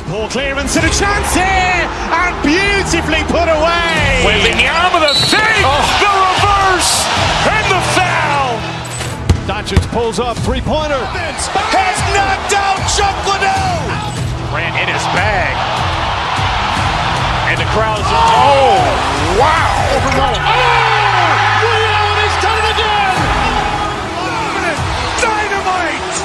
Poor clearance and a chance here, and beautifully put away. Wembanyama with a save, the reverse, and the foul. Doncic pulls up, three-pointer. Has knocked out Chuck Liddell. Grant in his bag. And the crowd's, oh, wow. Leon has done it again. Dynamite.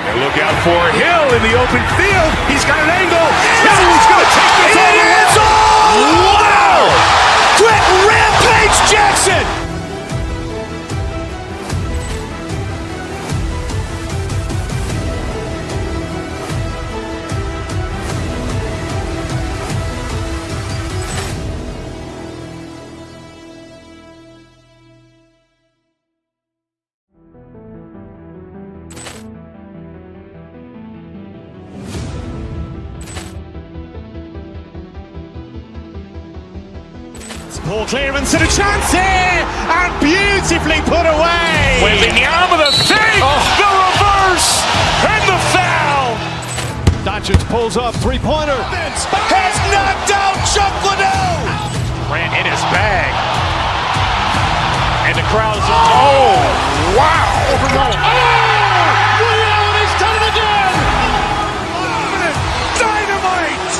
And look out for Hill in the open field. He's got an angle. Hill is going to take this all the way. Wow. Quick Rampage Jackson. Poor clearance and a chance here, and beautifully put away. Wembanyama with a save, the reverse, and the foul. Doncic pulls up, three-pointer. Has knocked out Chuck Liddell. Grant in his bag. And the crowd's, oh, wow. Leon has done it again. Dynamite.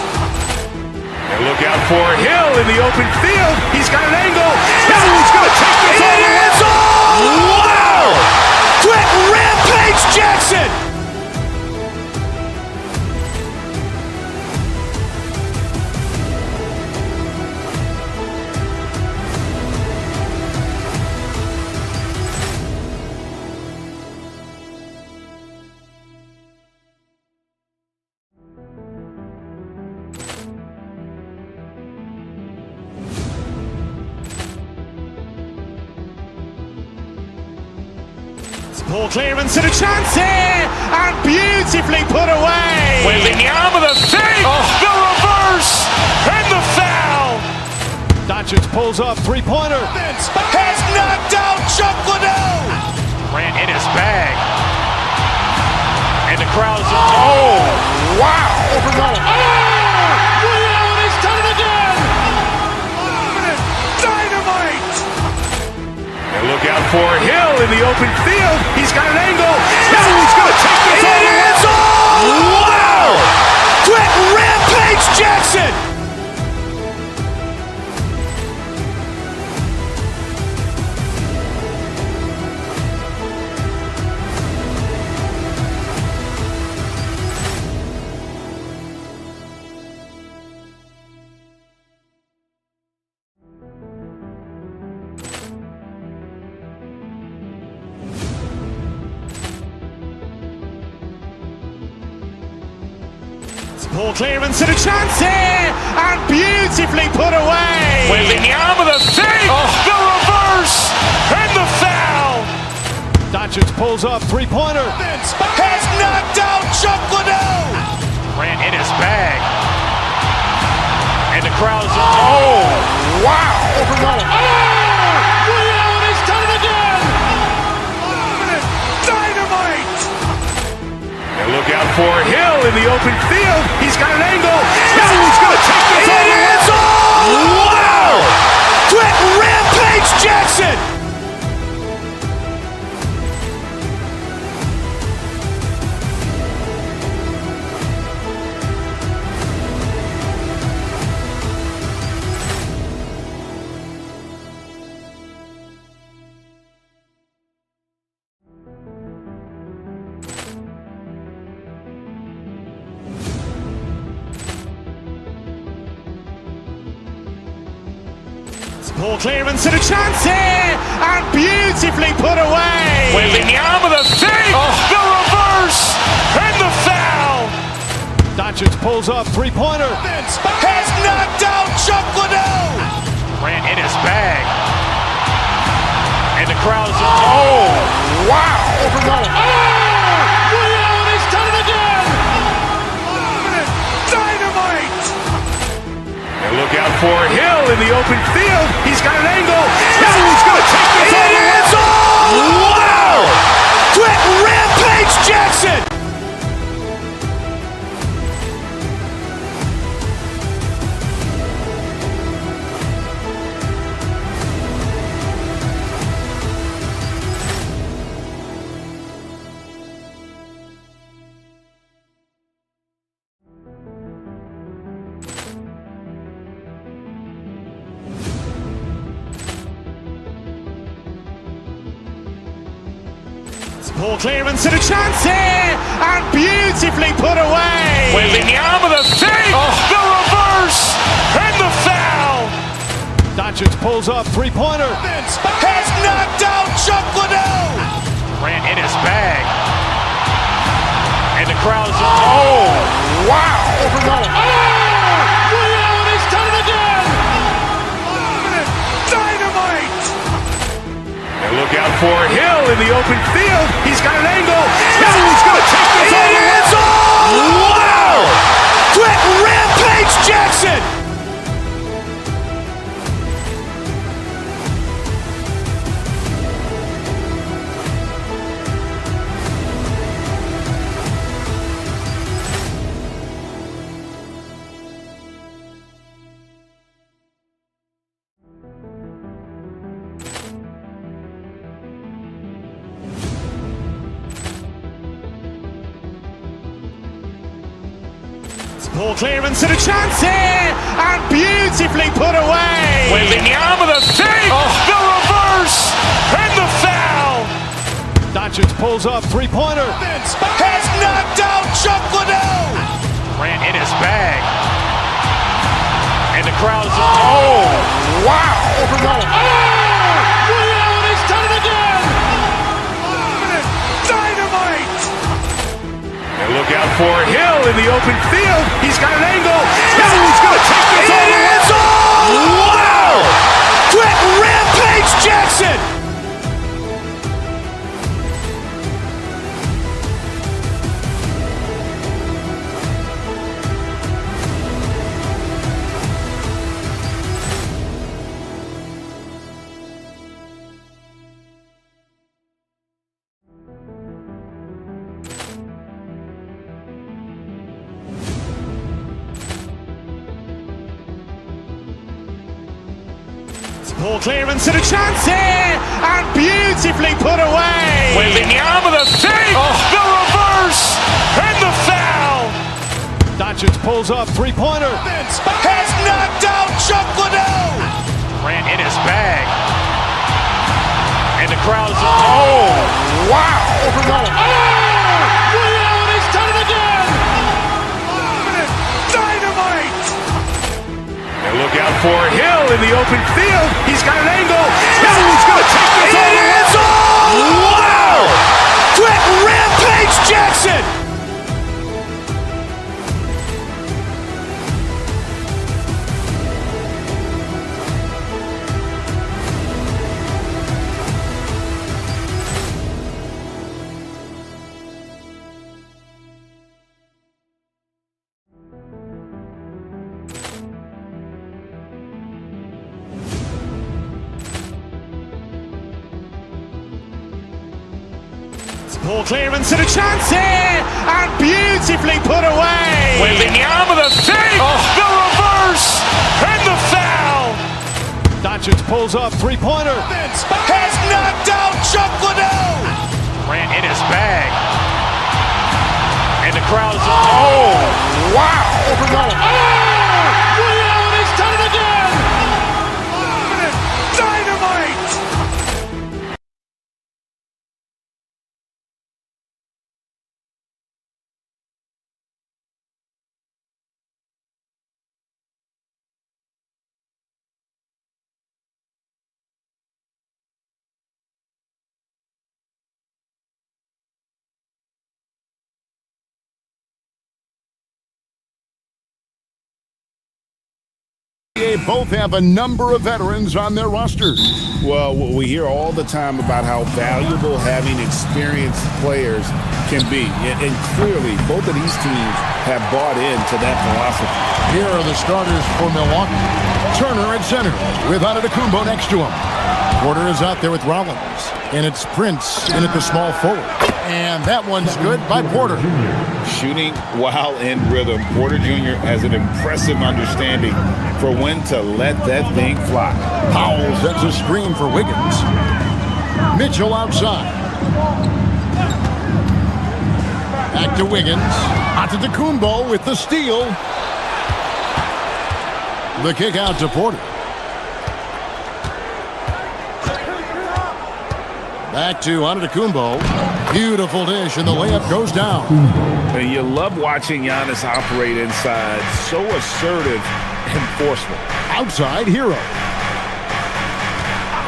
And look out for Hill in the open field. He's got an angle. Hill is going to take this all the way. Wow. Quick Rampage Jackson. Poor clearance and a chance here, and beautifully put away. Wembanyama with a save, the reverse, and the foul. Doncic pulls up, three-pointer. Has knocked out Chuck Liddell. Grant in his bag. And the crowd's, oh, wow. Leon has done it again. Dynamite. And look out for Hill in the open field. He's got an angle. Hill is going to take this all the way. Wow. Quick Rampage Jackson. Poor clearance and a chance here, and beautifully put away. Wembanyama with a save, the reverse, and the foul. Doncic pulls up, three-pointer. Has knocked out Chuck Liddell. Grant in his bag. And the crowd's, oh, wow. Leon has done it again. Dynamite. And look out for Hill in the open field. He's got an angle. Hill is going to take this all the way. Wow. Quick Rampage Jackson. Poor clearance and a chance here, and beautifully put away. Wembanyama with a save, the reverse, and the foul. Doncic pulls up, three-pointer. Has knocked out Chuck Liddell. Grant in his bag. And the crowd's, oh, wow. Leon has done it again. Dynamite. And look out for Hill in the open field. He's got an angle. Hill is going to take this all the way. Wow. Quick Rampage Jackson. Poor clearance and a chance here, and beautifully put away. Wembanyama the fake, the reverse, and the foul. Doncic pulls up, three-pointer. Has knocked out Chuck Liddell. Ran in his bag. And the crowd is, oh, wow. He's done it again. Dynamite. And look out for Hill in the open field. He's got an angle. He's going to take this all the way. Wow. Quick rampage Jackson. Poor clearance and a chance here, and beautifully put away. Wembanyama the fake, the reverse, and the foul. Doncic pulls up, three-pointer. Has knocked out Chuck Liddell. Ran in his bag. And the crowd is, oh, wow. He's done it again. Dynamite. And look out for Hill in the open field. He's got an angle. He's going to take this all the way. Wow. Quick rampage Jackson. Poor clearance and a chance here, and beautifully put away. Wembanyama the fake, the reverse, and the foul. Doncic pulls up, three-pointer. Has knocked out Chuck Liddell. Ran in his bag. And the crowd is, oh, wow. He's done it again. Dynamite. And look out for Hill in the open field. He's got an angle. He's going to take this all the way. Wow. Quick rampage Jackson. Poor clearance and a chance here, and beautifully put away. Wembanyama the fake, the reverse, and the foul. Doncic pulls up, three-pointer. Has knocked out Chuck Liddell. Ran in his bag. And the crowd is, oh, wow. He's done it again. Dynamite. They both have a number of veterans on their rosters. Well, we hear all the time about how valuable having experienced players can be. And clearly, both of these teams have bought into that philosophy. Here are the starters for Milwaukee. Turner at center with Antetokounmpo next to him. Porter is out there with Rollins. And it's Prince in at the small forward. And that one's good by Porter. Shooting while in rhythm, Porter Jr. has an impressive understanding for when to let that thing fly. Powell sets a screen for Wiggins. Mitchell outside. Back to Wiggins. Antetokounmpo with the steal. The kick out to Porter. Back to Antetokounmpo. Beautiful dish, and the layup goes down. And you love watching Giannis operate inside. So assertive and forceful. Outside, Hero.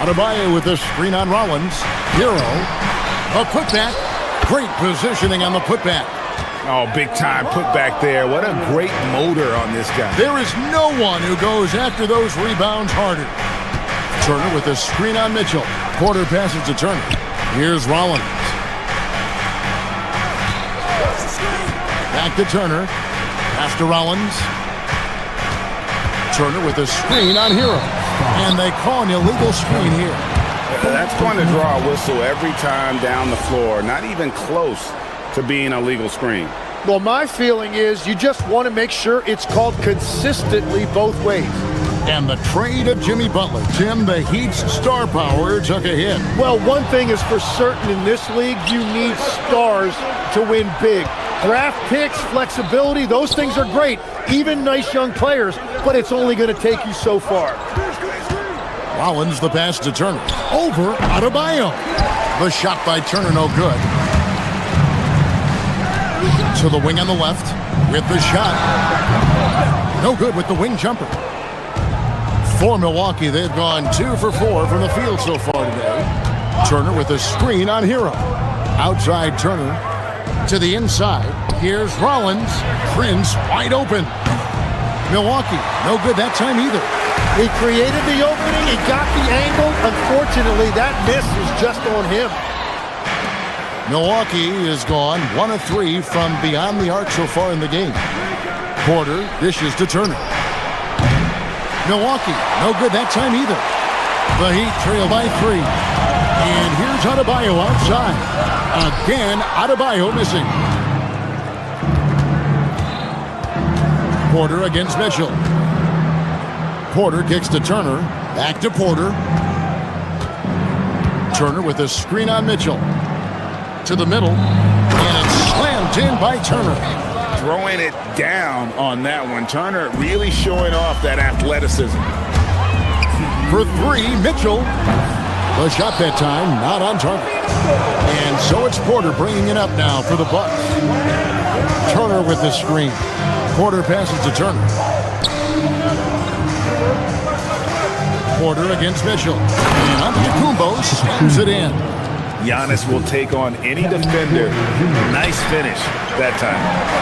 Adebayo with the screen on Rollins. Hero. A putback. Great positioning on the putback. Oh, big time putback there. What a great motor on this guy. There is no one who goes after those rebounds harder. Turner with the screen on Mitchell. Porter passes to Turner. Here's Rollins. Back to Turner. Pass to Rollins. Turner with the screen on Hero. And they call an illegal screen here. That's going to draw a whistle every time down the floor. Not even close to being a legal screen. Well, my feeling is you just want to make sure it's called consistently both ways. And the trade of Jimmy Butler. Tim, the Heat's star power took a hit. Well, one thing is for certain in this league, you need stars to win big. Draft picks, flexibility, those things are great. Even nice young players, but it's only going to take you so far. Rollins the pass to Turner. Over Adebayo. The shot by Turner no good. To the wing on the left with the shot. No good with the wing jumper. For Milwaukee, they've gone 2 for 4 from the field so far today. Turner with a screen on Hero. Outside Turner to the inside. Here's Rollins. Prince wide open. Milwaukee, no good that time either. He created the opening. He got the angle. Unfortunately, that miss is just on him. Milwaukee is gone 1 of 3 from beyond the arc so far in the game. Porter dishes to Turner. Milwaukee, no good that time either. The Heat trail by 3. And here's Adebayo outside. Again, Adebayo missing. Porter against Mitchell. Porter kicks to Turner. Back to Porter. Turner with a screen on Mitchell. To the middle. And it's slammed in by Turner. Throwing it down on that one. Turner really showing off that athleticism. For 3, Mitchell. The shot that time, not on target. And so it's Porter bringing it up now for the Bucks. Turner with the screen. Porter passes to Turner. Porter against Mitchell. And Antetokounmpo slams it in. Giannis will take on any defender. Nice finish that time.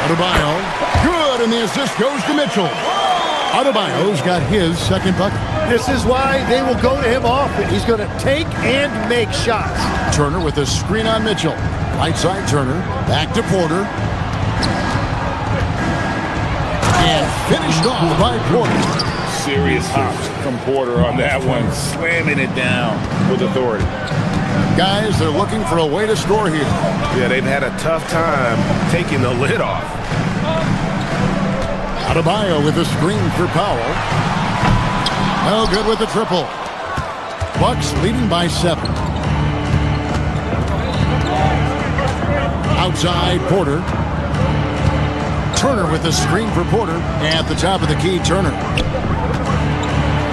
Adebayo, good, and the assist goes to Mitchell. Adebayo's got his second bucket. This is why they will go to him often. He's going to take and make shots. Turner with a screen on Mitchell. Right side Turner, back to Porter. And finished off by Porter. Serious hops from Porter on that one. Slamming it down with authority. Guys, they're looking for a way to score here. Yeah, they've had a tough time taking the lid off. Adebayo with a screen for Powell. No good with the triple. Bucks leading by 7. Outside Porter. Turner with the screen for Porter. At the top of the key, Turner.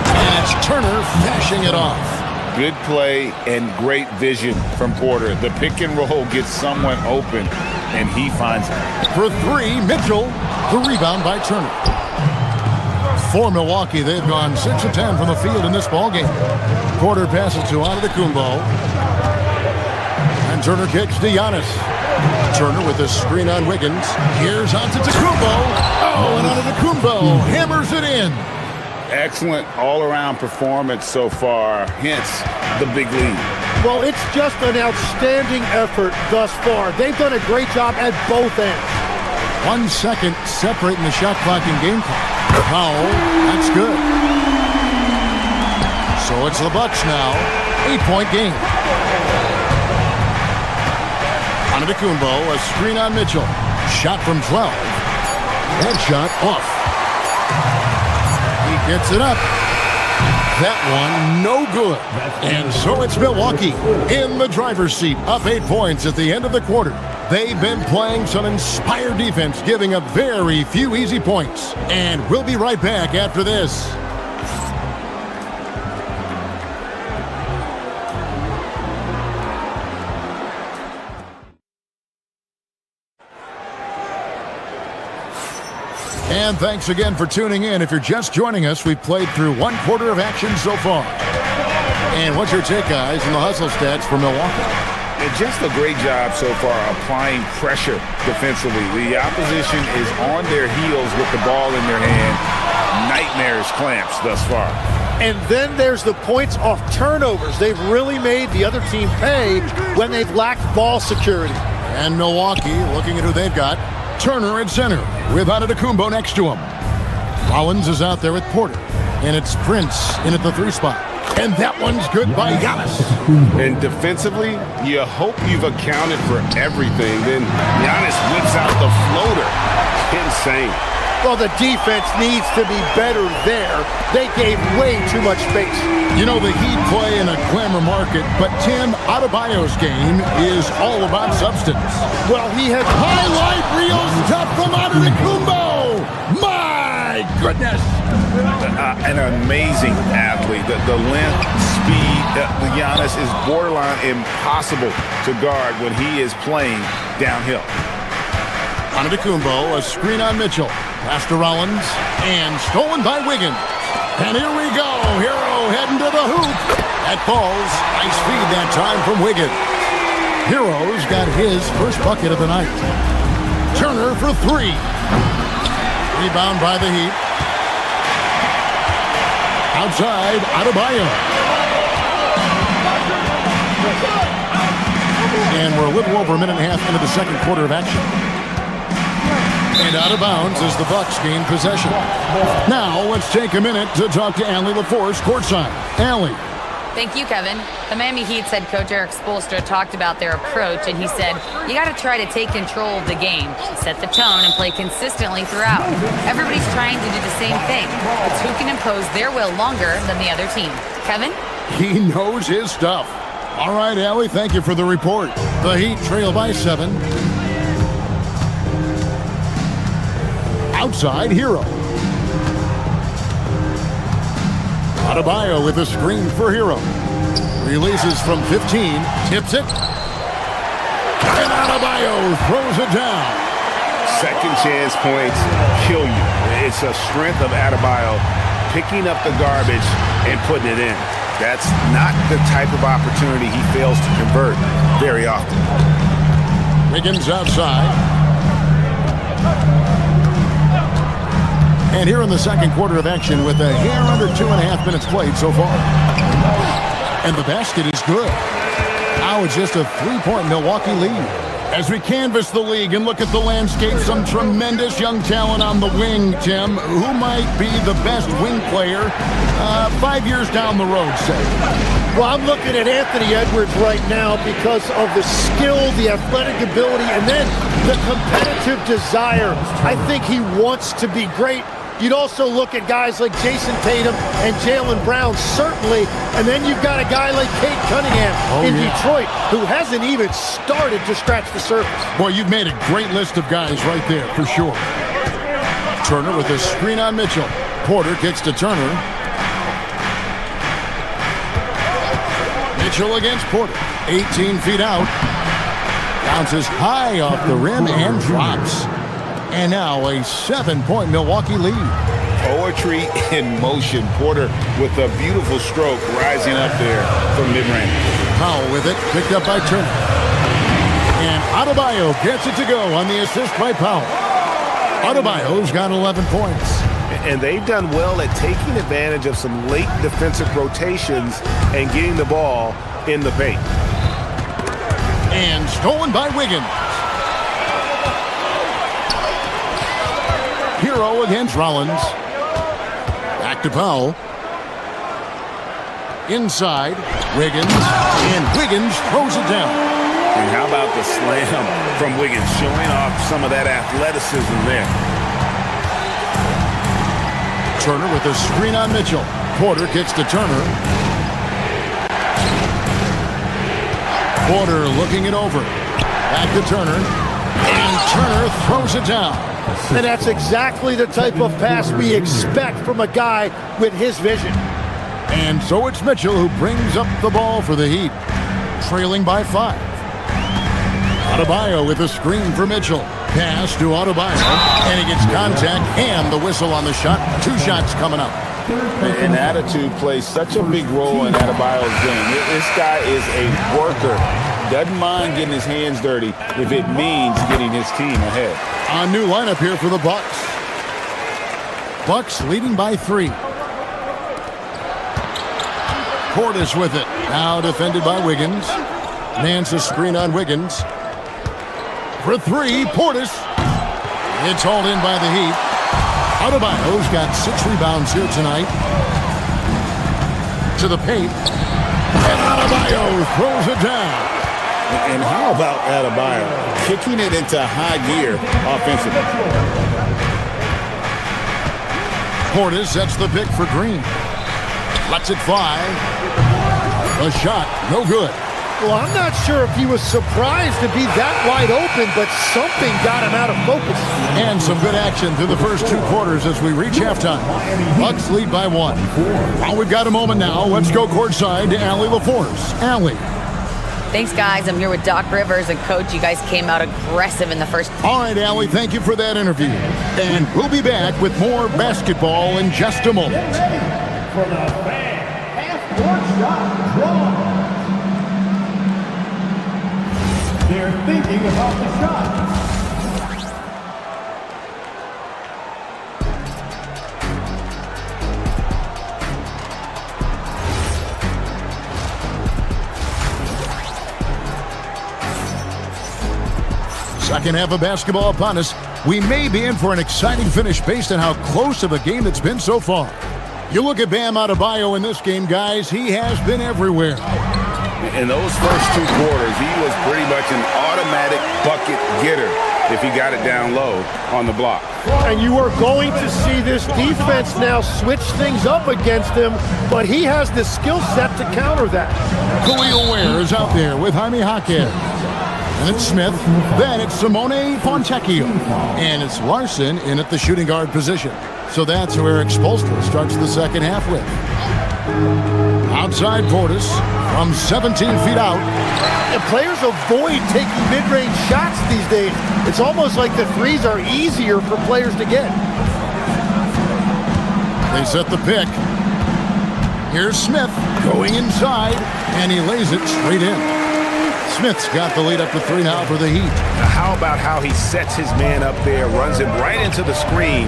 And it's Turner finishing it off. Good play and great vision from Porter. The pick and roll gets someone open, and he finds it. For 3, Mitchell. The rebound by Turner. For Milwaukee, they've gone 6 of 10 from the field in this ballgame. Porter passes to Antetokounmpo. And Turner kicks to Giannis. Turner with a screen on Wiggins. Here's Antetokounmpo. Oh, and Antetokounmpo hammers it in. Excellent all-around performance so far, hence the big lead. Well, it's just an outstanding effort thus far. They've done a great job at both ends. 1 second separating the shot clock and game clock. Powell, that's good. So it's the Bucks now. 8-point game. Antetokounmpo, a screen on Mitchell. Shot from 12. That shot off. He gets it up. That one, no good. And so it's Milwaukee in the driver's seat, up 8 points at the end of the quarter. They've been playing some inspired defense, giving up very few easy points. And we'll be right back after this. And thanks again for tuning in. If you're just joining us, we've played through one quarter of action so far. And what's your take, guys, in the hustle stats for Milwaukee? And just a great job so far applying pressure defensively. The opposition is on their heels with the ball in their hand. Nightmares clamps thus far. And then there's the points off turnovers. They've really made the other team pay when they've lacked ball security. And Milwaukee, looking at who they've got, Turner at center with Antetokounmpo next to him. Rollins is out there with Porter. And it's Prince in at the 3 spot. And that one's good by Giannis. And defensively, you hope you've accounted for everything. Then Giannis whips out the floater. Insane. Well, the defense needs to be better there. They gave way too much space. You know, the Heat play in a glamour market, but Tim Adebayo's game is all about substance. Well, he has Highlight reel stuff from Antetokounmpo! My goodness! An amazing athlete. The length, speed, Giannis is borderline impossible to guard when he is playing downhill. Antetokounmpo, a screen on Mitchell. Pass to Rollins, and stolen by Wiggins. And here we go. Hero heading to the hoop. That falls. Nice feed that time from Wiggins. Hero's got his first bucket of the night. Turner for 3. Rebound by the Heat. Outside, Adebayo. And we're a little over a minute and a half into the second quarter of action. And out of bounds as the Bucks gain possession. Now, let's take a minute to talk to Allie LaForce courtside. Allie. Thank you, Kevin. The Miami Heat's head coach Eric Spoelstra talked about their approach, and he said, you got to try to take control of the game, set the tone, and play consistently throughout. Everybody's trying to do the same thing. It's who can impose their will longer than the other team. Kevin? He knows his stuff. All right, Allie, thank you for the report. The Heat trail by 7. Outside, Hero. Adebayo with a screen for Hero. Releases from 15, tips it. And Adebayo throws it down. Second chance points kill you. It's a strength of Adebayo picking up the garbage and putting it in. That's not the type of opportunity he fails to convert very often. Wiggins outside. And here in the second quarter of action with a hair under 2.5 minutes played so far. And the basket is good. Now it's just a 3-point Milwaukee lead. As we canvass the league and look at the landscape, some tremendous young talent on the wing, Tim. Who might be the best wing player 5 years down the road, say? Well, I'm looking at Anthony Edwards right now because of the skill, the athletic ability, and then the competitive desire. I think he wants to be great. You'd also look at guys like Jason Tatum and Jaylen Brown, certainly. And then you've got a guy like Cade Cunningham in Detroit who hasn't even started to scratch the surface. Boy, you've made a great list of guys right there, for sure. Turner with a screen on Mitchell. Porter kicks to Turner. Mitchell against Porter. 18 feet out. Bounces high off the rim and drops. And now a 7-point Milwaukee lead. Poetry in motion. Porter with a beautiful stroke rising up there from mid-range. Powell with it, picked up by Turner. And Adebayo gets it to go on the assist by Powell. Adebayo's got 11 points. And they've done well at taking advantage of some late defensive rotations and getting the ball in the paint. And stolen by Wiggins. Hero against Rollins. Back to Powell. Inside, Wiggins. And Wiggins throws it down. And how about the slam from Wiggins, showing off some of that athleticism there. Turner with a screen on Mitchell. Porter kicks to Turner. Porter looking it over. Back to Turner. And Turner throws it down. And that's exactly the type of pass we expect from a guy with his vision. And so it's Mitchell who brings up the ball for the Heat, trailing by 5. Adebayo with a screen for Mitchell. Pass to Adebayo, and he gets contact and the whistle on the shot. 2 shots coming up. And attitude plays such a big role in Adebayo's game. This guy is a worker. Doesn't mind getting his hands dirty if it means getting his team ahead. A new lineup here for the Bucks. Bucks leading by 3. Portis with it. Now defended by Wiggins. Nance a screen on Wiggins. For 3, Portis. It's hauled in by the Heat. Adebayo's got 6 rebounds here tonight. To the paint. And Adebayo throws it down. And how about Adebayo kicking it into high gear offensively? Portis sets the pick for Green. Lets it fly. A shot, no good. Well, I'm not sure if he was surprised to be that wide open, but something got him out of focus. And some good action through the first 2 quarters as we reach halftime. Bucks lead by 1. Well, we've got a moment now. Let's go courtside to Allie LaForce. Allie. Thanks, guys. I'm here with Doc Rivers and Coach. You guys came out aggressive in the first. All right, Allie, thank you for that interview. And we'll be back with more basketball in just a moment. For the fan, half-court shot drawn. They're thinking about the shot. Second half of basketball upon us. We may be in for an exciting finish based on how close of a game it's been so far. You look at Bam Adebayo in this game, guys. He has been everywhere. In those first 2 quarters, he was pretty much an automatic bucket getter if he got it down low on the block. And you are going to see this defense now switch things up against him, but he has the skill set to counter that. Khalil Ware is out there with Jaime Jaquez. And it's Smith. Then it's Simone Fontecchio. And it's Larson in at the shooting guard position. So that's where Eric Spoelstra starts the second half with. Outside Portis from 17 feet out. And players avoid taking mid-range shots these days. It's almost like the threes are easier for players to get. They set the pick. Here's Smith going inside, and he lays it straight in. Smith's got the lead up to 3 now for the Heat. Now how about how he sets his man up there, runs him right into the screen,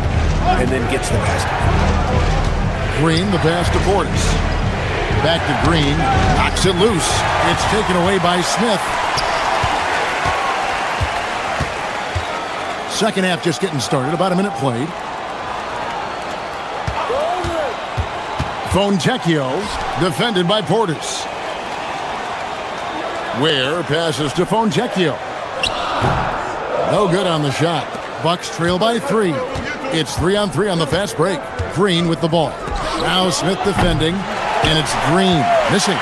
and then gets the basket. Green, the pass to Portis. Back to Green, knocks it loose. It's taken away by Smith. Second half just getting started, about a minute played. Fontecchio, defended by Portis. Ware passes to Fontecchio. No good on the shot. Bucks trail by 3. It's 3-on-3 on the fast break. Green with the ball. Now Smith defending, and it's Green missing.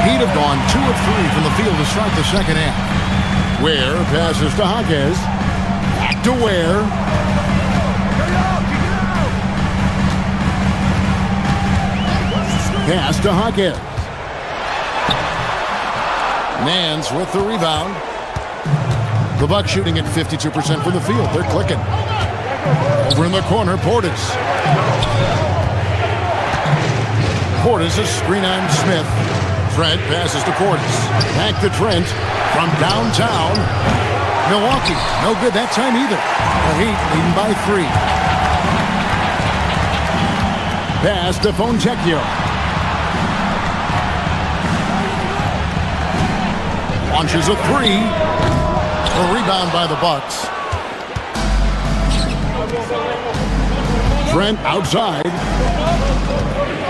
He'd have gone 2 of 3 from the field to start the second half. Ware passes to Jaquez. Back to Ware. Pass to Jaquez. Nance with the rebound. The Bucks shooting at 52% from the field. They're clicking. Over in the corner, Portis. Portis a screen on Smith. Trent passes to Portis. Back to Trent from downtown. Milwaukee, no good that time either. The Heat leading by 3. Pass to Fontecchio. Launches a 3. A rebound by the Bucks. Trent outside.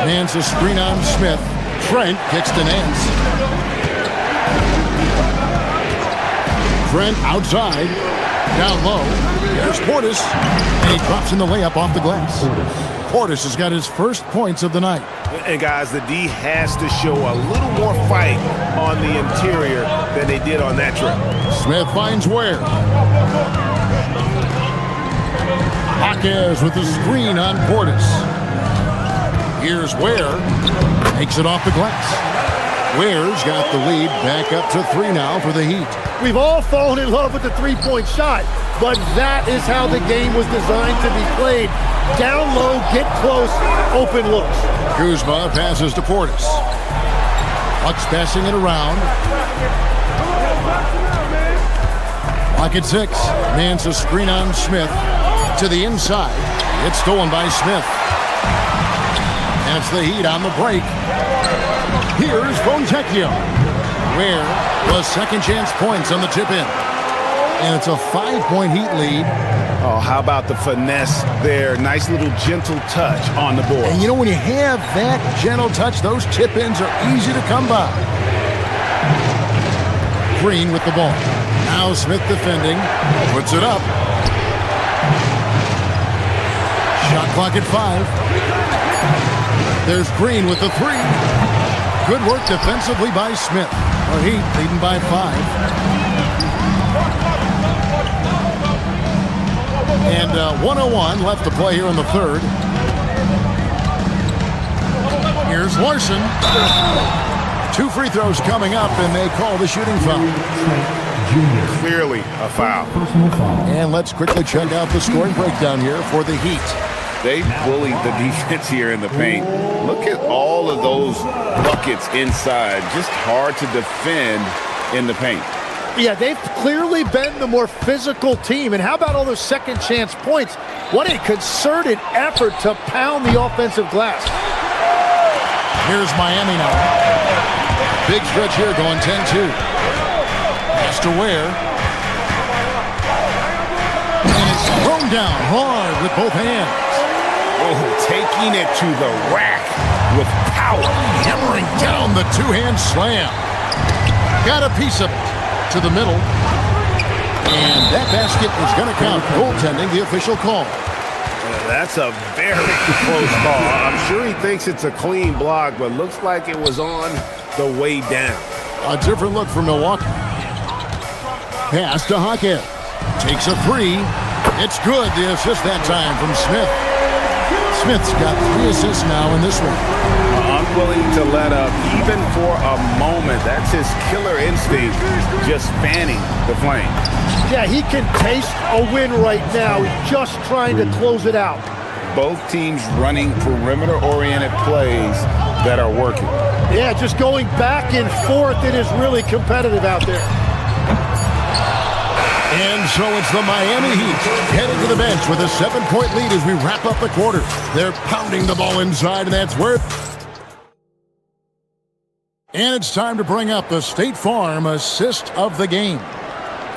Nance a screen on Smith. Trent kicks to Nance. Trent outside. Down low. There's Portis. And he drops in the layup off the glass. Portis has got his first points of the night. And guys, the D has to show a little more fight on the interior than they did on that trip. Smith finds Ware. Jaquez with the screen on Portis. Here's Ware. Takes it off the glass. Ware's got the lead back up to 3 now for the Heat. We've all fallen in love with the three-point shot, but that is how the game was designed to be played. Down low, get close, open looks. Kuzma passes to Portis. Bucks passing it around. Lock at 6. Mans a screen on Smith. To the inside. It's stolen by Smith. And it's the Heat on the break. Here's Fontecchio. Ware was second chance points on the tip in. And it's a 5-point Heat lead. Oh, how about the finesse there? Nice little gentle touch on the board. And you know, when you have that gentle touch, those tip-ins are easy to come by. Green with the ball. Now Smith defending. Puts it up. Shot clock at 5. There's Green with the 3. Good work defensively by Smith. The Heat leading by 5. And 1:01 left to play here in the third. Here's Larson. 2 free throws coming up, and they call the shooting foul. Clearly a foul. And let's quickly check out the scoring breakdown here for the Heat. They bullied the defense here in the paint. Look at all of those buckets inside. Just hard to defend in the paint. Yeah, they've clearly been the more physical team. And how about all those second chance points? What a concerted effort to pound the offensive glass. Here's Miami now. Big stretch here going 10-2. Pass to Ware. And it's thrown down hard with both hands. Oh, taking it to the rack with power. Hammering down the two-hand slam. Got a piece of it to the middle. And that basket is going to count. Goaltending, the official call. That's a very close call. I'm sure he thinks it's a clean block, but looks like it was on the way down. A different look for Milwaukee. Pass to Hawkins. Takes a 3. It's good. The assist that time from Smith. Smith's got 3 assists now in this one. Unwilling to let up even for a moment. That's his killer instinct, just fanning the flame. Yeah, he can taste a win right now. He's just trying to close it out. Both teams running perimeter-oriented plays that are working. Yeah, just going back and forth. It is really competitive out there. And so it's the Miami Heat heading to the bench with a 7-point lead as we wrap up the quarter. They're pounding the ball inside, and that's where... And it's time to bring up the State Farm assist of the game.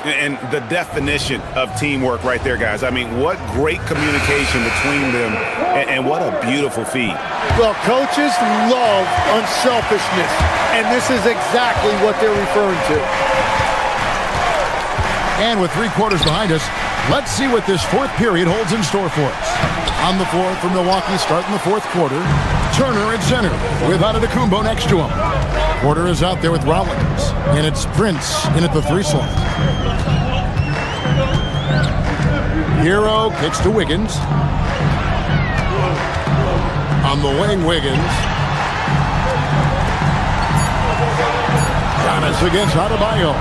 And the definition of teamwork right there, guys. I mean, what great communication between them, and what a beautiful feed. Well, coaches love unselfishness, and this is exactly what they're referring to. And with 3 quarters behind us, let's see what this fourth period holds in store for us. On the floor for Milwaukee starting the fourth quarter, Turner at center with Antetokounmpo next to him. Porter is out there with Rollins, and it's Prince in at the 3 slot. Hero kicks to Wiggins. On the wing, Wiggins. Giannis against Adebayo.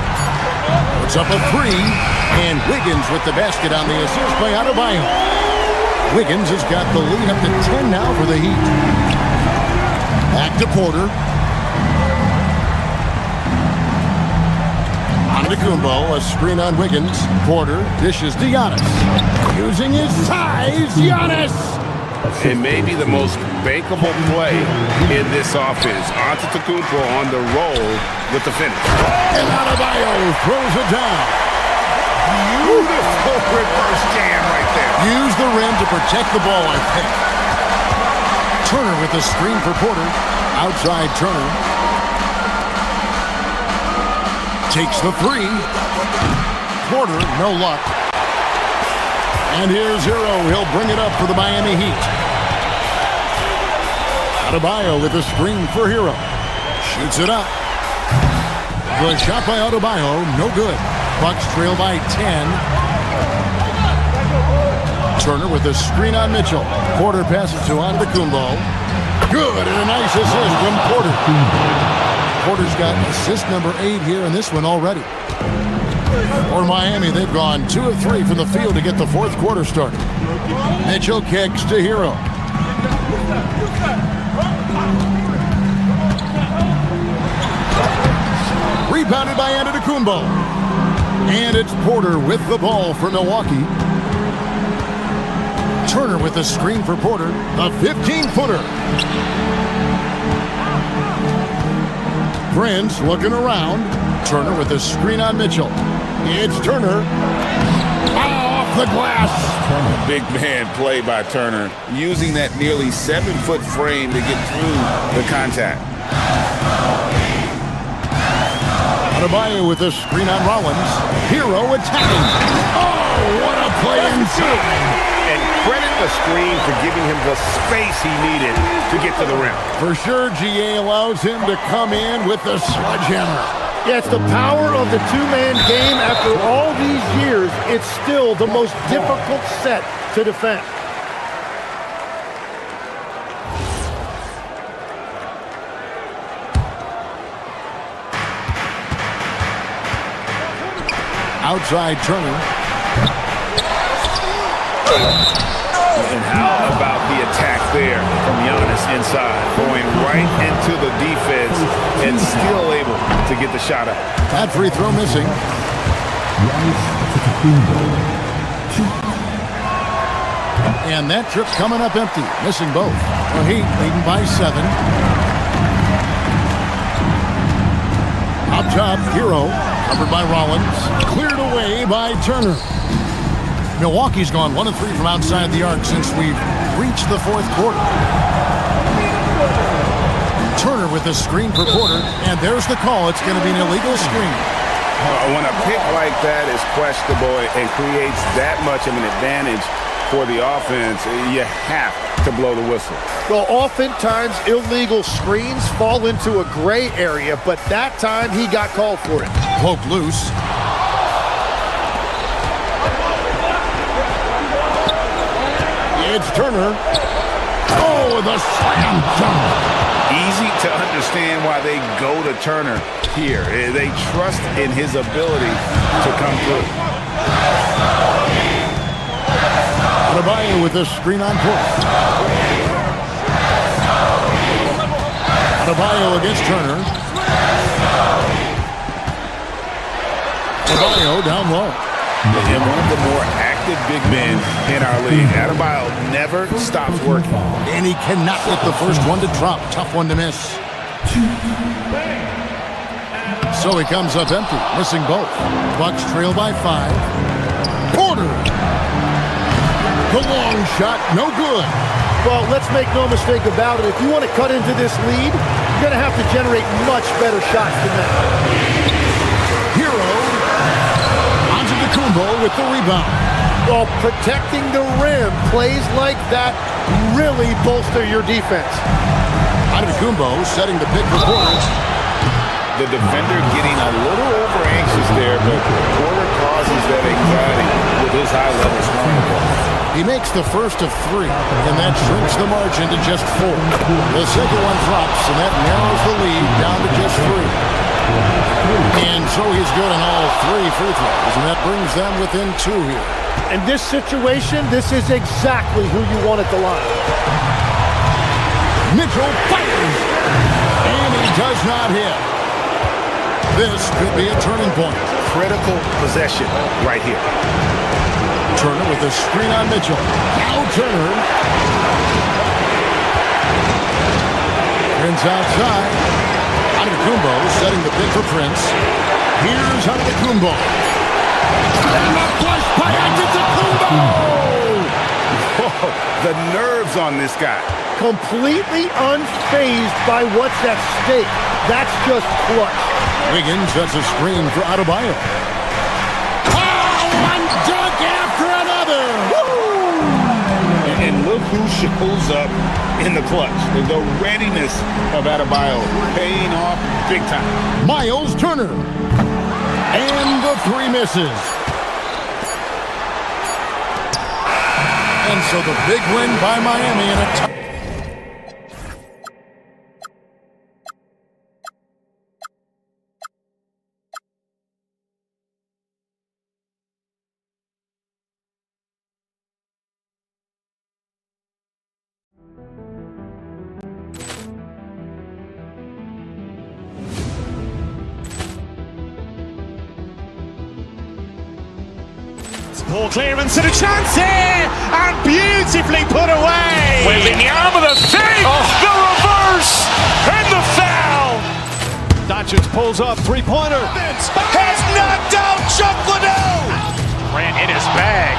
Puts up a 3, and Wiggins with the basket on the assist by Adebayo. Wiggins has got the lead up to 10 now for the Heat. Back to Porter. Antetokounmpo, a screen on Wiggins. Porter dishes to Giannis. Using his size, Giannis! It may be the most bankable play in this offense. Antetokounmpo on the roll with the finish. And Adebayo throws it down. Beautiful reverse jam right there. Use the rim to protect the ball, I think. Turner with the screen for Porter. Outside Turner. Takes the 3. Porter, no luck. And here's Hero. He'll bring it up for the Miami Heat. Adebayo with a screen for Hero. Shoots it up. The shot by Adebayo, no good. Bucks trail by 10. Turner with a screen on Mitchell. Porter passes to Antetokounmpo. Good, and a nice assist from Porter. Porter's got assist number 8 here in this one already. For Miami, they've gone 2 of 3 from the field to get the fourth quarter started. Mitchell kicks to Hero. Rebounded by Antetokounmpo. And it's Porter with the ball for Milwaukee. Turner with the screen for Porter. A 15-footer. Prince looking around. Turner with the screen on Mitchell. It's Turner. Off the glass. Big man play by Turner, using that nearly 7-foot frame to get through the contact. Adebayo with the screen on Rollins. Hero attacking. Oh, what a play inside. And credit the screen for giving him the space he needed to get to the rim. For sure, GA allows him to come in with the sledgehammer. Yeah, it's the power of the two-man game. After all these years, it's still the most difficult set to defend. Outside Turner. And how about the attack there from Giannis inside, going right into the defense and still able to get the shot up. That free throw missing. And that trip coming up empty, missing both. Well, Heat leading by 7. Up top, Hero, covered by Rollins, cleared away by Turner. Milwaukee's gone 1 of 3 from outside the arc since we've reached the fourth quarter. Turner with the screen for Porter, and there's the call. It's going to be an illegal screen. When a pick like that is questionable and creates that much of an advantage for the offense, you have to blow the whistle. Well, oftentimes illegal screens fall into a gray area, but that time he got called for it. Poke loose. It's Turner. Oh, the slam dunk. Easy to understand why they go to Turner here. They trust in his ability to come through. Adebayo with the screen on Porter. Adebayo against Turner. Adebayo down low. And one of the more active big men in our league. Adebayo never stops working. And he cannot get the first one to drop. Tough one to miss. So he comes up empty, missing both. Bucks trail by 5. Porter. The long shot, no good. Well, let's make no mistake about it. If you want to cut into this lead, you're going to have to generate much better shots than that. Hero. Antetokounmpo with the rebound. Well, protecting the rim, plays like that really bolster your defense. Antetokounmpo setting the pick for Porter. The defender getting a little over anxious there, but Porter causes that anxiety with his high level scoring ball. He makes the first of 3, and that shrinks the margin to just 4. The second one drops, and that narrows the lead down to just 3. And so he's good on all 3 free throws, and that brings them within 2 here. In this situation, this is exactly who you want at the line. Mitchell fires, and he does not hit. This could be a turning point. Critical possession right here. Turner with a screen on Mitchell. Now Turner. Prince outside. Antetokounmpo setting the pick for Prince. Here's Antetokounmpo. And the flush by Antetokounmpo! Whoa, the nerves on this guy. Completely unfazed by what's at stake. That's just clutch. Wiggins sets a screen for Adebayo. Oh, one dunk after another! Woo! And look who shows up in the clutch. The readiness of Adebayo paying off big time. Miles Turner. And the 3 misses. And so the big win by Miami in a Ball clearance and a chance here, and beautifully put away. Wembanyama the fake, the reverse, and the foul. Doncic pulls up, three-pointer. Has knocked out Chuck Liddell. Ran in his bag.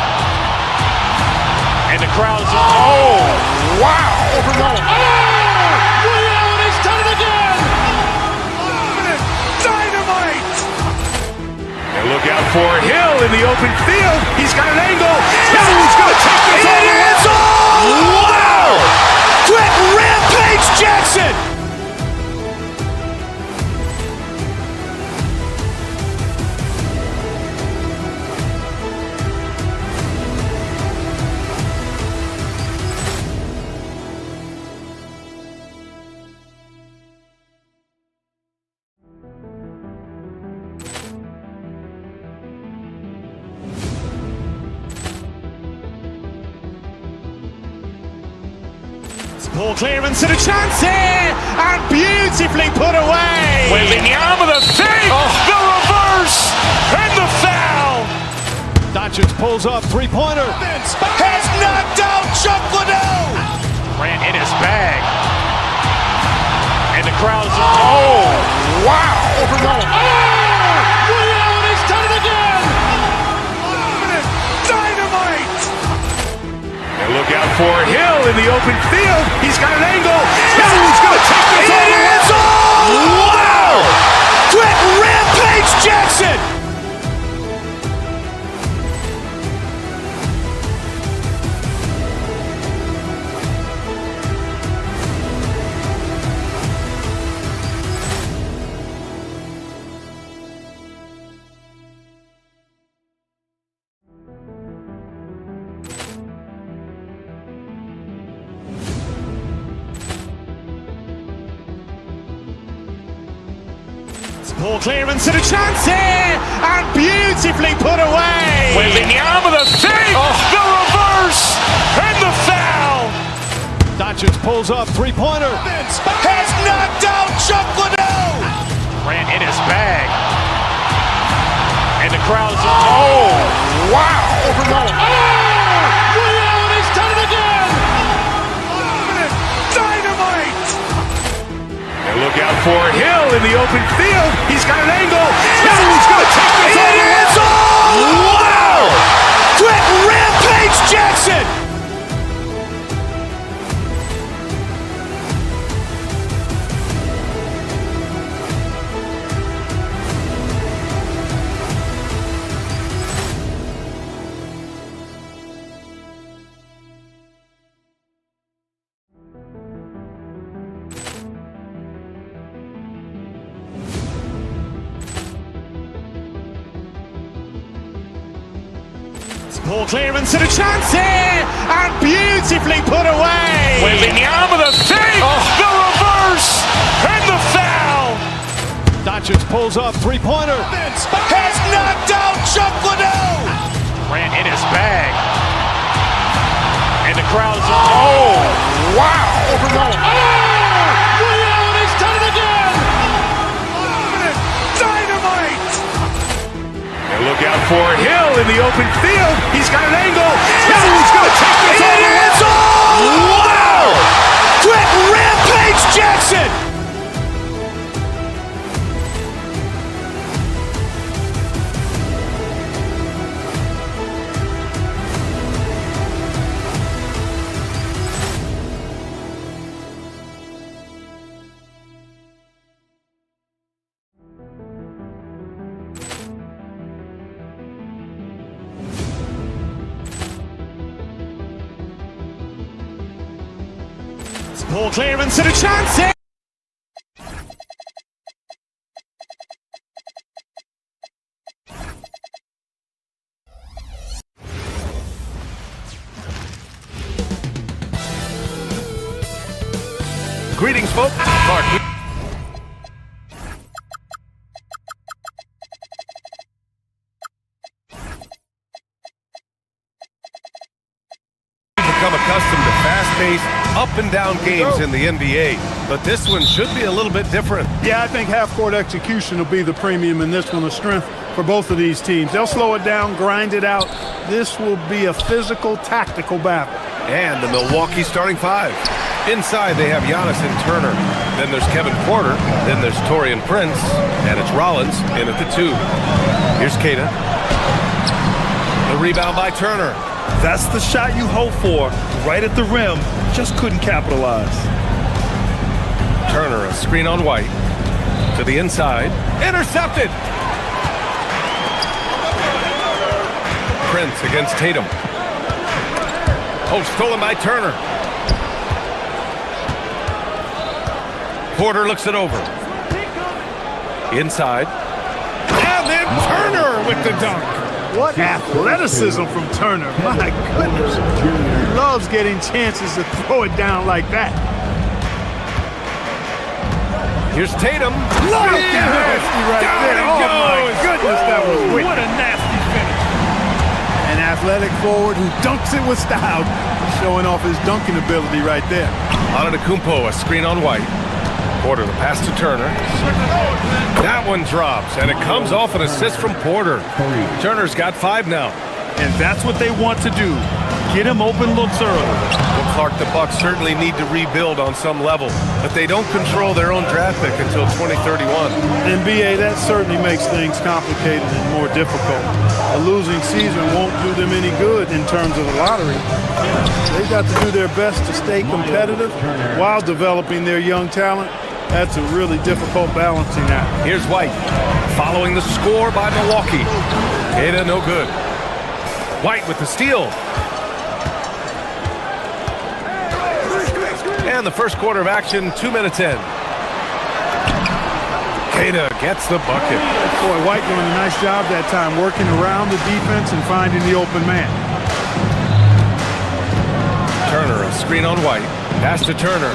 And the crowd's, oh, wow. Over Nolan. Ray Allen has done it again. Dynamite. And look out for Hill in the open field. He's got an angle. He's going to take this all the way. Wow. Quick rampage Jackson. Ball clearance and a chance here, and beautifully put away. Wembanyama the fake, the reverse, and the foul. Doncic pulls up, three-pointer. Has knocked out Chuck Liddell. Ran in his bag. And the crowd's, oh, wow. Over Nolan. Ray Allen has done it again. Dynamite. And look out for Hill in the open field. He's got an angle. He's going to take this all the way. Wow. Quick rampage Jackson. Ball clearance and a chance here, and beautifully put away. Wembanyama the fake, the reverse, and the foul. Doncic pulls up, three-pointer. Has knocked out Chuck Liddell. Ran in his bag. And the crowd's, oh, wow. Over Nolan. Ray Allen has done it again. Dynamite. And look out for Hill in the open field. He's got an angle. He's going to take this all the way. Wow. Quick rampage Jackson. Ball clearance and a chance here, and beautifully put away. Wembanyama the fake, the reverse, and the foul. Doncic pulls up, three-pointer. Has knocked out Chuck Liddell. Ran in his bag. And the crowd's, oh, wow. Over Nolan. Ray Allen has done it again. Dynamite. And look out for Hill in the open field. He's got an angle. He's going to take this all the way. Wow. Quick rampage Jackson. Ball clearance and a chance here. Greetings, folks. Mark. become accustomed to fast-paced, up-and-down games in the NBA, but this one should be a little bit different. Yeah, I think half-court execution will be the premium in this one, the strength for both of these teams. They'll slow it down, grind it out. This will be a physical, tactical battle. And the Milwaukee starting five. Inside, they have Giannis and Turner. Then there's Kevin Porter. Then there's Taurean Prince. And it's Rollins in at the 2. Here's Keita. The rebound by Turner. That's the shot you hope for, right at the rim. Just couldn't capitalize. Turner, a screen on White. To the inside. Intercepted! Prince against Tatum. Oh, stolen by Turner. Porter looks it over. Inside. And then Turner with the dunk. What athleticism from Turner. My goodness. He loves getting chances to throw it down like that. Here's Tatum. Look at nasty right there. Oh, my goodness, that was wicked. What a nasty finish. An athletic forward who dunks it with style. Showing off his dunking ability right there. Antetokounmpo, a screen on White. Porter, the pass to Turner. That one drops, and it comes off an assist from Porter. Turner's got 5 now. And that's what they want to do. Get him open looks early. Well, Clark, the Bucks certainly need to rebuild on some level, but they don't control their own draft pick until 2031. NBA, that certainly makes things complicated and more difficult. A losing season won't do them any good in terms of the lottery. They've got to do their best to stay competitive while developing their young talent. That's a really difficult balancing act. Here's White, following the score by Milwaukee. Keita, no good. White with the steal. And the first quarter of action, 2 minutes in. Keita gets the bucket. Boy, White doing a nice job that time, working around the defense and finding the open man. Turner, a screen on White. Pass to Turner.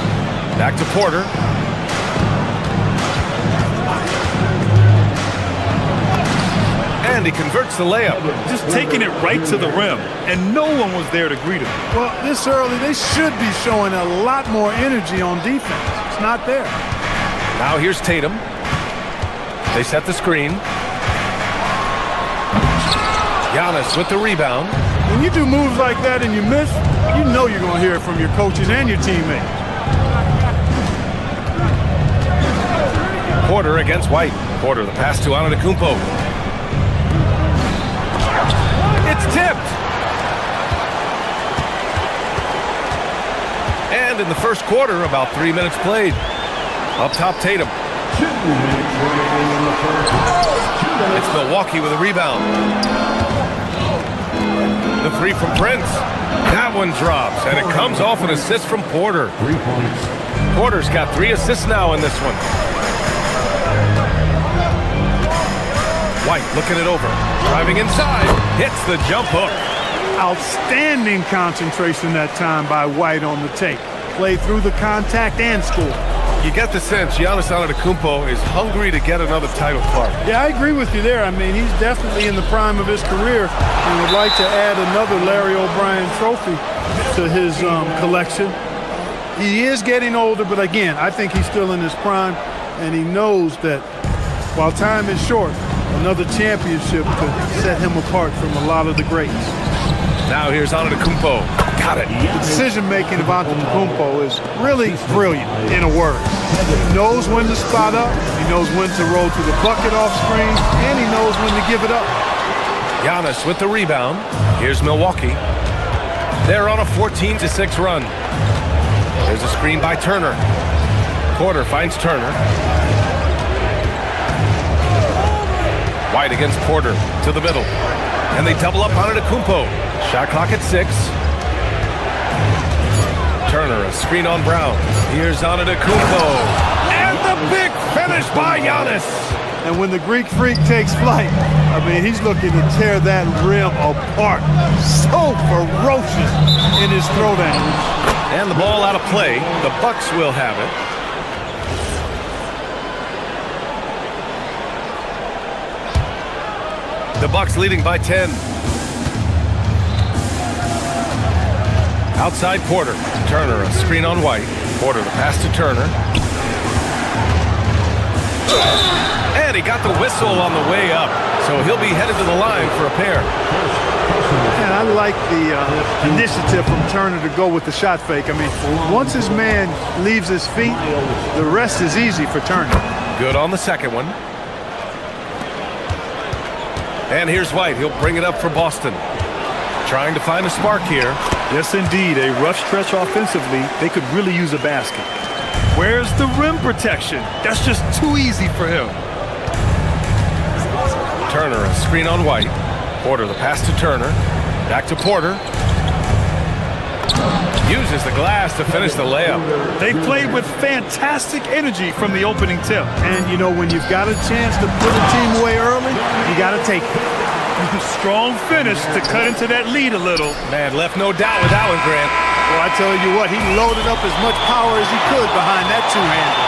Back to Porter. And he converts the layup. Just taking it right to the rim, and no one was there to greet him. Well, this early, they should be showing a lot more energy on defense. It's not there. Now here's Tatum. They set the screen. Giannis with the rebound. When you do moves like that and you miss, you know you're going to hear it from your coaches and your teammates. Porter against White. Porter, the pass to Antetokounmpo. It's tipped. And in the first quarter, about 3 minutes played. Up top, Tatum. It's Milwaukee with a rebound. The 3 from Prince. That one drops, and it comes off an assist from Porter. 3 points. Porter's got 3 assists now in this one. White looking it over. Driving inside. Hits the jump hook. Outstanding concentration that time by White on the tape. Played through the contact and scored. You get the sense Giannis Antetokounmpo is hungry to get another title, Clark. Yeah, I agree with you there. I mean, he's definitely in the prime of his career and would like to add another Larry O'Brien trophy to his collection. He is getting older, but again, I think he's still in his prime, and he knows that while time is short, another championship could set him apart from a lot of the greats. Now here's Antetokounmpo. Got it. The decision-making of Antetokounmpo is really brilliant, in a word. He knows when to spot up, he knows when to roll to the bucket off screen, and he knows when to give it up. Giannis with the rebound. Here's Milwaukee. They're on a 14-6 run. There's a screen by Turner. Porter finds Turner. White against Porter to the middle. And they double up Antetokounmpo. Shot clock at 6. Turner, a screen on Brown. Here's Antetokounmpo. And the big finish by Giannis. And when the Greek Freak takes flight, I mean, he's looking to tear that rim apart. So ferocious in his throwdown. And the ball out of play. The Bucks will have it. The Bucks leading by 10. Outside Porter. Turner, a screen on White. Porter, the pass to Turner. And he got the whistle on the way up, so he'll be headed to the line for a pair. And I like the initiative from Turner to go with the shot fake. I mean, once his man leaves his feet, the rest is easy for Turner. Good on the second one. And here's White. He'll bring it up for Boston. Trying to find a spark here. Yes, indeed. A rough stretch offensively. They could really use a basket. Where's the rim protection? That's just too easy for him. Turner, a screen on White. Porter, the pass to Turner. Back to Porter. Uses the glass to finish the layup. They played with fantastic energy from the opening tip. And, you know, when you've got a chance to put a team away early, you got to take it. Strong finish to cut into that lead a little. Man, left no doubt with that one, Grant. Well, I tell you what, he loaded up as much power as he could behind that two-hander.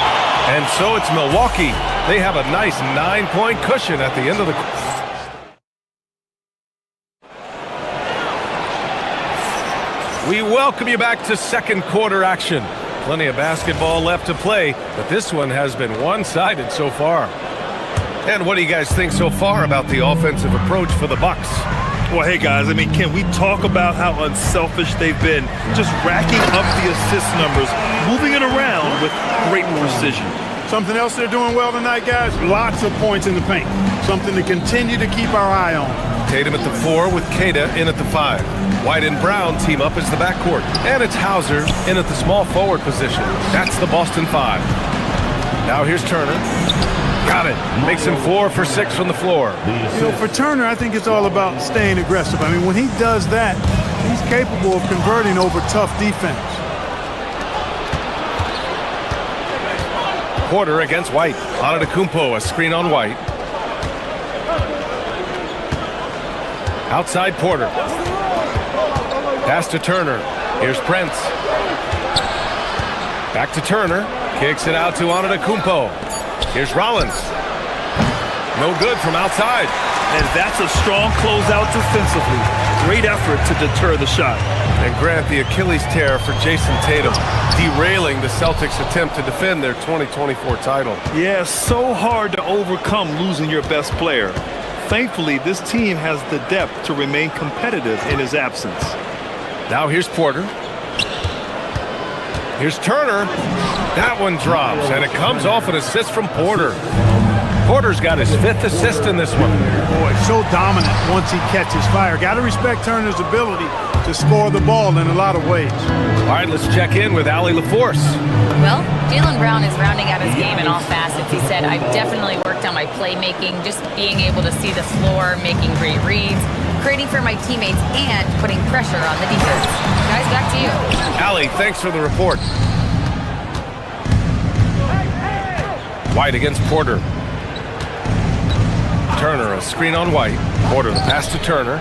And so it's Milwaukee. They have a nice 9-point cushion at the end of the... We welcome you back to second quarter action. Plenty of basketball left to play, but this one has been one-sided so far. And what do you guys think so far about the offensive approach for the Bucks? Well, hey, guys, I mean, can we talk about how unselfish they've been? Just racking up the assist numbers, moving it around with great precision. Something else they're doing well tonight, guys? Lots of points in the paint. Something to continue to keep our eye on. Tatum at the 4 with Queta in at the 5. White and Brown team up as the backcourt. And it's Hauser in at the small forward position. That's the Boston 5. Now here's Turner. Got it. Makes him 4 for 6 from the floor. You know, for Turner, I think it's all about staying aggressive. I mean, when he does that, he's capable of converting over tough defense. Porter against White. Antetokounmpo, a screen on White. Outside Porter. Pass to Turner. Here's Prince. Back to Turner. Kicks it out to Antetokounmpo. Here's Rollins. No good from outside. And that's a strong closeout defensively. Great effort to deter the shot. And Grant, the Achilles tear for Jason Tatum, derailing the Celtics' attempt to defend their 2024 title. Yeah, so hard to overcome losing your best player. Thankfully, this team has the depth to remain competitive in his absence. Now here's Porter. Here's Turner. That one drops, and it comes off an assist from Porter. Porter's got his 5th assist in this one. Boy, so dominant once he catches fire. Got to respect Turner's ability to score the ball in a lot of ways. All right, let's check in with Allie LaForce. Well, Jaylen Brown is rounding out his game in all facets. He said, I've definitely worked on my playmaking, just being able to see the floor, making great reads, creating for my teammates, and putting pressure on the defense. Guys, back to you. Allie, thanks for the report. White against Porter. Turner, a screen on White. Porter, the pass to Turner.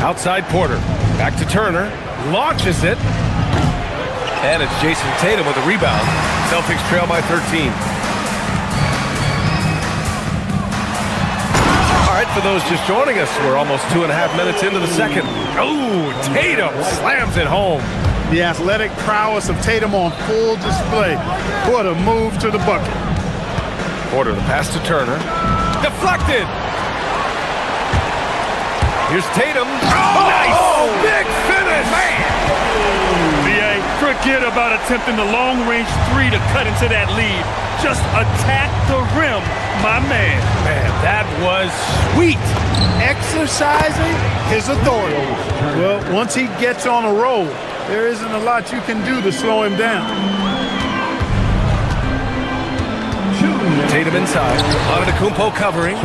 Outside Porter. Back to Turner. Launches it. And it's Jason Tatum with a rebound. Celtics trail by 13. All right, for those just joining us, we're almost 2.5 minutes into the second. Oh, Tatum slams it home. The athletic prowess of Tatum on full display. What a move to the bucket. Porter, the pass to Turner. Deflected. Here's Tatum. Oh, nice. Big finish. Man. BA, forget about attempting the long-range 3 to cut into that lead. Just attack the rim, my man. Man, that was sweet. Exercising his authority. Well, once he gets on a roll, there isn't a lot you can do to slow him down. Tatum inside. Antetokounmpo covering.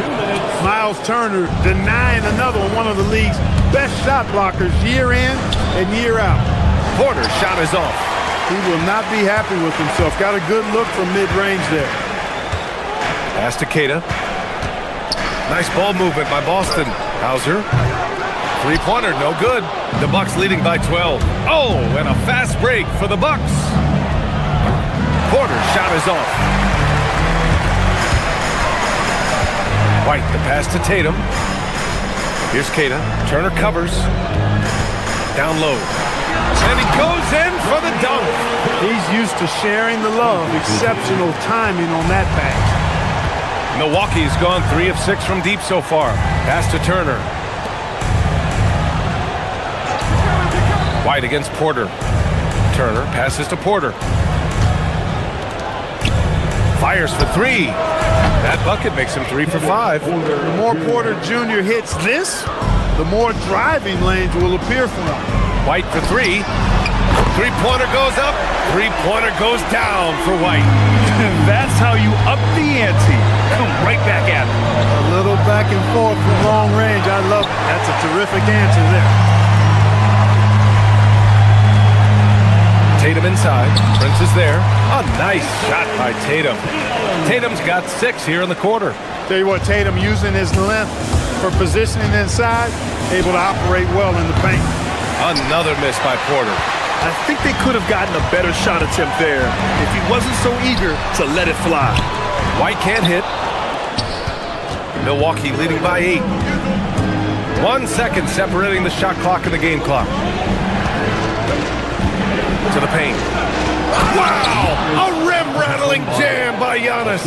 Miles Turner denying another one of the league's best shot blockers year in and year out. Porter's shot is off. He will not be happy with himself. Got a good look from mid-range there. Pass to Queta. Nice ball movement by Boston. Hauser. Three-pointer, no good. The Bucks leading by 12. Oh, and a fast break for the Bucks. Porter's shot is off. White, the pass to Tatum. Here's Keita. Turner covers. Down low. And he goes in for the dunk. He's used to sharing the love. Exceptional timing on that pass. Milwaukee's gone 3 of 6 from deep so far. Pass to Turner. White against Porter. Turner passes to Porter. Fires for 3. That bucket makes him 3 for 5. The more Porter Jr. hits this, the more driving lanes will appear for him. White for 3. Three-pointer goes up. Three-pointer goes down for White. That's how you up the ante. Come right back at him. A little back and forth from long range. I love it. That's a terrific answer there. Tatum inside. Prince is there. A nice shot by Tatum. Tatum's got 6 here in the quarter. Tell you what, Tatum using his length for positioning inside, able to operate well in the paint. Another miss by Porter. I think they could have gotten a better shot attempt there if he wasn't so eager to let it fly. White can't hit. Milwaukee leading by 8. 1 second separating the shot clock and the game clock. To the paint. Wow! A rim-rattling jam by Giannis.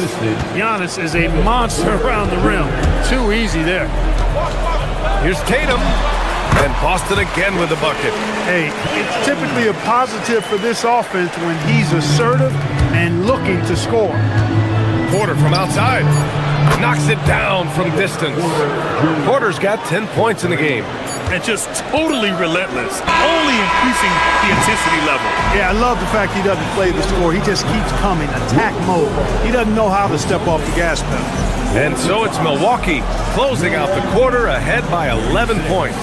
Giannis is a monster around the rim. Too easy there. Here's Tatum. And Boston again with the bucket. Hey, it's typically a positive for this offense when he's assertive and looking to score. Porter from outside. Knocks it down from distance. Porter's got 10 points in the game. And just totally relentless, only increasing the intensity level. Yeah, I love the fact he doesn't play the score. He just keeps coming, attack mode. He doesn't know how to step off the gas pedal. And so it's Milwaukee closing out the quarter ahead by 11 points.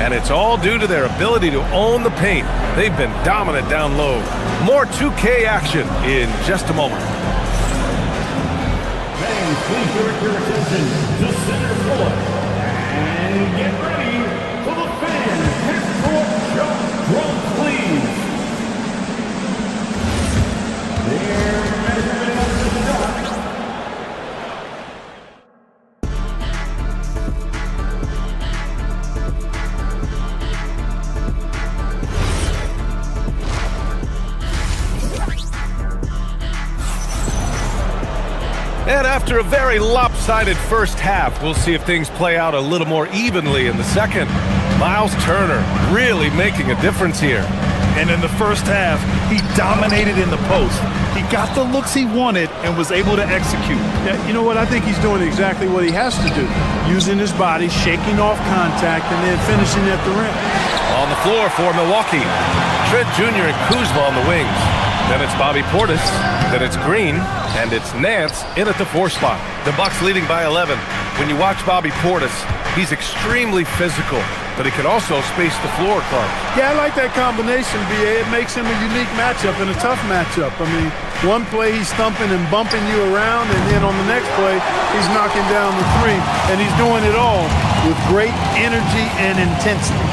And it's all due to their ability to own the paint. They've been dominant down low. More 2K action in just a moment. Fans, please direct your attention to center court. And get ready for the fans. Half-court shot drum, please. Their measurement of the shot. And after a very lopsided first half, we'll see if things play out a little more evenly in the second. Miles Turner really making a difference here. And in the first half, he dominated in the post. He got the looks he wanted and was able to execute. Yeah, you know what? I think he's doing exactly what he has to do. Using his body, shaking off contact, and then finishing at the rim. On the floor for Milwaukee, Trent Jr. and Kuzma on the wings. Then it's Bobby Portis, then it's Green, and it's Nance in at the 4 spot. The Bucks leading by 11. When you watch Bobby Portis, he's extremely physical, but he can also space the floor, Clark. Yeah, I like that combination, B.A. It makes him a unique matchup and a tough matchup. I mean, one play he's thumping and bumping you around, and then on the next play, he's knocking down the 3, and he's doing it all with great energy and intensity.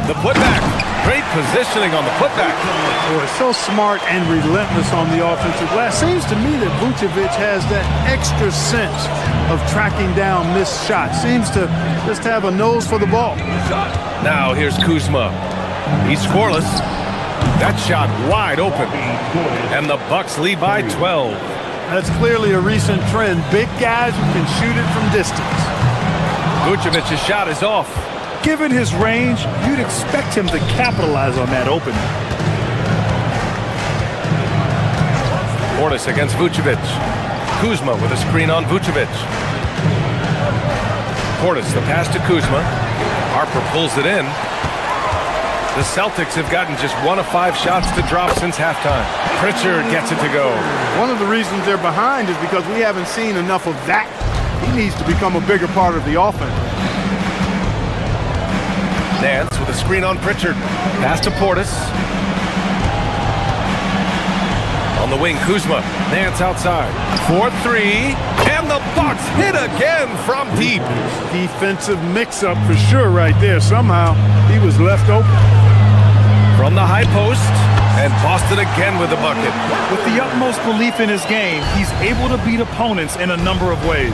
The putback. Great positioning on the putback. Boy, so smart and relentless on the offensive glass. Seems to me that Vucevic has that extra sense of tracking down missed shots. Seems to just have a nose for the ball. Now here's Kuzma. He's scoreless. That shot wide open. And the Bucks lead by 12. That's clearly a recent trend. Big guys who can shoot it from distance. Vucevic's shot is off. Given his range, you'd expect him to capitalize on that opening. Portis against Vucevic. Kuzma with a screen on Vucevic. Portis, the pass to Kuzma. Harper pulls it in. The Celtics have gotten just 1 of 5 shots to drop since halftime. Pritchard gets it to go. One of the reasons they're behind is because we haven't seen enough of that. He needs to become a bigger part of the offense. Nance with a screen on Pritchard. Pass to Portis. On the wing, Kuzma. Nance outside. 4-3. And the Bucks hit again from deep. Defensive mix-up for sure right there. Somehow he was left open. From the high post. And Boston again with the bucket. With the utmost belief in his game, he's able to beat opponents in a number of ways.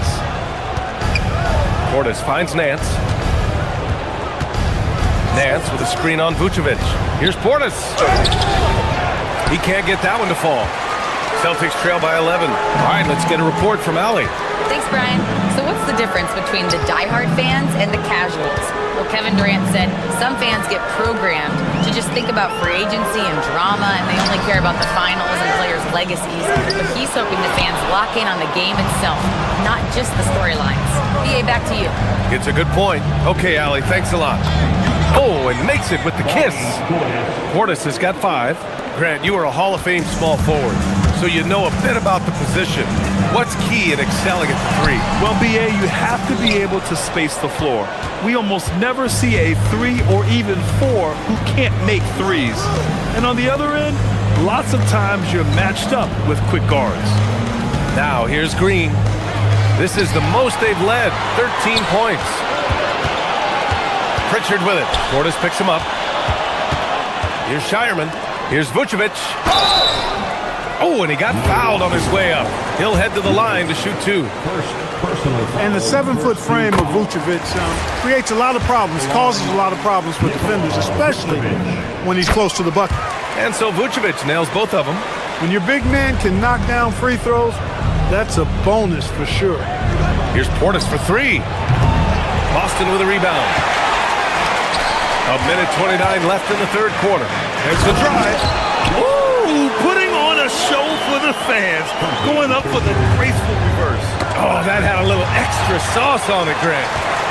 Portis finds Nance. Nance with a screen on Vucevic. Here's Portis. He can't get that one to fall. Celtics trail by 11. All right, let's get a report from Allie. Thanks, Brian. So what's the difference between the diehard fans and the casuals? Well, Kevin Durant said some fans get programmed to just think about free agency and drama, and they only care about the finals and players' legacies. But he's hoping the fans lock in on the game itself, not just the storylines. BA, back to you. It's a good point. Okay, Allie, thanks a lot. Oh, and makes it with the kiss. Portis has got 5. Grant, you are a Hall of Fame small forward, so you know a bit about the position. What's key in excelling at the 3? Well, BA, you have to be able to space the floor. We almost never see a 3 or even 4 who can't make threes. And on the other end, lots of times you're matched up with quick guards. Now, here's Green. This is the most they've led, 13 points. Pritchard with it. Portis picks him up. Here's Shireman. Here's Vucevic. Oh, and he got fouled on his way up. He'll head to the line to shoot 2. And the 7-foot frame of Vucevic creates a lot of problems, causes a lot of problems for defenders, especially when he's close to the bucket. And so Vucevic nails both of them. When your big man can knock down free throws, that's a bonus for sure. Here's Portis for 3. Boston with a rebound. A minute 29 left in the third quarter. There's the drive. Ooh, putting on a show for the fans. Going up for the graceful reverse. Oh, that had a little extra sauce on it, Grant.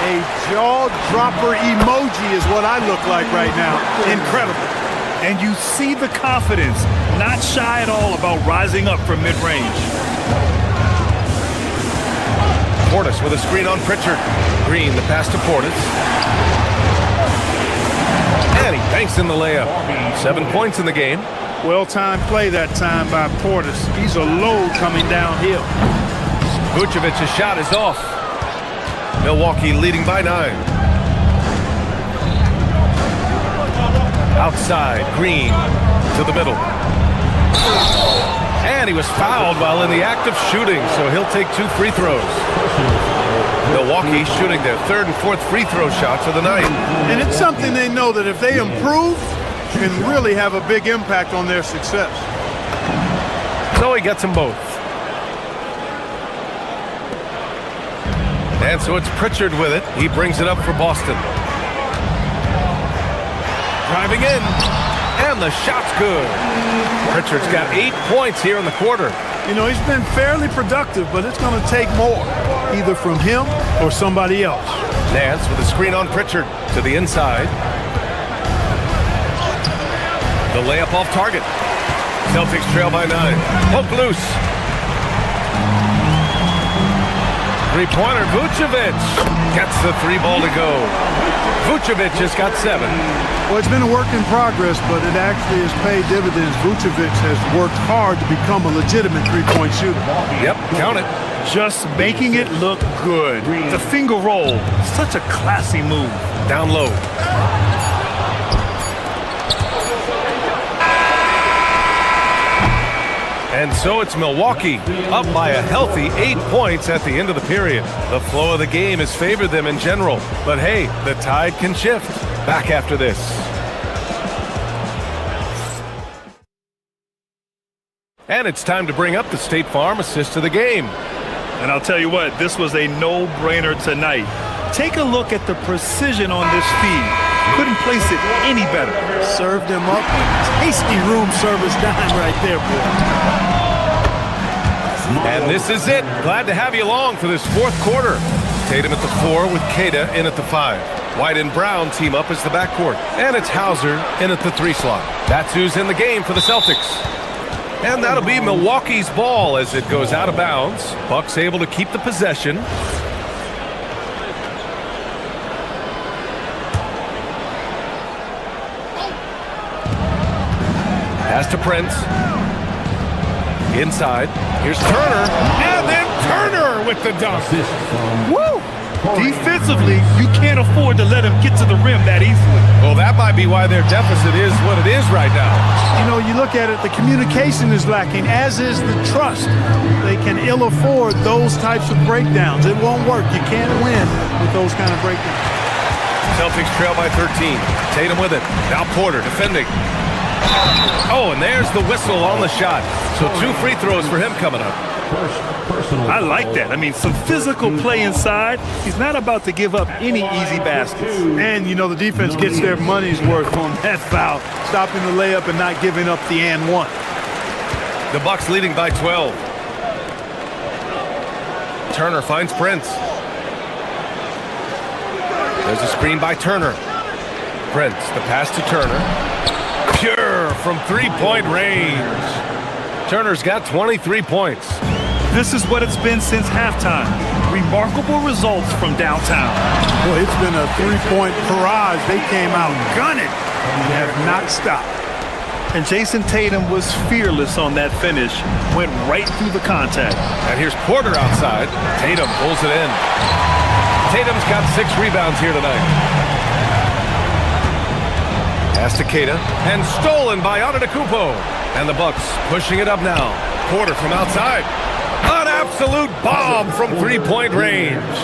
A jaw-dropper emoji is what I look like right now. Incredible. And you see the confidence, not shy at all about rising up from mid-range. Portis with a screen on Pritchard. Green, the pass to Portis. And he banks in the layup. 7 points in the game. Well-timed play that time by Portis. He's a load coming downhill. Vucevic's shot is off. Milwaukee leading by 9. Outside, Green to the middle. And he was fouled while in the act of shooting, so he'll take 2 free throws. Milwaukee shooting their 3rd and 4th free throw shots of the night. And it's something they know that if they improve, can really have a big impact on their success. So he gets them both. And so it's Pritchard with it. He brings it up for Boston. Driving in. And the shot's good. Pritchard's got 8 points here in the quarter. You know, he's been fairly productive, but it's going to take more, either from him or somebody else. Nance with a screen on Pritchard to the inside. The layup off target. Celtics trail by 9. Poke loose. Three-pointer, Vucevic gets the 3 ball to go. Vucevic has got 7. Well, it's been a work in progress, but it actually has paid dividends. Vucevic has worked hard to become a legitimate three-point shooter. Yep, count it. Just making it look good. The finger roll, such a classy move. Down low. And so it's Milwaukee, up by a healthy 8 points at the end of the period. The flow of the game has favored them in general. But hey, the tide can shift. Back after this. And it's time to bring up the State Farm assist of the game. And I'll tell you what, this was a no-brainer tonight. Take a look at the precision on this feed. Couldn't place it any better. Served him up. Tasty room service dime right there, boy. And this is it. Glad to have you along for this 4th quarter. Tatum at the 4 with Queta in at the 5. White and Brown team up as the backcourt. And it's Hauser in at the 3 slot. That's who's in the game for the Celtics. And that'll be Milwaukee's ball as it goes out of bounds. Bucks able to keep the possession. Pass to Prince. Inside. Here's Turner. And then Turner with the dunk. Woo! Defensively, you can't afford to let him get to the rim that easily. Well, that might be why their deficit is what it is right now. You know, you look at it, the communication is lacking, as is the trust. They can ill afford those types of breakdowns. It won't work. You can't win with those kind of breakdowns. Celtics trail by 13. Tatum with it. Now Porter defending. Oh, and there's the whistle on the shot. So 2 free throws for him coming up. I like that. I mean, some physical play inside. He's not about to give up any easy baskets. And, you know, the defense gets their money's worth on that foul, stopping the layup and not giving up the and one. The Bucks leading by 12. Turner finds Prince. There's a screen by Turner. Prince, the pass to Turner. Pure from three-point range. Turner's got 23 points. This is what it's been since halftime. Remarkable results from downtown. Boy, it's been a three-point barrage. They came out gunning and have not stopped. And Jason Tatum was fearless on that finish. Went right through the contact. And here's Porter outside. Tatum pulls it in. Tatum's got 6 rebounds here tonight. Pass to Keita. And stolen by Antetokounmpo. And the Bucks pushing it up now. Porter from outside. An absolute bomb from three-point range.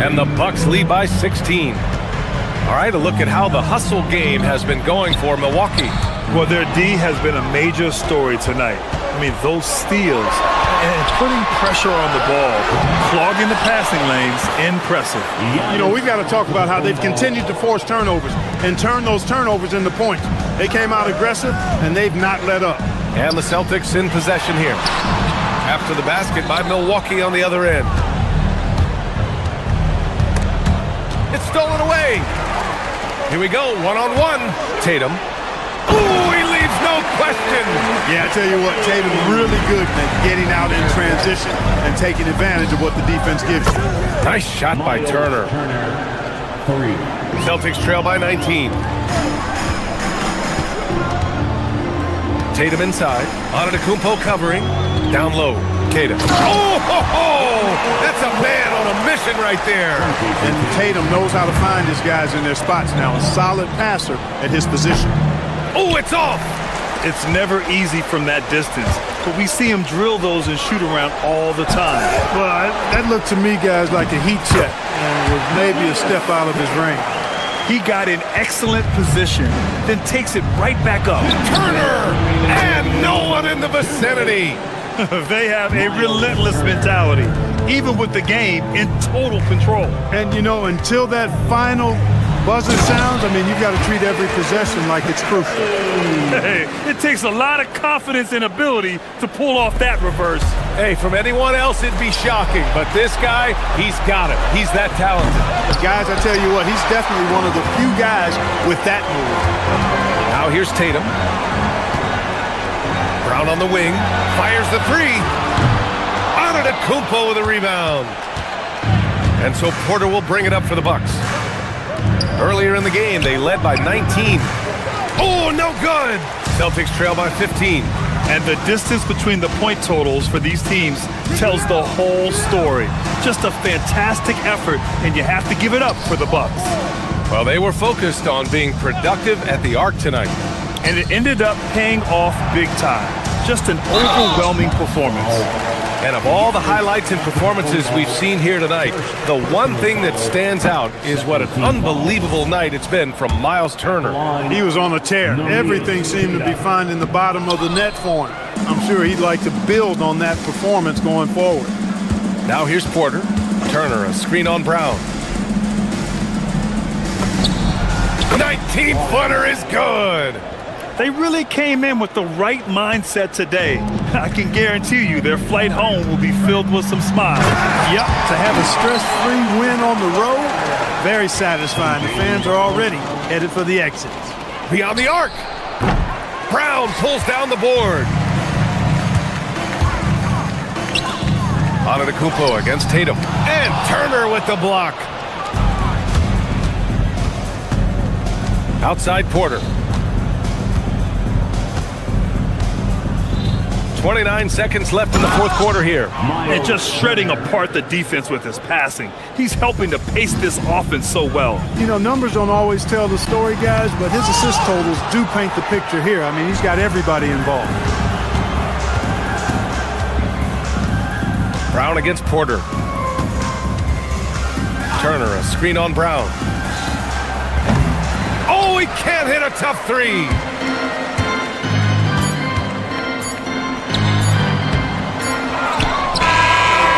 And the Bucks lead by 16. All right, a look at how the hustle game has been going for Milwaukee. Well, their D has been a major story tonight. I mean, those steals and putting pressure on the ball, clogging the passing lanes, impressive. You know, we've got to talk about how they've continued to force turnovers and turn those turnovers into points. They came out aggressive, and they've not let up. And the Celtics in possession here. After the basket by Milwaukee on the other end. It's stolen away. Here we go, one-on-one. Tatum. Ooh, he leaves no question. Yeah, I tell you what, Tatum really good at getting out in transition and taking advantage of what the defense gives you. Nice shot by Turner. Celtics trail by 19. Tatum inside. Antetokounmpo covering. Down low. Keita. Oh, ho, ho! That's a man on a mission right there. And Tatum knows how to find his guys in their spots now. A solid passer at his position. Oh, it's off. It's never easy from that distance, but we see him drill those and shoot around all the time. Well, that looked to me, guys, like a heat check and was maybe a step out of his range. He got in excellent position, then takes it right back up. Turner! And no one in the vicinity. They have a relentless mentality, even with the game in total control. And, you know, until that final buzzer sounds, I mean, you've got to treat every possession like it's crucial. Hey, it takes a lot of confidence and ability to pull off that reverse. Hey, from anyone else, it'd be shocking. But this guy, he's got it. He's that talented. Guys, I tell you what, he's definitely one of the few guys with that move. Now here's Tatum. Brown on the wing. Fires the three. Antetokounmpo with a rebound. And so Porter will bring it up for the Bucks. Earlier in the game, they led by 19. Oh, no good! Celtics trail by 15. And the distance between the point totals for these teams tells the whole story. Just a fantastic effort, and you have to give it up for the Bucks. Well, they were focused on being productive at the arc tonight. And it ended up paying off big time. Just an overwhelming performance. And of all the highlights and performances we've seen here tonight, the one thing that stands out is what an unbelievable night it's been from Miles Turner. He was on a tear. Everything seemed to be finding the bottom of the net for him. I'm sure he'd like to build on that performance going forward. Now here's Porter. Turner, a screen on Brown. 19-footer is good. They really came in with the right mindset today. I can guarantee you their flight home will be filled with some smiles. Yep, to have a stress-free win on the road, very satisfying. The fans are already headed for the exits. Beyond the arc. Brown pulls down the board. Antetokounmpo against Tatum. And Turner with the block. Outside Porter. 29 seconds left in the fourth quarter here. And just shredding apart the defense with his passing. He's helping to pace this offense so well. You know, numbers don't always tell the story, guys, but his assist totals do paint the picture here. I mean, he's got everybody involved. Brown against Porter. Turner, a screen on Brown. Oh, he can't hit a tough three.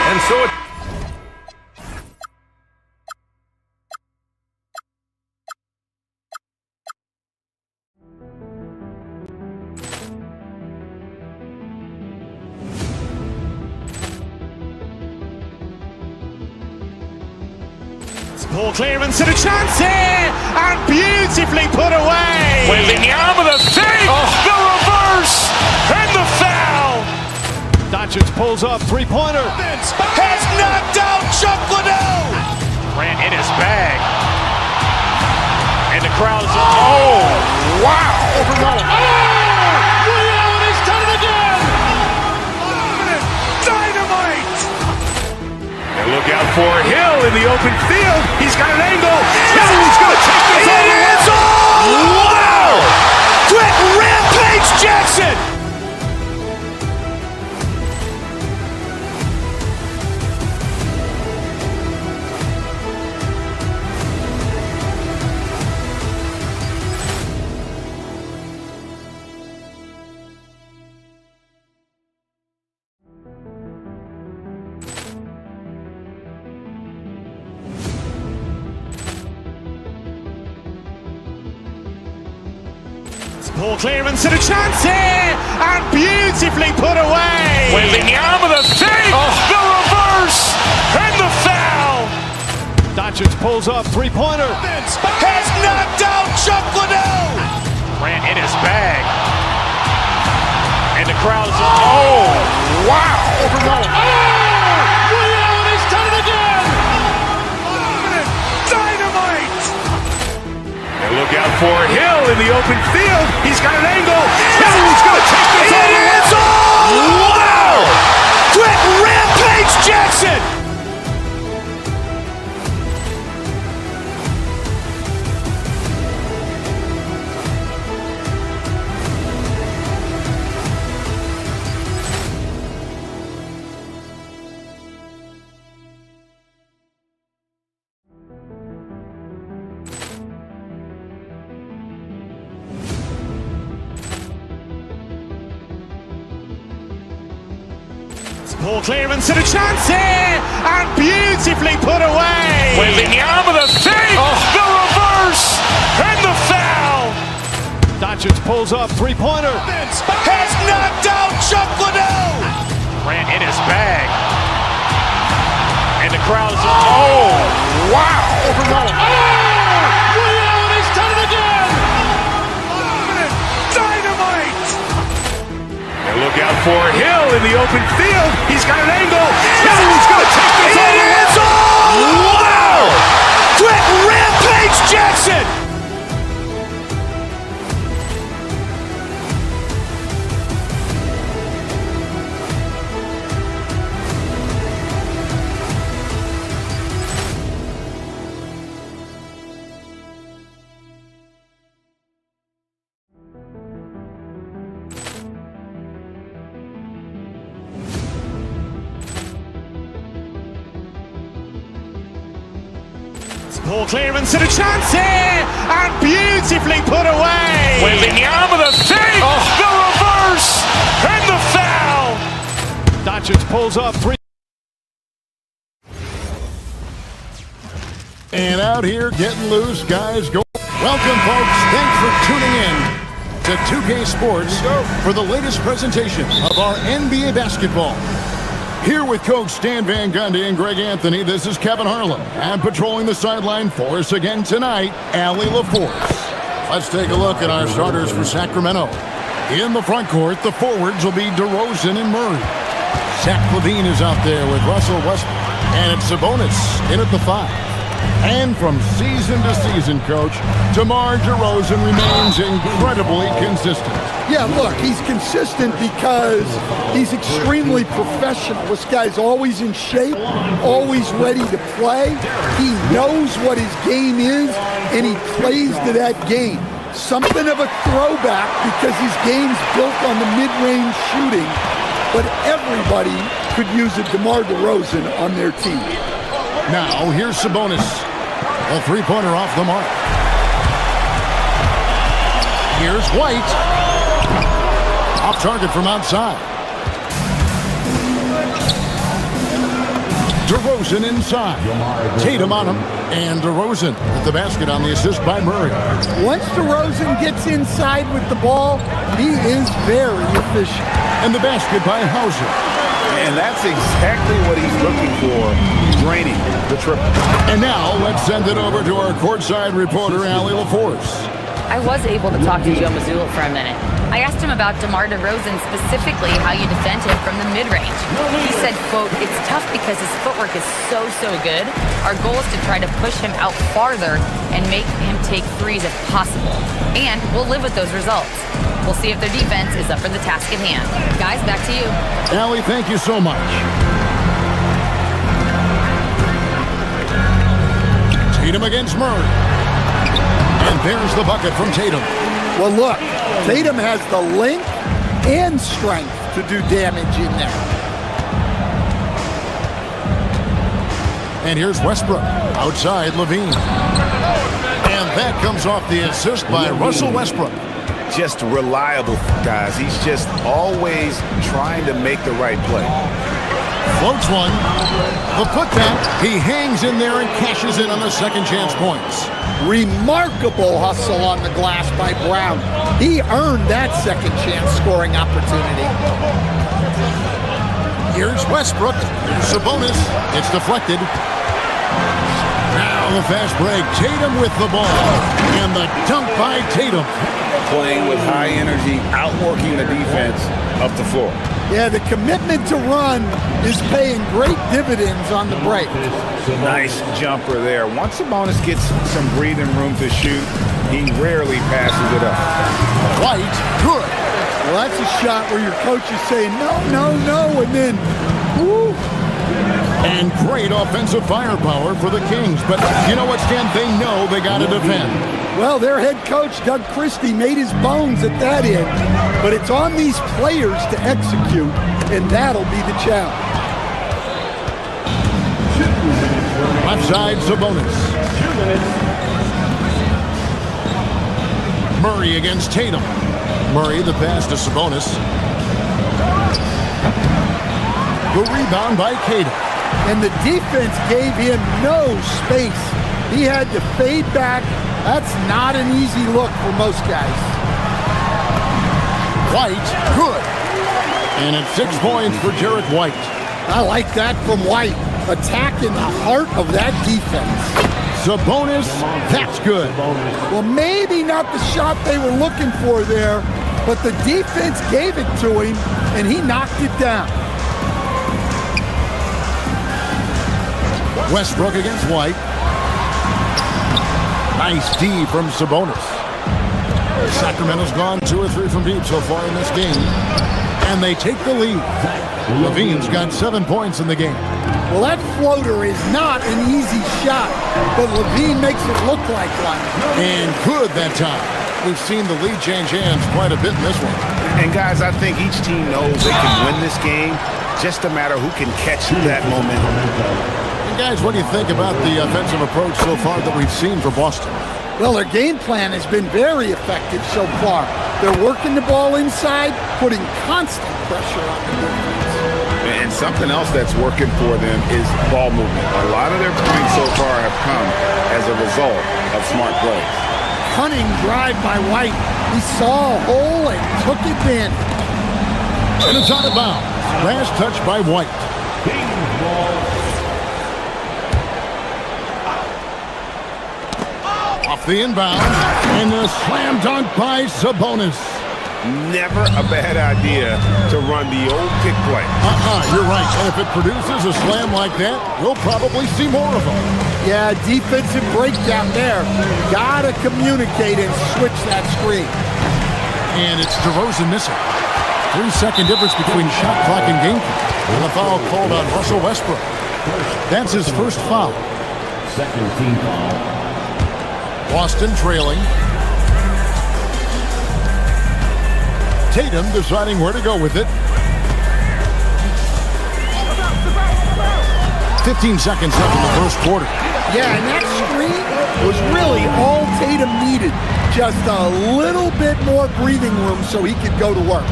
And so it... Ball clearance and a chance here, and beautifully put away. Wembanyama the save, the reverse, and the foul. Doncic pulls up, three-pointer. Has knocked out Chuck Liddell. Grant in his bag. And the crowd's... Oh, wow. Overrun. Liddell has done it again. Dynamite. And look out for Hill in the open field. He's got an angle. He's going to take this all the way. Wow. Quick rampage Jackson. Ball clearance and a chance here, and beautifully put away. Wembanyama the save, the reverse, and the foul. Doncic pulls up, three-pointer. Has knocked out Chuck Liddell. Grant in his bag. And the crowd's... Oh, wow. Overrun. Liddell has done it again. Dynamite. And look out for Hill in the open field. He's got an angle. He's going to take this all the way. Wow. Quick rampage Jackson. Ball clearance and a chance here, and beautifully put away. Wembanyama the save, the reverse, and the foul. Doncic pulls up, three-pointer. Has knocked out Chuck Liddell. Grant in his bag. And the crowd's... Oh, wow. Overrun. Liddell has done it again. Dynamite. And look out for Hill in the open field. He's got an angle. He's going to take this all the way. Wow. Quick rampage Jackson. Ball clearance and a chance here, and beautifully put away. Wembanyama the save, the reverse, and the foul. Doncic pulls up, three. And out here getting loose, guys. Go. Welcome, folks. Thanks for tuning in to 2K Sports for the latest presentation of our NBA basketball. Here with Coach Stan Van Gundy and Greg Anthony, this is Kevin Harlan. And patrolling the sideline for us again tonight, Allie LaForce. Let's take a look at our starters for Sacramento. In the front court, the forwards will be DeRozan and Murray. Zach LaVine is out there with Russell Westbrook. And it's Sabonis in at the 5. And from season to season, Coach, DeMar DeRozan remains incredibly consistent. Yeah, look, he's consistent because he's extremely professional. This guy's always in shape, always ready to play. He knows what his game is, and he plays to that game. Something of a throwback because his game's built on the mid-range shooting, but everybody could use a DeMar DeRozan on their team. Now, here's Sabonis. A three-pointer off the mark. Here's White. Off target from outside. DeRozan inside. Tatum on him. And DeRozan with the basket on the assist by Murray. Once DeRozan gets inside with the ball, he is very efficient. And the basket by Hauser. And that's exactly what he's looking for, draining the triple. And now, let's send it over to our courtside reporter, Allie LaForce. I was able to talk to Joe Mazzulla for a minute. I asked him about DeMar DeRozan, specifically how you defend him from the mid-range. He said, quote, "It's tough because his footwork is so good. Our goal is to try to push him out farther and make him take threes if possible. And we'll live with those results. We'll see if their defense is up for the task at hand." Guys, back to you. Allie, thank you so much. Tatum against Murray. And there's the bucket from Tatum. Well, look, Tatum has the length and strength to do damage in there. And here's Westbrook. Outside, Levine. And that comes off the assist by Russell Westbrook. Just reliable, guys. He's just always trying to make the right play. Floats one. The putback. He hangs in there and cashes in on the second chance points. Remarkable hustle on the glass by Brown. He earned that second chance scoring opportunity. Here's Westbrook. Here's Sabonis. It's deflected. Now the fast break. Tatum with the ball. And the dunk by Tatum. Playing with high energy, outworking the defense up the floor. Yeah, the commitment to run is paying great dividends on the break. Nice jumper there. Once Sabonis gets some breathing room to shoot, he rarely passes it up. White, good. Well, that's a shot where your coach is saying, no, and then, woo. And great offensive firepower for the Kings. But you know what, Stan? They know they got to defend. Well, their head coach, Doug Christie, made his bones at that end. But it's on these players to execute, and that'll be the challenge. Left side, Sabonis. 2 minutes. Murray against Tatum. Murray, the pass to Sabonis. The rebound by Tatum. And the defense gave him no space. He had to fade back. That's not an easy look for most guys. White, good. And it's 6 points for Jarrett White. I like that from White. Attacking the heart of that defense. Sabonis, that's good. Well, maybe not the shot they were looking for there, but the defense gave it to him, and he knocked it down. Westbrook against White. Nice D from Sabonis. Sacramento's gone 2 or 3 from deep so far in this game. And they take the lead. Levine's got 7 points in the game. Well, that floater is not an easy shot, but Levine makes it look like one. And good that time. We've seen the lead change hands quite a bit in this one. And guys, I think each team knows they can win this game. Just a matter who can catch that momentum. Guys, what do you think about the offensive approach so far that we've seen for Boston? Well, their game plan has been very effective so far. They're working the ball inside, putting constant pressure on the defense. And something else that's working for them is ball movement. A lot of their points so far have come as a result of smart plays. Cunning drive by White. He saw a hole and took advantage. And it's out of bounds. Last touch by White. Off the inbound, and the slam dunk by Sabonis. never a bad idea to run the old pick play. You're right. And if it produces a slam like that, we'll probably see more of them. Yeah, defensive breakdown there. Gotta communicate and switch that screen. And it's DeRozan missing. 3-second difference between shot clock and game clock. And a foul called on Russell Westbrook. That's his first foul. Second team foul. Boston trailing. Tatum deciding where to go with it. 15 seconds left in the first quarter. Yeah, and that screen was really all Tatum needed. Just a little bit more breathing room so he could go to work.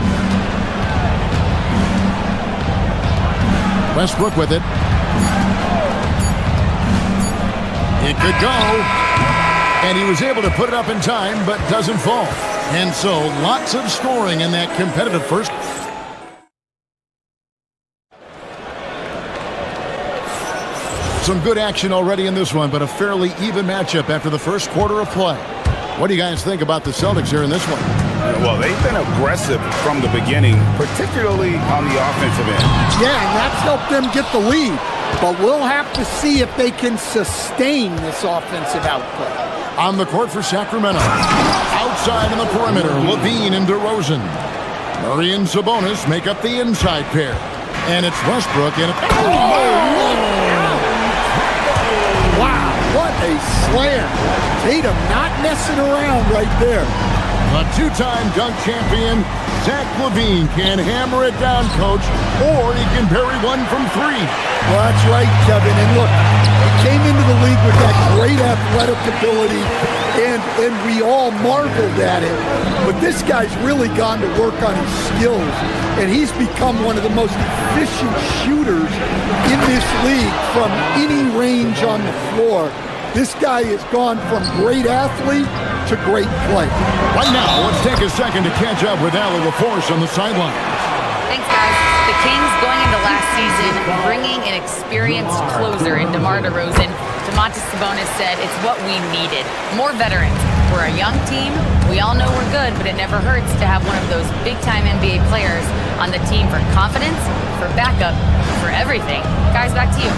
Westbrook with it. It could go. And he was able to put it up in time, but doesn't fall. And so, lots of scoring in that competitive first. Some good action already in this one, but a fairly even matchup after the first quarter of play. What do you guys think about the Celtics here in this one? Well, they've been aggressive from the beginning, particularly on the offensive end. Yeah, and that's helped them get the lead. But we'll have to see if they can sustain this offensive output. On the court for Sacramento. Outside on the perimeter, Levine and DeRozan. Murray and Sabonis make up the inside pair. And it's Westbrook and... Wow, what a slam. Tatum not messing around right there. A two-time dunk champion, Zach LaVine can hammer it down, coach, or he can bury one from three. Well, that's right, Kevin. And look, he came into the league with that great athletic ability, and we all marveled at it. But this guy's really gone to work on his skills, and he's become one of the most efficient shooters in this league from any range on the floor. This guy has gone from great athlete to great play. Right now, let's take a second to catch up with Allie LaForce on the sideline. Thanks, guys. The Kings going into last season, bringing an experienced closer in DeMar DeRozan. Domantas Sabonis said it's what we needed. More veterans. We're a young team. We all know we're good, but it never hurts to have one of those big-time NBA players on the team for confidence, for backup, for everything. Guys, back to you.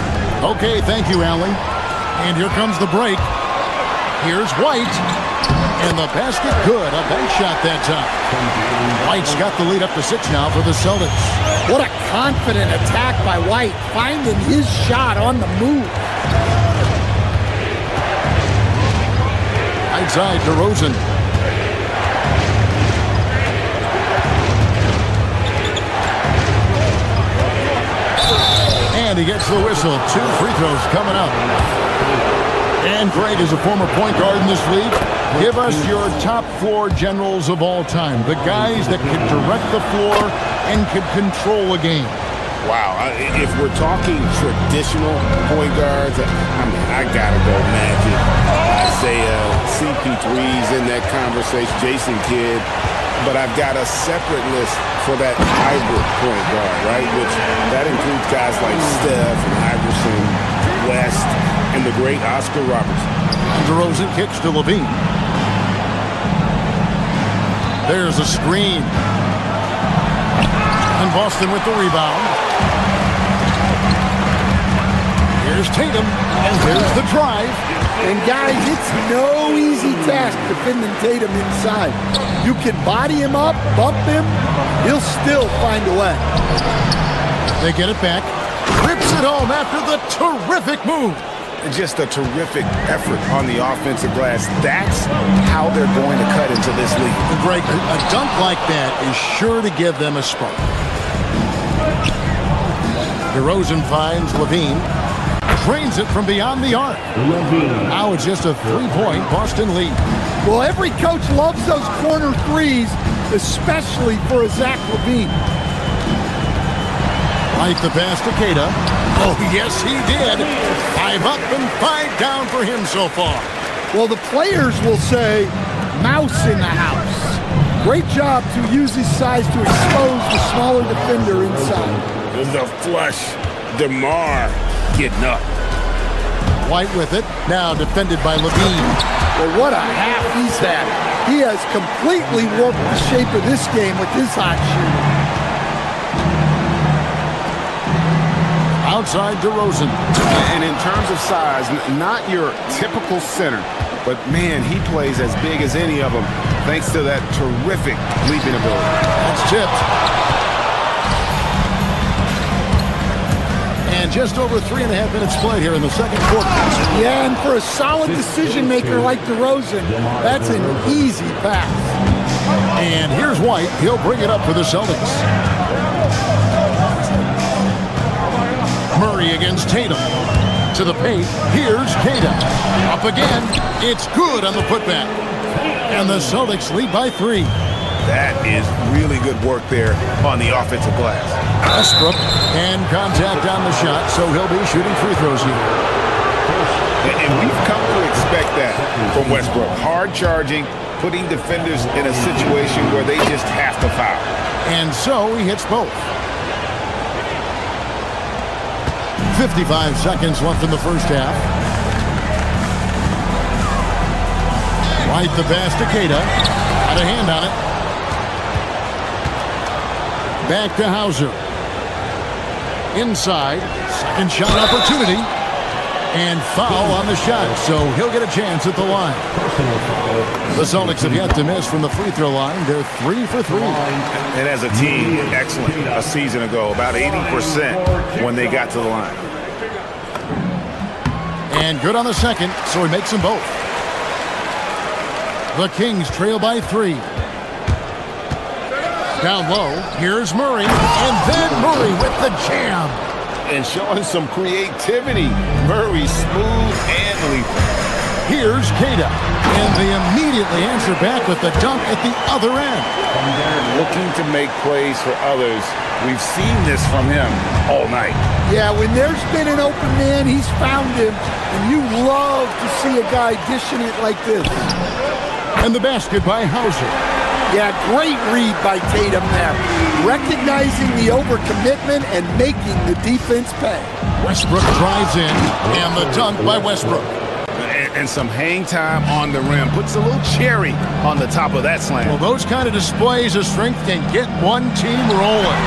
Okay, thank you, Allie. And here comes the break. Here's White. And the basket good. A bank shot that time. White's got the lead up to 6 now for the Celtics. What a confident attack by White, finding his shot on the move. Right side, DeRozan. And he gets the whistle. 2 free throws coming up. And Greg is a former point guard in this league. Give us your top floor generals of all time. The guys that could direct the floor and could control a game. Wow, if we're talking traditional point guards, I gotta go Magic. Isaiah, CP3's in that conversation, Jason Kidd. But I've got a separate list for that hybrid point guard, right? Which that includes guys like Steph and Iverson, West, and the great Oscar Robertson. DeRozan kicks to Levine. There's a screen. And Boston with the rebound. Here's Tatum, and there's the drive. And guys, it's no easy task defending Tatum inside. You can body him up, bump him, he'll still find a way. They get it back. Rips it home after the terrific move. Just a terrific effort on the offensive glass. That's how they're going to cut into this league. Greg, a dunk like that is sure to give them a spark. DeRozan finds Levine. Drains it from beyond the arc. Now it's just a 3-point Boston lead. Well, every coach loves those corner threes, especially for a Zach LaVine. Like the pass to Keita. Oh, yes, he did. 5 up and 5 down for him so far. Well, the players will say, mouse in the house. Great job to use his size to expose the smaller defender inside. The flush. DeMar getting up. White with it. Now defended by Levine. Well, what a half he's had. He has completely warped the shape of this game with his hot shooting. Outside DeRozan. And in terms of size, not your typical center, but man, he plays as big as any of them thanks to that terrific leaping ability. That's tipped. And just over 3.5 minutes played here in the second quarter. Yeah, and for a solid decision maker like DeRozan, that's an easy pass. And here's White. He'll bring it up for the Celtics. Murray against Tatum. To the paint. Here's Tatum. Up again. It's good on the putback. And the Celtics lead by 3. That is really good work there on the offensive glass. Westbrook and contact on the shot, so he'll be shooting free throws here. And we've come to expect that from Westbrook. Hard charging, putting defenders in a situation where they just have to foul. And so he hits both. 55 seconds left in the first half. White the pass to Queta. Got a hand on it. Back to Hauser. Inside. Second shot opportunity. And foul on the shot, so he'll get a chance at the line. The Celtics have yet to miss from the free throw line. They're 3 for 3. And as a team, excellent a season ago. About 80% when they got to the line. And good on the second, so he makes them both. The Kings trail by 3. Down low, here's Murray, and then Murray with the jam. And showing some creativity. Murray smooth and lethal. Here's Queta, and they immediately answer back with the dunk at the other end. Looking to make plays for others. We've seen this from him all night. Yeah, when there's been an open man, he's found him, and you love to see a guy dishing it like this. And the basket by Hauser. Yeah, great read by Tatum there. Recognizing the overcommitment and making the defense pay. Westbrook drives in, and the dunk by Westbrook. And some hang time on the rim. Puts a little cherry on the top of that slam. Well, those kind of displays of strength can get one team rolling.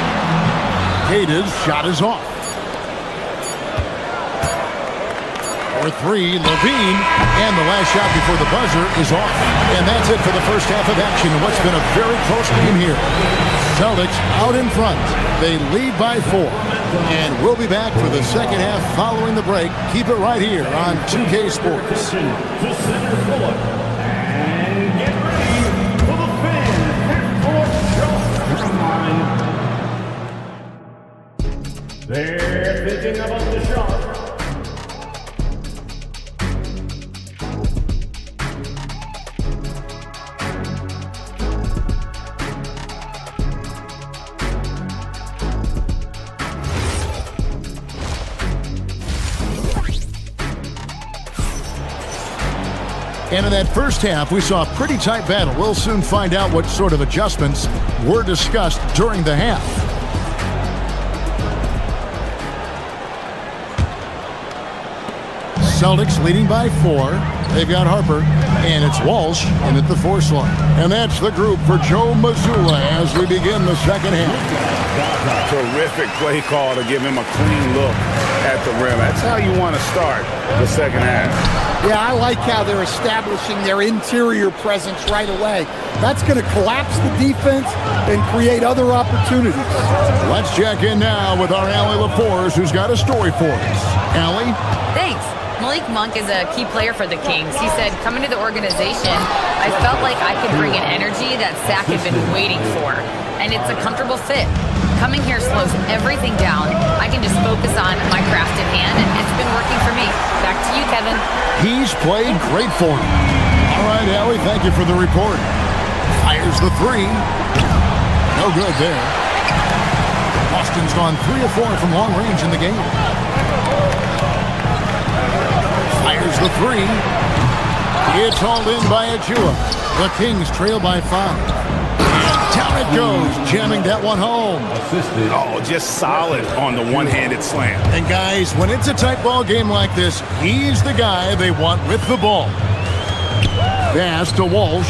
Queta's shot is off. For 3, Levine, and the last shot before the buzzer is off. And that's it for the first half of action in what's been a very close game here. Celtics out in front. They lead by 4. And we'll be back for the second half following the break. Keep it right here on 2K Sports. The center court. And get ready for the fan half-court shot. They're thinking about the shot. And in that first half, we saw a pretty tight battle. We'll soon find out what sort of adjustments were discussed during the half. Celtics leading by 4. They've got Harper, and it's Walsh in at the 4 slot. And that's the group for Joe Mazzulla as we begin the second half. Terrific play call to give him a clean look at the rim. That's how you want to start the second half. Yeah, I like how they're establishing their interior presence right away. That's going to collapse the defense and create other opportunities. Let's check in now with our Allie LaForce, who's got a story for us. Allie? Thanks. Malik Monk is a key player for the Kings. He said, coming to the organization, I felt like I could bring an energy that Zach had been waiting for. And it's a comfortable fit. Coming here slows everything down. I can just focus on my craft in hand, and it's been working for me. Back to you, Kevin. He's played great for him. All right, Allie, thank you for the report. Fires the 3. No good there. Boston's gone 3 of 4 from long range in the game. Fires the 3. It's hauled in by Achua. The Kings trail by 5. And down Down it goes, jamming that one home. Oh, just solid on the one-handed slam. And guys, when it's a tight ball game like this, he's the guy they want with the ball. Pass to Walsh.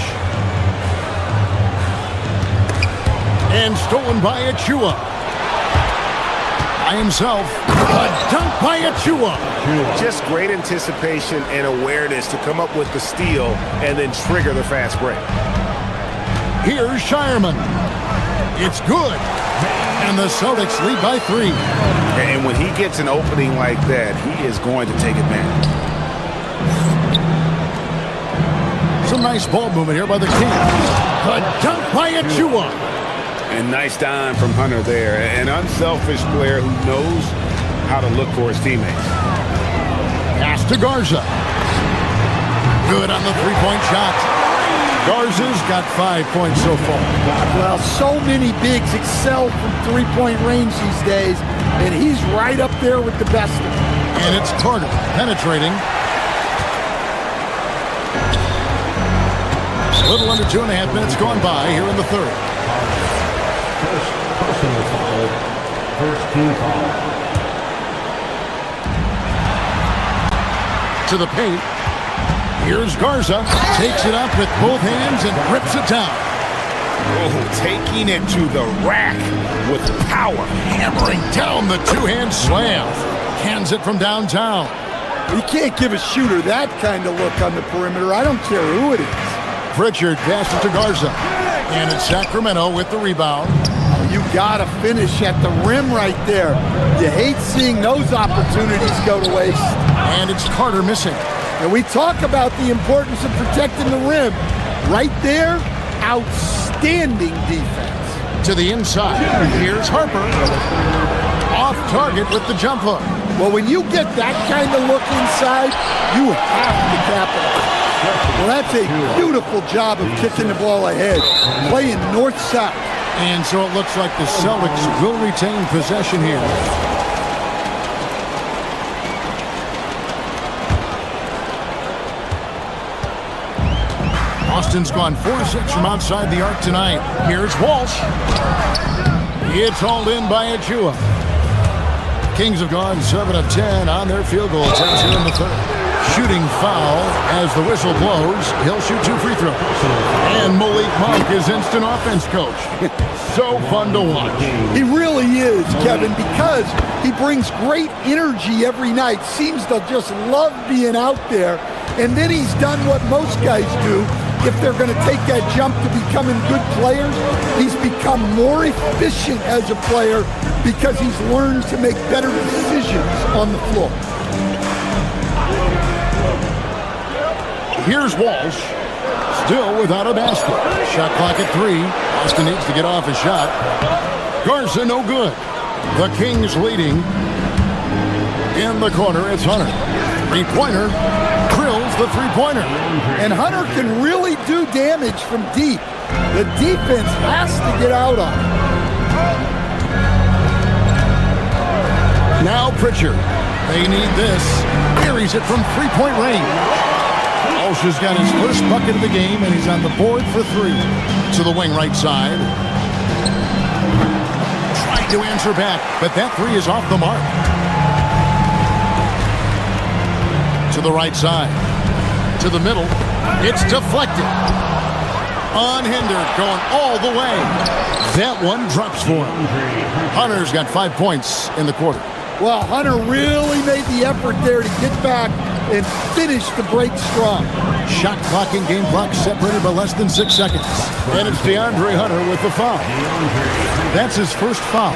And stolen by Achua. By himself. A dunk by Achua. Just great anticipation and awareness to come up with the steal and then trigger the fast break. Here's Shireman. It's good. And the Celtics lead by 3. And when he gets an opening like that, he is going to take advantage. Some nice ball movement here by the Kings. A dunk by Achua. And nice dime from Hunter there. An unselfish player who knows how to look for his teammates. Pass to Garza. Good on the three-point shot. Garza's got 5 points so far. Well, so many bigs excel from three-point range these days, and he's right up there with the best of them. And it's Carter penetrating. A little under 2.5 minutes gone by here in the third. Personal foul. First team foul. To the paint. Here's Garza. Takes it up with both hands and rips it down. Oh, taking it to the rack with power. Hammering down the two-hand slam. Cans it from downtown. You can't give a shooter that kind of look on the perimeter. I don't care who it is. Pritchard passes to Garza. And it's Sacramento with the rebound. You gotta finish at the rim right there. You hate seeing those opportunities go to waste. And it's Carter missing. And we talk about the importance of protecting the rim. Right there, outstanding defense. To the inside. Here's Harper. Off target with the jump hook. Well, when you get that kind of look inside, you have to capitalize. Well, that's a beautiful job of kicking the ball ahead, playing north-south. And so it looks like the Celtics will retain possession here. Austin's gone 4-6 from outside the arc tonight. Here's Walsh. It's hauled in by Achua. Kings have gone 7 of 10 on their field goal attempts here in the third. Shooting foul as the whistle blows. He'll shoot 2 free throws. And Malik Monk is instant offense coach. So fun to watch. He really is, Kevin, because he brings great energy every night. Seems to just love being out there. And then he's done what most guys do. If they're going to take that jump to becoming good players, he's become more efficient as a player because he's learned to make better decisions on the floor. Here's Walsh, still without a basket. Shot clock at 3. Austin needs to get off his shot. Garza, no good. The Kings leading. In the corner, it's Hunter. Three-pointer. Drills the three-pointer. And Hunter can really do damage from deep. The defense has to get out on him. Now Pritchard. They need this. Buries it from three-point range. Walsh has got his first bucket of the game, and he's on the board for 3. To the wing right side. Trying to answer back, but that 3 is off the mark. To the right side. To the middle. It's deflected. Unhindered, going all the way. That one drops for him. Hunter's got 5 points in the quarter. Well, Hunter really made the effort there to get back and finish the break strong. Shot clock and game clock separated by less than 6 seconds. And it's DeAndre Hunter with the foul. That's his first foul.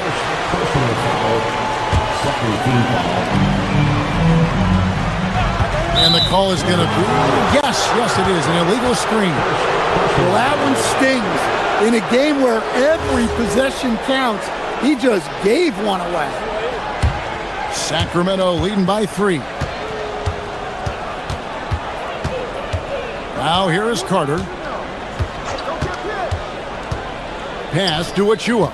And the call is going to be, yes, it is, an illegal screen. Well, that one stings. In a game where every possession counts, he just gave one away. Sacramento leading by 3. Now here is Carter. Pass to Achua.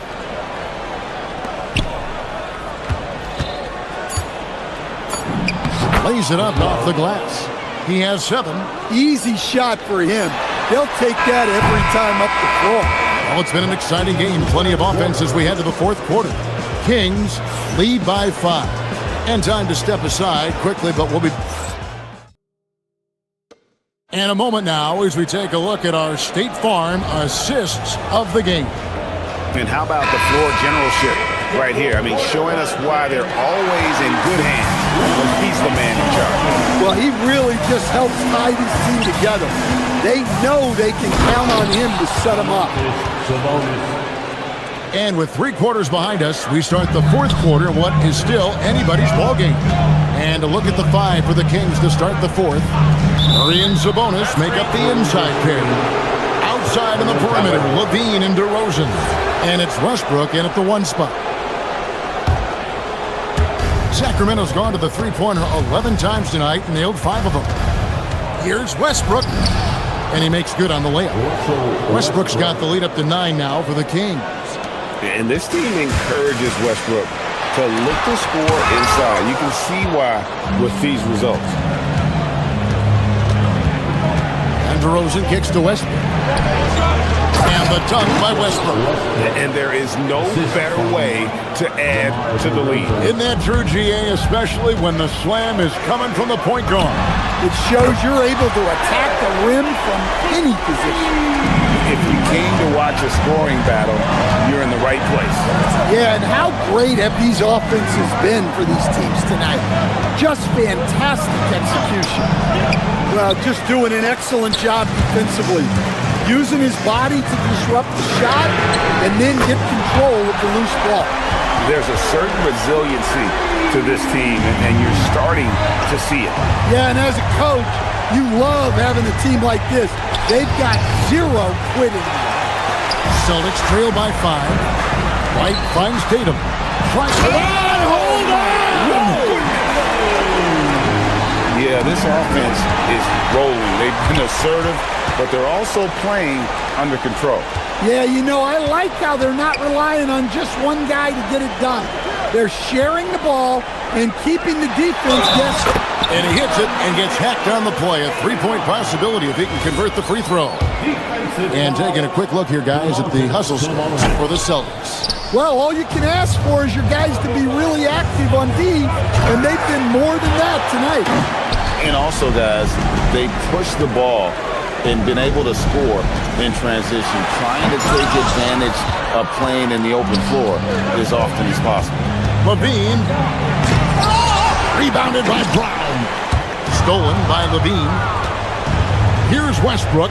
Lays it up off the glass. He has 7. Easy shot for him. They'll take that every time up the floor. Well, it's been an exciting game. Plenty of offense as we head to the fourth quarter. Kings lead by 5. And time to step aside quickly, but we'll be... In a moment now as we take a look at our State Farm assists of the game. And how about the floor generalship right here? I mean, showing us why they're always in good hands when he's the man in charge. Well, he really just helps tie this team together. They know they can count on him to set them up. And with 3 quarters behind us, we start the fourth quarter in what is still anybody's ballgame. And a look at the 5 for the Kings to start the fourth. Murray and Sabonis make up the inside pair. Outside in the perimeter, Levine and DeRozan. And it's Westbrook in at the 1 spot. Sacramento's gone to the three-pointer 11 times tonight and nailed 5 of them. Here's Westbrook. And he makes good on the layup. Westbrook's got the lead up to 9 now for the Kings. And this team encourages Westbrook to look to score inside. You can see why with these results. And DeRozan kicks to Westbrook. And the dunk by Westbrook. And there is no better way to add to the lead. Isn't that true, GA, especially when the slam is coming from the point guard? It shows you're able to attack the rim from any position. If you came to watch a scoring battle, you're in the right place. Yeah, and how great have these offenses been for these teams tonight? Just fantastic execution. Well, just doing an excellent job defensively. Using his body to disrupt the shot and then get control of the loose ball. There's a certain resiliency to this team, and you're starting to see it. Yeah, and as a coach, you love having a team like this. They've got 0 quitting. Celtics trail by 5. White finds Tatum. Tries to hold on! Yeah, this offense is rolling. They've been assertive, but they're also playing under control. Yeah, you know, I like how they're not relying on just one guy to get it done. They're sharing the ball and keeping the defense guessing. And he hits it and gets hacked on the play. A 3-point possibility if he can convert the free throw. And taking a quick look here, guys, at the hustle stats for the Celtics. Well, all you can ask for is your guys to be really active on D, and they've been more than that tonight. And also, guys, they push the ball and been able to score in transition, trying to take advantage of playing in the open floor as often as possible. Levine. Rebounded by Brown. Stolen by Levine. Here's Westbrook.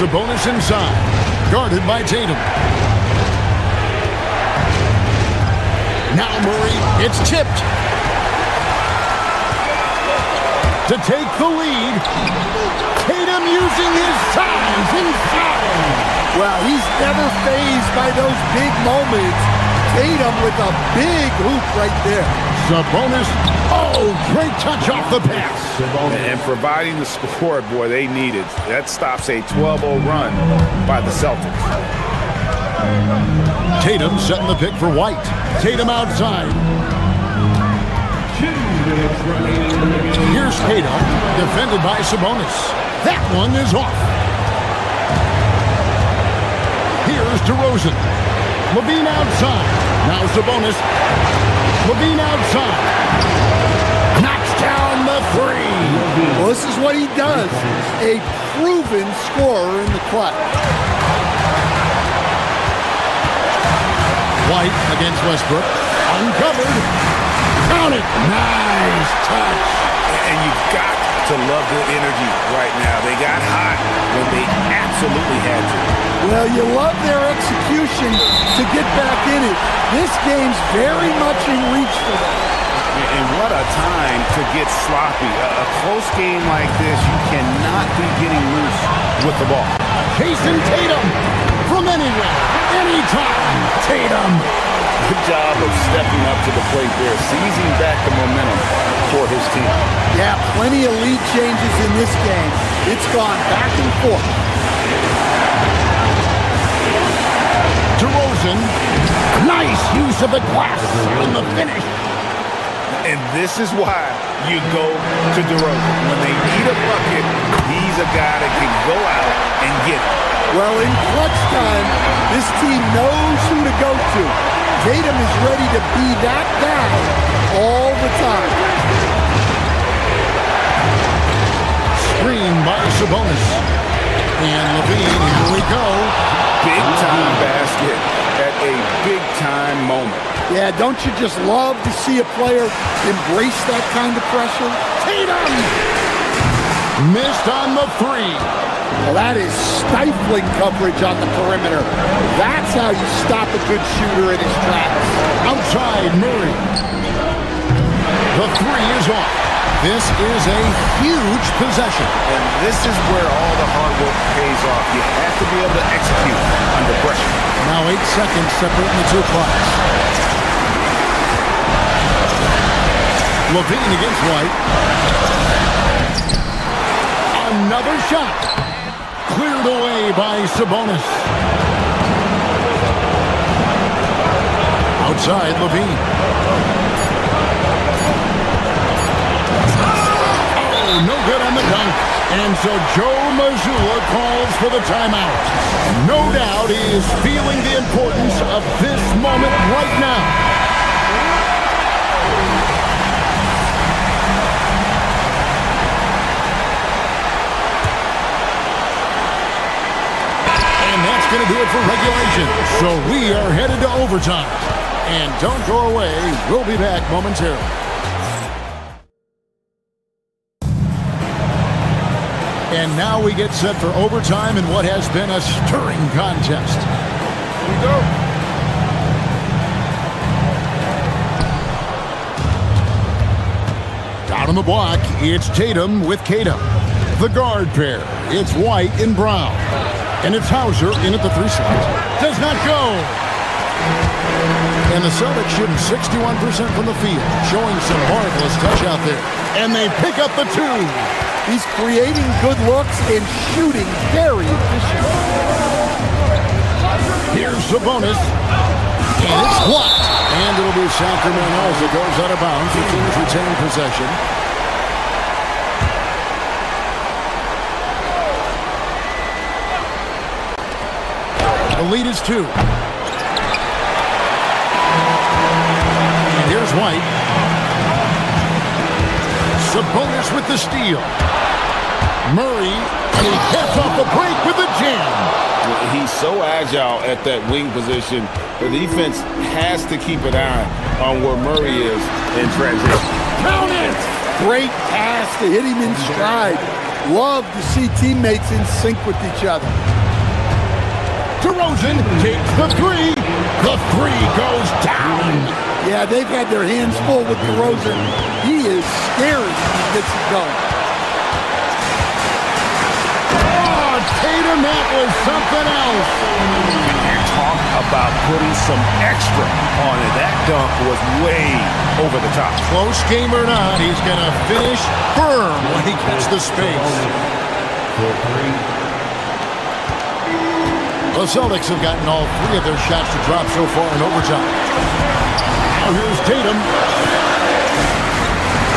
Sabonis inside. Guarded by Tatum. Now Murray. It's tipped. To take the lead. Tatum using his size inside. Well, he's never fazed by those big moments. Tatum with a big hoop right there. Sabonis. Oh, great touch off the pass. And providing the scoreboard they needed. That stops a 12-0 run by the Celtics. Tatum setting the pick for White. Tatum outside. Here's Tatum, defended by Sabonis. That one is off. Here's DeRozan. Levine outside. Now Sabonis. Levine outside. Knocks down the 3. Well, this is what he does. A proven scorer in the clutch. White against Westbrook. Uncovered. Count it. Nice touch. And you've got to love the energy right now. They got hot when they absolutely had to. Well, you love their execution to get back in it. This game's very much in reach for them. And what a time to get sloppy. A close game like this, you cannot be getting loose with the ball. Jason Tatum from anywhere, anytime. Tatum. Good job of stepping up to the plate there, seizing back the momentum for his team. Yeah, plenty of lead changes in this game. It's gone back and forth. DeRozan, nice use of the glass in the finish. And this is why you go to DeRozan. When they need a bucket, he's a guy that can go out and get it. Well, in clutch time, this team knows who to go to. Tatum is ready to be that guy all the time. Screen by Sabonis. And Levine, here we go. Big-time basket at a big-time moment. Yeah, don't you just love to see a player embrace that kind of pressure? Tatum! Missed on the three. Well, that is stifling coverage on the perimeter. That's how you stop a good shooter in his tracks. Outside Murray. The three is off. This is a huge possession. And this is where all the hard work pays off. You have to be able to execute under pressure. Now 8 seconds separating the two clocks. Levine against White. Another shot. Cleared away by Sabonis. Outside Levine. Oh, no good on the dunk. And so Joe Mazzulla calls for the timeout. No doubt he is feeling the importance of this moment right now. Going to do it for regulation. So we are headed to overtime. And don't go away. We'll be back momentarily. And now we get set for overtime in what has been a stirring contest. Here we go. Down on the block, it's Tatum with Tatum. The guard pair, it's White and Brown. And it's Hauser in at the 3 slot. Does not go. And the Celtics shooting 61% from the field, showing some marvelous touch out there. And they pick up the 2. He's creating good looks and shooting very efficient. Here's Sabonis. And it's blocked. And it'll be Sacramento as it goes out of bounds. The Kings retain possession. The lead is 2. And here's White. Sabonis with the steal. Murray, and he gets off the break with a jam. He's so agile at that wing position. The defense has to keep an eye on where Murray is in transition. Count it! Great pass to hit him in stride. Love to see teammates in sync with each other. DeRozan takes the 3. The 3 goes down. Yeah, they've had their hands full with DeRozan. He is scary when he gets it going. Oh, Tatum, that was something else. Talk about putting some extra on it. That dunk was way over the top. Close game or not, he's going to finish firm when he gets the space. The Celtics have gotten all 3 of their shots to drop so far in overtime. Now here's Tatum.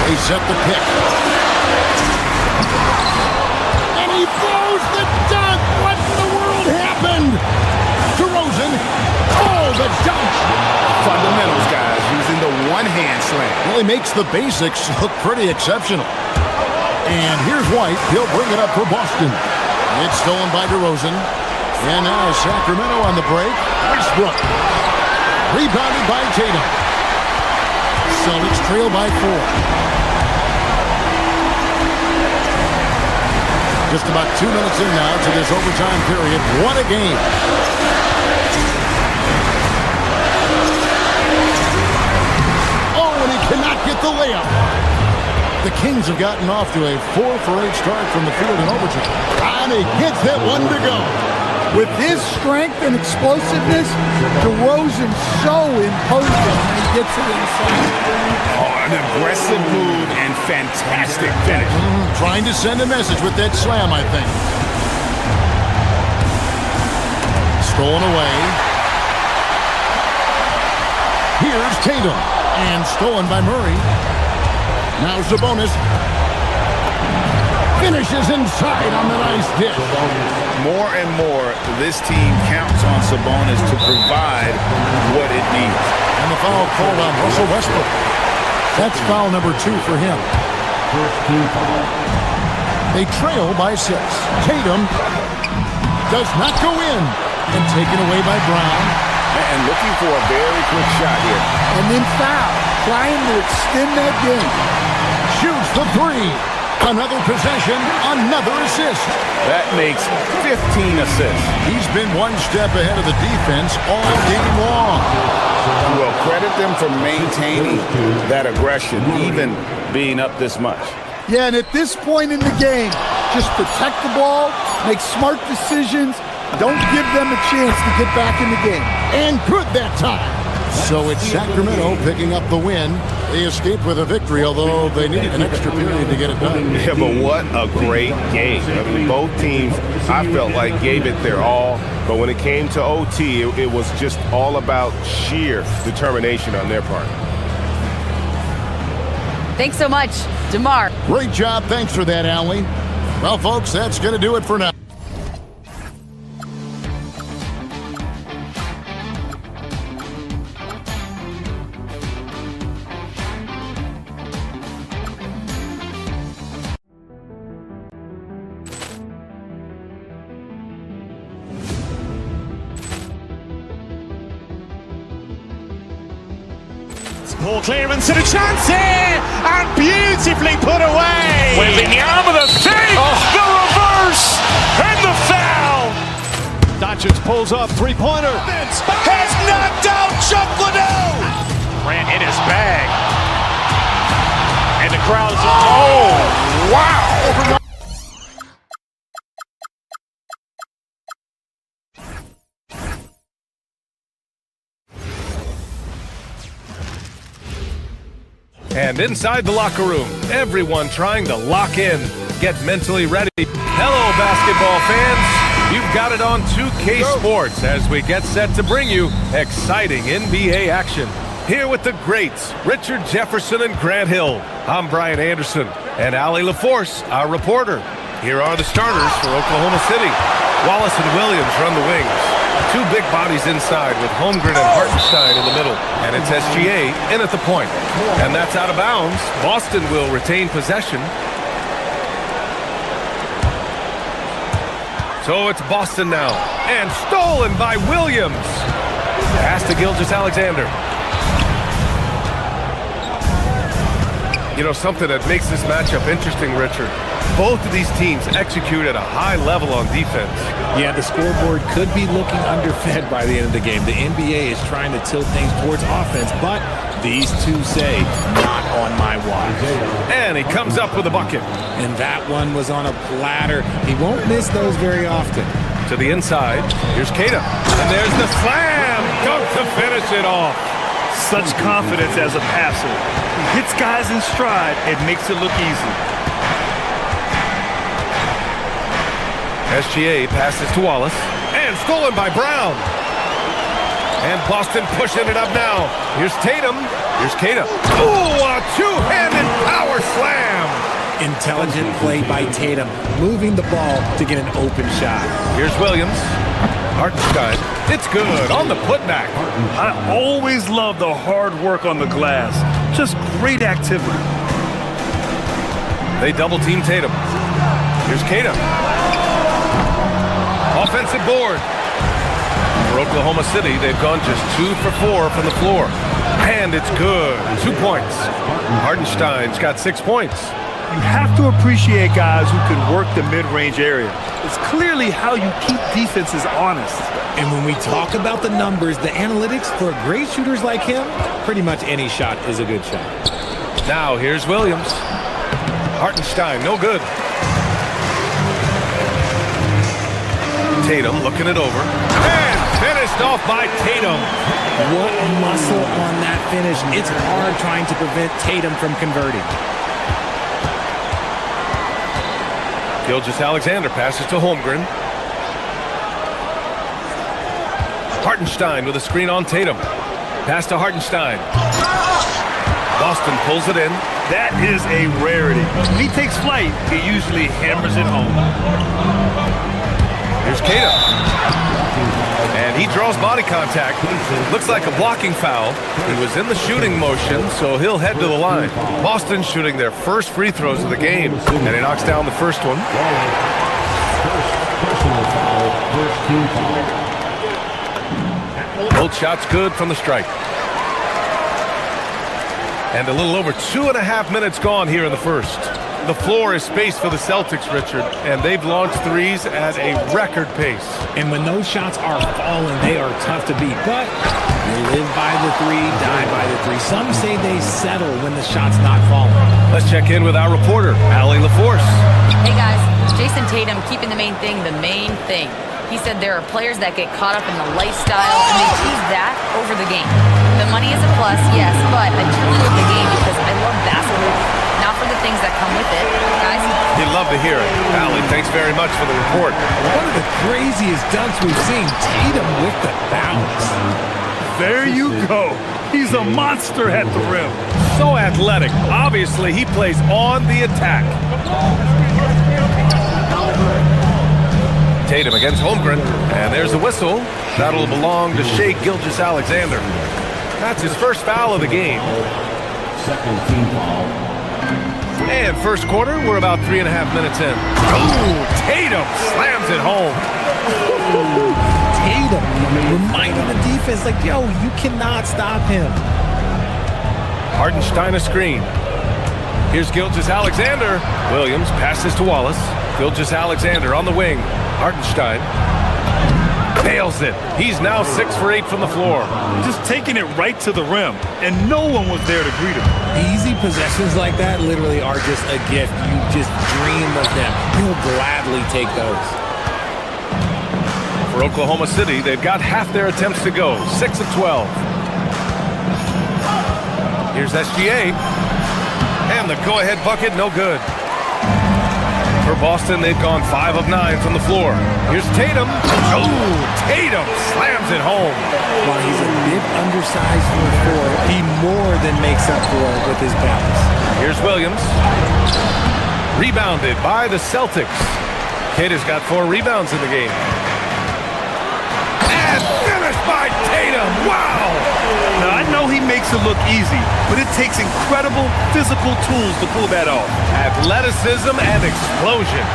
They set the pick. And he throws the dunk. What in the world happened? DeRozan. Oh, the dunk. Fundamentals, guys, using the one-hand slam. Well, he makes the basics look pretty exceptional. And here's White. He'll bring it up for Boston. It's stolen by DeRozan. And now Sacramento on the break. Westbrook. Rebounded by Tatum. Celtics trail by 4. Just about 2 minutes in now to this overtime period. What a game. Oh, and he cannot get the layup. The Kings have gotten off to a 4-for-8 start from the field in overtime. And he gets that one to go. With his strength and explosiveness, DeRozan's so imposing when he gets it inside. Oh, an aggressive move and fantastic finish. Trying to send a message with that slam, I think. Stolen away. Here's Tatum. And stolen by Murray. Now Sabonis. Finishes inside on the nice dish. More and more, this team counts on Sabonis to provide what it needs. And the foul called on Russell Westbrook. That's foul number 2 for him. First team foul. They trail by 6. Tatum does not go in. And taken away by Brown. And looking for a very quick shot here. And then foul. Trying to extend that game. Shoots the 3. Another possession, another assist. That makes 15 assists. He's been one step ahead of the defense all game long. Well, credit them for maintaining that aggression, even being up this much. Yeah, and at this point in the game, just protect the ball, make smart decisions, don't give them a chance to get back in the game. And good that time. So it's Sacramento picking up the win. They escaped with a victory, although they needed an extra period to get it done. Yeah, but what a great game. I mean, both teams, I felt like, gave it their all. But when it came to OT, it was just all about sheer determination on their part. Thanks so much, DeMar. Great job. Thanks for that, Allie. Well, folks, that's going to do it for now. Poor clearance and a chance here, and beautifully put away. Wembanyama the save, the reverse, and the foul. Doncic pulls up, three-pointer. Has knocked out Chuck Liddell. Ran in his bag. And the crowd is, oh, wow. And inside the locker room, everyone trying to lock in, get mentally ready. Hello, basketball fans. You've got it on 2K Sports as we get set to bring you exciting NBA action. Here with the greats, Richard Jefferson and Grant Hill. I'm Brian Anderson, and Allie LaForce, our reporter. Here are the starters for Oklahoma City. Wallace and Williams run the wings. 2 big bodies inside with Holmgren and Hartenstein in the middle. And it's SGA in at the point. And that's out of bounds. Boston will retain possession. So it's Boston now. And stolen by Williams. Pass to Gilgeous-Alexander. You know, something that makes this matchup interesting, Richard. Both of these teams execute at a high level on defense. Yeah, the scoreboard could be looking underfed by the end of the game. The NBA is trying to tilt things towards offense, but these two say, not on my watch. And he comes up with a bucket. And that one was on a platter. He won't miss those very often. To the inside, here's Kata. And there's the slam! Dunk to finish it off. Such confidence as a passer. He hits guys in stride and makes it look easy. SGA passes to Wallace. And stolen by Brown. And Boston pushing it up now. Here's Tatum. Here's Kata. Ooh, a two-handed power slam. Intelligent play by Tatum, moving the ball to get an open shot. Here's Williams. Hartenstein. It's good on the putback. I always love the hard work on the glass. Just great activity. They double-team Tatum. Here's Kata. Offensive board. For Oklahoma City, they've gone just 2 for 4 from the floor. And it's good. 2 points. Hartenstein's got 6 points. You have to appreciate guys who can work the mid-range area. It's clearly how you keep defenses honest. And when we talk about the numbers, the analytics for great shooters like him, pretty much any shot is a good shot. Now here's Williams. Hartenstein, no good. Tatum looking it over. And finished off by Tatum. What muscle on that finish. It's hard trying to prevent Tatum from converting. Gilgeous-Alexander passes to Holmgren. Hartenstein with a screen on Tatum. Pass to Hartenstein. Boston pulls it in. That is a rarity. When he takes flight, he usually hammers it home. Here's Tatum. And he draws body contact. Looks like a blocking foul. He was in the shooting motion, so he'll head to the line. Boston shooting their first free throws of the game. And he knocks down the first one. Both shots good from the strike. And a little over 2.5 minutes gone here in the first. The floor is spaced for the Celtics, Richard, and they've launched threes at a record pace. And when those shots are falling, they are tough to beat. But you live by the three, die by the three. Some say they settle when the shot's not falling. Let's check in with our reporter, Allie LaForce. Hey guys, Jason Tatum keeping the main thing the main thing. He said there are players that get caught up in the lifestyle and they choose that over the game. The money is a plus, yes, but I truly love the game because I love basketball, not for the things that come with it. Guys? You'd love to hear it. Allie, thanks very much for the report. One of the craziest dunks we've seen. Tatum with the bounce. There you go. He's a monster at the rim. So athletic. Obviously, he plays on the attack. Tatum against Holmgren, and there's a whistle. That'll belong to Shai Gilgeous-Alexander. That's his first foul of the game. Second team foul. And first quarter, we're about 3.5 minutes in. Oh, Tatum slams it home. Tatum reminding the defense, like, yo, you cannot stop him. Hartenstein a screen. Here's Gilgeous-Alexander. Williams passes to Wallace. Gilgeous-Alexander on the wing. Hartenstein nails it. He's now 6 for 8 from the floor. Just taking it right to the rim, and no one was there to greet him. Easy possessions like that literally are just a gift. You just dream of them. You'll gladly take those. For Oklahoma City, they've got half their attempts to go. 6 of 12. Here's SGA. And the go-ahead bucket, no good. For Boston, they've gone 5 of 9 from the floor. Here's Tatum. Oh, Tatum slams it home. While he's a bit undersized for a forward, he more than makes up for it with his bounce. Here's Williams. Rebounded by the Celtics. Tatum's got 4 rebounds in the game. And finished by Tatum. Wow! Now, I know he makes it look easy, but it takes incredible physical tools to pull that off. Athleticism and explosion.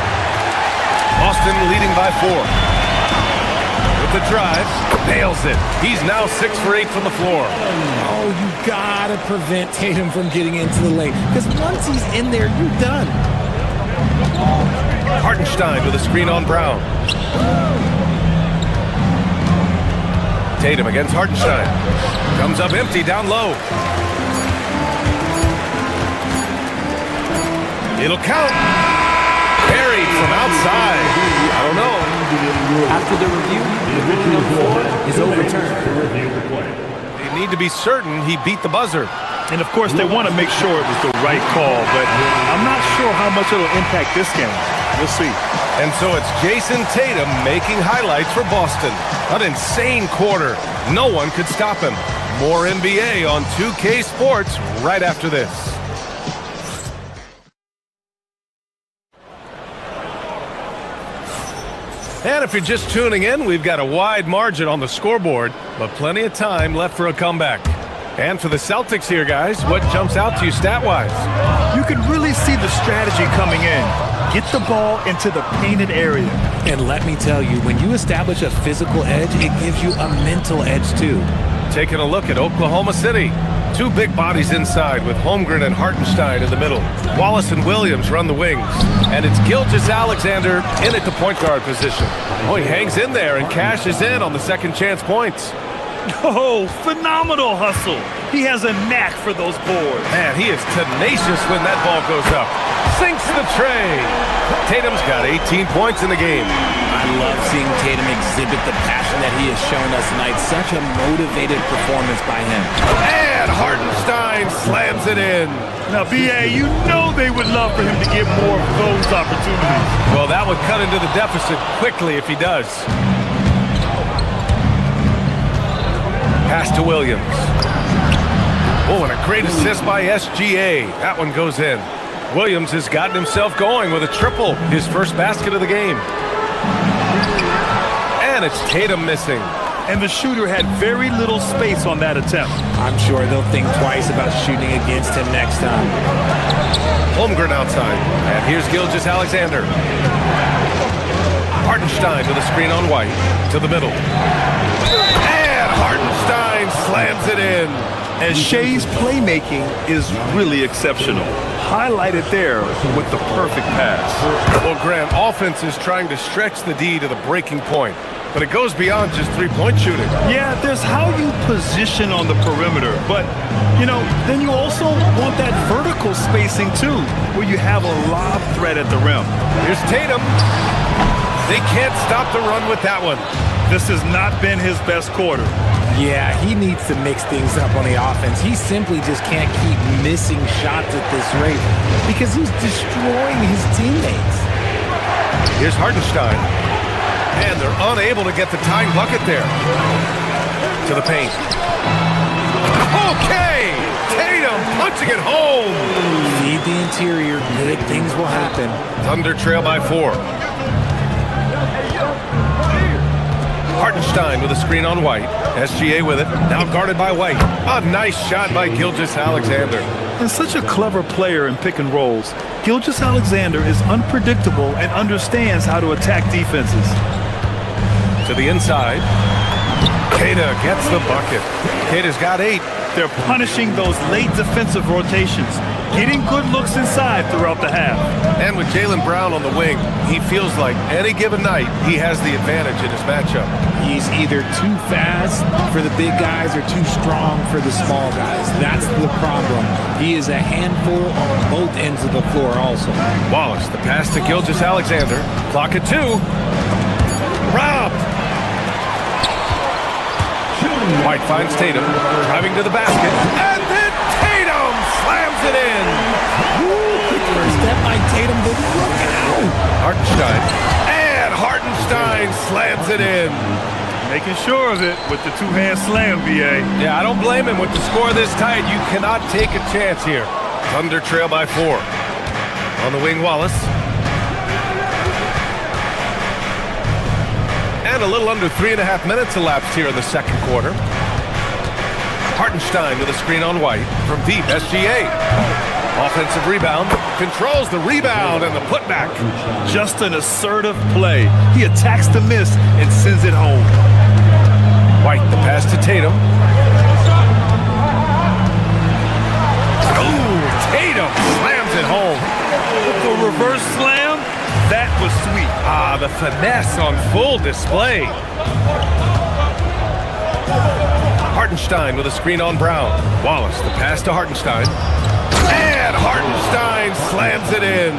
Boston leading by 4. With the drive, nails it. He's now 6 for 8 from the floor. Oh, you gotta prevent Tatum from getting into the lane, because once he's in there, you're done. Hartenstein with a screen on Brown. Tatum against Hartenstein. Comes up empty down low. It'll count. Buried from outside. I don't know. After the review, the ruling on the floor is overturned. They need to be certain he beat the buzzer. And of course, they want to make sure it was the right call, but I'm not sure how much it'll impact this game. We'll see. And so it's Jason Tatum making highlights for Boston. An insane quarter. No one could stop him. More NBA on 2K Sports right after this. And if you're just tuning in, we've got a wide margin on the scoreboard, but plenty of time left for a comeback. And for the Celtics here, guys, what jumps out to you stat-wise? You can really see the strategy coming in. Get the ball into the painted area. And let me tell you, when you establish a physical edge, it gives you a mental edge too. Taking a look at Oklahoma City. 2 big bodies inside with Holmgren and Hartenstein in the middle. Wallace and Williams run the wings. And it's Gilgeous-Alexander in at the point guard position. Oh, he hangs in there and cashes in on the second chance points. Oh, phenomenal hustle. He has a knack for those boards. Man, he is tenacious when that ball goes up. Sinks the tray. Tatum's got 18 points in the game. I love seeing Tatum exhibit the passion that he has shown us tonight. Such a motivated performance by him. And Hartenstein slams it in. Now, B.A., you know they would love for him to get more of those opportunities. Well, that would cut into the deficit quickly if he does. Pass to Williams. Oh, and a great assist by SGA. That one goes in. Williams has gotten himself going with a triple, his first basket of the game. And it's Tatum missing. And the shooter had very little space on that attempt. I'm sure they'll think twice about shooting against him next time. Holmgren outside. And here's Gilgeous-Alexander. Hartenstein with a screen on White to the middle. And Hartenstein slams it in. And Shea's playmaking is really exceptional. Highlighted there with the perfect pass. Well, Grant, offense is trying to stretch the D to the breaking point, but it goes beyond just three-point shooting. Yeah, there's how you position on the perimeter, but, you know, then you also want that vertical spacing too, where you have a lob threat at the rim. Here's Tatum. They can't stop the run with that one. This has not been his best quarter. Yeah, he needs to mix things up on the offense. He simply just can't keep missing shots at this rate because he's destroying his teammates. Here's Hartenstein. And they're unable to get the tying bucket there. To the paint. Okay! Tatum punching it home! Feed the interior. Good things will happen. Thunder trail by 4. Hartenstein with a screen on White. SGA with it. Now guarded by White. A nice shot by Gilgeous-Alexander. And such a clever player in pick and rolls. Gilgeous-Alexander is unpredictable and understands how to attack defenses. To the inside. Queta gets the bucket. Queta's got 8. They're punishing those late defensive rotations, getting good looks inside throughout the half. And with Jaylen Brown on the wing, he feels like any given night he has the advantage in his matchup. He's either too fast for the big guys or too strong for the small guys. That's the problem. He is a handful on both ends of the floor also. Wallace, the pass to Gilgeous-Alexander. Clock at 2. Rob! White finds Tatum, driving to the basket, and then Tatum slams it in! Quick first step by Tatum, but look out! Hartenstein, and Hartenstein slams it in! Making sure of it with the two-hand slam, BA. Yeah, I don't blame him. With the score this tight, you cannot take a chance here. Thunder trail by 4. On the wing, Wallace. And a little under 3.5 minutes elapsed here in the second quarter. Hartenstein with a screen on White from deep. SGA. Offensive rebound. Controls the rebound and the putback. Just an assertive play. He attacks the miss and sends it home. White, the pass to Tatum. Ooh, Tatum slams it home. The reverse slam, that was sweet. Ah, the finesse on full display. Hartenstein with a screen on Brown. Wallace, the pass to Hartenstein. And Hartenstein slams it in.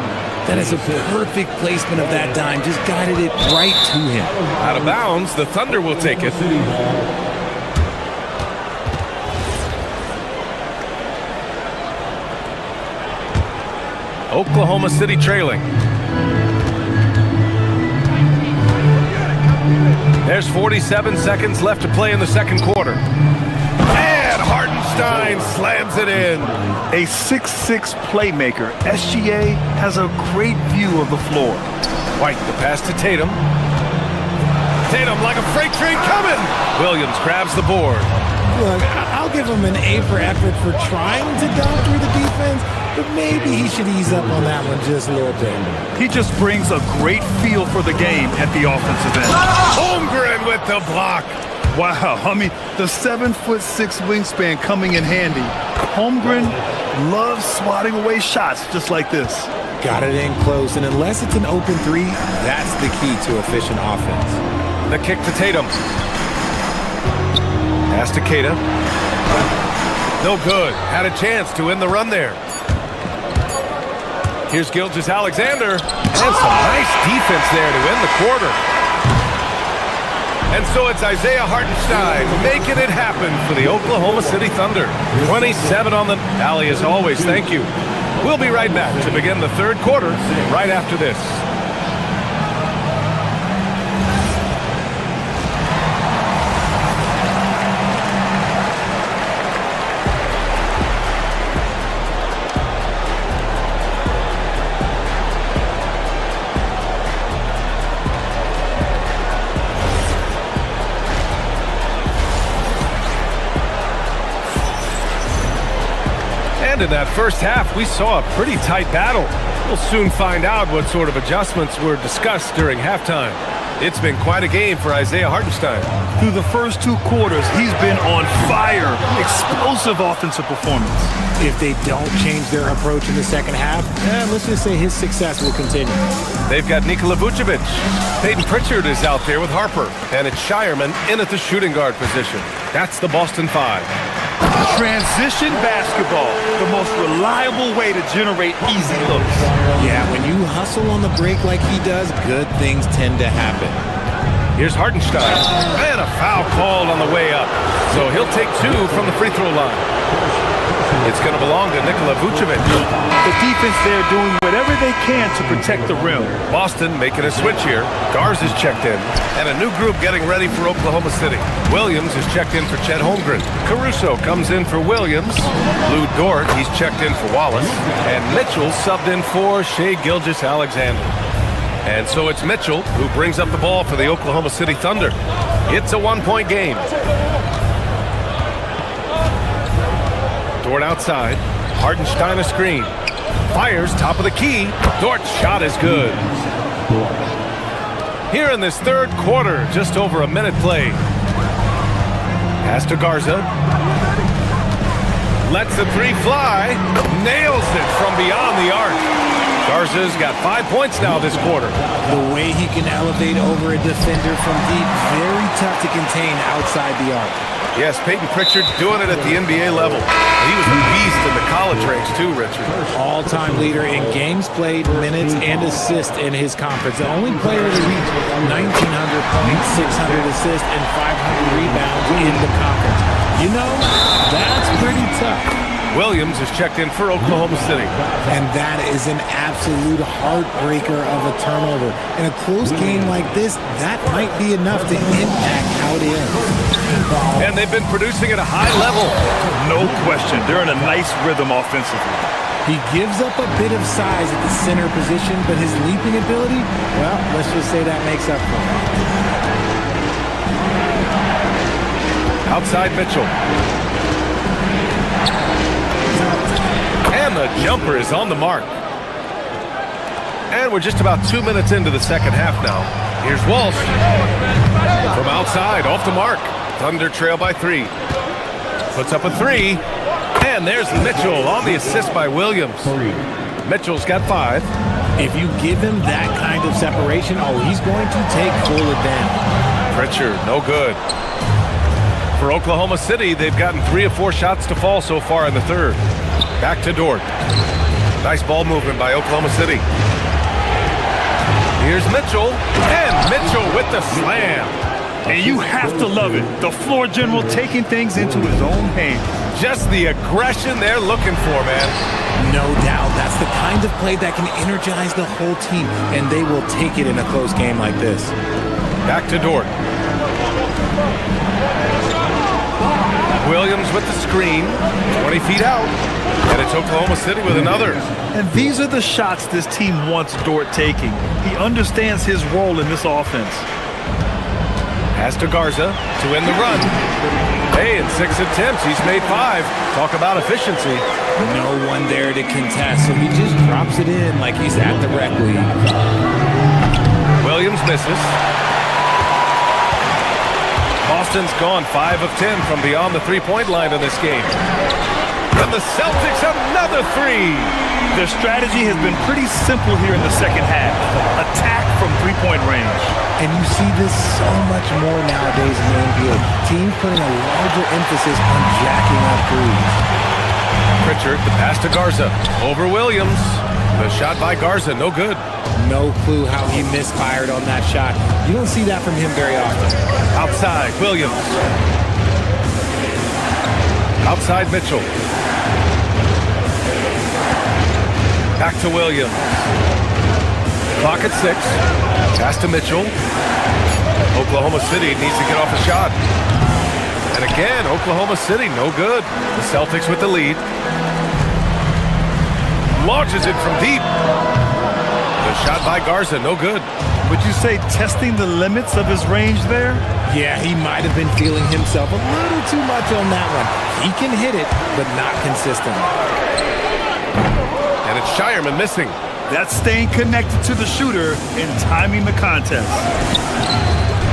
That is a perfect placement of that dime. Just guided it right to him. Out of bounds, the Thunder will take it. Oklahoma City trailing. There's 47 seconds left to play in the second quarter. And Hartenstein slams it in. A 6'6" playmaker, SGA has a great view of the floor. White, the pass to Tatum. Tatum like a freight train coming. Williams grabs the board. Look, I'll give him an A for effort for trying to dunk through the defense, but maybe he should ease up on that one just a little bit. He just brings a great feel for the game at the offensive end. Holmgren with the block. Wow, I mean, the 7'6" wingspan coming in handy. Holmgren loves swatting away shots just like this. Got it in close, and unless it's an open three, that's the key to efficient offense. The kick to Tatum. Pass to Queta. No good. Had a chance to win the run there. Here's Gilgeous-Alexander. And some nice defense there to end the quarter. And so it's Isaiah Hartenstein making it happen for the Oklahoma City Thunder. 27 on the tally as always. Thank you. We'll be right back to begin the third quarter right after this. in that first half, we saw a pretty tight battle. We'll soon find out what sort of adjustments were discussed during halftime. It's been quite a game for Isaiah Hartenstein. Through the first 2 quarters, he's been on fire. Explosive offensive performance. If they don't change their approach in the second half, let's just say his success will continue. They've got Nikola Vucevic. Peyton Pritchard is out there with Harper. And it's Shireman in at the shooting guard position. That's the Boston 5. Transition basketball, the most reliable way to generate easy looks. Yeah, when you hustle on the break like he does, good things tend to happen. Here's Hartenstein. And a foul called on the way up. So he'll take 2 from the free throw line. It's going to belong to Nikola Vucevic. The defense there doing whatever they can to protect the rim. Boston making a switch here. Garza's checked in. And a new group getting ready for Oklahoma City. Williams is checked in for Chet Holmgren. Caruso comes in for Williams. Lou Dort, he's checked in for Wallace. And Mitchell subbed in for Shai Gilgeous-Alexander. And so it's Mitchell who brings up the ball for the Oklahoma City Thunder. It's a 1-point game. Dort outside. Hartenstein a screen. Fires top of the key. Dort's shot is good. Here in this third quarter, just over a minute played. Pass to Garza. Lets the 3 fly. Nails it from beyond the arc. Garza's got 5 points now this quarter. The way he can elevate over a defender from deep, very tough to contain outside the arc. Yes, Peyton Pritchard doing it at the NBA level. He was a beast in the college ranks too, Richard. All-time leader in games played, minutes, and assists in his conference. The only player to reach 1,900 points, 600 assists, and 500 rebounds in the conference. You know, that's pretty tough. Williams is checked in for Oklahoma City. And that is an absolute heartbreaker of a turnover. In a close game like this, that might be enough to impact how it ends. And they've been producing at a high level. No question. They're in a nice rhythm offensively. He gives up a bit of size at the center position, but his leaping ability, well, let's just say that makes up for it. Outside Mitchell. And the jumper is on the mark. And we're just about 2 minutes into the second half now. Here's Walsh. From outside, off the mark. Thunder trail by 3. Puts up a 3. And there's Mitchell on the assist by Williams. Mitchell's got 5. If you give him that kind of separation, he's going to take full advantage. Pritchard, no good. For Oklahoma City, they've gotten 3 of 4 shots to fall so far in the third. Back to Dort. Nice ball movement by Oklahoma City. Here's Mitchell. And Mitchell with the slam. And you have to love it. The floor general taking things into his own hands. Just the aggression they're looking for, man. No doubt. That's the kind of play that can energize the whole team, and they will take it in a close game like this. Back to Dort. Williams with the screen, 20 feet out, and it's Oklahoma City with another. And these are the shots this team wants Dort taking. He understands his role in this offense. Pass to Garza to end the run. Hey, in 6 attempts, he's made 5. Talk about efficiency. No one there to contest, so he just drops it in like he's at the rec league. Williams misses. Boston's gone 5 of 10 from beyond the three-point line in this game. And the Celtics, another 3. Their strategy has been pretty simple here in the second half. Attack from three-point range. And you see this so much more nowadays in the NBA. Teams putting a larger emphasis on jacking up threes. Pritchard, the pass to Garza. Over Williams. The shot by Garza, no good. No clue how he misfired on that shot. You don't see that from him very often. Outside, Williams. Outside, Mitchell. Back to Williams. Clock at 6. Pass to Mitchell. Oklahoma City needs to get off a shot. And again, Oklahoma City, no good. The Celtics with the lead. Launches it from deep. The shot by Garza, no good. Would you say testing the limits of his range there? Yeah, he might have been feeling himself a little too much on that one. He can hit it, but not consistently. And it's Shireman missing. That's staying connected to the shooter and timing the contest.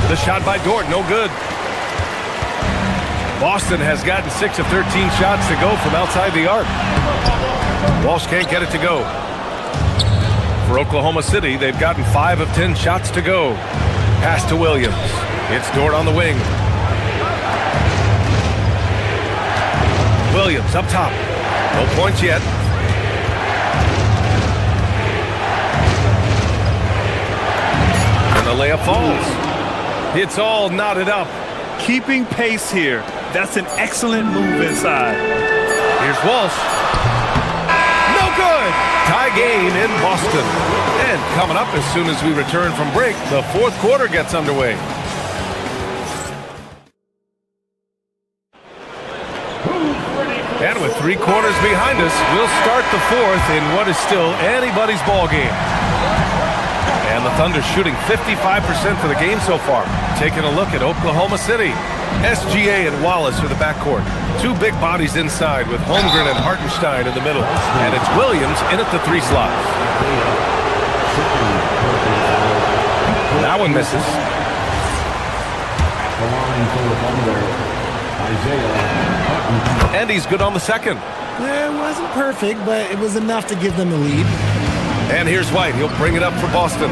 The shot by Dort, no good. Boston has gotten 6 of 13 shots to go from outside the arc. Walsh can't get it to go. For Oklahoma City, they've gotten 5 of 10 shots to go. Pass to Williams. It's Dort on the wing. Williams up top. No points yet. And the layup falls. It's all knotted up. Keeping pace here. That's an excellent move inside. Here's Walsh. No good! Tie game in Boston. And coming up as soon as we return from break, the fourth quarter gets underway. And with 3 quarters behind us, we'll start the fourth in what is still anybody's ball game. And the Thunder shooting 55% for the game so far. Taking a look at Oklahoma City. SGA and Wallace for the backcourt. 2 big bodies inside with Holmgren and Hartenstein in the middle. And it's Williams in at the 3 slot. That one misses. And he's good on the second. It wasn't perfect, but it was enough to give them the lead. And here's White. He'll bring it up for Boston.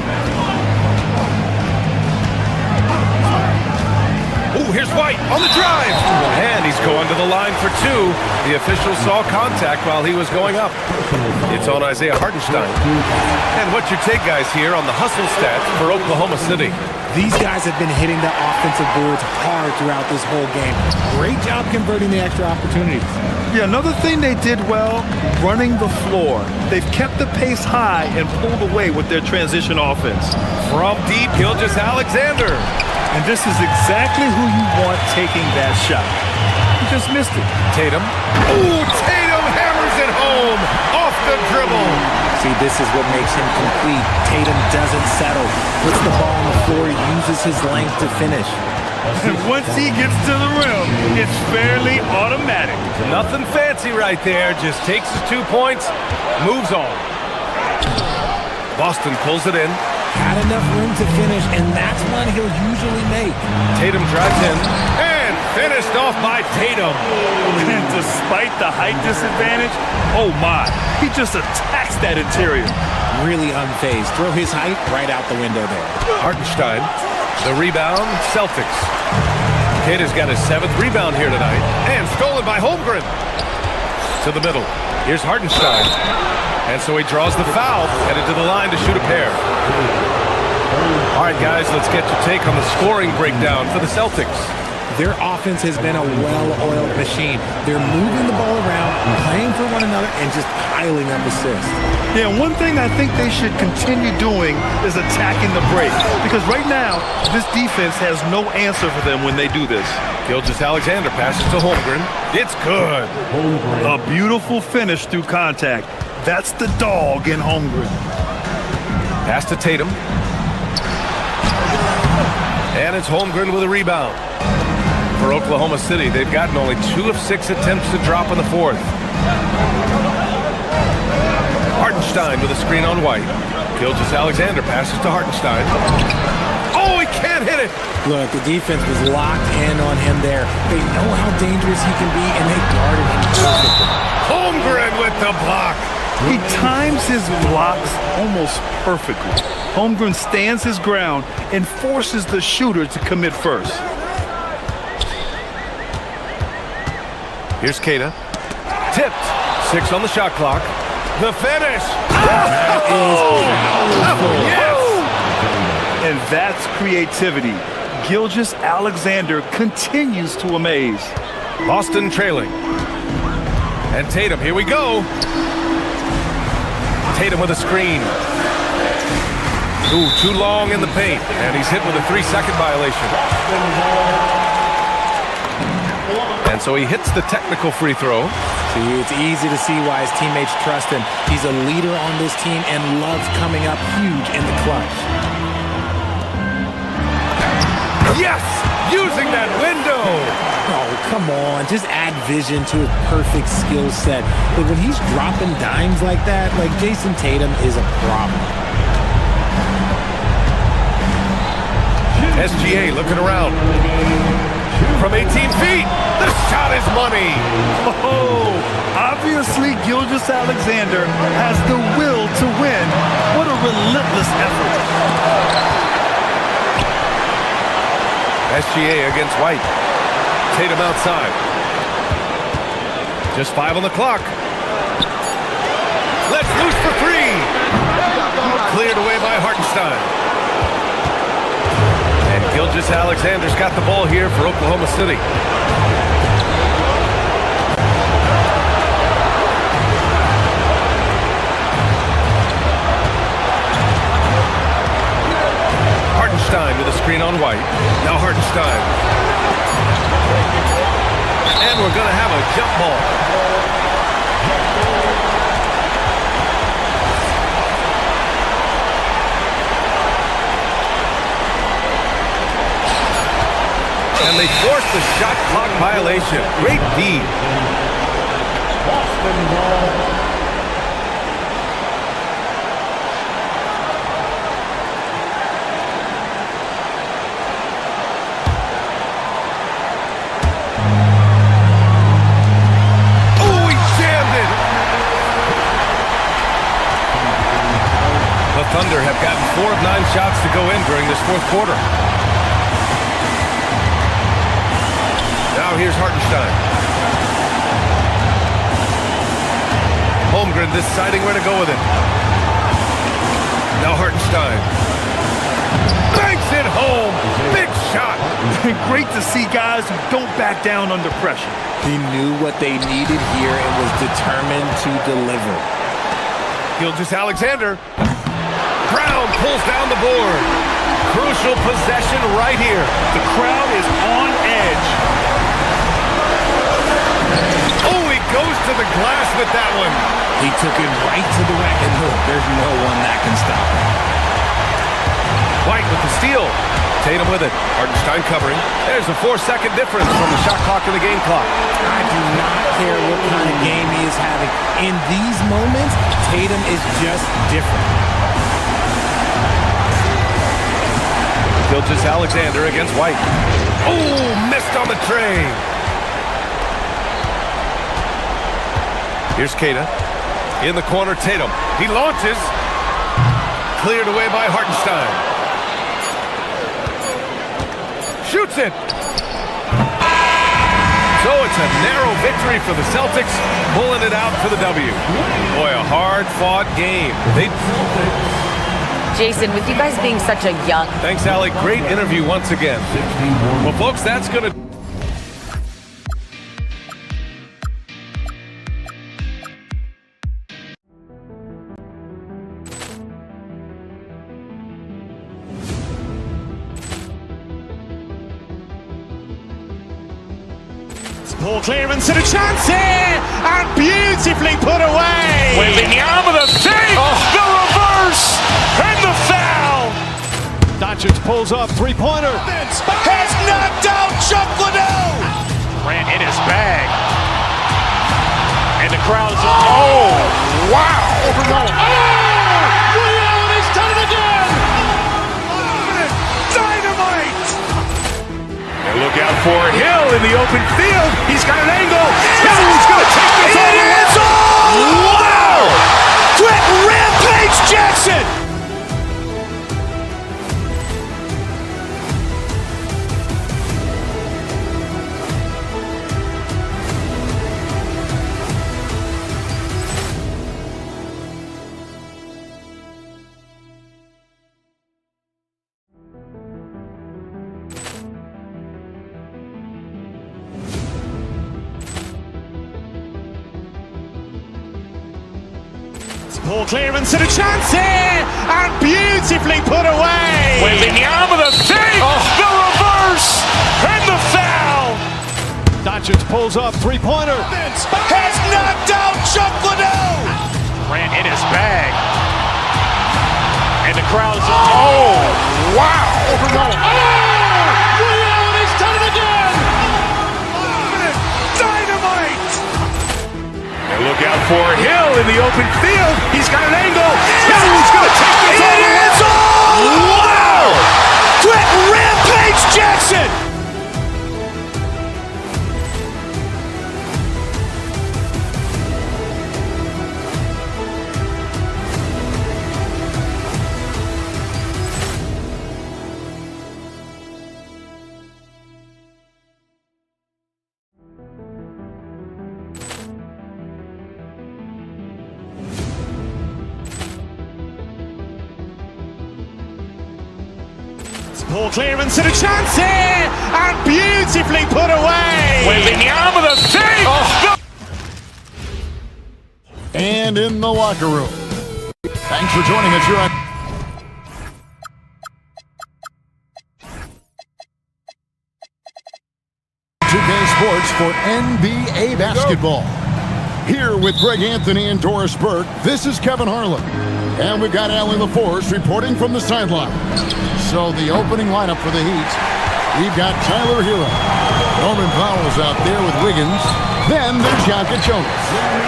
Ooh, here's White on the drive. And he's going to the line for 2. The official saw contact while he was going up. It's on Isaiah Hartenstein. And what's your take, guys, here on the hustle stats for Oklahoma City? These guys have been hitting the offensive boards hard throughout this whole game. Great job converting the extra opportunities. Yeah, another thing they did well, running the floor. They've kept the pace high and pulled away with their transition offense. From deep, Gilgeous-Alexander. And this is exactly who you want taking that shot. He just missed it. Tatum. Ooh, Tatum hammers it home off the dribble. See, this is what makes him complete. Tatum doesn't settle. Puts the ball on the floor, uses his length to finish. And once he gets to the rim, it's fairly automatic. Nothing fancy right there. Just takes his 2 points, moves on. Boston pulls it in. Had enough room to finish, and that's one he'll usually make. Tatum drives in, and finished off by Tatum. And despite the height disadvantage, oh my, he just attacks that interior. Really unfazed. Throw his height right out the window there. Hartenstein, the rebound, Celtics. Kata's got his 7th rebound here tonight, and stolen by Holmgren. To the middle, here's Hartenstein. And so he draws the foul, headed to the line to shoot a pair. All right, guys, let's get your take on the scoring breakdown for the Celtics. Their offense has been a well-oiled machine. They're moving the ball around, playing for one another, and just piling up assists. Yeah, one thing I think they should continue doing is attacking the break. Because right now, this defense has no answer for them when they do this. Gilgeous-Alexander passes to Holmgren. It's good. A beautiful finish through contact. That's the dog in Holmgren. Pass to Tatum. And it's Holmgren with a rebound. For Oklahoma City, they've gotten only 2 of 6 attempts to drop in the fourth. Hartenstein with a screen on White. Gilgeous-Alexander passes to Hartenstein. Oh, he can't hit it! Look, the defense was locked in on him there. They know how dangerous he can be, and they guarded him perfectly. Holmgren with the block. He times his blocks almost perfectly. Holmgren stands his ground and forces the shooter to commit first. Here's Kata. Tipped. 6 on the shot clock. The finish. Yes! And that's creativity. Gilgeous-Alexander continues to amaze. Boston trailing. And Tatum, here we go. Tatum with a screen. Ooh, too long in the paint. And he's hit with a 3-second violation. And so he hits the technical free throw. See, it's easy to see why his teammates trust him. He's a leader on this team and loves coming up huge in the clutch. Yes! Using that window! Oh, come on. Just add vision to his perfect skill set. But when he's dropping dimes like that, like Jason Tatum is a problem. SGA looking around. From 18 feet, the shot is money. Oh, obviously Gilgeous-Alexander has the will to win. What a relentless effort. SGA against White. Tatum outside. Just 5 on the clock. Let's loose for 3. Cleared away by Hartenstein. And Gilgeous-Alexander's got the ball here for Oklahoma City. Hartenstein with a screen on White. Now Hartenstein. And we're going to have a jump ball. And they force the shot clock violation. Great D. Boston ball. Oh, he jammed it. The Thunder have gotten 4 of 9 shots to go in during this fourth quarter. Now here's Hartenstein. Holmgren deciding where to go with it. Now Hartenstein. Banks it home. Big shot. Great to see guys who don't back down under pressure. He knew what they needed here and was determined to deliver. Gilgeous-Alexander. Brown pulls down the board. Crucial possession right here. The crowd is on edge. Oh, he goes to the glass with that one. He took it right to the racket hook. There's no one that can stop him. White with the steal. Tatum with it. Hartenstein covering. There's a 4-second difference from the shot clock to the game clock. I do not care what kind of game he is having. In these moments, Tatum is just different. Gilgeous-Alexander against White. Oh, missed on the tray. Here's Keita. In the corner, Tatum. He launches. Cleared away by Hartenstein. Shoots it. So it's a narrow victory for the Celtics, pulling it out for the W. Boy, a hard-fought game. Jason, with you guys being such a young... Thanks, Allie. Great interview once again. Well, folks, that's going to... Poor clearance and a chance here, and beautifully put away. Wembanyama with a save, the reverse, and the foul. Doncic pulls up, three-pointer. Has knocked out Chuck Liddell. Ran in his bag. And the crowd is... Oh, wow. Overrun. Oh, Leon has done it again. Dynamite. And look out for Hill in the open field. He's got an angle. Hill's going to take this all the way. Wow. Quick rampage Jackson. Poor clearance and a chance here, and beautifully put away. Wembanyama with a save, the reverse, and the foul. Doncic pulls up, three-pointer. Has knocked out Chuck Liddell. Ran in his bag. And the crowd is... Oh, wow. Overrun. Oh, Look out for Hill in the open field. He's got an angle. Hill's going to take this all the way. Wow! Quick rampage Jackson! Poor clearance and a chance here, and beautifully put away. Waving the arm of the thing. Oh. And in the locker room. Thanks for joining us here on 2K Sports for NBA Basketball. Here with Greg Anthony and Doris Burke, this is Kevin Harlan. And we've got Allie LaForce reporting from the sideline. So the opening lineup for the Heat, we've got Tyler Hero. Norman Powell's out there with Wiggins. Then there's Jokic Jonas.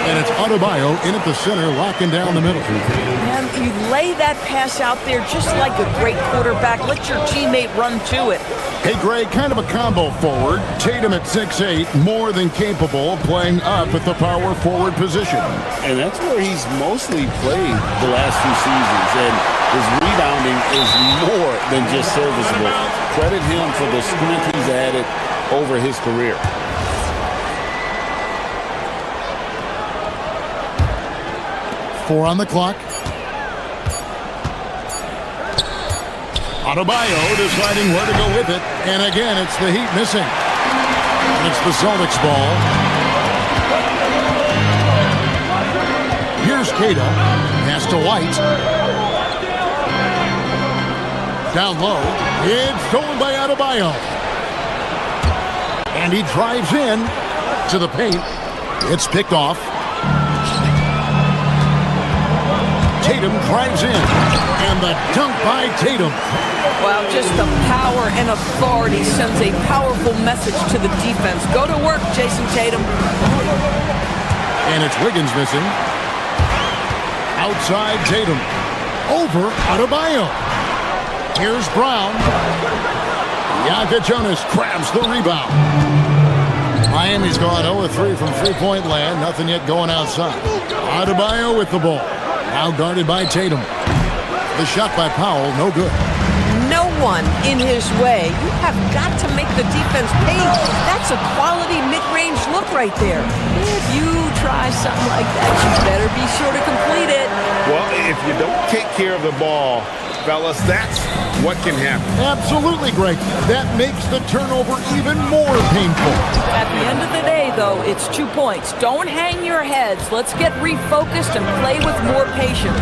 And it's Adebayo in at the center, locking down the middle. And you lay that pass out there just like a great quarterback. Let your teammate run to it. Hey, Greg, kind of a combo forward. Tatum at 6'8", more than capable of playing up at the power forward position. And that's where he's mostly played the last few seasons. And his rebounding is more than just serviceable. Credit him for the strength he's added over his career. Four on the clock. Adebayo deciding where to go with it. And again, it's the Heat missing. And it's the Celtics ball. Here's Cato. Pass to White. Down low. It's stolen by Adebayo. And he drives in to the paint. It's picked off. Tatum drives in. And the dunk by Tatum. Wow, just the power and authority sends a powerful message to the defense. Go to work, Jason Tatum. And it's Wiggins missing. Outside Tatum. Over Adebayo. Here's Brown. Jokic Jonas grabs the rebound. Miami's gone 0-3 from three-point land. Nothing yet going outside. Adebayo with the ball. Now guarded by Tatum. The shot by Powell, no good. No one in his way. You have got to make the defense pay. That's a quality mid-range look right there. If you try something like that, you better be sure to complete it. Well, if you don't take care of the ball, fellas, that's what can happen. Absolutely, Greg. That makes the turnover even more painful. At the end of the day, though, it's 2 points. Don't hang your heads. Let's get refocused and play with more patience.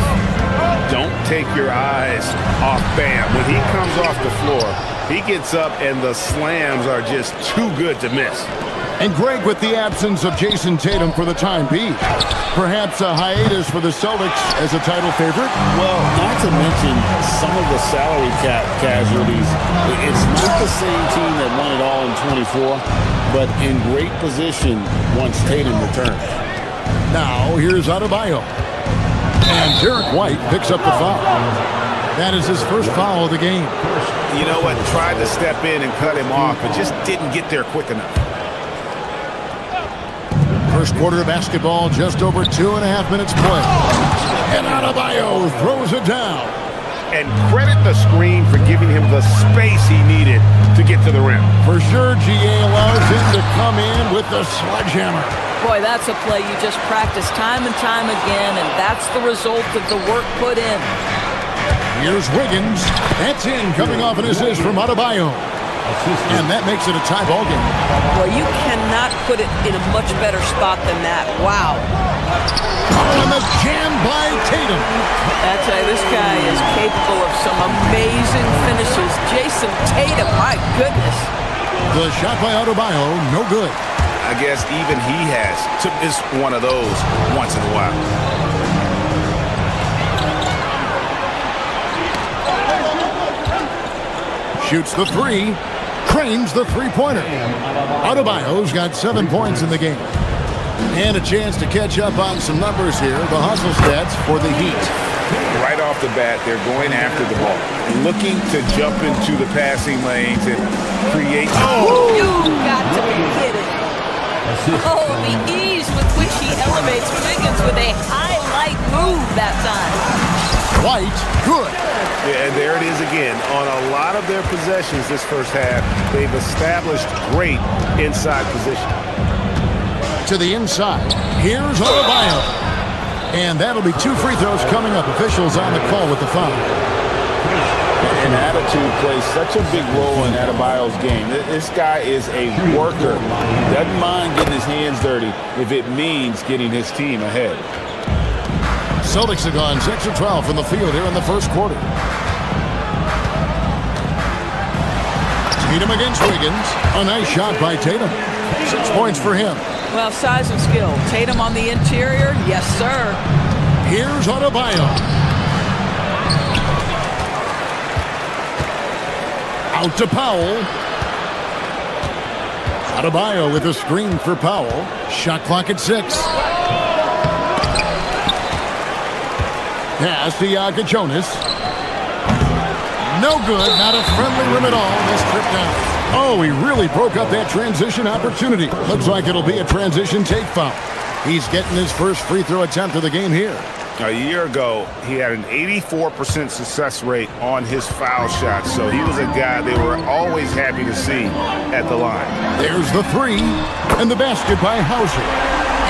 Don't take your eyes off Bam. When he comes off the floor, he gets up and the slams are just too good to miss. And Greg, with the absence of Jason Tatum for the time being, perhaps a hiatus for the Celtics as a title favorite? Well, not to mention some of the salary cap casualties. It's not the same team that won it all in 24, but in great position once Tatum returns. Now, here's Adebayo. And Derek White picks up the foul. That is his first foul of the game. You know what? Tried to step in and cut him off, but just didn't get there quick enough. First quarter of basketball, just over 2.5 minutes play. And Adebayo throws it down. And credit the screen for giving him the space he needed to get to the rim. For sure, GA allows him to come in with the sledgehammer. Boy, that's a play you just practice time and time again, and that's the result of the work put in. Here's Wiggins. That's in, coming off an assist from Adebayo. And that makes it a tie ball game. Well, you cannot put it in a much better spot than that. Wow. And the jam by Tatum. I tell you, this guy is capable of some amazing finishes. Jason Tatum, my goodness. The shot by Adebayo, no good. I guess even he has to miss one of those once in a while. Shoots the three. Cranes the three-pointer. Adebayo's got 7 points in the game. And a chance to catch up on some numbers here. The hustle stats for the Heat. Right off the bat, they're going after the ball, looking to jump into the passing lanes and create. Oh! You got to be kidding. Oh, the ease with which he elevates Wiggins with a highlight move that time. White, good. Yeah, and there it is again. On a lot of their possessions this first half, they've established great inside position. To the inside. Here's Adebayo. And that'll be 2 free throws coming up. Officials on the call with the foul. And attitude plays such a big role in Adebayo's game. This guy is a worker. Doesn't mind getting his hands dirty if it means getting his team ahead. Celtics have gone 6 of 12 from the field here in the first quarter. Tatum against Wiggins. A nice shot by Tatum. 6 points for him. Well, size and skill. Tatum on the interior. Yes, sir. Here's Adebayo. Out to Powell. Adebayo with a screen for Powell. Shot clock at 6. Pass to Jonas. No good. Not a friendly rim at all. This trip down. Oh, he really broke up that transition opportunity. Looks like it'll be a transition take foul. He's getting his first free throw attempt of the game here. A year ago, he had an 84% success rate on his foul shots, so he was a guy they were always happy to see at the line. There's the 3, and the basket by Hauser.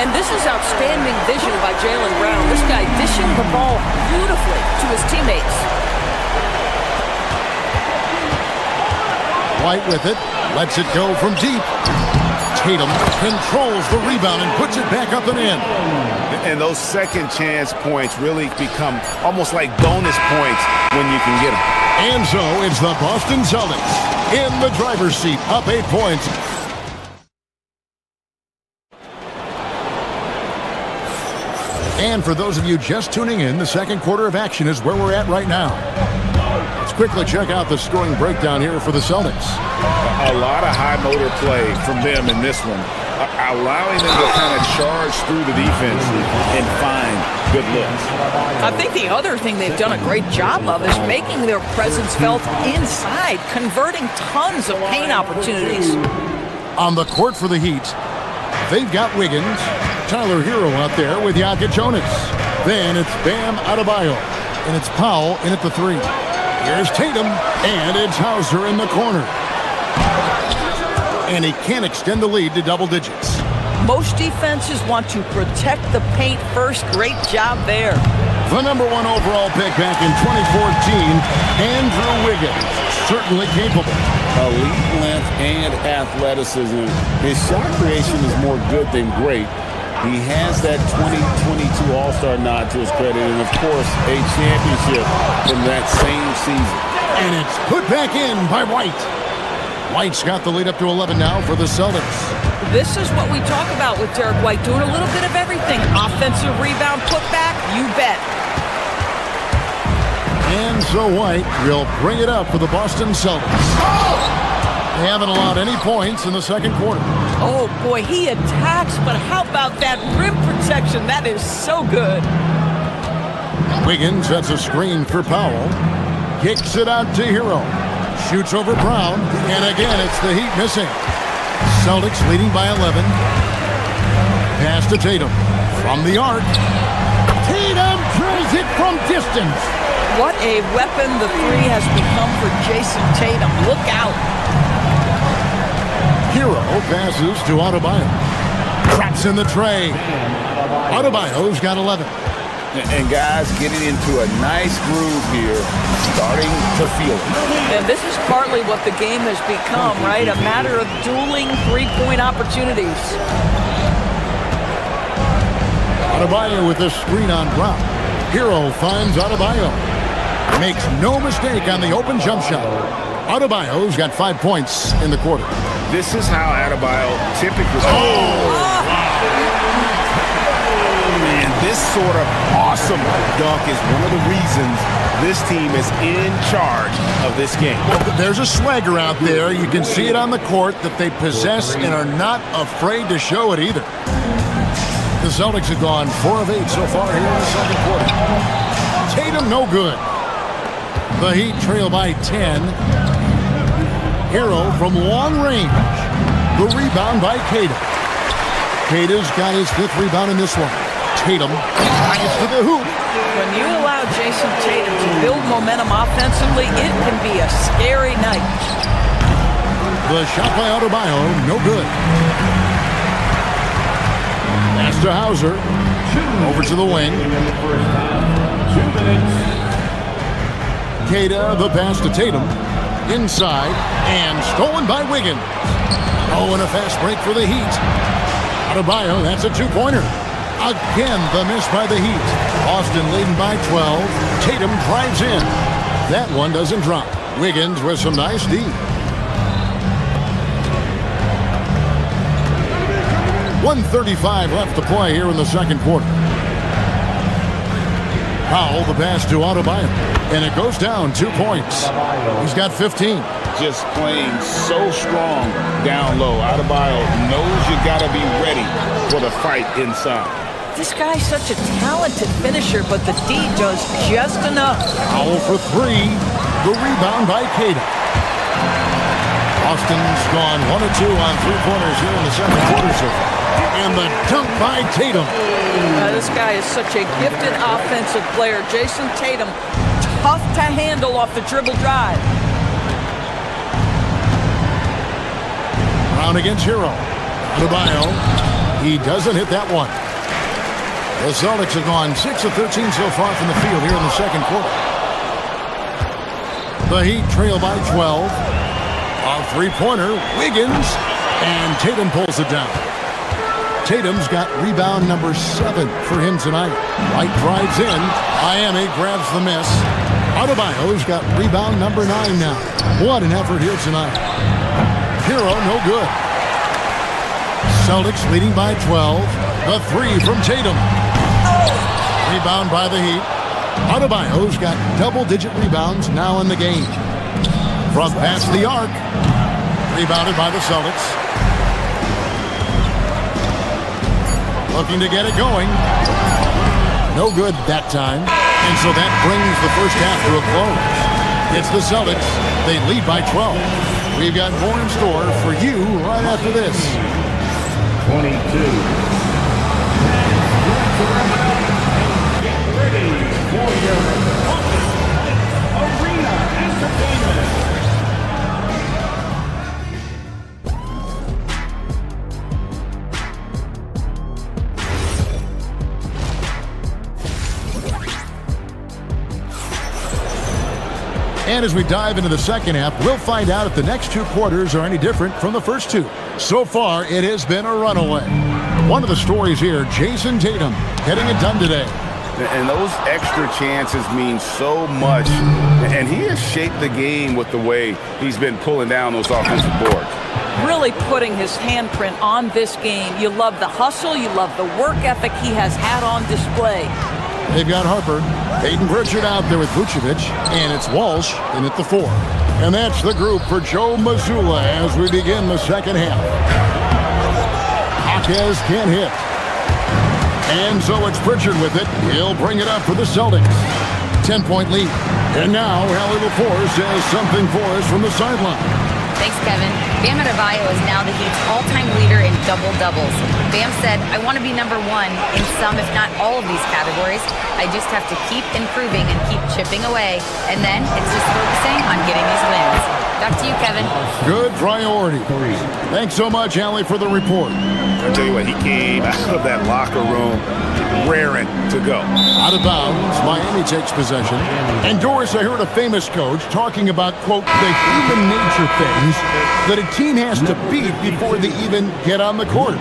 And this is outstanding vision by Jaylen Brown. This guy dishing the ball beautifully to his teammates. White with it, lets it go from deep. Tatum controls the rebound and puts it back up and in. And those second chance points really become almost like bonus points when you can get them. And so it's the Boston Celtics in the driver's seat, up 8 points. And for those of you just tuning in, the second quarter of action is where we're at right now. Let's quickly check out the scoring breakdown here for the Celtics. A lot of high motor play from them in this one, allowing them to kind of charge through the defense and find good looks. I think the other thing they've done a great job of is making their presence felt inside, converting tons of paint opportunities. On the court for the Heat, they've got Wiggins, Tyler Hero out there with Jonas. Then it's Bam Adebayo, and it's Powell in at the 3. Here's Tatum, and it's Hauser in the corner. And he can't extend the lead to double digits. Most defenses want to protect the paint first. Great job there. The number 1 overall pick back in 2014, Andrew Wiggins. Certainly capable. Elite length and athleticism. His shot creation is more good than great. He has that 2022 All-Star nod to his credit, and of course, a championship from that same season. And it's put back in by White. White's got the lead up to 11 now for the Celtics. This is what we talk about with Derek White, doing a little bit of everything. Offensive rebound, putback, you bet. And so White will bring it up for the Boston Celtics. They haven't allowed any points in the second quarter. Oh, boy, he attacks, but how about that rim protection? That is so good. Wiggins sets a screen for Powell. Kicks it out to Hero. Shoots over Brown, and again, it's the Heat missing. Celtics leading by 11. Pass to Tatum. From the arc. Tatum drills it from distance. What a weapon the 3 has become for Jason Tatum. Look out. Hero passes to Adebayo. Traps in the tray. Adebayo's got 11. And guys getting into a nice groove here, starting to feel it. And this is partly what the game has become, right? A matter of dueling three-point opportunities. Adebayo with a screen on Brown. Hero finds Adebayo. Makes no mistake on the open jump shot. Adebayo's got 5 points in the quarter. This is how Adebayo typically... This sort of awesome dunk is one of the reasons this team is in charge of this game. Well, there's a swagger out there. You can see it on the court that they possess and are not afraid to show it either. The Celtics have gone 4 of 8 so far here in the second quarter. Tatum, no good. The Heat trail by 10. Hero from long range. The rebound by Tatum. Tatum's got his 5th rebound in this one. Tatum drives to the hoop. When you allow Jason Tatum to build momentum offensively, it can be a scary night. The shot by Adebayo, no good. Pass to Hauser. Over to the wing. 2 minutes. Queta, the pass to Tatum. Inside, and stolen by Wiggins. Oh, and a fast break for the Heat. Adebayo, that's a 2-pointer. Again, the miss by the Heat. Boston leading by 12. Tatum drives in. That one doesn't drop. Wiggins with some nice D. 1:35 left to play here in the second quarter. Powell, the pass to Adebayo. And it goes down 2 points. He's got 15. Just playing so strong down low. Adebayo knows you got to be ready for the fight inside. This guy's such a talented finisher, but the D does just enough. Powell for 3. The rebound by Queta. Boston's gone 1 of 2 on 3-pointers here in the second quarter so far. And the dunk by Tatum. This guy is such a gifted offensive player. Jason Tatum, tough to handle off the dribble drive. Brown against Hero. Adebayo. He doesn't hit that one. The Celtics have gone 6 of 13 so far from the field here in the second quarter. The Heat trail by 12. A 3-pointer, Wiggins, and Tatum pulls it down. Tatum's got rebound number 7 for him tonight. White drives in. Miami grabs the miss. Adebayo's got rebound number 9 now. What an effort here tonight. Hero, no good. Celtics leading by 12. The 3 from Tatum. Rebound by the Heat. Adebayo's got double-digit rebounds now in the game. From past the arc. Rebounded by the Celtics. Looking to get it going. No good that time. And so that brings the first half to a close. It's the Celtics. They lead by 12. We've got more in store for you right after this. 22. Get ready for your Arena Entertainment. And as we dive into the second half, we'll find out if the next 2 quarters are any different from the first 2. So far, it has been a runaway. One of the stories here, Jason Tatum getting it done today. And those extra chances mean so much. And he has shaped the game with the way he's been pulling down those offensive boards. Really putting his handprint on this game. You love the hustle. You love the work ethic he has had on display. They've got Harper, Peyton Pritchard out there with Vucevic, and it's Walsh in at the 4. And that's the group for Joe Mazzulla as we begin the second half. Jaquez can't hit. And so it's Pritchard with it. He'll bring it up for the Celtics. 10-point lead. And now Allie LaForce has something for us from the sideline. Thanks, Kevin. Bam Adebayo is now the Heat's all-time leader in double-doubles. Bam said, I want to be number 1 in some, if not all of these categories. I just have to keep improving and keep chipping away. And then it's just focusing on getting these wins. Back to you, Kevin. Good priority. Thanks so much, Allie, for the report. I'll tell you what, he came out of that locker room raring to go. Out of bounds, Miami takes possession. And Doris, I heard a famous coach talking about, quote, the human nature things that a team has to beat before they even get on the court.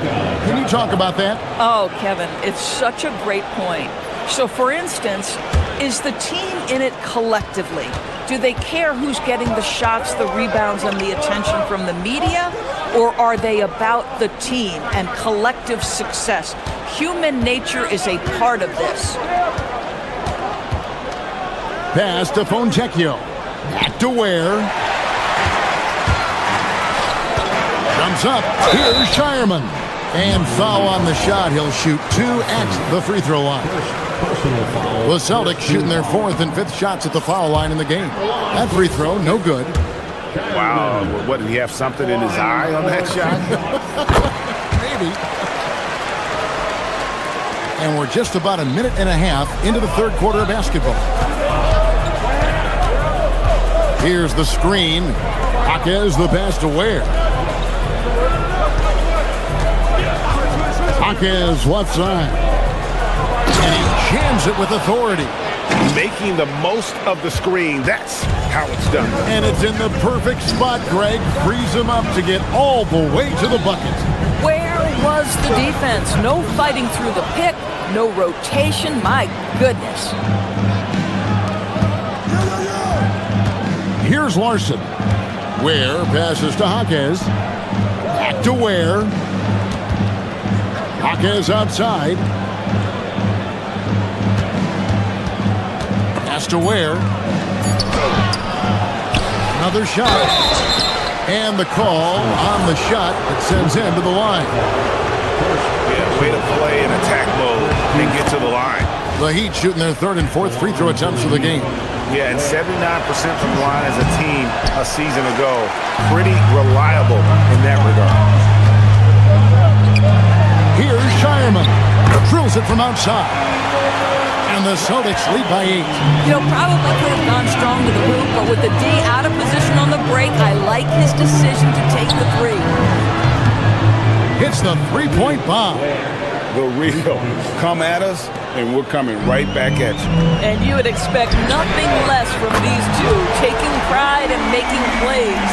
Can you talk about that? Oh, Kevin, it's such a great point. So, for instance, is the team in it collectively? Do they care who's getting the shots, the rebounds, and the attention from the media? Or are they about the team and collective success? Human nature is a part of this. Pass to Fontecchio. Back to Ware. Jumps up. Here's Shireman. And foul on the shot. He'll shoot 2 at the free throw line. The Celtics shooting their 4th and 5th shots at the foul line in the game. That free throw, no good. Wow. What, did he have something in his eye on that shot? Maybe. And we're just about a minute and a half into the 3rd quarter of basketball. Here's the screen. Jaquez the pass to Ware. Jaquez left side. And he jams it with authority. Making the most of the screen. That's how it's done. And it's in the perfect spot. Greg frees him up to get all the way to the bucket. Where was the defense? No fighting through the pick, no rotation. My goodness. Here's Larson. Ware passes to Jaquez. Back to Ware. Jaquez outside. Pass to Ware. Another shot. And the call on the shot that sends him to the line. Yeah, way to play in attack mode and get to the line. The Heat shooting their 3rd and 4th free throw attempts of the game. Yeah, and 79% from the line as a team a season ago. Pretty reliable in that regard. Here's Shireman. Drills it from outside. And the Celtics lead by 8. You know, probably could have gone strong to the hoop, but with the D out of position on the break, I like his decision to take the 3. Hits the 3-point bomb. The real. Come at us, and we're coming right back at you. And you would expect nothing less from these two, taking pride and making plays.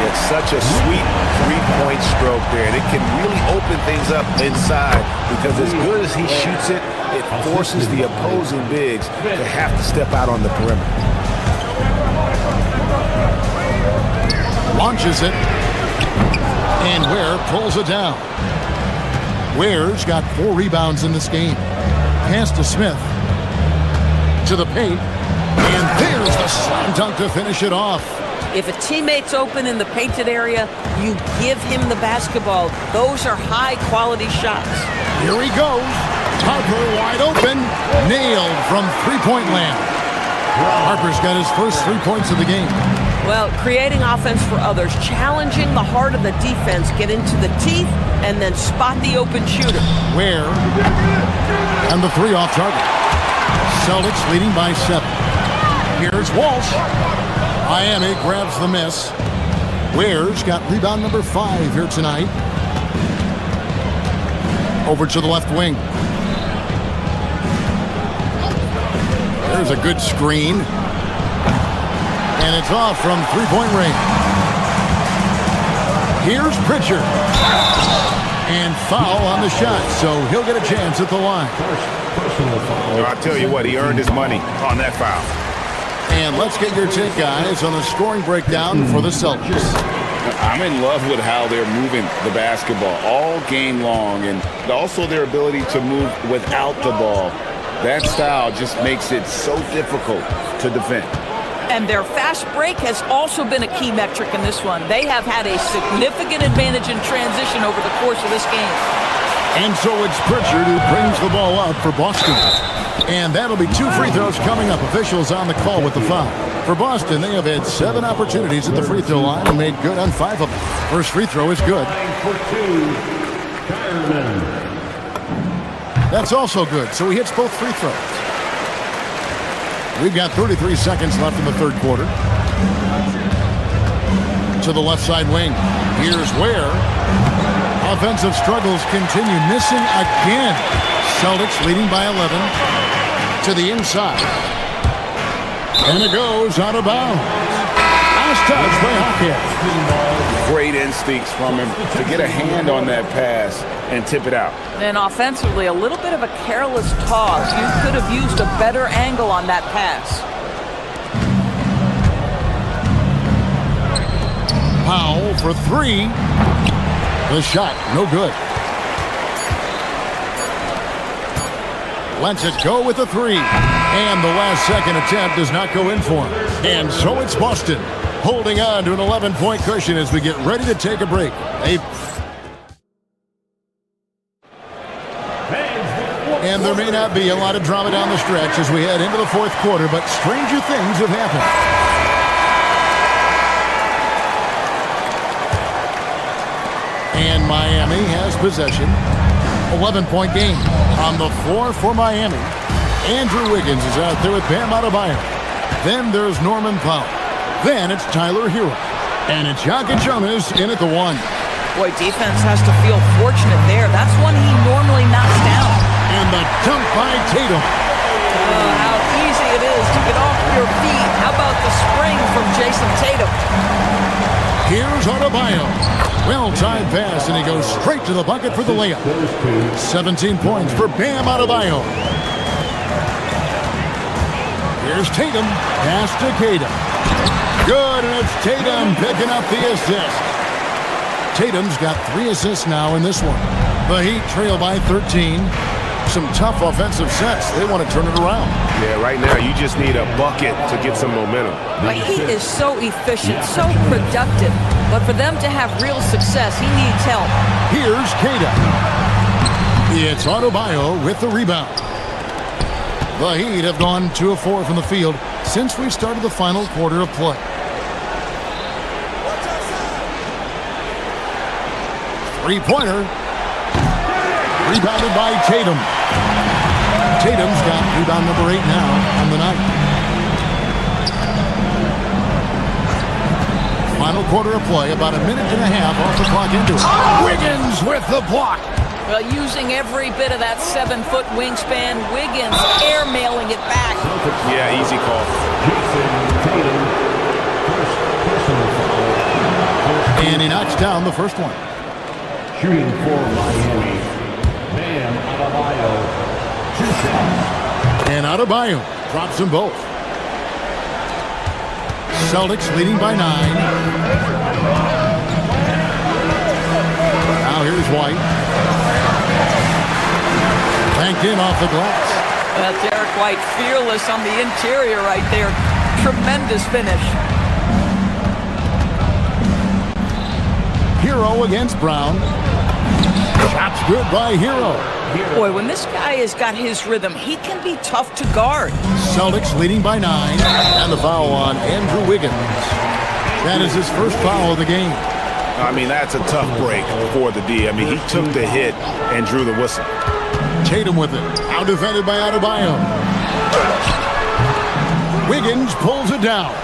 It's such a sweet 3-point stroke there, and it can really open things up inside because as good as he shoots it, it forces the opposing bigs to have to step out on the perimeter. Launches it. And Ware pulls it down. Ware's got 4 rebounds in this game. Pass to Smith. To the paint. And there's the slam dunk to finish it off. If a teammate's open in the painted area, you give him the basketball. Those are high-quality shots. Here he goes. Harper wide open. Nailed from 3-point land. Harper's got his first 3 points of the game. Well, creating offense for others, challenging the heart of the defense, get into the teeth, and then spot the open shooter. Ware. And the 3 off target. Celtics leading by 7. Here's Walsh. Miami grabs the miss. Ware's got rebound number 5 here tonight. Over to the left wing. There's a good screen. And it's off from 3-point range. Here's Pritchard. And foul on the shot, so he'll get a chance at the line. I'll tell you what, he earned his money on that foul. And let's get your take, guys, on the scoring breakdown for the Celtics. I'm in love with how they're moving the basketball all game long, and also their ability to move without the ball. That style just makes it so difficult to defend. And their fast break has also been a key metric in this one. They have had a significant advantage in transition over the course of this game. And so it's Pritchard who brings the ball up for Boston. And that'll be 2 free throws coming up. Officials on the call with the foul. For Boston, they have had 7 opportunities at the free throw line and made good on 5 of them. First free throw is good. That's also good, so he hits both free throws. We've got 33 seconds left in the 3rd quarter. To the left side wing. Here's Ware. Offensive struggles continue. Missing again. Celtics leading by 11. To the inside. And it goes out of bounds. Last touch by Jaquez. Great instincts from him to get a hand on that pass and tip it out. And offensively, a little bit of a careless toss. You could have used a better angle on that pass. Powell for 3. The shot, no good. Lets it go with the 3. And the last second attempt does not go in for him. And so it's Boston holding on to an 11-point cushion as we get ready to take a break. And there may not be a lot of drama down the stretch as we head into the fourth quarter, but stranger things have happened. And Miami has possession. 11-point game on the floor for Miami. Andrew Wiggins is out there with Bam Adebayo. Then there's Norman Powell. Then it's Tyler Hero. And it's Jokic in at the one. Boy, defense has to feel fortunate there. That's one he normally knocks down. And the dunk by Tatum. How easy it is to get off your feet. How about the spring from Jason Tatum? Here's Adebayo. Well-timed pass, and he goes straight to the bucket for the layup. 17 points for Bam Adebayo. Here's Tatum. Pass to Tatum. Good, and it's Tatum picking up the assist. Tatum's got 3 assists now in this one. The Heat trail by 13. Some tough offensive sets. They want to turn it around. Yeah, right now you just need a bucket to get some momentum. But he is so efficient, so productive. But for them to have real success, he needs help. Here's Tatum. It's Adebayo with the rebound. The Heat have gone 2 of 4 from the field since we started the final quarter of play. Three-pointer. Rebounded by Tatum. Tatum's got rebound number 8 now on the night. Final quarter of play, about a minute and a half off the clock into it. Wiggins with the block. Well, using every bit of that 7-foot wingspan, Wiggins airmailing it back. Yeah, easy call. And he knocks down the first one. Shooting for Miami, Bam Adebayo. 2 shots. And Adebayo drops them both. Celtics leading by 9. Now here's White. Banked in off the glass. Derek White fearless on the interior right there. Tremendous finish. Hero against Brown. Shot's good by Hero. Boy, when this guy has got his rhythm, he can be tough to guard. Celtics leading by 9. And the foul on Andrew Wiggins. That is his first foul of the game. I mean, that's a tough break for the D. I mean, he took the hit and drew the whistle. Tatum with it. Out defended by Adebayo. Wiggins pulls it down.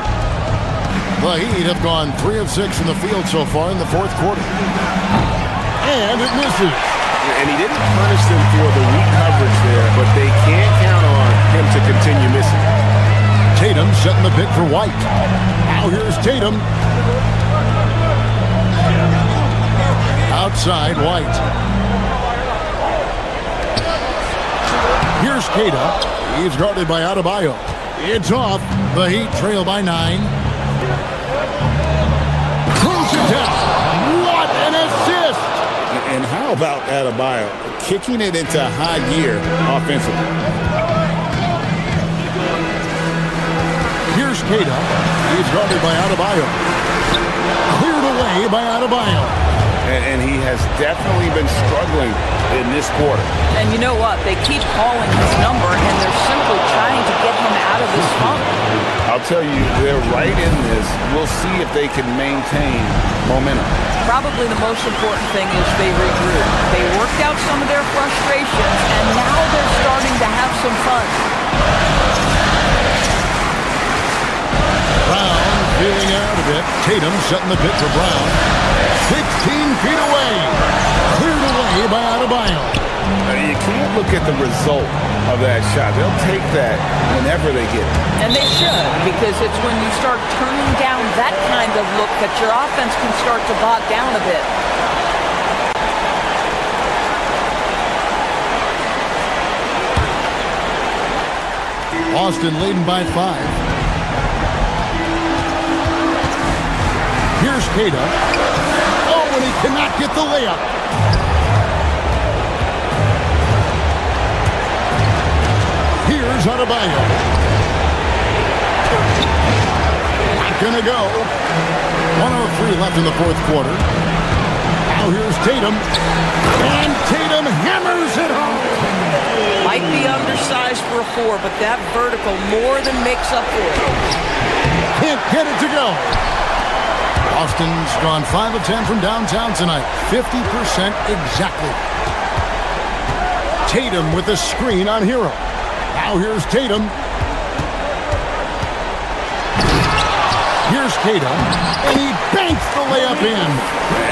The Heat have gone 3 of 6 from the field so far in the fourth quarter. And it misses. And he didn't punish them for the weak coverage there, but they can't count on him to continue missing. Tatum setting the pick for White. Now here's Tatum. Outside White. Here's Kata. He's guarded by Adebayo. It's off. The Heat trail by 9. Throws it down. What an assist! And how about Adebayo kicking it into high gear offensively? Here's Kata. He's guarded by Adebayo. Cleared away by Adebayo. And he has definitely been struggling in this quarter. And you know what? They keep calling his number, and they're simply trying to get him out of this funk. I'll tell you, they're right in this. We'll see if they can maintain momentum. Probably the most important thing is they regroup. They worked out some of their frustrations, and now they're starting to have some fun. Brown feeling out of it. Tatum setting the pick for Brown. 16 feet away. Cleared away by Adebayo. You can't look at the result of that shot. They'll take that whenever they get it. And they should, because it's when you start turning down that kind of look that your offense can start to bog down a bit. Boston leading by 5. Here's Kata. Oh, and he cannot get the layup. Here's Adebayo. Not gonna go. 1:03 left in the fourth quarter. Now here's Tatum. And Tatum hammers it home. Might be undersized for a 4, but that vertical more than makes up for it. Can't get it to go. Boston's gone 5 of 10 from downtown tonight. 50% exactly. Tatum with the screen on Hero. Now here's Tatum. Here's Tatum. And he banks the layup in.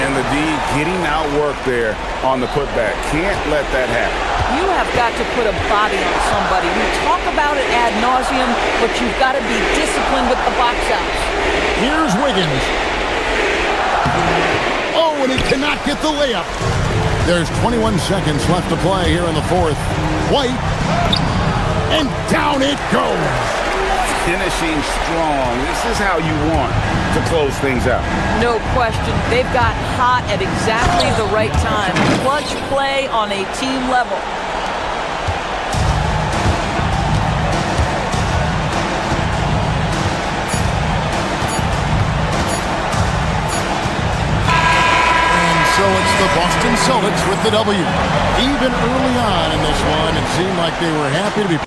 And the D getting outworked there on the putback. Can't let that happen. You have got to put a body on somebody. We talk about it ad nauseum, but you've got to be disciplined with the box outs. Here's Wiggins. Oh, and he cannot get the layup. There's 21 seconds left to play here in the fourth. White. And down it goes. Finishing strong. This is how you want to close things out. No question. They've got hot at exactly the right time. Clutch play on a team level. So it's the Boston Celtics with the W. Even early on in this one, it seemed like they were happy to be...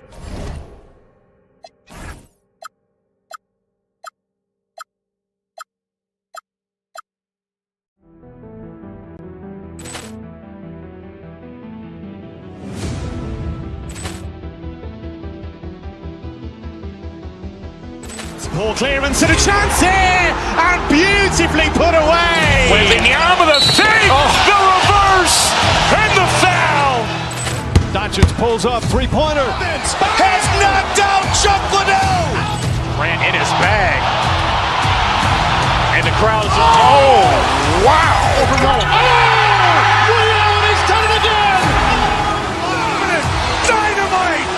Ball clearance and a chance here, and beautifully put away. Wembanyama with a save, the reverse, and the foul. Doncic pulls up, three-pointer. Has knocked out Chuck Liddell. Grant in his bag. And the crowd is, oh, wow. Liddell, he's done it again. Dynamite.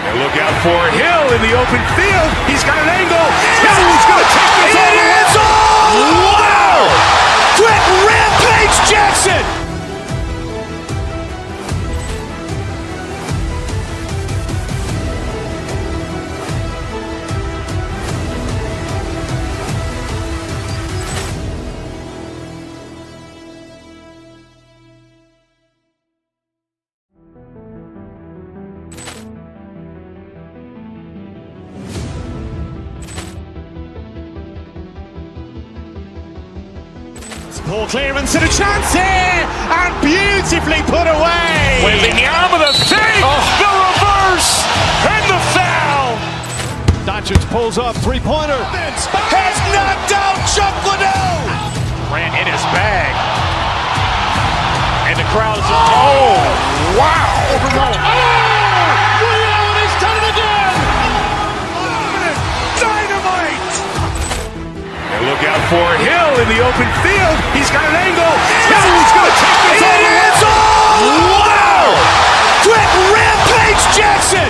And look out for Hill in the open field. He's got an angle. Hill's going to take this all the way. Wow! Quick Rampage Jackson. Ball clearance and a chance here, and beautifully put away. Wembanyama with a save, the reverse, and the foul. Doncic pulls up, three-pointer. Has knocked out Chuck Liddell. Grant in his bag. And the crowd is, oh, wow. Liddell, he's done it again. Dynamite. And look out for Hill in the open field. He's got an angle. Hill's going to take this all the way. Wow! Quick Rampage Jackson.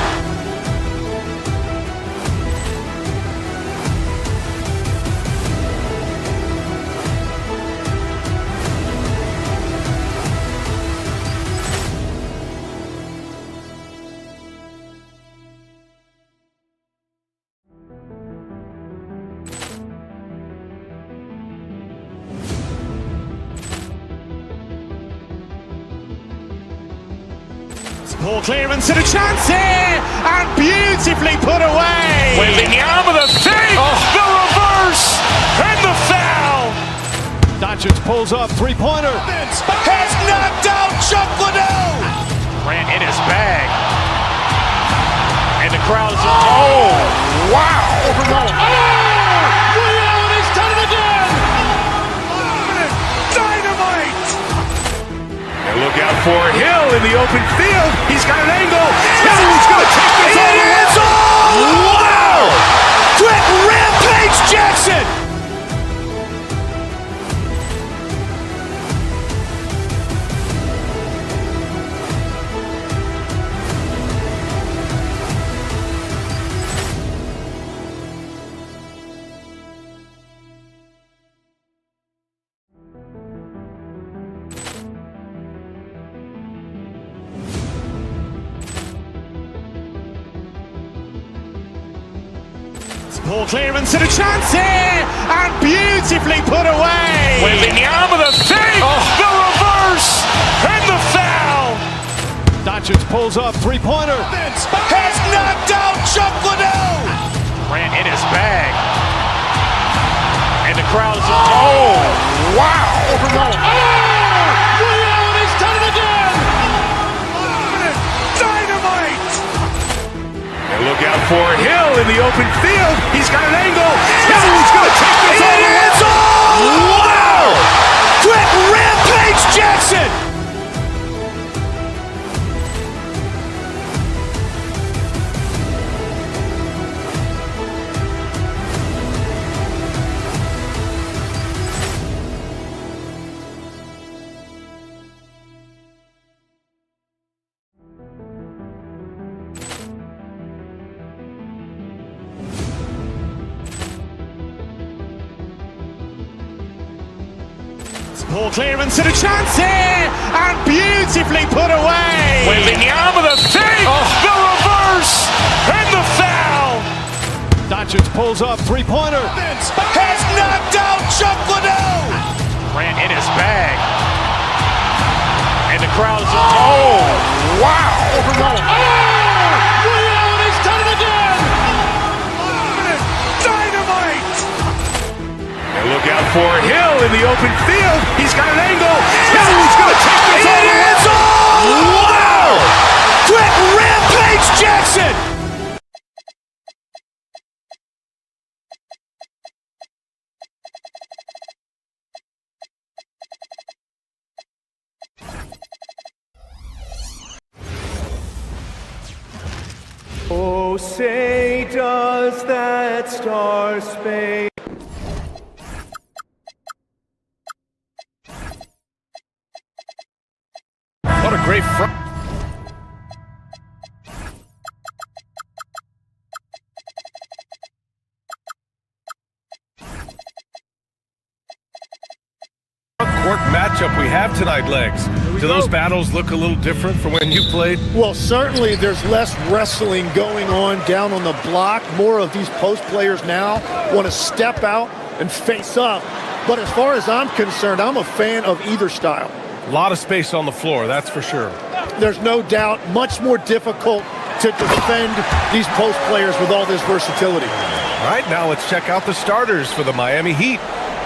Ball clearance and a chance here, and beautifully put away. Wembanyama with a save, the reverse, and the foul. Doncic pulls up, three-pointer. Has knocked out Chuck Liddell. Grant in his bag. And the crowd is, oh, wow. Liddell, he's done it again. Dynamite. And look out for Hill in the open field. He's got an angle. Hill's going to take this all the way. Wow! Quick Rampage Jackson. Ball clearance and a chance here, and beautifully put away. Wembanyama with a save, the reverse, and the foul. Doncic pulls up, three-pointer. Vince has knocked out Chuck Liddell. Grant in his bag. And the crowd is... Oh, wow. Oh, Ray Allen has done it again. Dynamite. And look out for Hill in the open field. He's got an angle. Hill's going to take this all the way. Wow. Quick rampage Jackson. Ball clearance and a chance here, and beautifully put away. Wembanyama the fake, the reverse, and the foul. Doncic pulls up, three-pointer. Vince has knocked out Chuck Liddell. Grant in his bag, and the crowd is... Oh, wow. Ray Allen has done it again. Dynamite. And look out for Hill in the open field. He's got an angle. Hill's going to take this all the way. Wow! Quick rampage Jackson. Oh, say does that star-spangled... What a great front. Court matchup we have tonight, Legs. Do those battles look a little different from when you played? Well, certainly there's less wrestling going on down on the block. More of these post players now want to step out and face up. But as far as I'm concerned, I'm a fan of either style. A lot of space on the floor, that's for sure. There's no doubt much more difficult to defend these post players with all this versatility. All right, now let's check out the starters for the Miami Heat.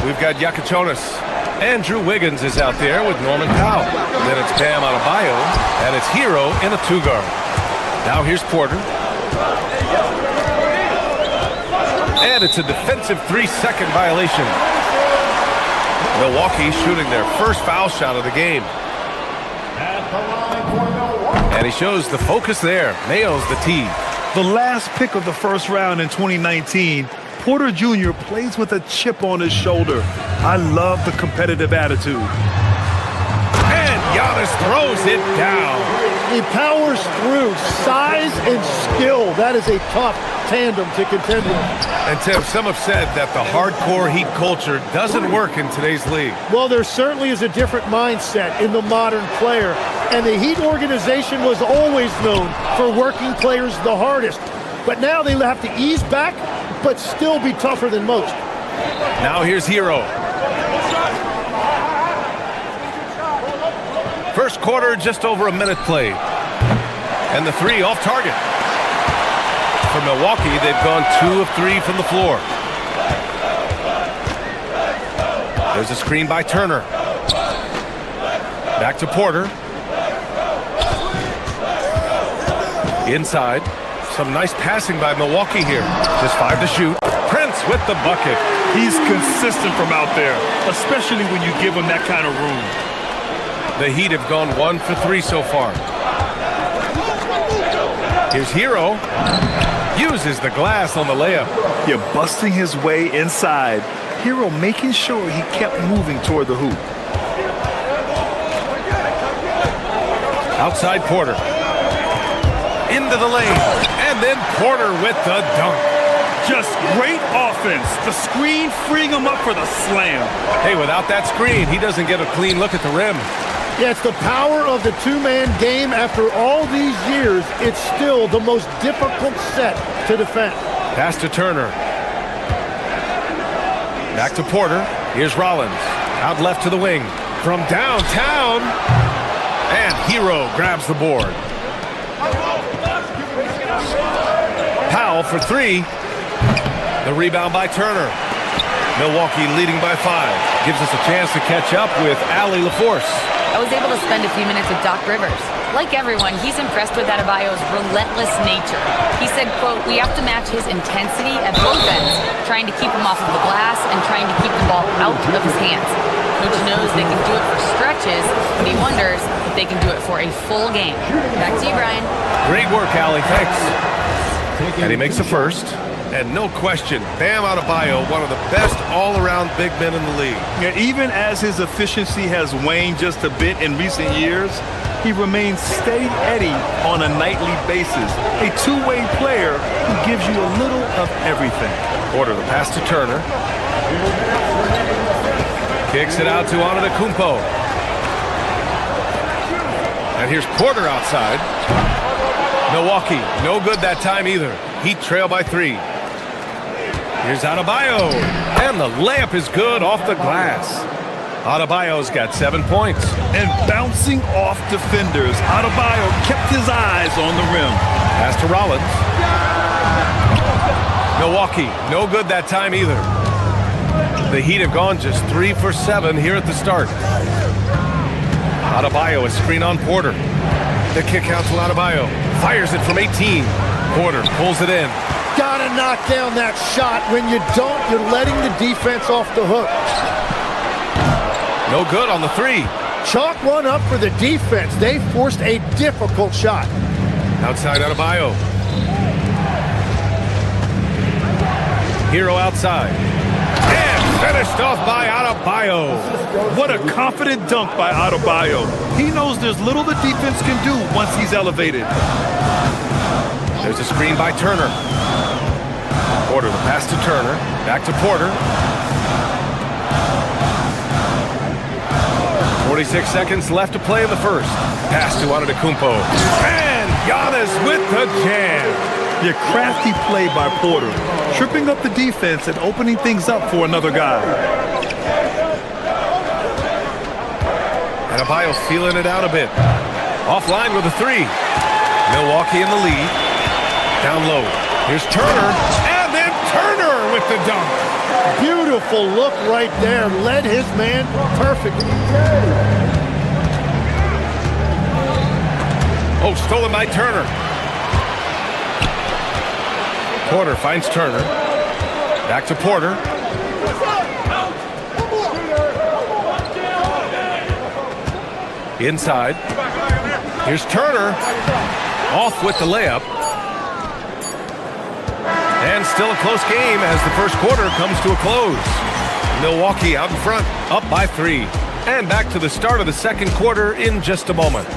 We've got Yakachonis. Andrew Wiggins is out there with Norman Powell. Then it's Bam Adebayo, and it's Hero in a two-guard. Now here's Porter. And it's a defensive 3-second violation. Milwaukee shooting their first foul shot of the game. And he shows the focus there. Nails the tee. The last pick of the first round in 2019, Porter Jr. plays with a chip on his shoulder. I love the competitive attitude. And Giannis throws it down. He powers through. Size and skill. That is a tough tandem to contend with. And Tim, some have said that the hardcore Heat culture doesn't work in today's league. Well, there certainly is a different mindset in the modern player. And the Heat organization was always known for working players the hardest. But now they have to ease back, but still be tougher than most. Now here's Hero. First quarter, just over a minute played. And the three off target. For Milwaukee, they've gone 2 of 3 from the floor. There's a screen by Turner. Back to Porter. Inside. Some nice passing by Milwaukee here. Just 5 to shoot. Prince with the bucket. He's consistent from out there, especially when you give him that kind of room. The Heat have gone 1 for 3 so far. Here's Hero. Uses the glass on the layup. You're busting his way inside. Hero making sure he kept moving toward the hoop. Outside Porter. Into the lane. And then Porter with the dunk. Just great offense. The screen freeing him up for the slam. Hey, without that screen, he doesn't get a clean look at the rim. Yeah, it's the power of the two-man game. After all these years, it's still the most difficult set to defend. Pass to Turner. Back to Porter. Here's Rollins. Out left to the wing. From downtown. And Hero grabs the board. Powell for three. The rebound by Turner. Milwaukee leading by 5. Gives us a chance to catch up with Allie LaForce. I was able to spend a few minutes with Doc Rivers. Like everyone, he's impressed with Adebayo's relentless nature. He said, quote, "We have to match his intensity at both ends, trying to keep him off of the glass and trying to keep the ball out of his hands. Coach knows they can do it for stretches, but he wonders if they can do it for a full game." Back to you, Brian. Great work, Allie. Thanks. And he makes the first. And no question, Bam Adebayo, one of the best all-around big men in the league. Yeah, even as his efficiency has waned just a bit in recent years, he remains steady on a nightly basis. A two-way player who gives you a little of everything. Porter, the pass to Turner. Kicks it out to Antetokounmpo. And here's Porter outside. Milwaukee, no good that time either. Heat trail by 3. Here's Adebayo, and the layup is good off the glass. Adebayo's got 7 points. And bouncing off defenders, Adebayo kept his eyes on the rim. Pass to Rollins. Milwaukee, no good that time either. The Heat have gone just 3 for 7 here at the start. Adebayo, a screen on Porter. The kick out to Adebayo. Fires it from 18. Porter pulls it in. Gotta knock down that shot. When you don't, you're letting the defense off the hook. No good on the 3. Chalk one up for the defense. They forced a difficult shot. Outside Adebayo. Hero outside. And finished off by Adebayo. What a confident dunk by Adebayo. He knows there's little the defense can do once he's elevated. There's a screen by Turner. Porter, the pass to Turner. Back to Porter. 46 seconds left to play in the first. Pass to Antetokounmpo. And Giannis with the jam. Your crafty play by Porter, tripping up the defense and opening things up for another guy. Adebayo's feeling it out a bit. Offline with a 3. Milwaukee in the lead. Down low. Here's Turner. And then Turner with the dunk. Beautiful look right there. Led his man perfectly. Oh, stolen by Turner. Porter finds Turner. Back to Porter. Inside. Here's Turner. Off with the layup. And still a close game as the first quarter comes to a close. Milwaukee out in front, up by 3. And back to the start of the second quarter in just a moment.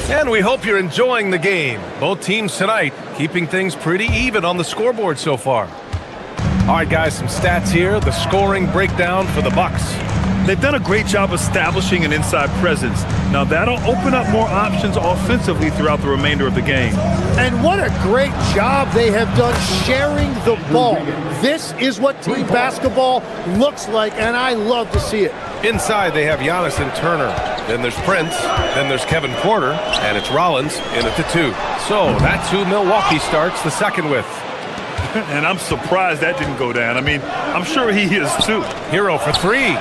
And we hope you're enjoying the game. Both teams tonight keeping things pretty even on the scoreboard so far. All right, guys, some stats here. The scoring breakdown for the Bucks. They've done a great job establishing an inside presence. Now that'll open up more options offensively throughout the remainder of the game. And what a great job they have done sharing the ball. This is what team basketball looks like, and I love to see it. Inside, they have Giannis and Turner. Then there's Prince. Then there's Kevin Porter. And it's Rollins in at the 2. So that's who Milwaukee starts the second with. And I'm surprised that didn't go down. I mean, I'm sure he is too. Hero for 3.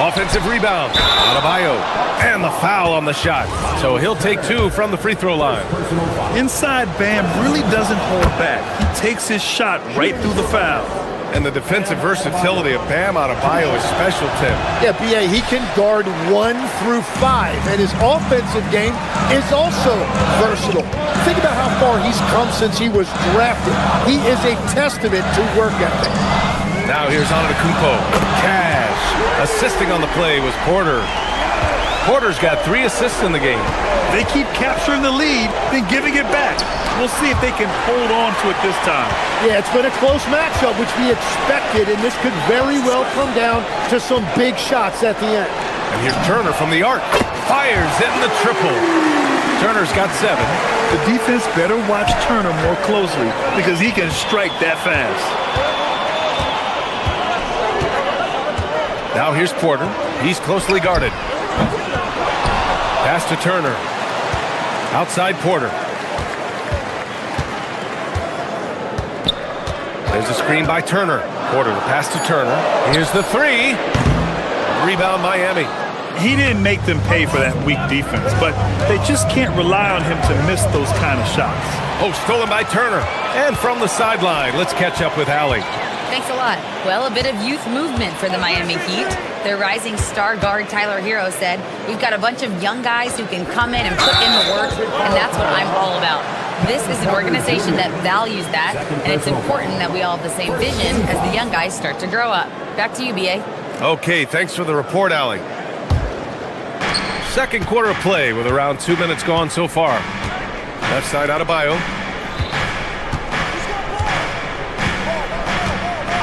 Offensive rebound. Adebayo. And the foul on the shot. So he'll take 2 from the free throw line. Inside, Bam really doesn't hold back. He takes his shot right through the foul. And the defensive versatility of Bam Adebayo is special, Tim. Yeah, B.A., he can guard 1 through 5, and his offensive game is also versatile. Think about how far he's come since he was drafted. He is a testament to work ethic. Now here's Antetokounmpo. Cash. Assisting on the play was Porter. Porter's got 3 assists in the game. They keep capturing the lead, then giving it back. We'll see if they can hold on to it this time. Yeah, it's been a close matchup, which we expected, and this could very well come down to some big shots at the end. And here's Turner from the arc. Fires in the triple. Turner's got 7. The defense better watch Turner more closely because he can strike that fast. Now here's Porter. He's closely guarded. Pass to Turner. Outside Porter. There's a screen by Turner. Porter, the pass to Turner. Here's the 3. Rebound Miami. He didn't make them pay for that weak defense, but they just can't rely on him to miss those kind of shots. Oh, stolen by Turner. And from the sideline, let's catch up with Allie. Thanks a lot. Well, a bit of youth movement for the Miami Heat. Their rising star guard, Tyler Hero, said, "We've got a bunch of young guys who can come in and put in the work, and that's what I'm all about." This is an organization that values that, and it's important that we all have the same vision as the young guys start to grow up. Back to you, B.A. Okay, thanks for the report, Allie. Second quarter of play with around 2 minutes gone so far. Left side Adebayo.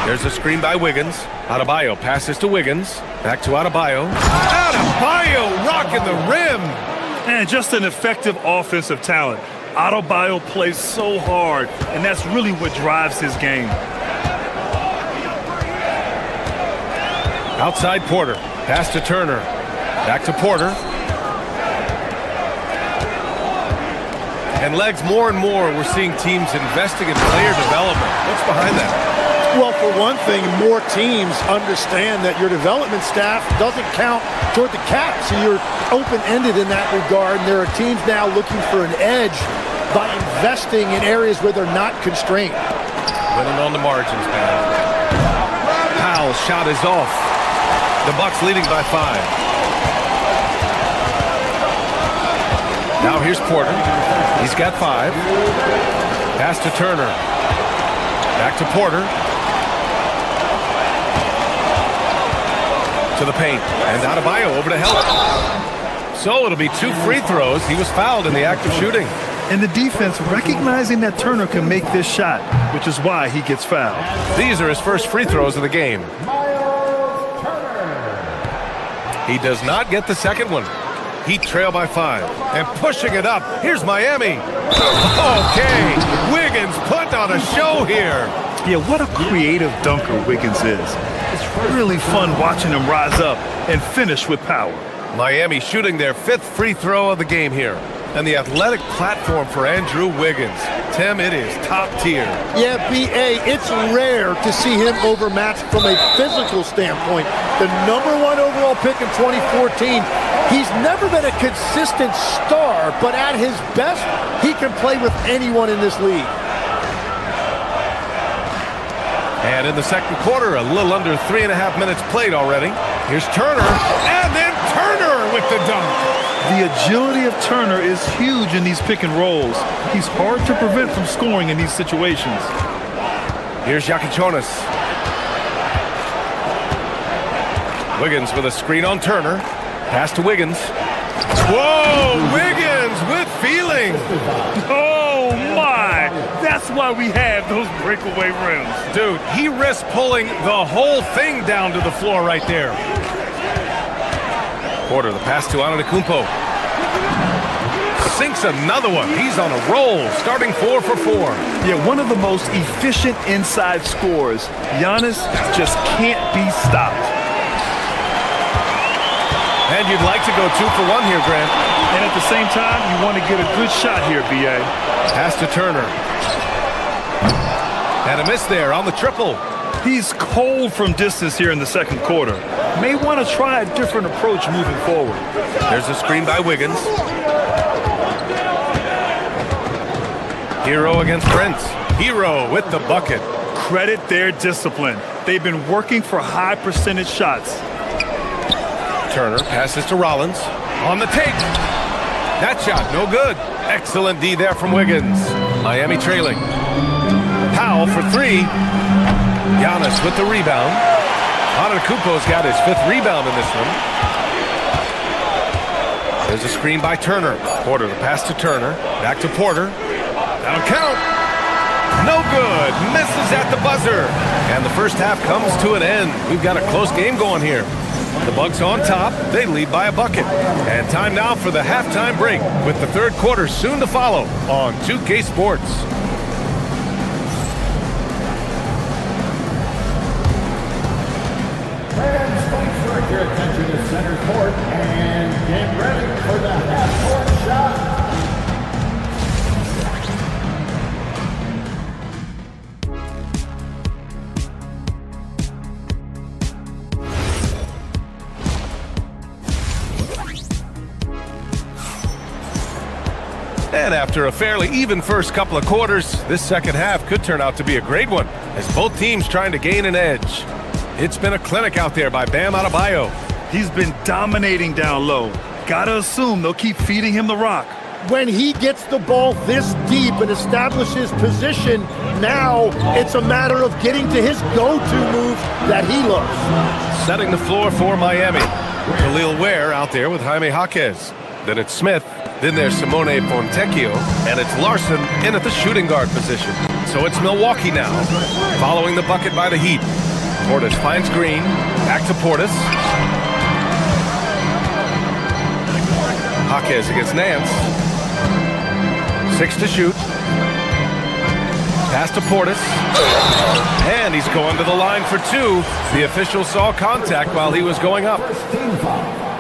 There's a screen by Wiggins. Adebayo passes to Wiggins. Back to Adebayo. Adebayo rocking the rim. And just an effective offensive talent. Adebayo plays so hard, and that's really what drives his game. Outside Porter. Pass to Turner. Back to Porter. And legs, more and more, we're seeing teams investing in player development. What's behind that? Well, for one thing, more teams understand that your development staff doesn't count toward the cap, so you're open-ended in that regard. And there are teams now looking for an edge by investing in areas where they're not constrained. Winning on the margins, man. Powell's shot is off. The Bucks leading by 5. Now here's Porter. He's got 5. Pass to Turner. Back to Porter. To the paint. And Adebayo over to help. So it'll be 2 free throws. He was fouled in the act of shooting. And the defense recognizing that Turner can make this shot, which is why he gets fouled. These are his first free throws of the game. He does not get the second one. Heat trail by 5. And pushing it up. Here's Miami. Okay. Wiggins put on a show here. Yeah, what a creative dunker Wiggins is. It's really fun watching him rise up and finish with power. Miami shooting their 5th free throw of the game here. And the athletic platform for Andrew Wiggins. Tim, it is top tier. Yeah, B.A., it's rare to see him overmatched from a physical standpoint. The #1 overall pick in 2014, he's never been a consistent star, but at his best, he can play with anyone in this league. And in the second quarter, a little under 3.5 minutes played already. Here's Turner, and then Turner with the dunk. The agility of Turner is huge in these pick and rolls. He's hard to prevent from scoring in these situations. Here's Yakichonis. Wiggins with a screen on Turner. Pass to Wiggins. Whoa, Wiggins with feeling. Oh, my. That's why we have those breakaway rims. Dude, he risked pulling the whole thing down to the floor right there. Porter, the pass to Antetokounmpo. Sinks another one. He's on a roll, starting 4 for 4. Yeah, one of the most efficient inside scorers. Giannis just can't be stopped. And you'd like to go 2 for 1 here, Grant. And at the same time, you want to get a good shot here, B.A. Pass to Turner. And a miss there on the triple. He's cold from distance here in the second quarter. May want to try a different approach moving forward. There's a screen by Wiggins. Hero against Prince. Hero with the bucket. Credit their discipline. They've been working for high percentage shots. Turner passes to Rollins. On the take. That shot, no good. Excellent D there from Wiggins. Miami trailing. Powell for 3. Giannis with the rebound. Antetokounmpo's got his 5th rebound in this one. There's a screen by Turner. Porter, the pass to Turner. Back to Porter. That'll count. No good. Misses at the buzzer. And the first half comes to an end. We've got a close game going here. The Bucks on top. They lead by a bucket. And time now for the halftime break with the third quarter soon to follow on 2K Sports. Fans, please direct your attention to center court and get ready for the half-court shot. And after a fairly even first couple of quarters, this second half could turn out to be a great one as both teams trying to gain an edge. It's been a clinic out there by Bam Adebayo. He's been dominating down low. Gotta assume they'll keep feeding him the rock. When he gets the ball this deep and establishes position, now it's a matter of getting to his go-to move that he loves. Setting the floor for Miami. Khalil Ware out there with Jaime Jaquez. Then it's Smith. Then there's Simone Fontecchio, and it's Larson in at the shooting guard position. So it's Milwaukee now, following the bucket by the Heat. Portis finds Green, back to Portis. Jaquez against Nance. 6 to shoot. Pass to Portis. And he's going to the line for 2. The official saw contact while he was going up.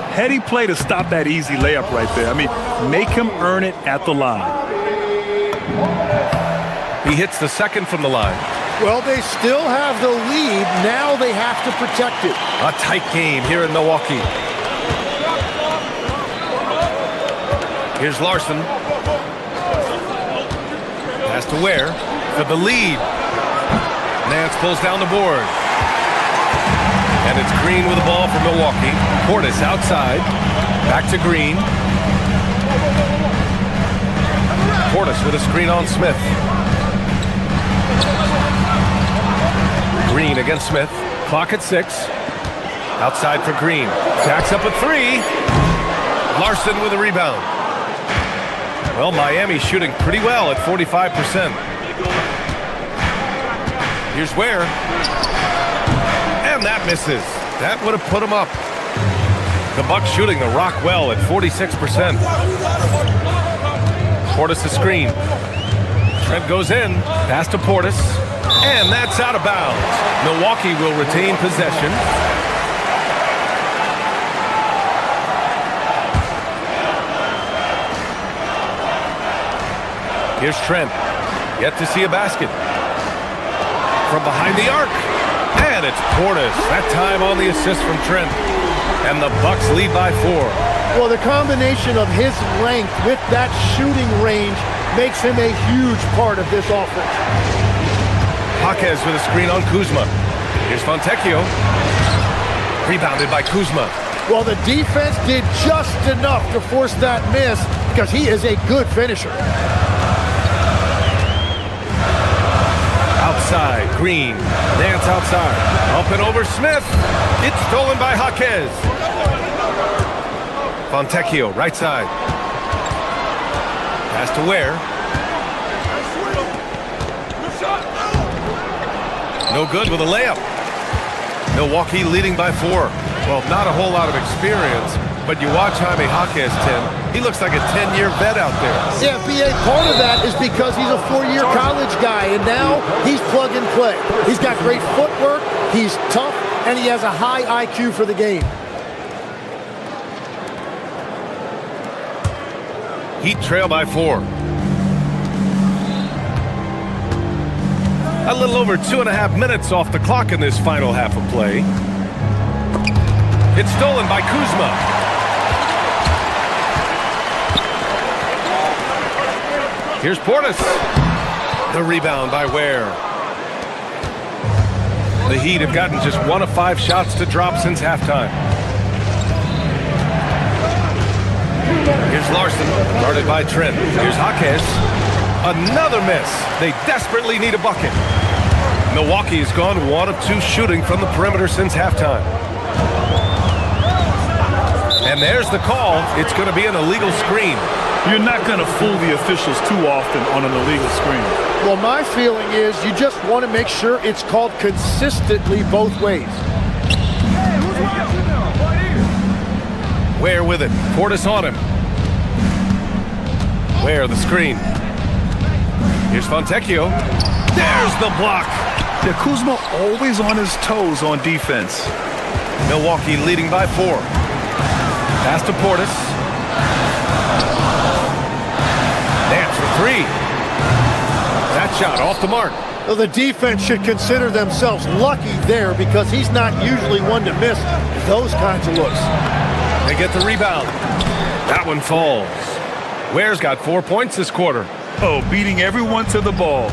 Heady play to stop that easy layup right there. I mean, make him earn it at the line. He hits the second from the line. Well, they still have the lead. Now they have to protect it. A tight game here in Milwaukee. Here's Larson. Pass to Ware for the lead. Nance pulls down the board. And it's Green with the ball for Milwaukee. Portis outside. Back to Green. Portis with a screen on Smith. Green against Smith. Clock at 6. Outside for Green. Backs up a 3. Larson with a rebound. Well, Miami's shooting pretty well at 45%. Here's Ware. And that misses. That would have put him up. The Bucks shooting the rock well at 46%. Portis the screen. Trent goes in. Pass to Portis. And that's out of bounds. Milwaukee will retain possession. Here's Trent. Yet to see a basket. From behind the arc. And it's Portis. That time on the assist from Trent. And the Bucks lead by 4. Well, the combination of his length with that shooting range makes him a huge part of this offense. Jaquez with a screen on Kuzma. Here's Fontecchio. Rebounded by Kuzma. Well, the defense did just enough to force that miss because he is a good finisher. Outside, Green. Nance outside. Up and over Smith. It's stolen by Jaquez. Fontecchio, right side. Pass to Ware. No good with a layup. Milwaukee leading by 4. Well, not a whole lot of experience, but you watch Jaime Jaquez, Tim. He looks like a 10-year vet out there. Yeah, B.A., part of that is because he's a 4-year college guy, and now he's plug and play. He's got great footwork, he's tough, and he has a high IQ for the game. Heat trail by 4. A little over 2.5 minutes off the clock in this final half of play. It's stolen by Kuzma. Here's Portis. The rebound by Ware. The Heat have gotten just 1 of 5 shots to drop since halftime. Here's Larson, guarded by Trent. Here's Jaquez. Another miss. They desperately need a bucket. Milwaukee has gone 1 of 2 shooting from the perimeter since halftime. And there's the call. It's going to be an illegal screen. You're not going to fool the officials too often on an illegal screen. Well, my feeling is you just want to make sure it's called consistently both ways. Ware with it. Portis on him. Ware the screen. Here's Fontecchio. There's the block. Yeah, Kuzma always on his toes on defense. Milwaukee leading by 4. Pass to Portis. Dance for 3. That shot off the mark. Well, the defense should consider themselves lucky there because he's not usually one to miss those kinds of looks. They get the rebound. That one falls. Ware's got 4 points this quarter. Oh, beating everyone to the ball.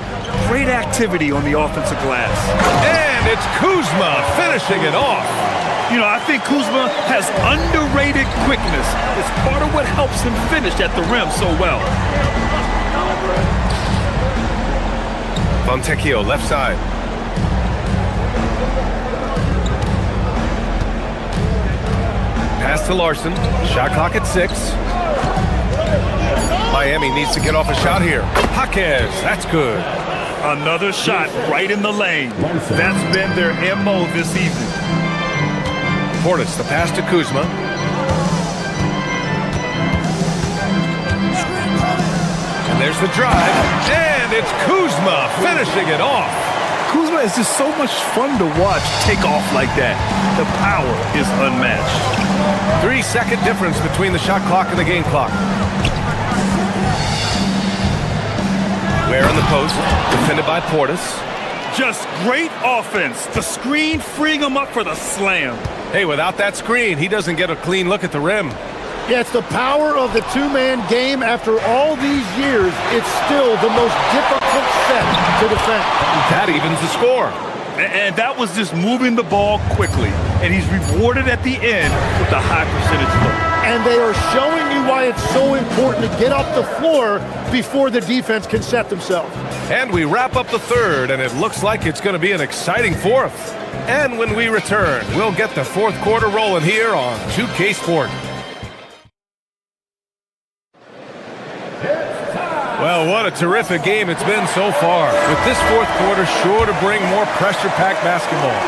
Great activity on the offensive glass. And it's Kuzma finishing it off. You know, I think Kuzma has underrated quickness. It's part of what helps him finish at the rim so well. Fontecchio, left side. Pass to Larson. Shot clock at 6. Miami needs to get off a shot here. Jaquez, that's good. Another shot right in the lane. That's been their MO this evening. Portis, the pass to Kuzma. And there's the drive. And it's Kuzma finishing it off. Kuzma is just so much fun to watch take off like that. The power is unmatched. 3-second difference between the shot clock and the game clock. Ware in the post, defended by Portis. Just great offense. The screen freeing him up for the slam. Hey, without that screen, he doesn't get a clean look at the rim. Yeah, it's the power of the two-man game. After all these years, it's still the most difficult set to defend. That evens the score. And that was just moving the ball quickly. And he's rewarded at the end with a high percentage look. And they are showing you why it's so important to get off the floor before the defense can set themselves. And we wrap up the third, and it looks like it's going to be an exciting fourth. And when we return, we'll get the fourth quarter rolling here on 2K Sport. Well, what a terrific game it's been so far. With this fourth quarter sure to bring more pressure-packed basketball.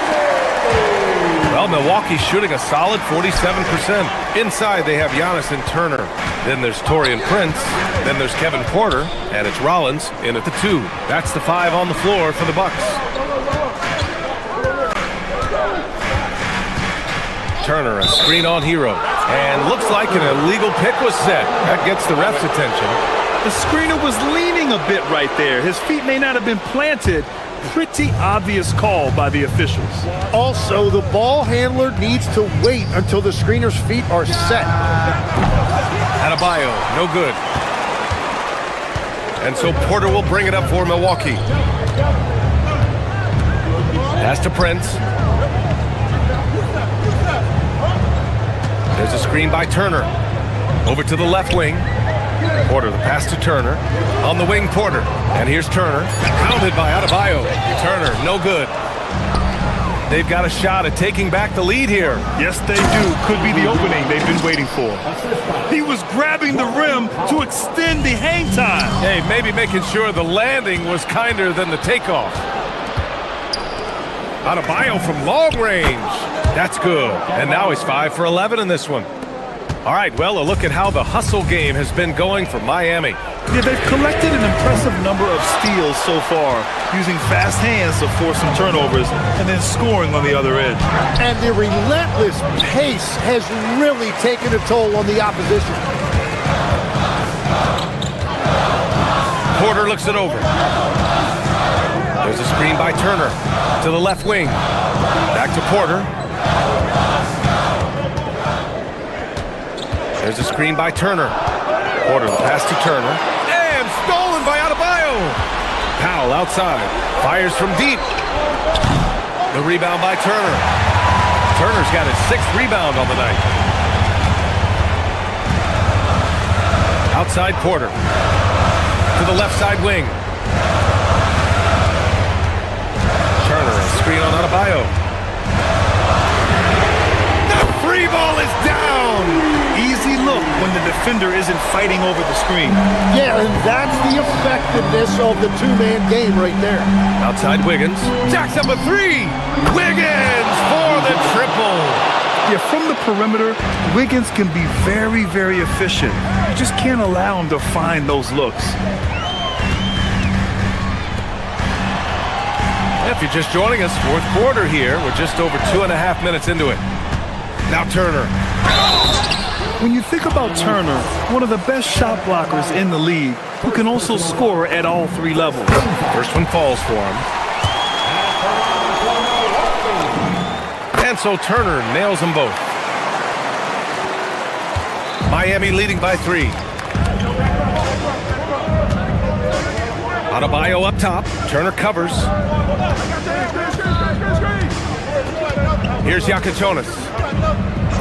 Well, Milwaukee's shooting a solid 47%. Inside, they have Giannis and Turner. Then there's Taurean Prince. Then there's Kevin Porter. And it's Rollins in at the 2. That's the 5 on the floor for the Bucks. Turner, a screen on Hero. And looks like an illegal pick was set. That gets the ref's attention. The screener was leaning a bit right there. His feet may not have been planted. Pretty obvious call by the officials. Also, the ball handler needs to wait until the screener's feet are set. Adebayo, no good. And so Porter will bring it up for Milwaukee. Pass to Prince. There's a screen by Turner. Over to the left wing. Porter, the pass to Turner. On the wing, Porter. And here's Turner. Pounded by Adebayo. Turner, no good. They've got a shot at taking back the lead here. Yes, they do. Could be the opening they've been waiting for. He was grabbing the rim to extend the hang time. Hey, maybe making sure the landing was kinder than the takeoff. Adebayo from long range. That's good. And now he's 5 for 11 in this one. All right, well, a look at how the hustle game has been going for Miami. Yeah, they've collected an impressive number of steals so far, using fast hands to force some turnovers and then scoring on the other edge. And the relentless pace has really taken a toll on the opposition. Porter looks it over. There's a screen by Turner to the left wing. Back to Porter. There's a screen by Turner. Porter, the pass to Turner. And stolen by Adebayo. Powell outside. Fires from deep. The rebound by Turner. Turner's got his 6th rebound on the night. Outside Porter. To the left side wing. Turner, a screen on Adebayo. The free ball is down. Easy look when the defender isn't fighting over the screen. Yeah, and that's the effectiveness of the two-man game right there. Outside Wiggins. Jacks up a 3. Wiggins for the triple. Yeah, from the perimeter, Wiggins can be very, very efficient. You just can't allow him to find those looks. If you're just joining us, fourth quarter here. We're just over 2.5 minutes into it. Now Turner. When you think about Turner, one of the best shot blockers in the league, who can also score at all three levels. First one falls for him. And so Turner nails them both. Miami leading by 3. Adebayo up top. Turner covers. Here's Yakatonis.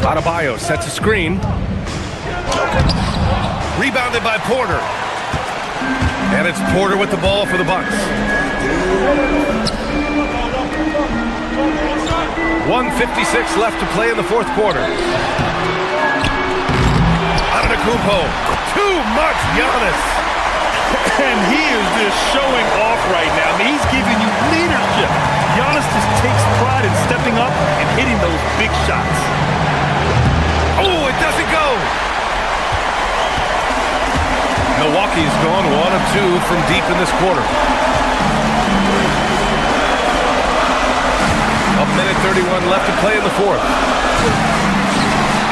Adebayo sets a screen. Rebounded by Porter. And it's Porter with the ball for the Bucks. 1:56 left to play in the fourth quarter. Antetokounmpo. Too much Giannis. And he is just showing off right now. I mean, he's giving you leadership. Giannis just takes pride in stepping up and hitting those big shots. Oh, it doesn't go. Milwaukee's gone 1 of 2 from deep in this quarter. 1:31 left to play in the fourth.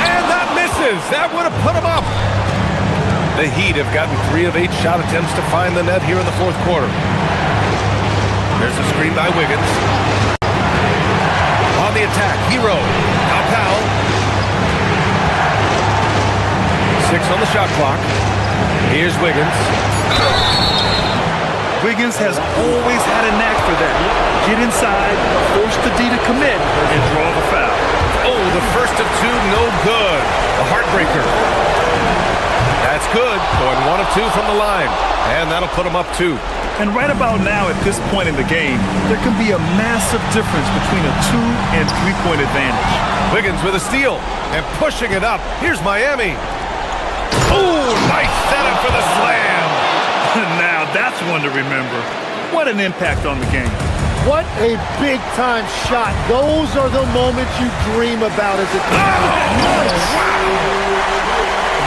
And that misses. That would have put him up. The Heat have gotten 3 of 8 shot attempts to find the net here in the fourth quarter. There's a screen by Wiggins. On the attack, Hero. Now Powell. 6 on the shot clock. Here's Wiggins. Wiggins has always had a knack for that. Get inside, force the D to commit, and draw the foul. Oh, the first of 2, no good. The heartbreaker. That's good. Going 1 of 2 from the line. And that'll put him up 2. And right about now, at this point in the game, there can be a massive difference between a 2- and 3-point advantage. Wiggins with a steal and pushing it up. Here's Miami. Oh, nice setup for the slam. Now that's one to remember. What an impact on the game. What a big-time shot. Those are the moments you dream about as a team.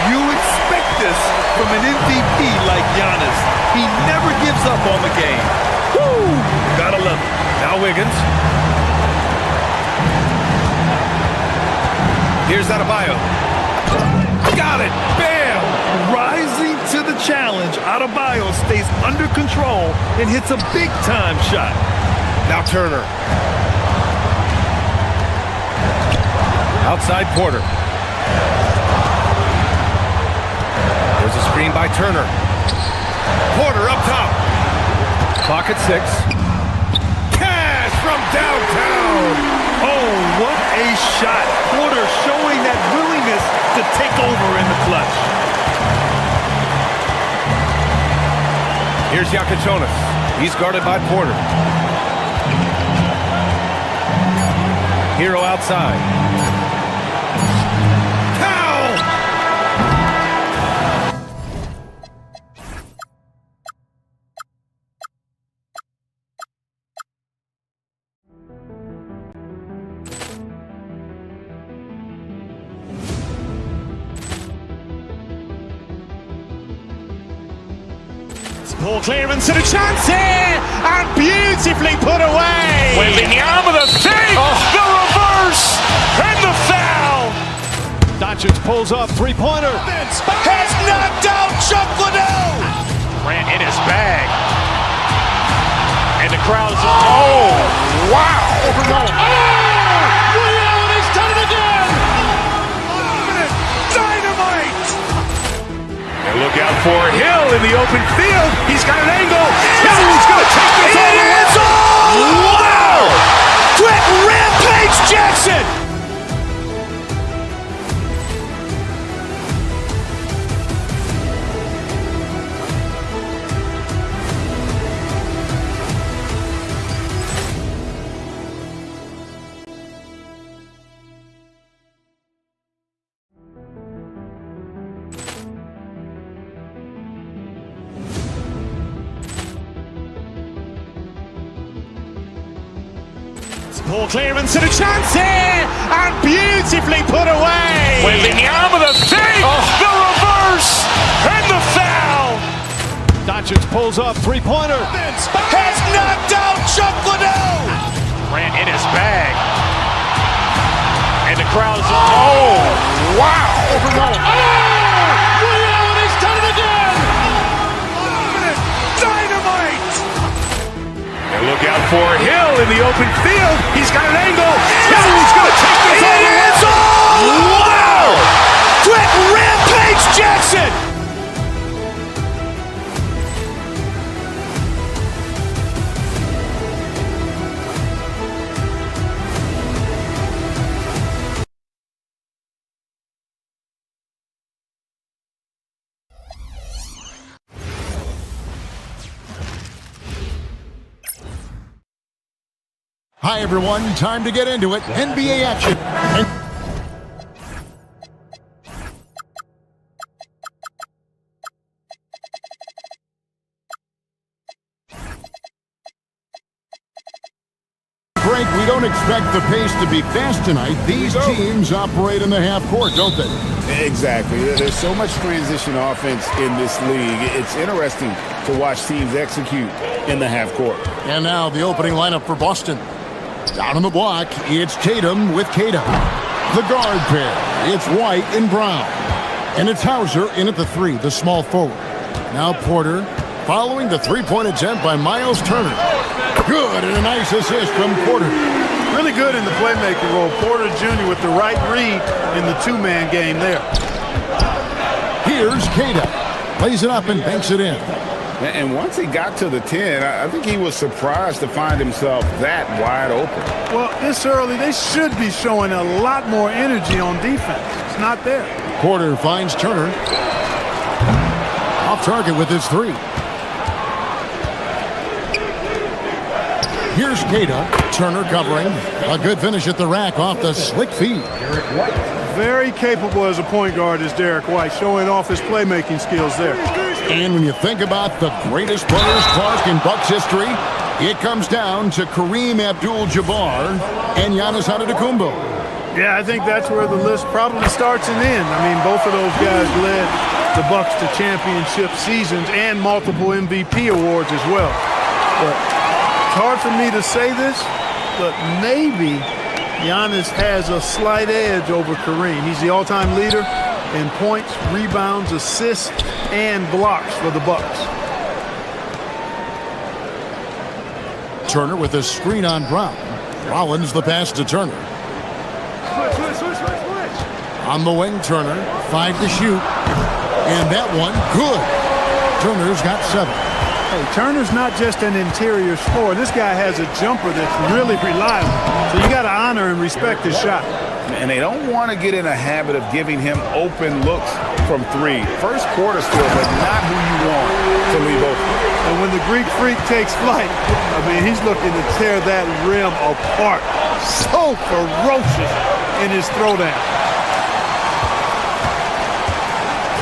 You expect this from an MVP like Giannis. He never gives up on the game. Woo! Gotta love it. Now Wiggins. Here's Adebayo. Got it. Bam! Rising to the challenge, Adebayo stays under control and hits a big-time shot. Now Turner. Outside Porter. There's a screen by Turner. Porter up top. Clock at 6. Cash from downtown. Oh, what a shot. Porter showing that willingness to take over in the clutch. Here's Yakatonis. He's guarded by Porter. Hero outside. Foul! Ball clearance and a chance here, and beautifully put away. Wembanyama the fake, the reverse, and the foul. Doncic pulls up, three-pointer. Has knocked out Chuck Liddell. Ran in his bag, and the crowd is. Oh, wow! Allen has done it again. Dynamite! And look out for Hill in the open field. He's got an angle. He's going to take this all the way. Wow! Quick rampage Jackson! Poor clearance and a chance here, and beautifully put away. Wembanyama the fake, the reverse, and the foul. Doncic pulls up, three-pointer. Has knocked out Chuck Liddell. Ran in his bag. And the crowd is... Oh, wow. Ray Allen has done it again. Dynamite. And look out for Hill in the open field. He's got an angle. Hill's going to take this all the way. Wow. Quick rampage Jackson. Hi, everyone. Time to get into it. NBA action. Break. We don't expect the pace to be fast tonight. These teams operate in the half court, don't they? Exactly. There's so much transition offense in this league. It's interesting to watch teams execute in the half court. And now the opening lineup for Boston. Down on the block, it's Tatum with Tatum. The guard pair, it's White and Brown. And it's Hauser in at the three, the small forward. Now Porter, following the three-point attempt by Miles Turner. Good, and a nice assist from Porter. Really good in the playmaking role. Porter Jr. with the right read in the two-man game there. Here's Tatum. Plays it up and banks it in. And once he got to the 10, I think he was surprised to find himself that wide open. Well, this early, they should be showing a lot more energy on defense. It's not there. Porter finds Turner. Off target with his three. Here's Kata. Turner covering. A good finish at the rack off the slick feed. Very capable as a point guard is Derek White, showing off his playmaking skills there. And when you think about the greatest players, Clark, in Bucks history, it comes down to Kareem Abdul-Jabbar and Giannis Antetokounmpo. Yeah, I think that's where the list probably starts and ends. I mean, both of those guys led the Bucks to championship seasons and multiple MVP awards as well. But it's hard for me to say this, but maybe Giannis has a slight edge over Kareem. He's the all-time leader in points, rebounds, assists, and blocks for the Bucks. Turner with a screen on Brown. Rollins the pass to Turner. On the wing, Turner. 5 to shoot. And that one, good. Turner's got 7. Hey, Turner's not just an interior scorer. This guy has a jumper that's really reliable. So you got to honor and respect his shot. And they don't want to get in a habit of giving him open looks from three. First quarter still, but not who you want to leave open. And when the Greek Freak takes flight, I mean, he's looking to tear that rim apart. So ferocious in his throwdown.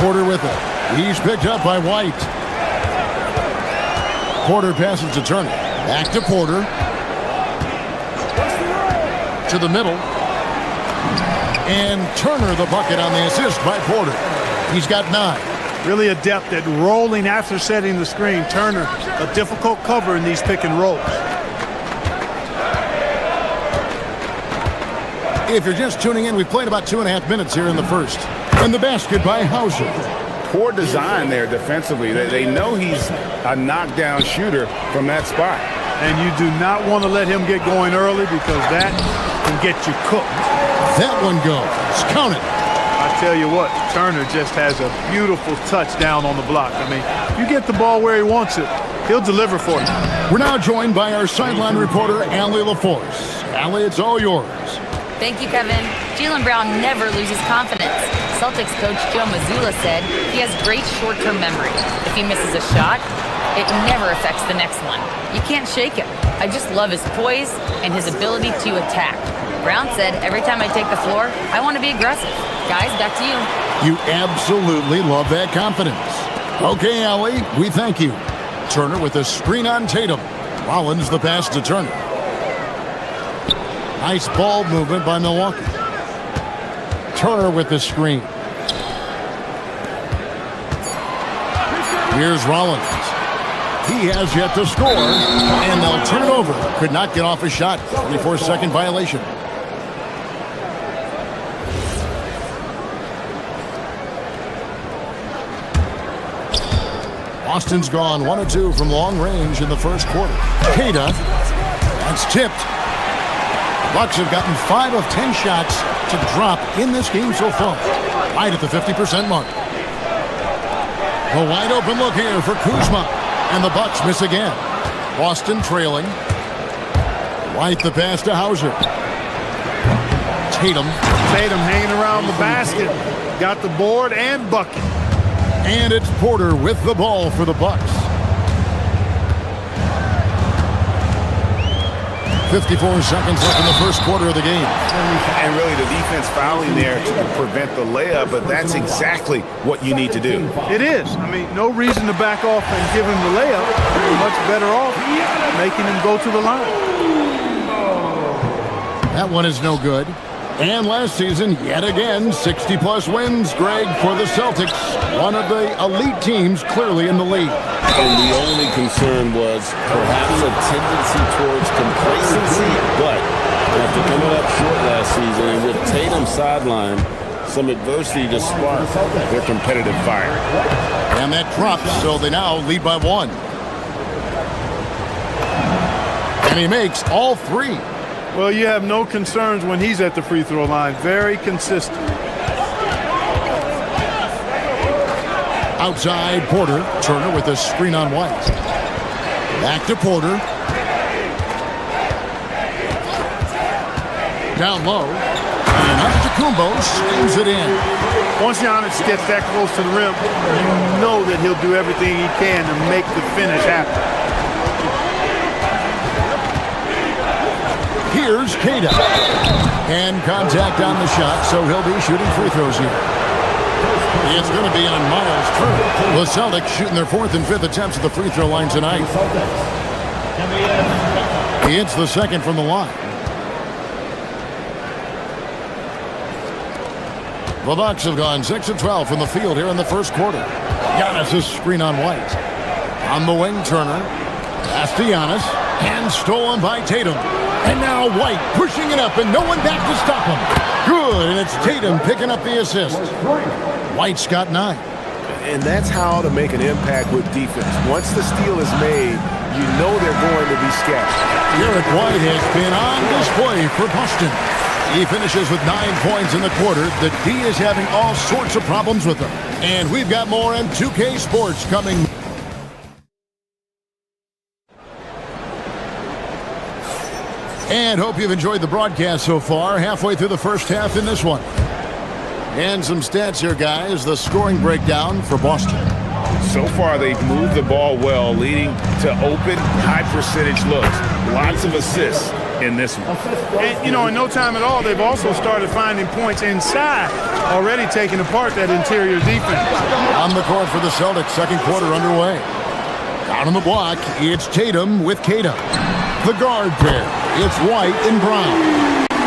Porter with it. He's picked up by White. Porter passes to Turner. Back to Porter. To the middle. And Turner the bucket on the assist by Porter. He's got 9. Really adept at rolling after setting the screen. Turner, a difficult cover in these pick and rolls. If you're just tuning in, we played about 2.5 minutes here in the first. And the basket by Hauser. Poor design there defensively. They know he's a knockdown shooter from that spot. And you do not want to let him get going early because that can get you cooked. That one goes. Count it. I tell you what, Turner just has a beautiful touchdown on the block. I mean, you get the ball where he wants it, he'll deliver for you. We're now joined by our sideline reporter, Allie LaForce. Allie, it's all yours. Thank you, Kevin. Jaylen Brown never loses confidence. Celtics coach Joe Mazzulla said he has great short-term memory. If he misses a shot, it never affects the next one. You can't shake him. I just love his poise and his ability to attack. Brown said, every time I take the floor, I want to be aggressive. Guys, back to you. You absolutely love that confidence. Okay, Allie, we thank you. Turner with a screen on Tatum. Rollins the pass to Turner. Nice ball movement by Milwaukee. Turner with the screen. Here's Rollins. He has yet to score, and they'll turn it over. Could not get off a shot. 24-second violation. Boston's gone 1 of 2 from long range in the first quarter. Queta, that's tipped. Bucks have gotten 5 of 10 shots to drop in this game so far. Right at the 50% mark. A wide open look here for Kuzma. And the Bucks miss again. Boston trailing. Right the pass to Hauser. Tatum hanging around the basket. Got the board and bucket. And it's Porter with the ball for the Bucks. 54 seconds left in the first quarter of the game. And really the defense fouling there to prevent the layup, but that's exactly what you need to do. It is. I mean, no reason to back off and give him the layup. You're much better off making him go to the line. That one is no good. And last season, yet again, 60-plus wins, Greg, for the Celtics. One of the elite teams clearly in the league. And the only concern was perhaps a tendency towards complacency, but after coming up short last season and with Tatum sideline, some adversity to spark their competitive fire. And that drops, so they now lead by 1. And he makes all 3. Well, you have no concerns when he's at the free throw line. Very consistent. Outside, Porter. Turner with a screen on White. Back to Porter. Down low. And Antetokounmpo slams it in. Once Giannis gets that close to the rim, you know that he'll do everything he can to make the finish happen. Here's Queta. And contact on the shot, so he'll be shooting free throws here. It's going to be on Miles Turner. The Celtics shooting their 4th and 5th attempts at the free throw line tonight. He hits the second from the line. The Bucks have gone 6 of 12 from the field here in the first quarter. Giannis' screen on White. On the wing, Turner. Pass to Giannis. And stolen by Tatum. And now White pushing it up and no one back to stop him. Good, and it's Tatum picking up the assist. White's got 9. And that's how to make an impact with defense. Once the steal is made, you know they're going to be scattered. Derek White has been on display for Boston. He finishes with 9 points in the quarter. The D is having all sorts of problems with him. And we've got more on 2K Sports coming. And hope you've enjoyed the broadcast so far. Halfway through the first half in this one. And some stats here, guys. The scoring breakdown for Boston. So far, they've moved the ball well, leading to open, high-percentage looks. Lots of assists in this one. And, you know, in no time at all, they've also started finding points inside, already taking apart that interior defense. On the court for the Celtics, second quarter underway. Out on the block, it's Tatum with Queta. The guard pair, it's White and Brown.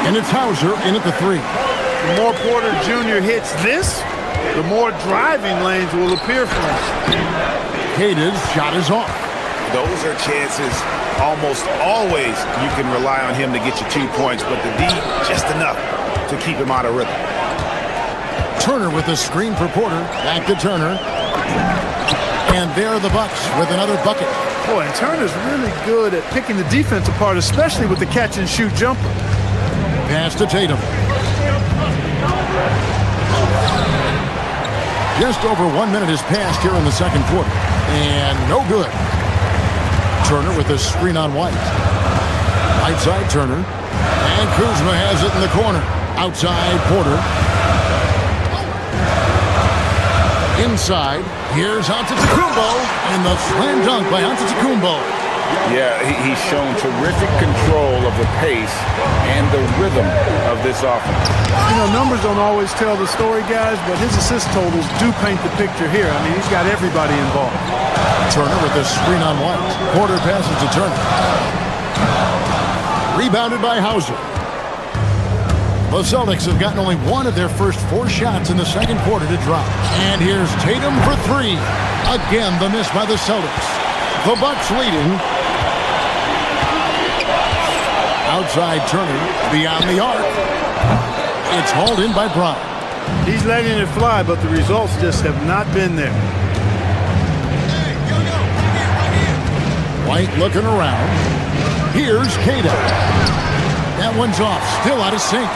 And it's Hauser in at the 3. The more Porter Jr. hits this, the more driving lanes will appear for him. Queta's shot is off. Those are chances almost always you can rely on him to get you 2 points, but the D, just enough to keep him out of rhythm. Turner with the screen for Porter. Back to Turner. And there are the Bucks with another bucket. Boy, and Turner's really good at picking the defense apart, especially with the catch-and-shoot jumper. Pass to Tatum. Just over 1 minute has passed here in the second quarter. And no good. Turner with a screen on White. Right side Turner. And Kuzma has it in the corner. Outside Porter. Inside. Here's Antetokounmpo. And the slam dunk by Antetokounmpo. Yeah, he's shown terrific control of the pace and the rhythm of this offense. You know, numbers don't always tell the story, guys, but his assist totals do paint the picture here. I mean, he's got everybody involved. Turner with the screen on White. Porter passes to Turner. Rebounded by Hauser. The Celtics have gotten only one of their first 4 shots in the second quarter to drop. And here's Tatum for 3. Again, the miss by the Celtics. The Bucks leading. Outside Turner, beyond the arc. It's hauled in by Brown. He's letting it fly, but the results just have not been there. White looking around. Here's Kata. That one's off, still out of sync.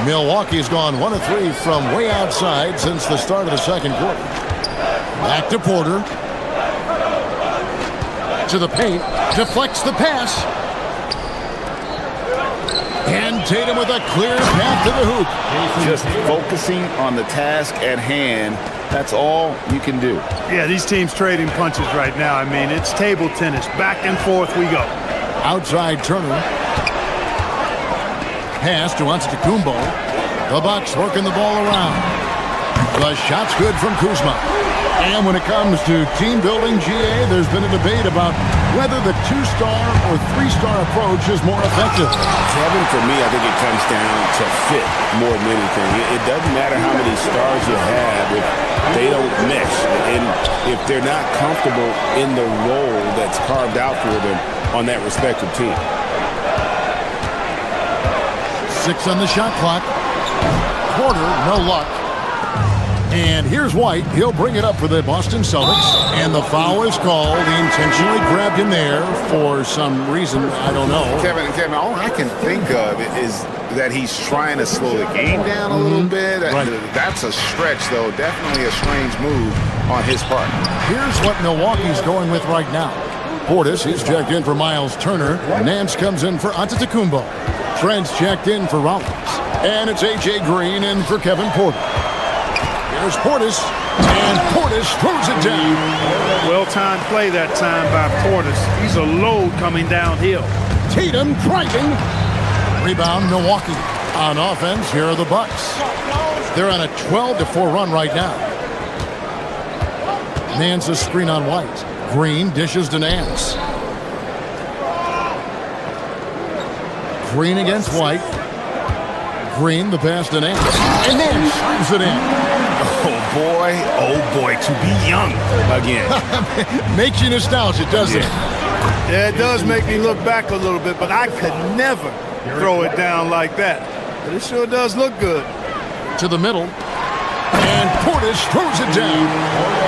Milwaukee's gone 1 of 3 from way outside since the start of the second quarter. Back to Porter. To the paint. Deflects the pass. And Tatum with a clear path to the hoop. Just focusing on the task at hand. That's all you can do. Yeah, these teams trading punches right now. I mean, it's table tennis. Back and forth we go. Outside Turner. Pass to Antetokounmpo. The Bucks working the ball around. The shot's good from Kuzma. And when it comes to team building, GA, there's been a debate about whether the 2-star or 3-star approach is more effective. Kevin, for me, I think it comes down to fit more than anything. It doesn't matter how many stars you have if they don't mesh. And if they're not comfortable in the role that's carved out for them on that respective team. 6 on the shot clock. Porter, no luck. And here's White. He'll bring it up for the Boston Celtics. And the foul is called. He intentionally grabbed him there for some reason. I don't know. Kevin, all I can think of is that he's trying to slow the game down a little bit. Right. That's a stretch, though. Definitely a strange move on his part. Here's what Milwaukee's going with right now. Portis is checked in for Miles Turner. Nance comes in for Antetokounmpo. Trent's checked in for Rollins. And it's A.J. Green in for Kevin Porter. Here's Portis, and Portis throws it down. Well-timed play that time by Portis. He's a load coming downhill. Tatum driving. Rebound, Milwaukee. On offense, here are the Bucks. They're on a 12-4 run right now. Nance a screen on White. Green dishes to Nance. Green against White. Green, the pass to Nance. And Nance screws it in. Oh boy, to be young again. Makes you nostalgic, doesn't it? Yeah, it does make me look back a little bit, but I could never throw it down like that. But it sure does look good. To the middle. And Portis throws it down.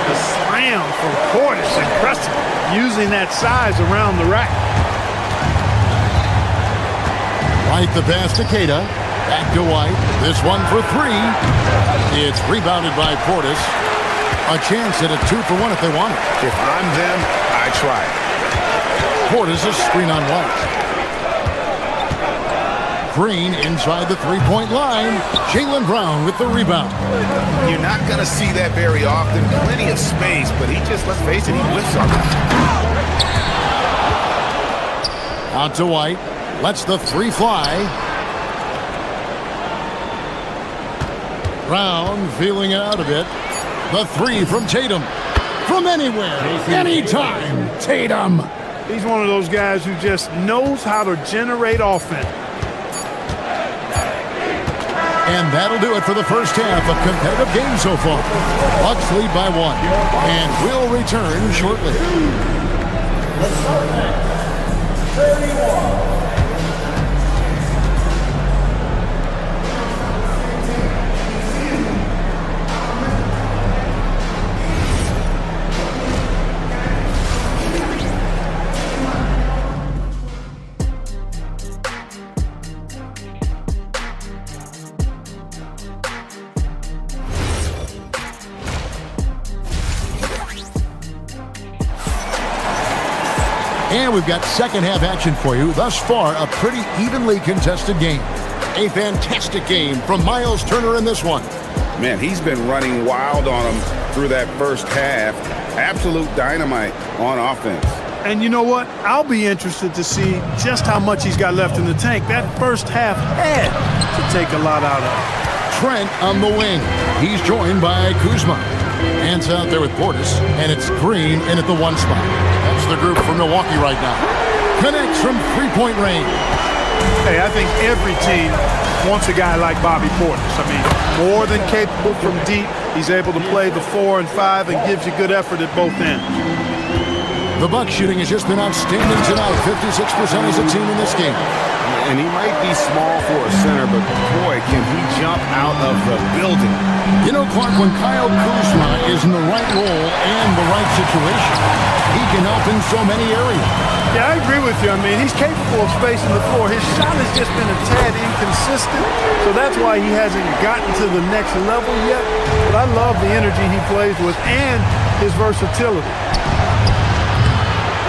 The slam from Portis, impressive. Using that size around the rack. White the pass to Kata. Back to White. This one for 3. It's rebounded by Portis. A chance at a 2 for 1 if they want it. If I'm them, I try it. Portis a screen on White. Green inside the 3-point line. Jaylen Brown with the rebound. You're not going to see that very often. Plenty of space, but he just, let's face it, he whiffs on it. Out to White. Lets the 3 fly. Brown feeling it out a bit. The 3 from Tatum. From anywhere, anytime, Tatum. He's one of those guys who just knows how to generate offense. And that'll do it for the first half of competitive game so far. Bucks lead by 1. And we'll return shortly. Let's start next. 31. And we've got second half action for you. Thus far, a pretty evenly contested game. A fantastic game from Miles Turner in this one. Man, he's been running wild on him through that first half. Absolute dynamite on offense. And you know what? I'll be interested to see just how much he's got left in the tank. That first half had to take a lot out of it. Trent on the wing. He's joined by Kuzma. Hands out there with Portis, and it's Green in at the 1 spot. That's the group for Milwaukee right now. Connects from 3-point range. Hey, I think every team wants a guy like Bobby Portis. I mean, more than capable from deep. He's able to play the 4 and 5 and gives you good effort at both ends. The Bucks shooting has just been outstanding tonight. 56% as a team in this game. And he might be small for a center, but boy, can he jump out of the building. You know, Clark, when Kyle Kuzma is in the right role and the right situation, he can help in so many areas. Yeah, I agree with you. I mean, he's capable of spacing the floor. His shot has just been a tad inconsistent, so that's why he hasn't gotten to the next level yet. But I love the energy he plays with and his versatility.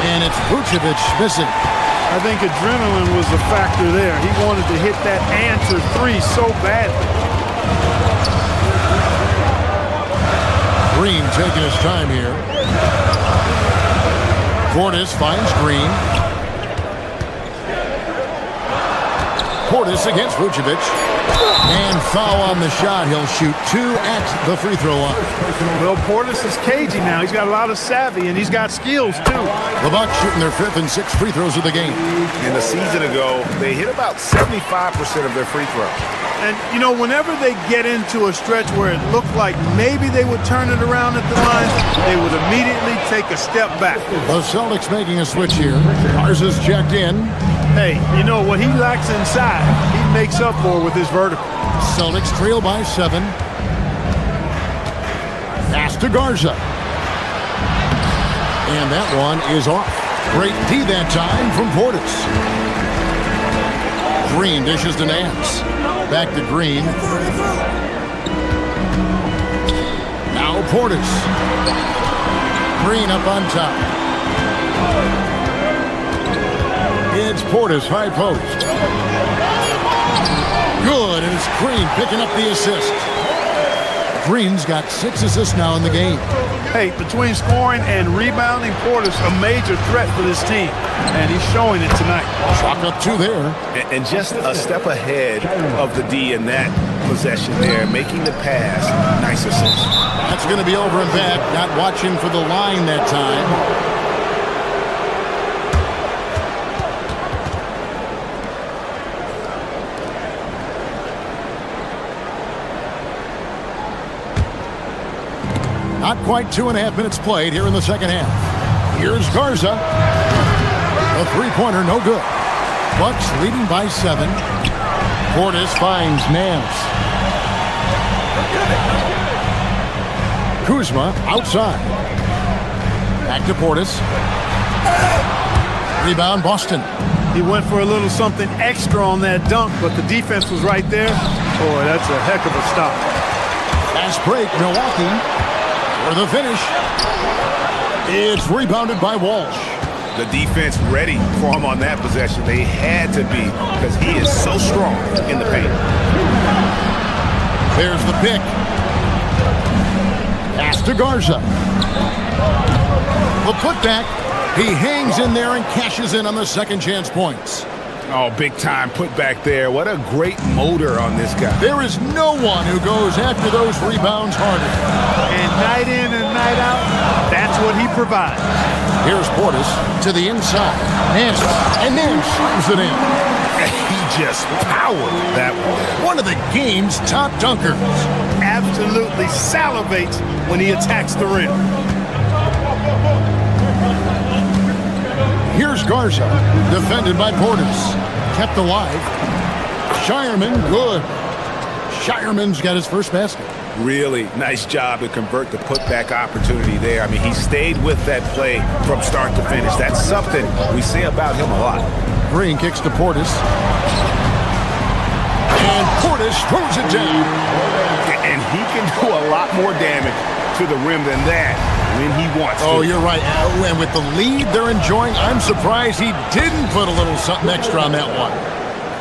And it's Vucevic missing. I think adrenaline was a factor there. He wanted to hit that answer 3 so badly. Green taking his time here. Portis finds Green. Portis against Vucevic. And foul on the shot. He'll shoot 2 at the free throw line. Well, Portis is cagey now. He's got a lot of savvy, and he's got skills, too. The Bucks shooting their 5th and 6th free throws of the game. And a season ago, they hit about 75% of their free throws. And, you know, whenever they get into a stretch where it looked like maybe they would turn it around at the line, they would immediately take a step back. The Celtics making a switch here. Garza's checked in. Hey, you know, what he lacks inside, he makes up for with his vertical. Celtics trail by 7. Pass to Garza. And that one is off. Great D that time from Portis. Green dishes to Nance. Back to Green. Now Portis. Green up on top. It's Portis, high post. Good, and it's Green picking up the assist. Green's got 6 assists now in the game. Hey, between scoring and rebounding, Portis a major threat for this team, and he's showing it tonight. Chalk up 2 there. And just a step ahead of the D in that possession there, making the pass. Nice assist. That's going to be over and back. Not watching for the line that time. Not quite 2.5 minutes played here in the second half. Here's Garza. A three-pointer, no good. Bucks leading by 7. Portis finds Nance. Kuzma outside. Back to Portis. Rebound, Boston. He went for a little something extra on that dunk, but the defense was right there. Boy, that's a heck of a stop. Fast break, Milwaukee. For the finish. It's rebounded by Walsh. The defense ready for him on that possession. They had to be because he is so strong in the paint. There's the pick. Pass to Garza. The putback. He hangs in there and cashes in on the second chance points. Oh, big time put back there. What a great motor on this guy. There is no one who goes after those rebounds harder. And night in and night out, that's what he provides. Here's Portis to the inside. Nance, and then slams it in. He just powered that one. One of the game's top dunkers. Absolutely salivates when he attacks the rim. Here's Garza, defended by Portis. Kept alive. Shireman, good. Shireman's got his first basket. Really nice job to convert the putback opportunity there. I mean, he stayed with that play from start to finish. That's something we say about him a lot. Green kicks to Portis. And Portis throws it down. And he can do a lot more damage to the rim than that when he wants to. Oh, you're right. And with the lead they're enjoying, I'm surprised he didn't put a little something extra on that one.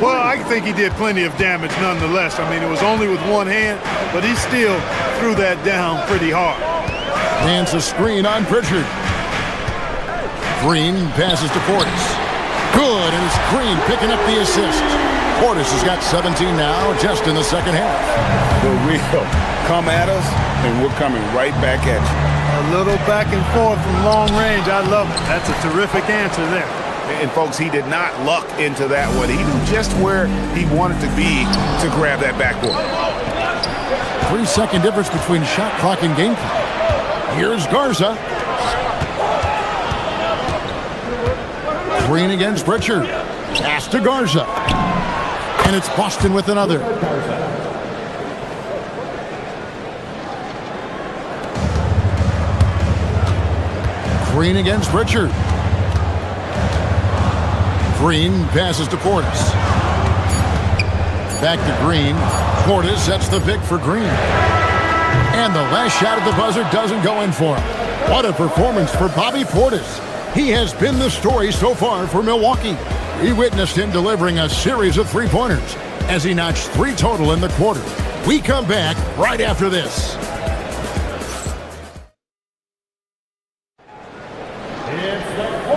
Well, I think he did plenty of damage nonetheless. I mean, it was only with one hand, but he still threw that down pretty hard. Hands a screen on Pritchard. Green passes to Portis. Good, and it's Green picking up the assist. Portis has got 17 now, just in the second half. The real come at us, and we're coming right back at you. A little back and forth from long range. I love it. That's a terrific answer there. And folks, he did not luck into that one. He knew just where he wanted to be to grab that backboard. 3-second difference between shot clock and game clock. Here's Garza. Green against Pritchard. Pass to Garza. And it's Boston with another. Green against Pritchard. Green passes to Portis. Back to Green. Portis sets the pick for Green. And the last shot at the buzzer doesn't go in for him. What a performance for Bobby Portis. He has been the story so far for Milwaukee. We witnessed him delivering a series of three-pointers as he notched 3 total in the quarter. We come back right after this.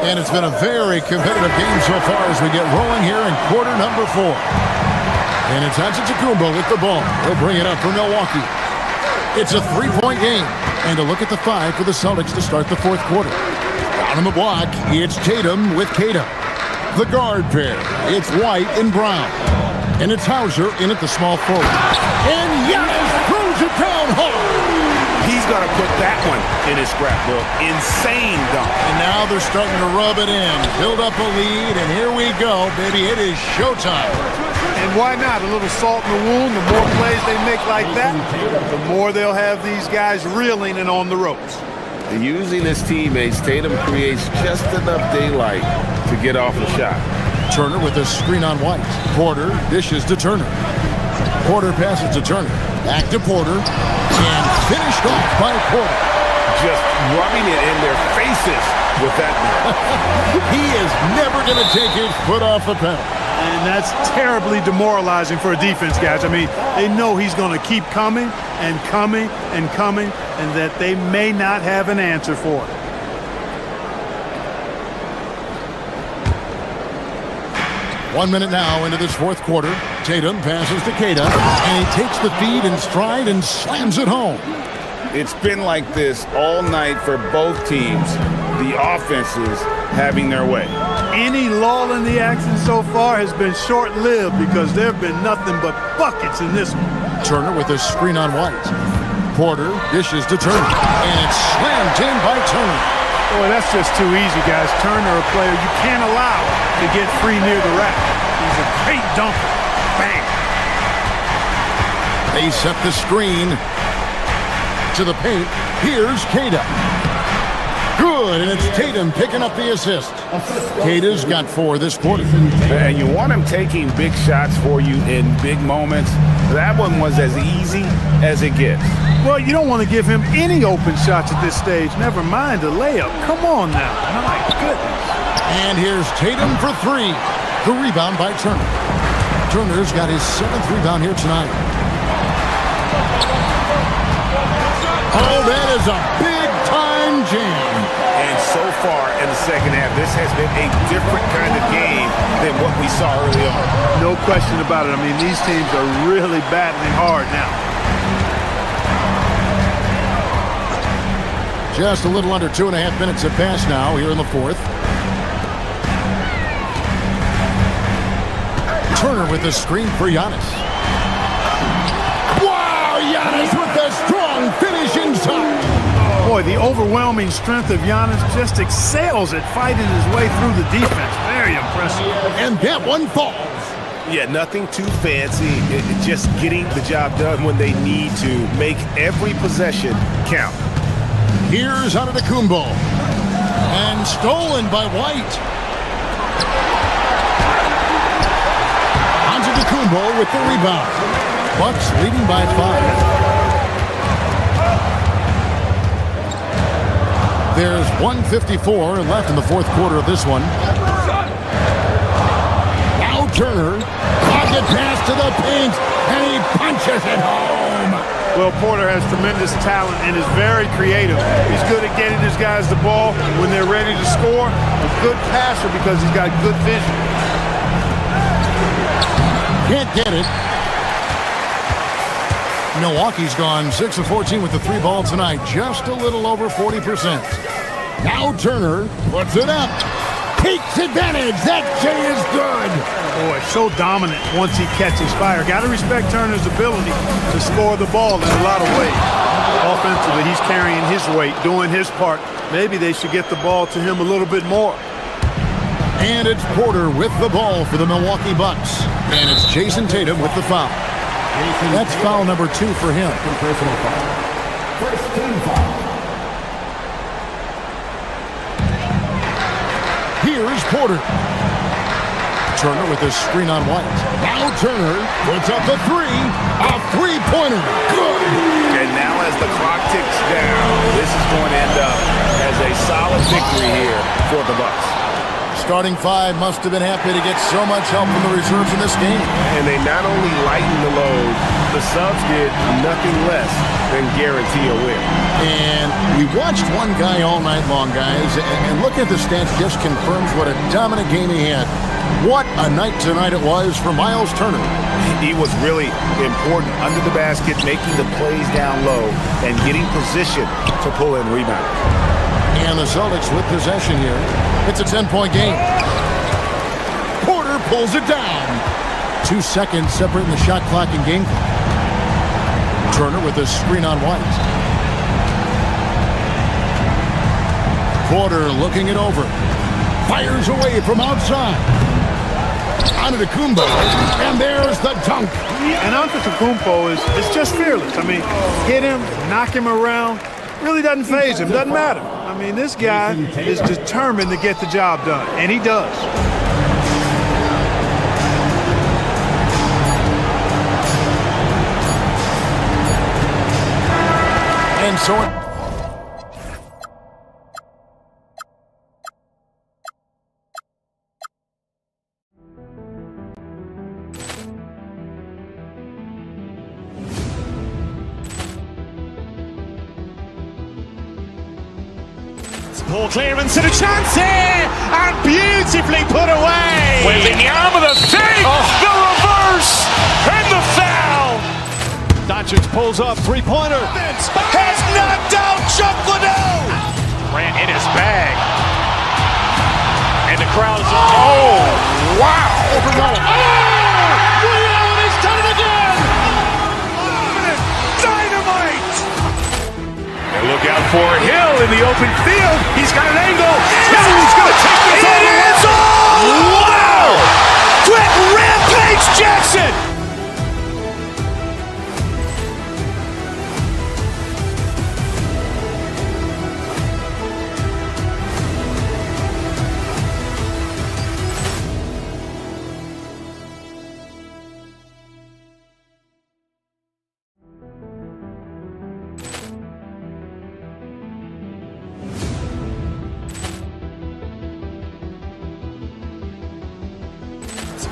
And it's been a very competitive game so far as we get rolling here in quarter number 4. And it's Antetokounmpo with the ball. He'll bring it up for Milwaukee. It's a 3-point game. And a look at the 5 for the Celtics to start the 4th quarter. Down on the block, it's Tatum with Kata. The guard pair, it's White and Brown. And it's Hauser in at the small forward. And Giannis throws it down hard. He's going to put that one in his scrapbook. Insane dunk. And now they're starting to rub it in. Build up a lead, and here we go, baby. It is showtime. And why not? A little salt in the wound. The more plays they make like that, the more they'll have these guys reeling and on the ropes. Using his teammates, Tatum creates just enough daylight to get off a shot. Turner with a screen on White. Porter dishes to Turner. Porter passes to Turner. Back to Porter. And finished off by Porter. Just rubbing it in their faces with that. He is never going to take his foot off the pedal. And that's terribly demoralizing for a defense, guys. I mean, they know he's going to keep coming and coming and coming, and that they may not have an answer for it. One minute now into this 4th quarter. Tatum passes to Kata, and he takes the feed in stride and slams it home. It's been like this all night for both teams. The offenses having their way. Any lull in the action so far has been short-lived because there have been nothing but buckets in this one. Turner with a screen on White. Porter dishes to Turner, and it's slammed in by Turner. Boy, that's just too easy, guys. Turner, a player you can't allow to get free near the rack. He's a great dunker. Bang! They set the screen to the paint. Here's Kata. Good, and it's Tatum picking up the assist. Kata's got 4 this quarter. And you want him taking big shots for you in big moments. That one was as easy as it gets. Well, you don't want to give him any open shots at this stage. Never mind a layup. Come on now. My goodness. And here's Tatum for 3. The rebound by Turner. Turner's got his 7th rebound here tonight. Oh, that is a big-time jam. And so far in the second half, this has been a different kind of game than what we saw early on. No question about it. I mean, these teams are really battling hard now. Just a little under 2.5 minutes have passed now here in the 4th. Turner with the screen for Giannis. Wow, Giannis with the strong finish inside. Boy, the overwhelming strength of Giannis just excels at fighting his way through the defense. Very impressive. And that one falls. Yeah, nothing too fancy. Just getting the job done when they need to. Make every possession count. Here's Antetokounmpo. And stolen by White. Antetokounmpo with the rebound. Bucks leading by 5. There's 1:54 left in the 4th quarter of this one. Now Turner. Pocket pass to the paint. And he punches it home. Well, Porter has tremendous talent and is very creative. He's good at getting his guys the ball when they're ready to score. A good passer because he's got good vision. Can't get it. Milwaukee's gone 6 of 14 with the 3 ball tonight. Just a little over 40%. Now Turner puts it up. takes advantage. That J is good. Boy, so dominant once he catches fire. Got to respect Turner's ability to score the ball in a lot of ways. Offensively, he's carrying his weight, doing his part. Maybe they should get the ball to him a little bit more. And it's Porter with the ball for the Milwaukee Bucks. And it's Jason Tatum with the foul. That's foul number 2 for him. Personal foul. First team foul. Here's Porter. Turner with his screen on White. Now Turner puts up the 3. A three-pointer. Good. And now as the clock ticks down, this is going to end up as a solid victory here for the Bucks. Starting 5 must have been happy to get so much help from the reserves in this game. And they not only lightened the load, the subs did nothing less than guarantee a win. And we watched one guy all night long, guys, and looking at the stats just confirms what a dominant game he had. What a night tonight it was for Miles Turner. He was really important under the basket, making the plays down low and getting position to pull in rebounds. And the Celtics with possession here. It's a 10-point game. Porter pulls it down. 2 seconds separating the shot clock and game clock. Turner with a screen on White. Porter looking it over. Fires away from outside. Antetokounmpo, and there's the dunk. And Antetokounmpo is just fearless. I mean, hit him, knock him around. Really doesn't faze him, doesn't matter. I mean, this guy is determined to get the job done, and he does. And so Ball clearance and a chance here, and beautifully put away. Waving the arm of the thing, the reverse, and the foul. Doncic pulls up, three-pointer. Has knocked out Chuck Liddell. Ran in his bag. And the crowd is, oh, wow. Rio, he's done it again. Dynamite. And look out for Hill in the open field. He's got an angle. Hill's going to take this all the way. Wow. Quick rampage Jackson.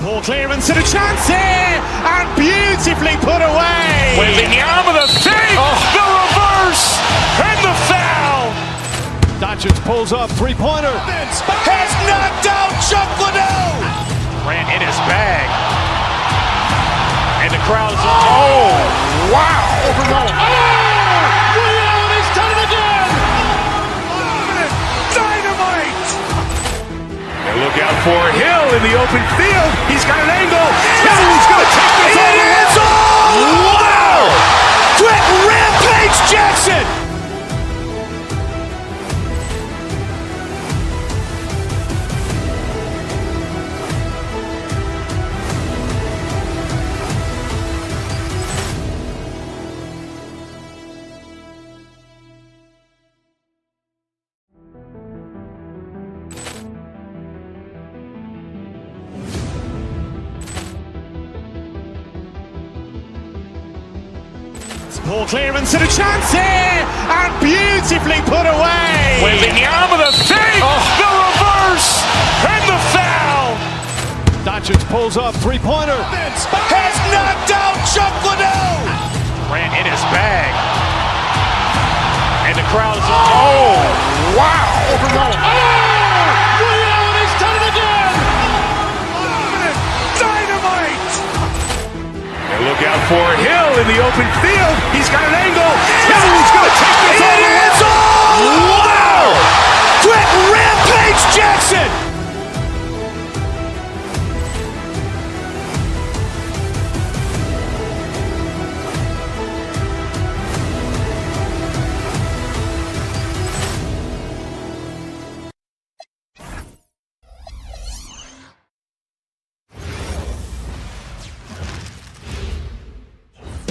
Ball clearance and a chance here, and beautifully put away. Waving the arm of the thing, the reverse, and the foul. Doncic pulls up, three-pointer. Has knocked out Chuck Liddell. Ran in his bag. And the crowd is, oh, wow. Rio, he's done it again. Dynamite. And look out for Hill in the open field. He's got an angle. Hill's going to take this all the way. Wow. Quick rampage Jackson. Ball clearance and a chance here, and beautifully put away. Waving the arm of the thing, the reverse, and the foul. Doncic pulls up, three-pointer. Has knocked out Chuck Liddell. Ran in his bag. And the crowd is, oh, wow. Rio, he's done it again. Dynamite. And look out for Hill in the open field. He's got an angle. Hill's going to take this all the way. Wow. Quick rampage Jackson.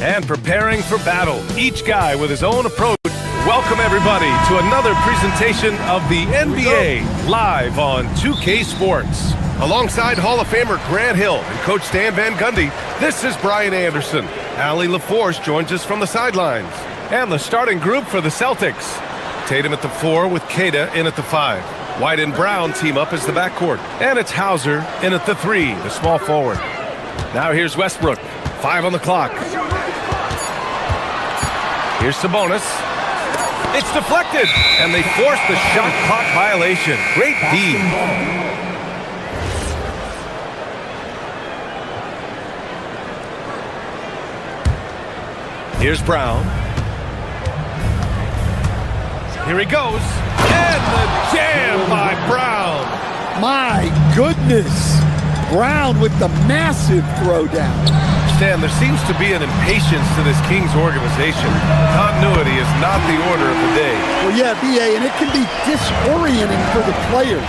and preparing for battle. Each guy with his own approach. Welcome everybody to another presentation of the NBA live on 2K Sports. Alongside Hall of Famer Grant Hill and Coach Stan Van Gundy, this is Brian Anderson. Allie LaForce joins us from the sidelines. And the starting group for the Celtics. Tatum at the 4 with Queta in at the 5. White and Brown team up as the backcourt. And it's Hauser in at the 3, the small forward. Now here's Westbrook. 5 on the clock. Here's Sabonis. It's deflected, and they force the shot clock violation. Great D. Here's Brown. Here he goes, and the jam by Brown. My goodness. Brown with the massive throwdown. Stan, there seems to be an impatience to this Kings organization. Continuity is not the order of the day. Well, yeah, B.A., and it can be disorienting for the players.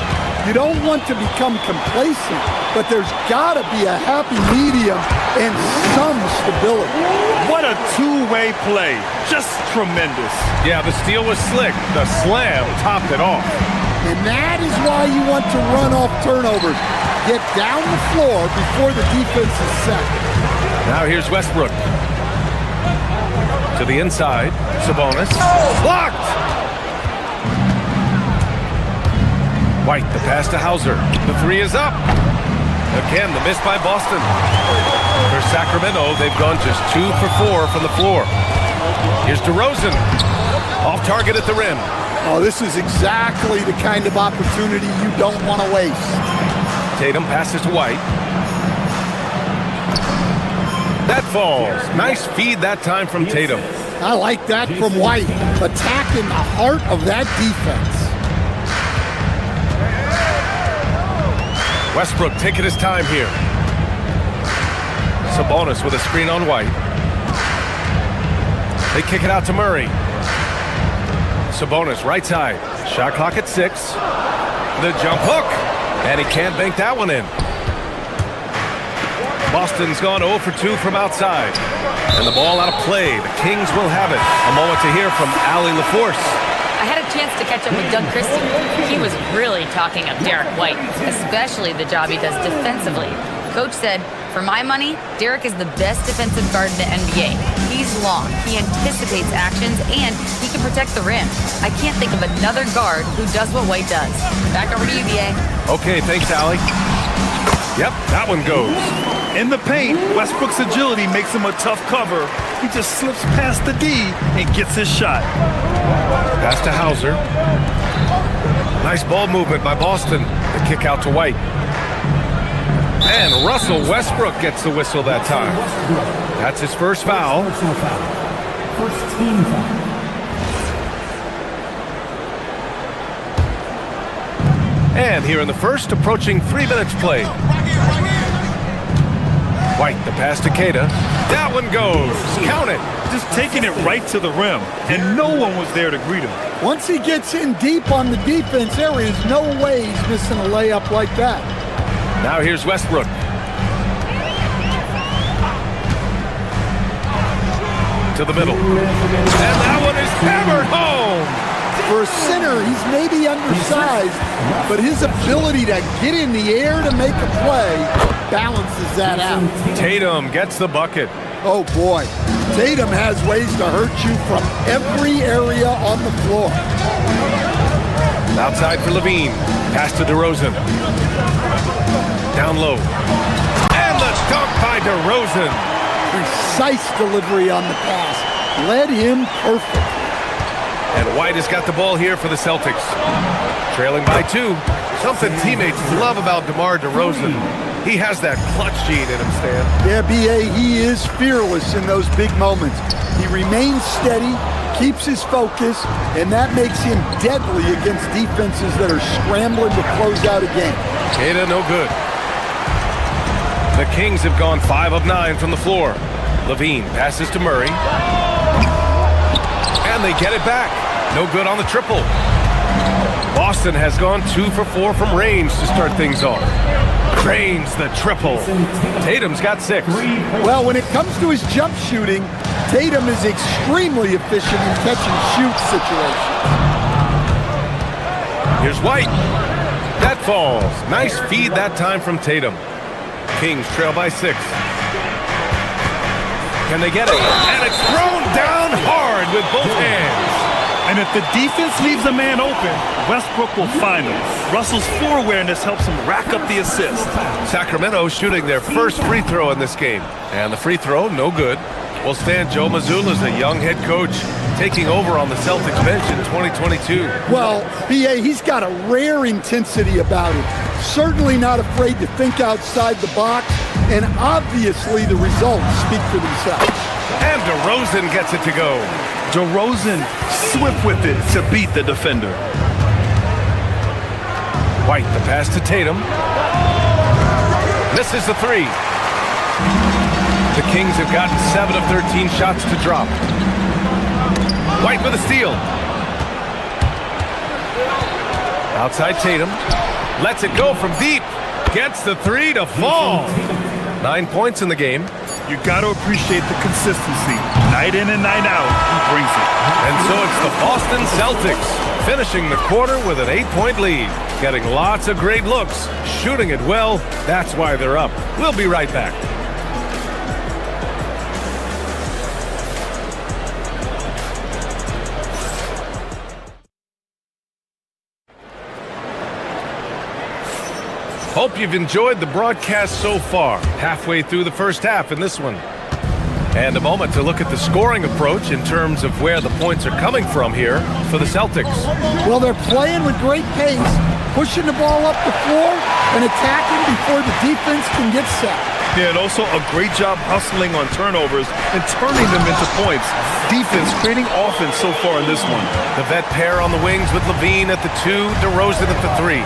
You don't want to become complacent, but there's got to be a happy medium and some stability. What a two-way play. Just tremendous. Yeah, the steal was slick. The slam topped it off. And that is why you want to run off turnovers. Get down the floor before the defense is set. Now here's Westbrook. To the inside. Sabonis. Blocked! White, the pass to Hauser. The 3 is up. Again, the miss by Boston. For Sacramento, they've gone just 2 for 4 from the floor. Here's DeRozan. Off target at the rim. Oh, this is exactly the kind of opportunity you don't want to waste. Tatum passes to White. That falls. Nice feed that time from Tatum. I like that from White. Attacking the heart of that defense. Westbrook taking his time here. Sabonis with a screen on White. They kick it out to Murray. Sabonis right side. Shot clock at 6. The jump hook. And he can't bank that one in. Boston's gone 0 for 2 from outside. And the ball out of play. The Kings will have it. A moment to hear from Allie LaForce. I had a chance to catch up with Doug Christie. He was really talking up Derek White, especially the job he does defensively. Coach said, for my money, Derek is the best defensive guard in the NBA. He's long, he anticipates actions, and he can protect the rim. I can't think of another guard who does what White does. Back over to you, BA. Okay, thanks, Allie. Yep, that one goes. In the paint, Westbrook's agility makes him a tough cover. He just slips past the D and gets his shot. Pass to Hauser. Nice ball movement by Boston. The kick out to White. And Russell Westbrook gets the whistle that time. That's his first foul. First team foul. And here in the first, approaching 3 minutes played. White, the pass to Queta. That one goes. Count it. Just taking it right to the rim, and no one was there to greet him. Once he gets in deep on the defense, there is no way he's missing a layup like that. Now here's Westbrook. To the middle. And that one is hammered home. For a center, he's maybe undersized, but his ability to get in the air to make a play balances that out. Tatum gets the bucket. Oh, boy. Tatum has ways to hurt you from every area on the floor. Outside for Levine. Pass to DeRozan. Down low. And the dunk by DeRozan. Precise delivery on the pass. Led him perfect. And White has got the ball here for the Celtics. Trailing by 2. Something teammates love about DeMar DeRozan. He has that clutch gene in him, Stan. Yeah, B.A., he is fearless in those big moments. He remains steady, keeps his focus, and that makes him deadly against defenses that are scrambling to close out a game. Queta no good. The Kings have gone 5 of 9 from the floor. Levine passes to Murray. And they get it back. No good on the triple. Boston has gone 2 for 4 from range to start things off. Drains the triple. Tatum's got 6. Well, when it comes to his jump shooting, Tatum is extremely efficient in catch-and-shoot situations. Here's White. That falls. Nice feed that time from Tatum. Kings trail by 6. Can they get it? And it's thrown down hard with both hands. And if the defense leaves a man open, Westbrook will find him. Russell's floor awareness helps him rack up the assist. Sacramento shooting their first free throw in this game. And the free throw, no good. Will stand Joe Mazzulla as a young head coach taking over on the Celtics bench in 2022. Well, B.A., he's got a rare intensity about him. Certainly not afraid to think outside the box, and obviously the results speak for themselves. And DeRozan gets it to go. DeRozan swift with it to beat the defender. White, the pass to Tatum. Misses the 3. The Kings have gotten 7 of 13 shots to drop. White with a steal. Outside Tatum. Lets it go from deep. Gets the 3 to fall. 9 points in the game. You got to appreciate the consistency. Night in and night out, he brings it. And so it's the Boston Celtics finishing the quarter with an 8-point lead. Getting lots of great looks. Shooting it well. That's why they're up. We'll be right back. Hope you've enjoyed the broadcast so far. Halfway through the first half in this one. And a moment to look at the scoring approach in terms of where the points are coming from here for the Celtics. Well, they're playing with great pace, pushing the ball up the floor and attacking before the defense can get set. Yeah, and also a great job hustling on turnovers and turning them into points. Defense creating offense so far in this one. The vet pair on the wings with Levine at the 2, DeRozan at the 3.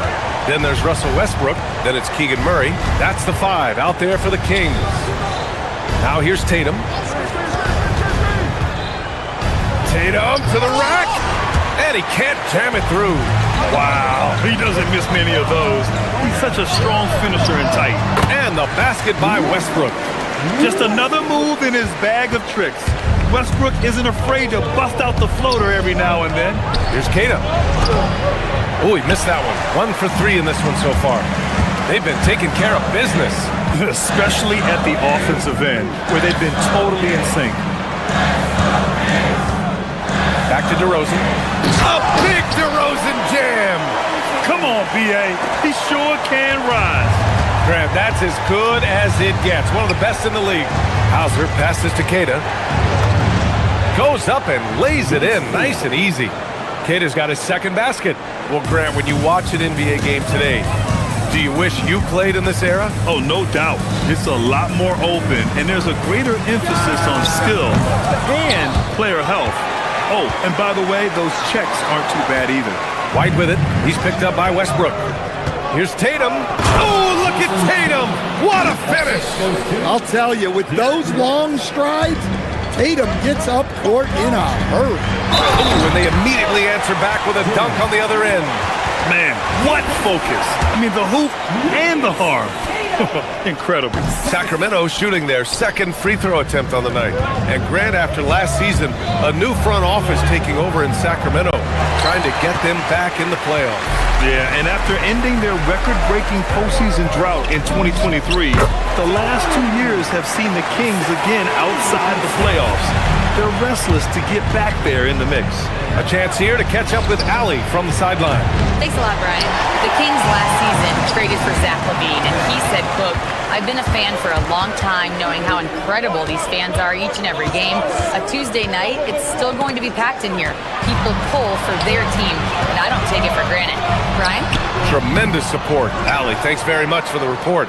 Then there's Russell Westbrook. Then it's Keegan Murray. That's the 5 out there for the Kings. Now here's Tatum. Tatum to the rack. And he can't jam it through. Wow, he doesn't miss many of those. He's such a strong finisher and tight. And the basket by Westbrook. Just another move in his bag of tricks. Westbrook isn't afraid to bust out the floater every now and then. Here's Tatum. Oh, he missed that one. 1 for 3 in this one so far. They've been taking care of business. Especially at the offensive end, where they've been totally in sync. Back to DeRozan. A big DeRozan jam! Come on, B.A. He sure can rise. Grant, that's as good as it gets. One of the best in the league. Hauser passes to Queta. Goes up and lays it in. Nice and easy. Queta's got his second basket. Well, Grant, when you watch an NBA game today, do you wish you played in this era? Oh, no doubt. It's a lot more open, and there's a greater emphasis on skill and player health. Oh, and by the way, those checks aren't too bad either. White with it. He's picked up by Westbrook. Here's Tatum. Oh, look at Tatum. What a finish. I'll tell you, with those long strides, Tatum gets up court in a hurry. Ooh, and they immediately answer back with a dunk on the other end. Man, what focus. I mean, the hoop and the harm. Incredible. Sacramento shooting their second free throw attempt on the night. And Grant, after last season, a new front office taking over in Sacramento, trying to get them back in the playoffs. Yeah, and after ending their record-breaking postseason drought in 2023, the last 2 years have seen the Kings again outside the playoffs. They're restless to get back there in the mix. A chance here to catch up with Allie from the sideline. Thanks a lot, Brian. The Kings last season traded for Zach LaVine, and he said, quote, "I've been a fan for a long time, knowing how incredible these fans are each and every game. A Tuesday night, it's still going to be packed in here. People pull for their team, and I don't take it for granted." Brian? Tremendous support. Allie, thanks very much for the report.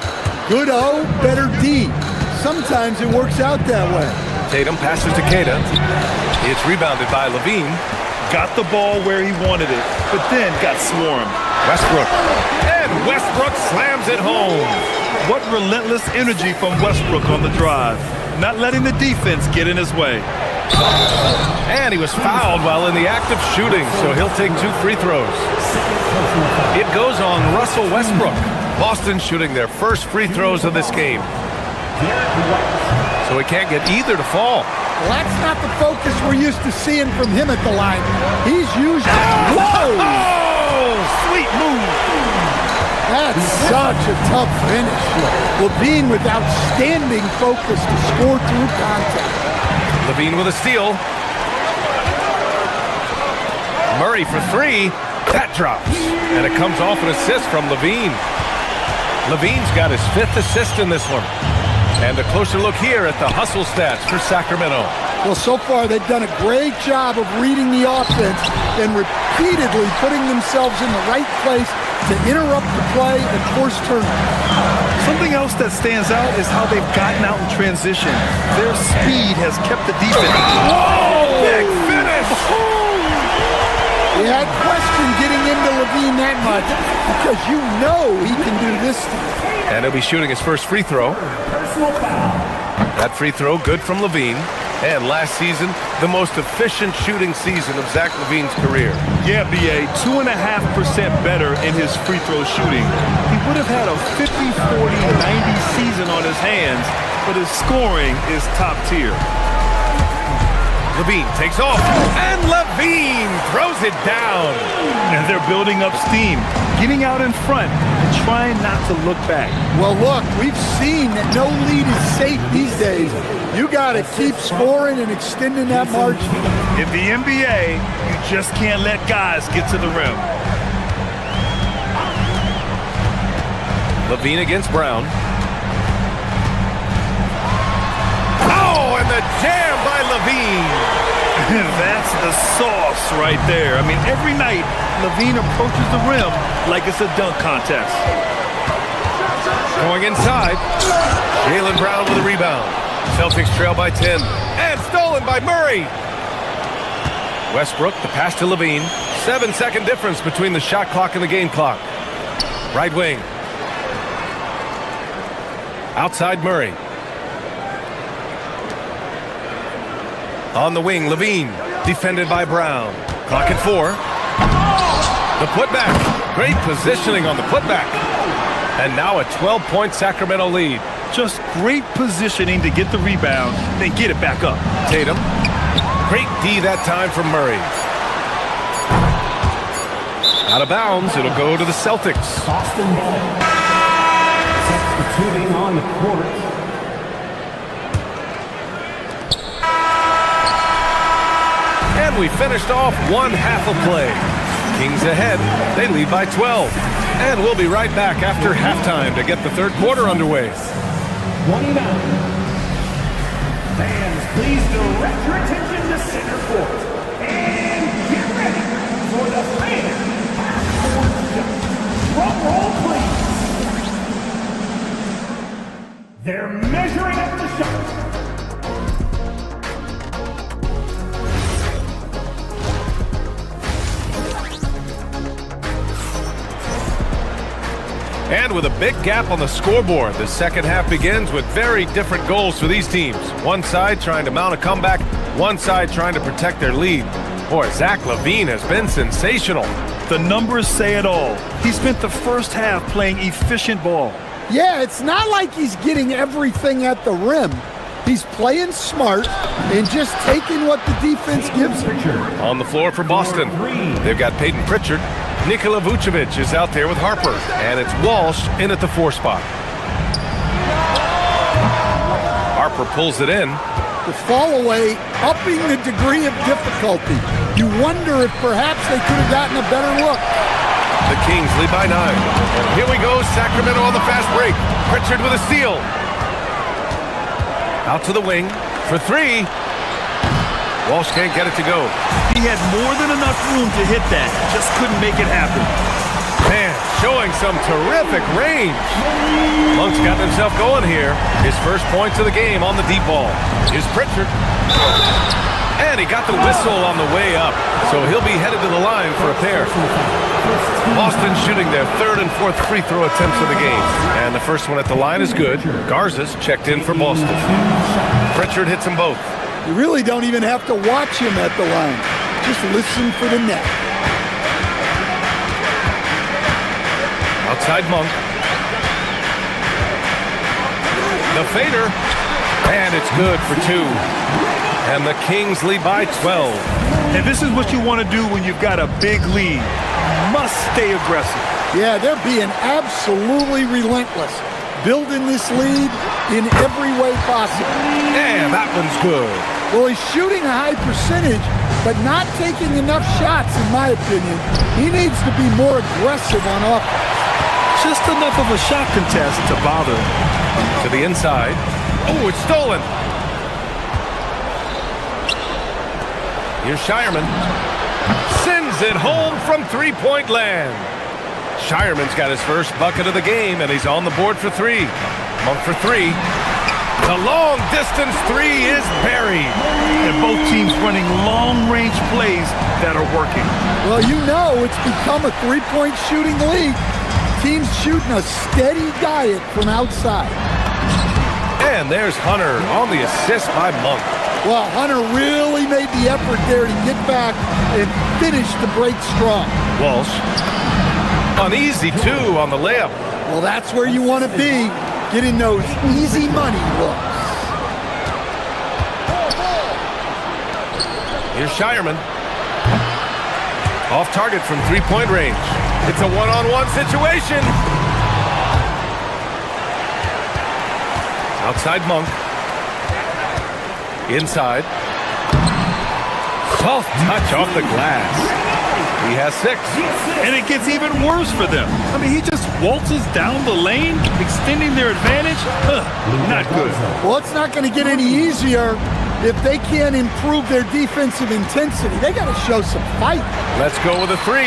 Good O, better D. Sometimes it works out that way. Tatum passes to Queta. It's rebounded by Levine. Got the ball where he wanted it, but then got swarmed. Westbrook. And Westbrook slams it home. What relentless energy from Westbrook on the drive. Not letting the defense get in his way. And he was fouled while in the act of shooting, so he'll take 2 free throws. It goes on Russell Westbrook. Boston shooting their first free throws of this game. So he can't get either to fall. Well, that's not the focus we're used to seeing from him at the line. He's used... Whoa! Oh, sweet move. That's such a tough finish. Levine with outstanding focus to score through contact. Levine with a steal. Murray for three. That drops. And it comes off an assist from Levine. Levine's got his 5th assist in this one. And a closer look here at the hustle stats for Sacramento. Well, so far they've done a great job of reading the offense and repeatedly putting themselves in the right place to interrupt the play and force turnovers. Something else that stands out is how they've gotten out in transition. Their speed has kept the defense. Whoa! Big finish! You had question getting into Levine that much because you know he can do this stuff. And he'll be shooting his first free throw. That free throw good from Levine. And last season, the most efficient shooting season of Zach LaVine's career. Yeah, B.A., 2.5% better in his free throw shooting. He would have had a 50, 40, 90 season on his hands, but his scoring is top tier. Levine takes off, and Levine throws it down. And they're building up steam, getting out in front and trying not to look back. Well, look, we've seen that no lead is safe these days. You got to keep scoring and extending that margin. In the NBA, you just can't let guys get to the rim. Levine against Brown. Oh, and the jam by Levine. That's the sauce right there. I mean, every night, Levine approaches the rim like it's a dunk contest. Going inside. Jaylen Brown with a rebound. Celtics trail by 10. And stolen by Murray. Westbrook, the pass to Levine. 7-second difference between the shot clock and the game clock. Right wing. Outside Murray. On the wing, Levine. Defended by Brown. Clock at 4. The putback. Great positioning on the putback. And now a 12-point Sacramento lead. Just great positioning to get the rebound, then get it back up. Tatum. Great D that time from Murray. Out of bounds, it'll go to the Celtics. Boston substituting on the court. And we finished off one half of play. Kings ahead. They lead by 12. And we'll be right back after halftime to get the third quarter underway. 29. Fans, please direct your attention to center court. And get ready for the fan half-court jump. Drum roll, please. They're measuring up the shot. And with a big gap on the scoreboard, the second half begins with very different goals for these teams. One side trying to mount a comeback, one side trying to protect their lead. Boy, Zach LaVine has been sensational. The numbers say it all. He spent the first half playing efficient ball. Yeah, it's not like he's getting everything at the rim. He's playing smart and just taking what the defense gives him. On the floor for Boston, they've got Peyton Pritchard. Nikola Vucevic is out there with Harper, and it's Walsh in at the 4 spot. Harper pulls it in. The fall away, upping the degree of difficulty. You wonder if perhaps they could have gotten a better look. The Kings lead by 9. And here we go, Sacramento on the fast break. Pritchard with a steal. Out to the wing for 3. Walsh can't get it to go. He had more than enough room to hit that. Just couldn't make it happen. Man, showing some terrific range. Monk's got himself going here. His first points of the game on the deep ball. Here's Pritchard. And he got the whistle on the way up. So he'll be headed to the line for a pair. Boston shooting their 3rd and 4th free throw attempts of the game. And the first one at the line is good. Garza's checked in for Boston. Pritchard hits them both. You really don't even have to watch him at the line. Just listen for the net. Outside Monk. The fader. And it's good for 2. And the Kings lead by 12. And this is what you want to do when you've got a big lead. Must stay aggressive. Yeah, they're being absolutely relentless. Building this lead in every way possible. And that one's good. Well, he's shooting a high percentage, but not taking enough shots, in my opinion. He needs to be more aggressive on offense. Just enough of a shot contest to bother him. To the inside. Oh, it's stolen. Here's Shireman. Sends it home from three-point land. Shireman's got his first bucket of the game, and he's on the board for 3. Monk for 3. The long-distance 3 is buried. And both teams running long-range plays that are working. Well, you know it's become a three-point shooting league. Teams shooting a steady diet from outside. And there's Hunter on the assist by Monk. Well, Hunter really made the effort there to get back and finish the break strong. Walsh. An easy 2 on the layup. Well, that's where you want to be, getting those easy money looks. Here's Shireman. Off target from three-point range. It's a one-on-one situation. Outside Monk. Inside. Soft touch off the glass. He has 6. And it gets even worse for them. I mean, he just waltzes down the lane, extending their advantage. Not good. Well, it's not going to get any easier if they can't improve their defensive intensity. They got to show some fight. Let's go with a 3.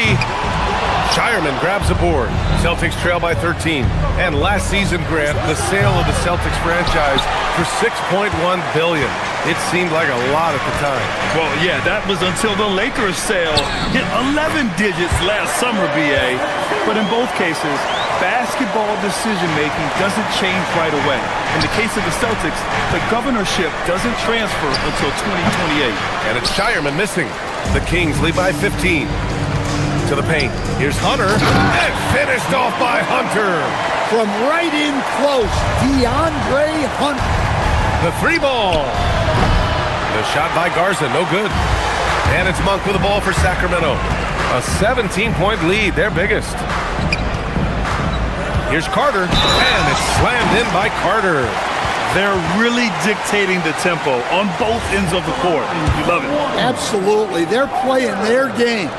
Shireman grabs a board. Celtics trail by 13. And last season, Grant, the sale of the Celtics franchise for $6.1 billion. It seemed like a lot at the time. Well, yeah, that was until the Lakers sale hit 11 digits last summer, BA. But in both cases, basketball decision-making doesn't change right away. In the case of the Celtics, the governorship doesn't transfer until 2028. And it's Shireman missing. The Kings lead by 15. To the paint. Here's Hunter. And finished off by Hunter. From right in close, DeAndre Hunter. The 3 ball. The shot by Garza, no good. And it's Monk with the ball for Sacramento. A 17-point lead, their biggest. Here's Carter. And it's slammed in by Carter. They're really dictating the tempo on both ends of the court. You love it. Absolutely. They're playing their game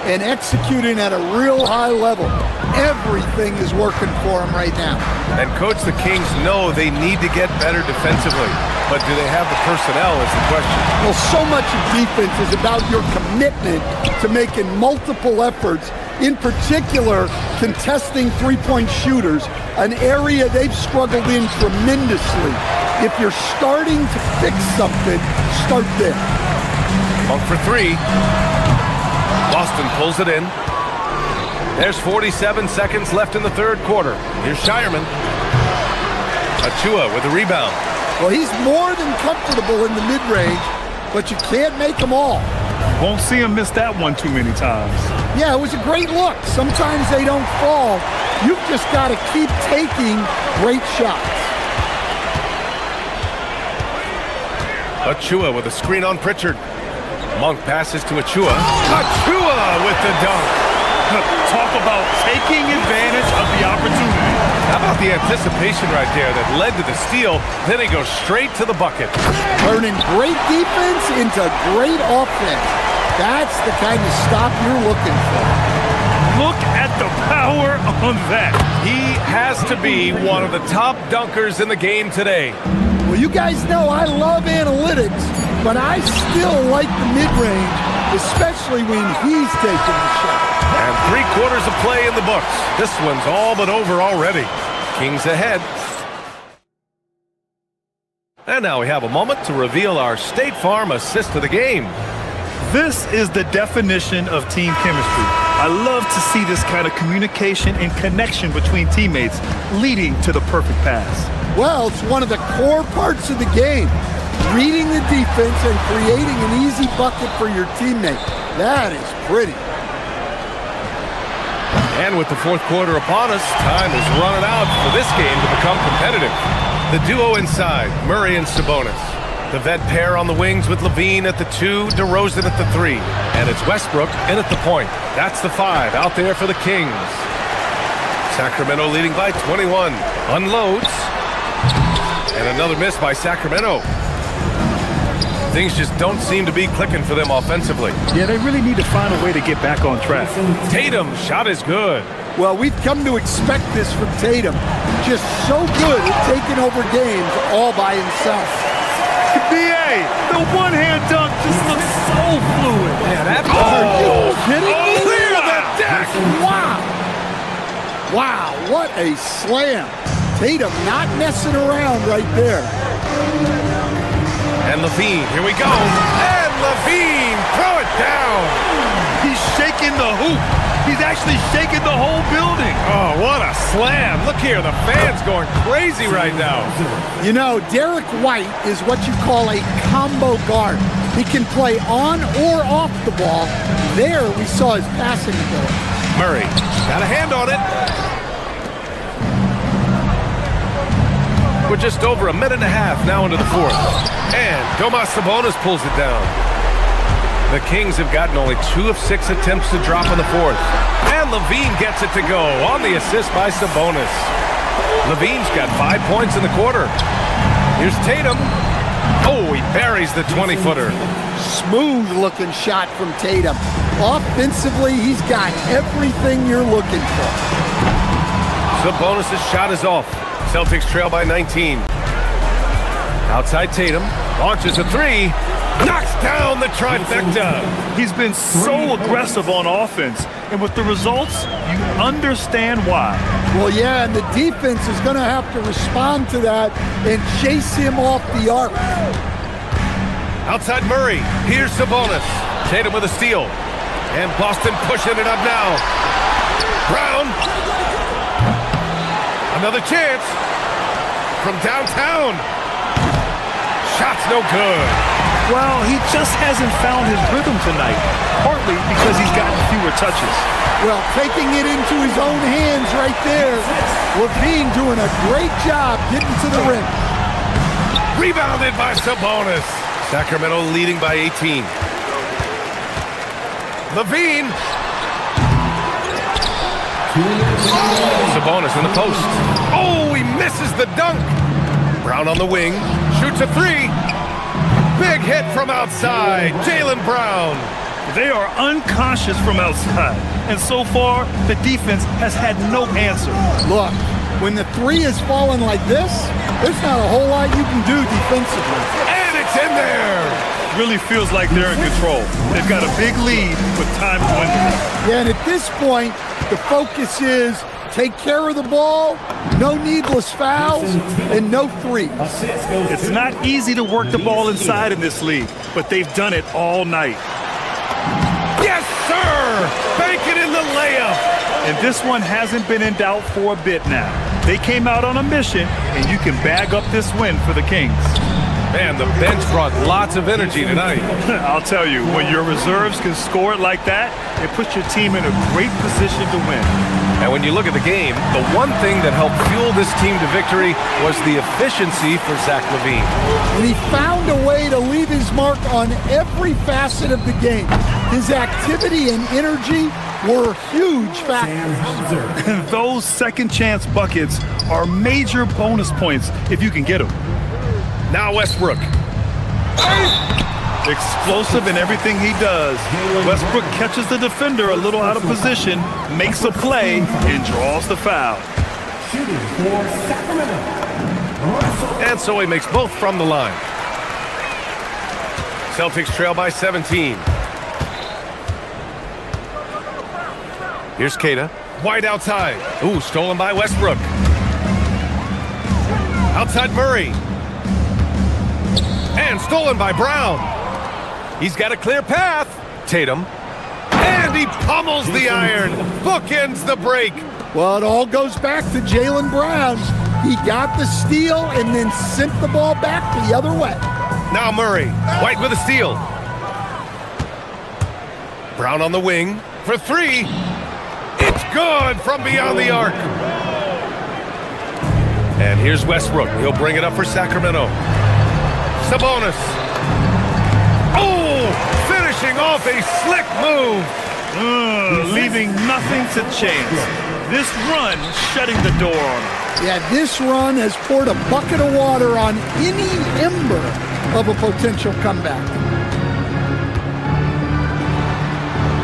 and executing at a real high level. Everything is working for them right now. And, Coach, the Kings know they need to get better defensively. But do they have the personnel is the question. Well, so much of defense is about your commitment to making multiple efforts, in particular contesting three-point shooters, an area they've struggled in tremendously. If you're starting to fix something, start there. Monk for 3. Boston pulls it in. There's 47 seconds left in the third quarter. Here's Shireman. Achua with the rebound. Well, he's more than comfortable in the mid-range, but you can't make them all. Won't see him miss that one too many times. Yeah, it was a great look. Sometimes they don't fall. You've just got to keep taking great shots. Achua with a screen on Pritchard. Monk passes to Achua. Achua with the dunk. Talk about taking advantage of the opportunity. How about the anticipation right there that led to the steal? Then he goes straight to the bucket. Turning great defense into great offense. That's the kind of stop you're looking for. Look at the power on that. He has to be one of the top dunkers in the game today. Well, you guys know I love analytics, but I still like the mid-range, especially when he's taking the shot. And 3 quarters of play in the books. This one's all but over already. Kings ahead. And now we have a moment to reveal our State Farm assist of the game. This is the definition of team chemistry. I love to see this kind of communication and connection between teammates leading to the perfect pass. Well, it's one of the core parts of the game. Reading the defense and creating an easy bucket for your teammate. That is pretty. And with the fourth quarter upon us, time is running out for this game to become competitive. The duo inside, Murray and Sabonis. The vet pair on the wings with Levine at the 2, DeRozan at the 3. And it's Westbrook in at the point. That's the 5 out there for the Kings. Sacramento leading by 21. Unloads. And another miss by Sacramento. Things just don't seem to be clicking for them offensively. Yeah, they really need to find a way to get back on track. Tatum's shot is good. Well, we've come to expect this from Tatum. Just so good at taking over games all by himself. BA, the one-hand dunk just looks so fluid. Yeah, Are you kidding me? Clear the deck! Wow. Wow, what a slam. Tatum not messing around right there. And Levine, here we go. And Levine, throw it down. He's shaking the hoop. He's actually shaking the whole building. Oh, what a slam. Look here, the fans going crazy right now. You know, Derek White is what you call a combo guard. He can play on or off the ball. There we saw his passing ability. Murray, got a hand on it. We're just over a minute and a half now into the 4th. And Domas Sabonis pulls it down. The Kings have gotten only 2 of 6 attempts to drop in the 4th. And Levine gets it to go on the assist by Sabonis. Levine's got 5 points in the quarter. Here's Tatum. Oh, he buries the 20-footer. Smooth looking shot from Tatum. Offensively, he's got everything you're looking for. Sabonis' shot is off. Celtics trail by 19. Outside Tatum. Launches a 3. Knocks down the trifecta. He's been so aggressive on offense, and with the results, you understand why. Well, yeah, and the defense is going to have to respond to that and chase him off the arc. Outside Murray. Here's Sabonis. Tatum with a steal. And Boston pushing it up now. Brown. Another chance. From downtown. Shot's no good. Well, he just hasn't found his rhythm tonight, partly because he's gotten fewer touches. Well, taking it into his own hands right there. Levine doing a great job getting to the rim. Rebounded by Sabonis. Sacramento leading by 18. Levine. Sabonis in the post. Oh, he misses the dunk. Brown on the wing. Shoots a 3. Big hit from outside. Jaylen Brown. They are unconscious from outside, and so far, the defense has had no answer. Look, when the 3 is falling like this, there's not a whole lot you can do defensively. And it's in there. Really feels like they're in control. They've got a big lead with time dwindling. Yeah, and at this point, the focus is take care of the ball, no needless fouls, and no 3s. It's not easy to work the ball inside in this league, but they've done it all night. Yes, sir! Banking in the layup. And this one hasn't been in doubt for a bit now. They came out on a mission, and you can bag up this win for the Kings. Man, the bench brought lots of energy tonight. I'll tell you, when your reserves can score it like that, it puts your team in a great position to win. And when you look at the game, the one thing that helped fuel this team to victory was the efficiency for Zach LaVine. And he found a way to leave his mark on every facet of the game. His activity and energy were huge factors. Those second chance buckets are major bonus points if you can get them. Now Westbrook. Explosive in everything he does. Westbrook catches the defender a little out of position, makes a play, and draws the foul. And so he makes both from the line. Celtics trail by 17. Here's Keita. White outside. Ooh, stolen by Westbrook. Outside Murray. And stolen by Brown. He's got a clear path. Tatum. And he pummels the iron. Bookends the break. Well, it all goes back to Jaylen Brown. He got the steal and then sent the ball back the other way. Now Murray. White with a steal. Brown on the wing for 3. It's good from beyond the arc. And here's Westbrook. He'll bring it up for Sacramento. Sabonis. Oh, finishing off a slick move. Leaving nothing to chance. This run shutting the door on him. Yeah, this run has poured a bucket of water on any ember of a potential comeback.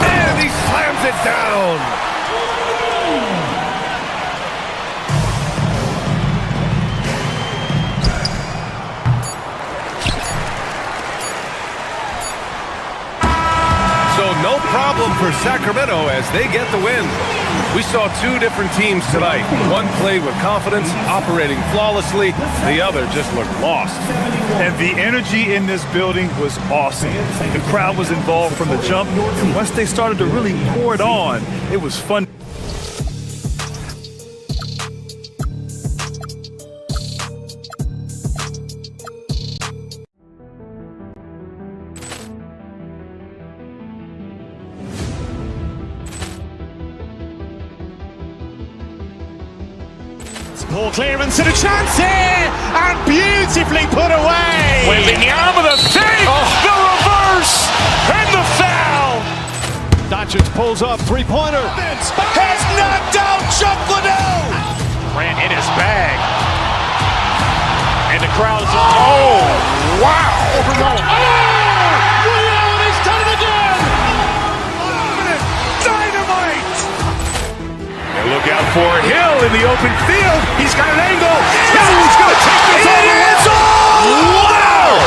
And he slams it down. So no problem for Sacramento as they get the win. We saw two different teams tonight. One played with confidence, operating flawlessly. The other just looked lost. And the energy in this building was awesome. The crowd was involved from the jump, and once they started to really pour it on, it was fun. Poor clearance and a chance here, and beautifully put away. Wembanyama the save, the reverse, and the foul. Doncic pulls up, three-pointer. Has knocked out Chuck Liddell. Ran in his bag. And the crowd is, oh, wow. Liddell, he's done it again. Dynamite. And look out for Hill in the open field. He's got an angle. Hill's going to take this all the way. Wow!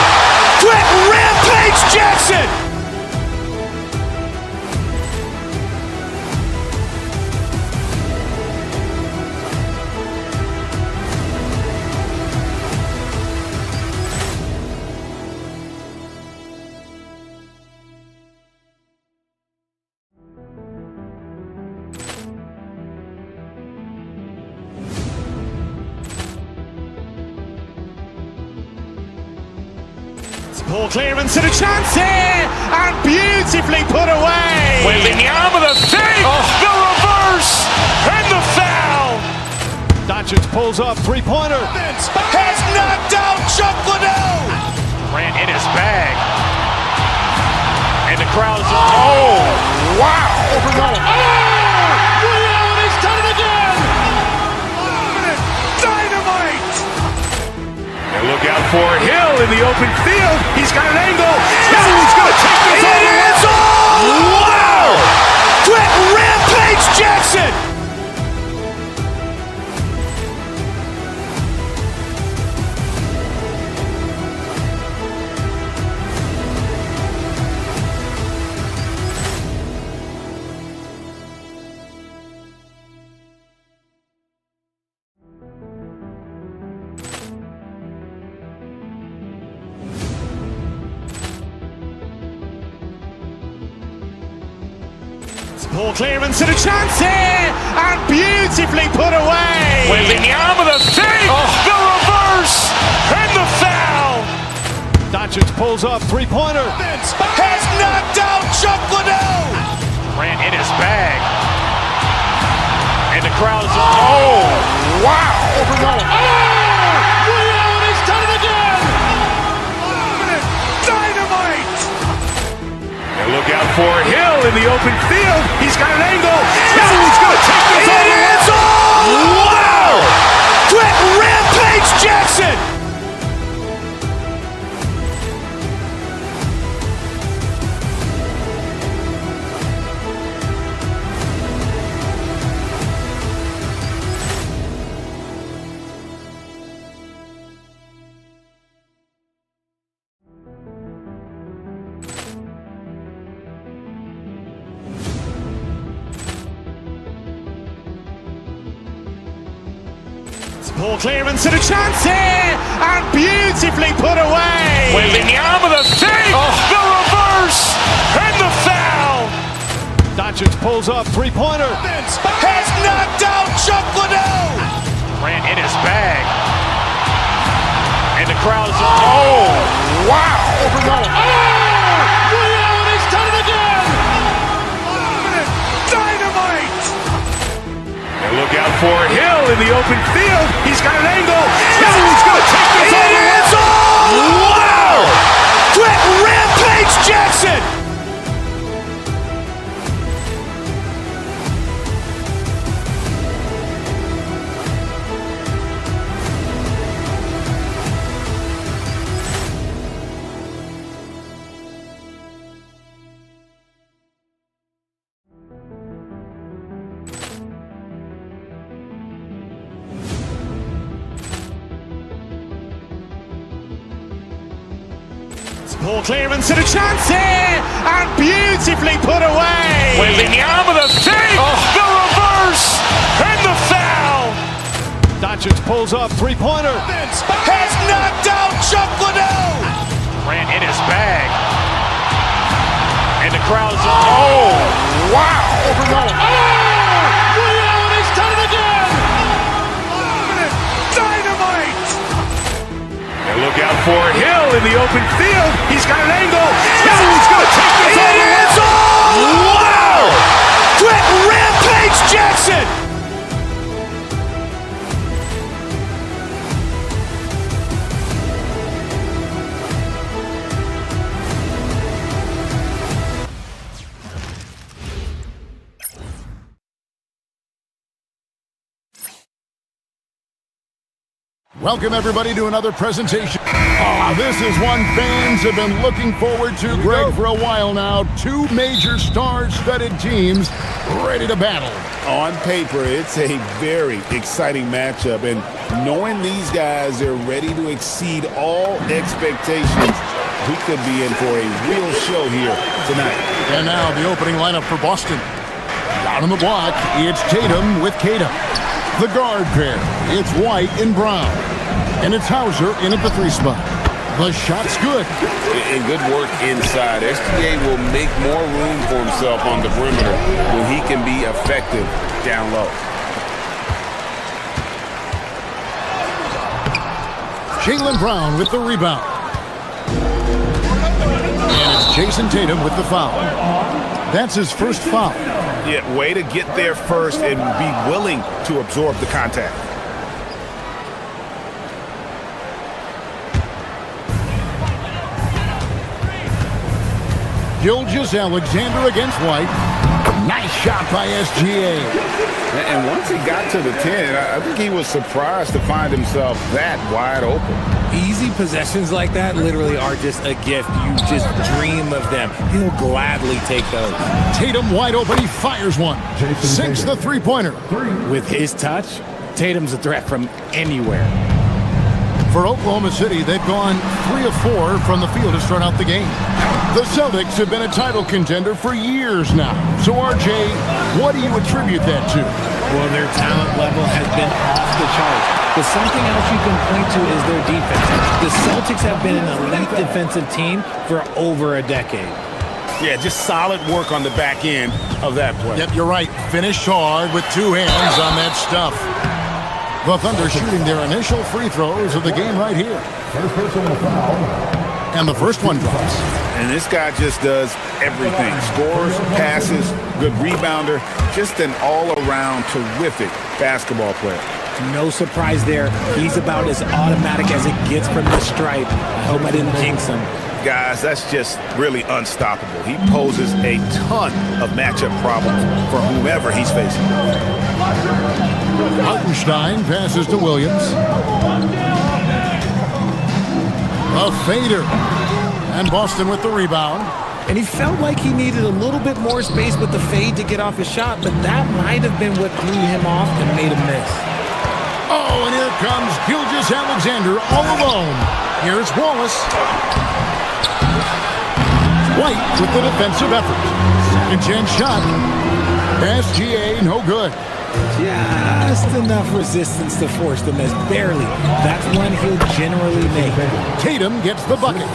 Quick rampage Jackson. Poor clearance and a chance here, and beautifully put away. Wembanyama the save, the reverse, and the foul. Doncic pulls up, three-pointer. Has knocked out Chuck Liddell. Ran in his bag. And the crowd is, oh, wow. Liddell, he's done it again. Dynamite. And look out for Hill in the open field. He's got an angle. Hill's going to take this all the way. Wow! Quick rampage Jackson. Poor clearance and a chance here, and beautifully put away. Wembanyama the save, the reverse, and the foul. Doncic pulls up, three-pointer. Has knocked out Chuck Liddell. Ran in his bag. And the crowd is, oh, wow. Liddell, he's done it again. Dynamite. And look out for Hill in the open field. He's got an angle. Hill's going to take this all the way. Wow! Quick rampage Jackson. Poor clearance and a chance here, and beautifully put away. Wembanyama the save, the reverse, and the foul. Doncic pulls up, three-pointer. Has knocked out Chuck Liddell. Ran in his bag. And the crowd is, oh, wow. Liddell, he's done it again. Dynamite. And look out for Hill in the open field. He's got an angle. He's going to take this all the way. Wow! Quick rampage Jackson! Poor clearance and a chance here, and beautifully put away. With the arm of the feet, the reverse, and the foul. Doncic pulls up, three-pointer. Has knocked out Chuck Liddell. Grant in his bag. And the crowd's wow! He's done it again. Dynamite! And look out for Hill in the open field. He's got an angle. He's going to take this all the way. Wow! Quick rampage Jackson! Welcome, everybody, to another presentation. This is one fans have been looking forward to, Greg, for a while now. Two major star-studded teams ready to battle. On paper, it's a very exciting matchup, and knowing these guys are ready to exceed all expectations, we could be in for a real show here tonight. And now the opening lineup for Boston. Down on the block, it's Tatum with Tatum. The guard pair, it's White and Brown. And it's Hauser in at the three spot. The shot's good. And good work inside. SGA will make more room for himself on the perimeter when he can be effective down low. Jaylen Brown with the rebound. And it's Jason Tatum with the foul. That's his first foul. Yeah, way to get there first and be willing to absorb the contact. Gilgeous-Alexander against White. Nice shot by SGA. And once he got to the 10, I think he was surprised to find himself that wide open. Easy possessions like that literally are just a gift. You just dream of them. He'll gladly take those. Tatum wide open. He fires one. Sinks the three-pointer. With his touch, Tatum's a threat from anywhere. For Oklahoma City, they've gone 3 of 4 from the field to start out the game. The Celtics have been a title contender for years now. So, RJ, what do you attribute that to? Well, their talent level has been off the charts. But something else you can point to is their defense. The Celtics have been an elite defensive team for over a decade. Yeah, just solid work on the back end of that play. Yep, you're right. Finished hard with two hands on that stuff. The Thunder shooting their initial free throws of the game right here. And the first one drops. And this guy just does everything. Scores, passes, good rebounder. Just an all-around terrific basketball player. No surprise there. He's about as automatic as it gets from the stripe. I hope I didn't jinx him. Guys, that's just really unstoppable. He poses a ton of matchup problems for whomever he's facing. Hartenstein passes to Williams. A fader. And Boston with the rebound. And he felt like he needed a little bit more space with the fade to get off his shot, but that might have been what threw him off and made him miss. Oh, and here comes Gilgeous-Alexander all alone. Here's Wallace. White with the defensive effort. Second chance shot. SGA, no good. Just enough resistance to force the miss. Barely. That's one he'll generally make. Tatum gets the bucket.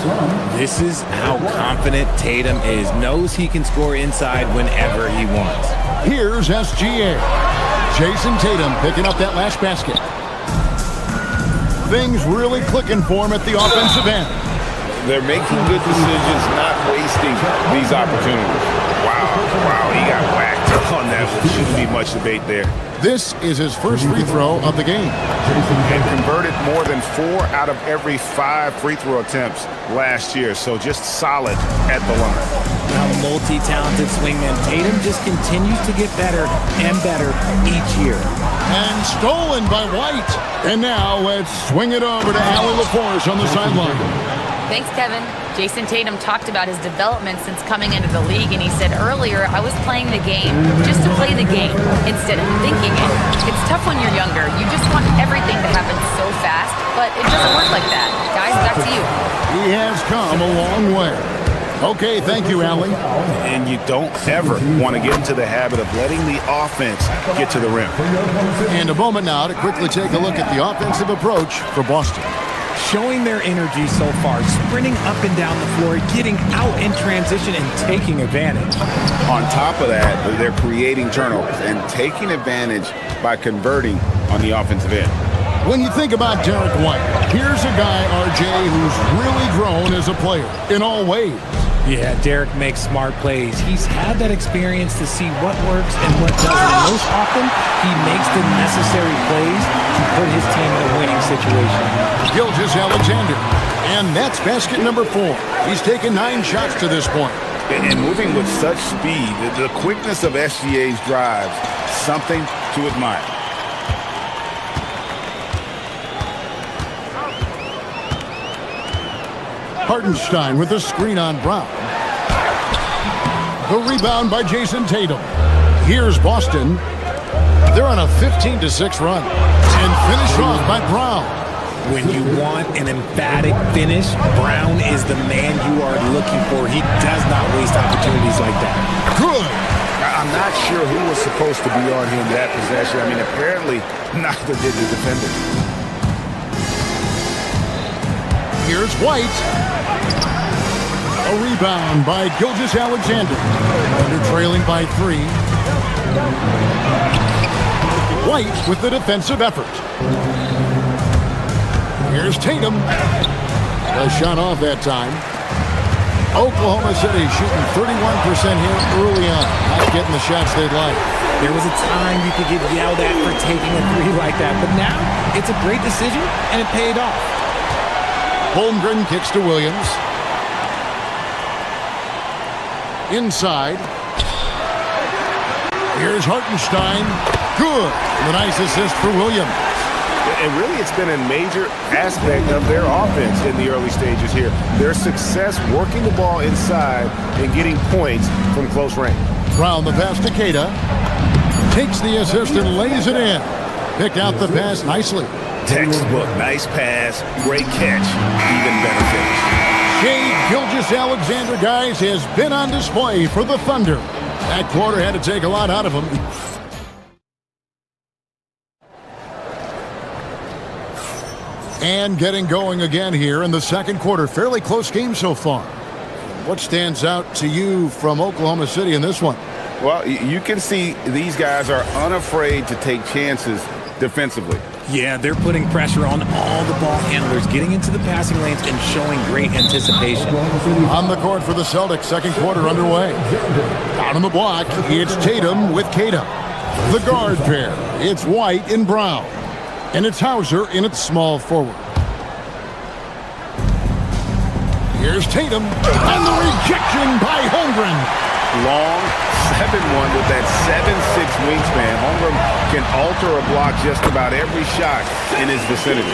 This is how confident Tatum is. Knows he can score inside whenever he wants. Here's SGA. Jason Tatum picking up that last basket. Things really clicking for him at the offensive end. They're making good decisions, not wasting these opportunities. Wow, he got whacked. on that one. Shouldn't be much debate there. This is his first free throw of the game. And converted more than 4 out of every 5 free throw attempts last year. So just solid at the line. Now, multi-talented swingman Tatum just continues to get better and better each year. And stolen by White. And now let's swing it over to Allie LaForce on the sideline. Thanks, Kevin. Jason Tatum talked about his development since coming into the league, and he said earlier, I was playing the game just to play the game instead of thinking it. It's tough when you're younger. You just want everything to happen so fast, but it doesn't work like that. Guys, back to you. He has come a long way. Okay, thank you, Allie. And you don't ever want to get into the habit of letting the offense get to the rim. And a moment now to quickly take a look at the offensive approach for Boston. Showing their energy so far, sprinting up and down the floor, getting out in transition and taking advantage. On top of that, they're creating turnovers and taking advantage by converting on the offensive end. When you think about Derek White, here's a guy, RJ, who's really grown as a player in all ways. Yeah, Derek makes smart plays. He's had that experience to see what works and what doesn't. And most often, he makes the necessary plays to put his team in a winning situation. Gilgeous-Alexander, and that's basket number 4. He's taken 9 shots to this point. And moving with such speed, the quickness of SGA's drives, something to admire. Hartenstein with the screen on Brown. The rebound by Jason Tatum. Here's Boston. They're on a 15-6 run. And finished off by Brown. When you want an emphatic finish, Brown is the man you are looking for. He does not waste opportunities like that. Good. I'm not sure who was supposed to be on him that possession. I mean, apparently neither did the defender. Here's White. A rebound by Gilgeous-Alexander. Under trailing by 3. White with the defensive effort. Here's Tatum. A shot off that time. Oklahoma City shooting 31% here early on. Not getting the shots they'd like. There was a time you could get yelled at for taking a 3 like that, but now it's a great decision and it paid off. Holmgren kicks to Williams. Inside. Here's Hartenstein. Good. A nice assist for Williams. And really, it's been a major aspect of their offense in the early stages here. Their success working the ball inside and getting points from close range. Brown the pass to Keita. Takes the assist and lays it in. Picked out the pass nicely. Textbook, nice pass, great catch, even better finish. Shai Gilgeous-Alexander, guys, has been on display for the Thunder. That quarter had to take a lot out of him. And getting going again here in the second quarter. Fairly close game so far. What stands out to you from Oklahoma City in this one? Well, you can see these guys are unafraid to take chances defensively. Yeah, they're putting pressure on all the ball handlers, getting into the passing lanes and showing great anticipation. On the court for the Celtics, second quarter underway. Down on the block, it's Tatum with Keita. The guard pair, it's White and Brown. And it's Hauser in its small forward. Here's Tatum, and the rejection by Holmgren. Long 7-1 with that 7'6" wingspan. Holmgren can alter a block just about every shot in his vicinity.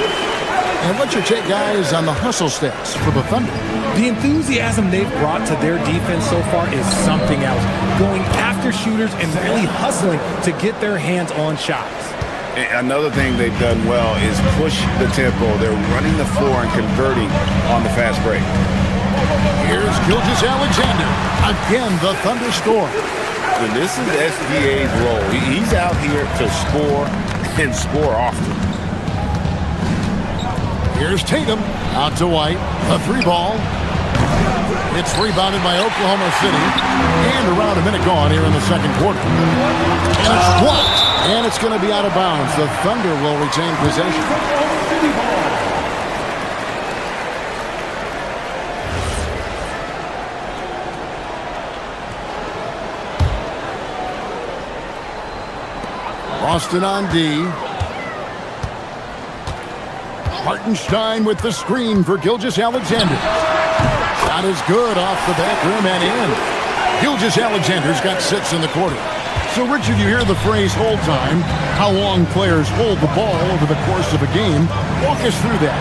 And what's your take, guys, on the hustle stats for the Thunder? The enthusiasm they've brought to their defense so far is something else. Going after shooters and really hustling to get their hands on shots. Another thing they've done well is push the tempo. They're running the floor and converting on the fast break. Here's Gilgeous-Alexander. Again, the Thunder score. And this is SGA's role. He's out here to score and score often. Here's Tatum. Out to White. A 3-ball. It's rebounded by Oklahoma City. And around a minute gone here in the second quarter. And it's blocked. And it's going to be out of bounds. The Thunder will retain possession. Boston on D. Hartenstein with the screen for Gilgeous-Alexander. Shot is good off the back rim and in. Gilgeous-Alexander's got 6 in the quarter. So, Richard, you hear the phrase hold time, how long players hold the ball over the course of a game. Walk us through that.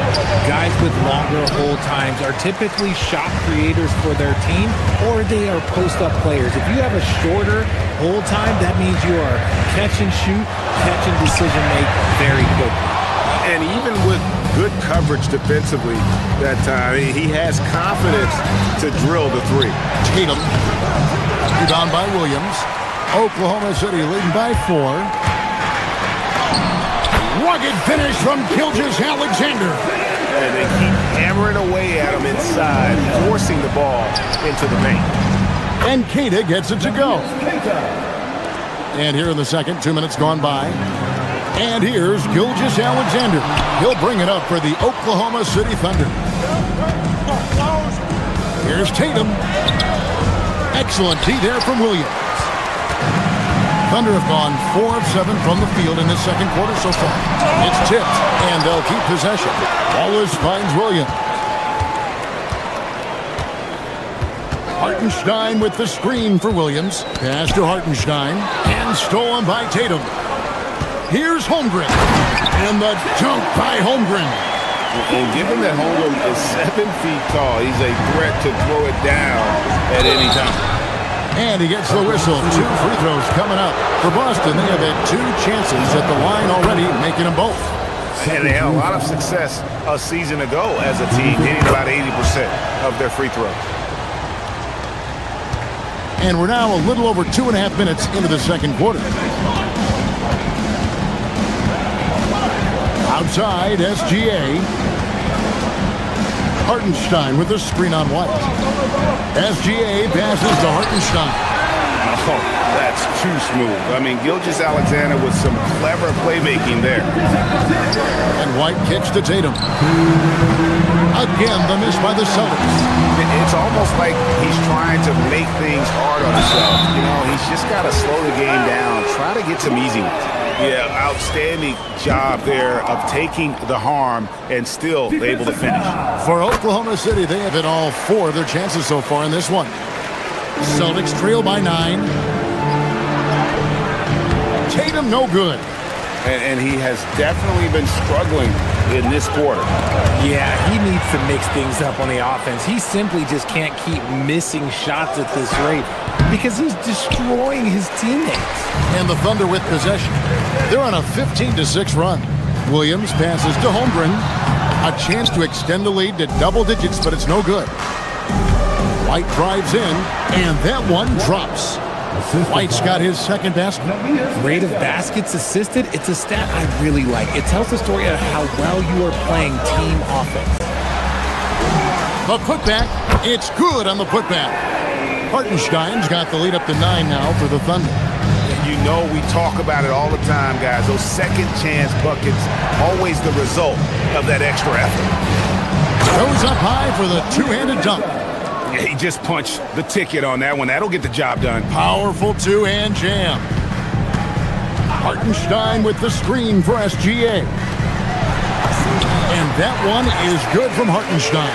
Guys with longer hold times are typically shot creators for their team, or they are post-up players. If you have a shorter hold time, that means you are catch and shoot, catch and decision make very quickly. And even with good coverage defensively that time, he has confidence to drill the three. Tatum, rebound by Williams. Oklahoma City leading by 4. Rugged finish from Gilgeous-Alexander. And they keep hammering away at him inside, forcing the ball into the paint. And Keita gets it to go. And here in the second, 2 minutes gone by. And here's Gilgeous-Alexander. He'll bring it up for the Oklahoma City Thunder. Here's Tatum. Excellent D there from Williams. Thunder have gone 4 of 7 from the field in this second quarter so far. It's tipped, and they'll keep possession. Wallace finds Williams. Hartenstein with the screen for Williams. Pass to Hartenstein, and stolen by Tatum. Here's Holmgren, and the dunk by Holmgren. And given that Holmgren is 7 feet tall, he's a threat to throw it down at any time. And he gets the whistle. 2 free throws coming up. For Boston, they have had 2 chances at the line already, making them both. And they had a lot of success a season ago as a team, hitting about 80% of their free throws. And we're now a little over 2.5 minutes into the second quarter. Outside, SGA. Hartenstein with the screen on White. SGA passes to Hartenstein. Oh, that's too smooth. I mean, Gilgeous-Alexander with some clever playmaking there. And White kicks to Tatum. Again, the miss by the Celtics. It's almost like he's trying to make things hard on himself. You know, he's just got to slow the game down, try to get some easy ones. Yeah, outstanding job there of taking the harm and still able to finish. For Oklahoma City, they have hit all 4 of their chances so far in this one. Celtics trail by 9. Tatum no good. And he has definitely been struggling in this quarter. Yeah, he needs to mix things up on the offense. He simply just can't keep missing shots at this rate because he's destroying his teammates. And the Thunder with possession. They're on a 15-6 run. Williams passes to Holmgren. A chance to extend the lead to double digits, but it's no good. White drives in, and that one drops. White's got his second basket. Rate of baskets assisted, it's a stat I really like. It tells the story of how well you are playing team offense. The putback, it's good on the putback. Hartenstein's got the lead up to 9 now for the Thunder. You know we talk about it all the time, guys. Those second chance buckets, always the result of that extra effort. Goes up high for the two-handed dunk. Yeah, he just punched the ticket on that one. That'll get the job done. Powerful two-hand jam. Hartenstein with the screen for SGA. And that one is good from Hartenstein.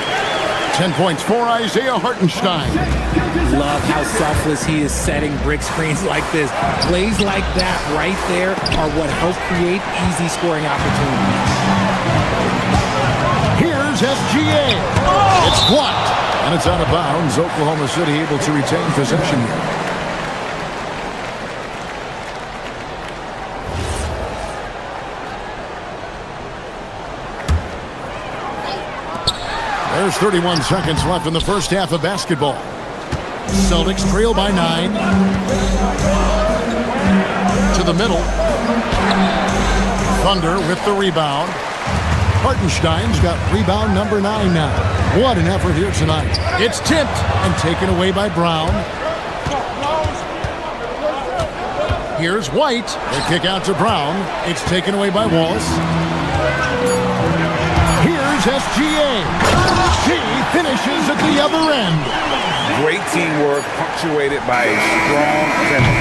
10 points for Isaiah Hartenstein. Love how selfless he is setting brick screens like this. Plays like that right there are what help create easy scoring opportunities. Here's SGA. It's blocked. And it's out of bounds. Oklahoma City able to retain possession here. There's 31 seconds left in the first half of basketball. Celtics trail by 9. To the middle. Thunder with the rebound. Hartenstein's got rebound number 9 now. What an effort here tonight. It's tipped and taken away by Brown. Here's White. They kick out to Brown. It's taken away by Wallace. Here's SGA. She finishes at the other end. Great teamwork punctuated by a strong finish.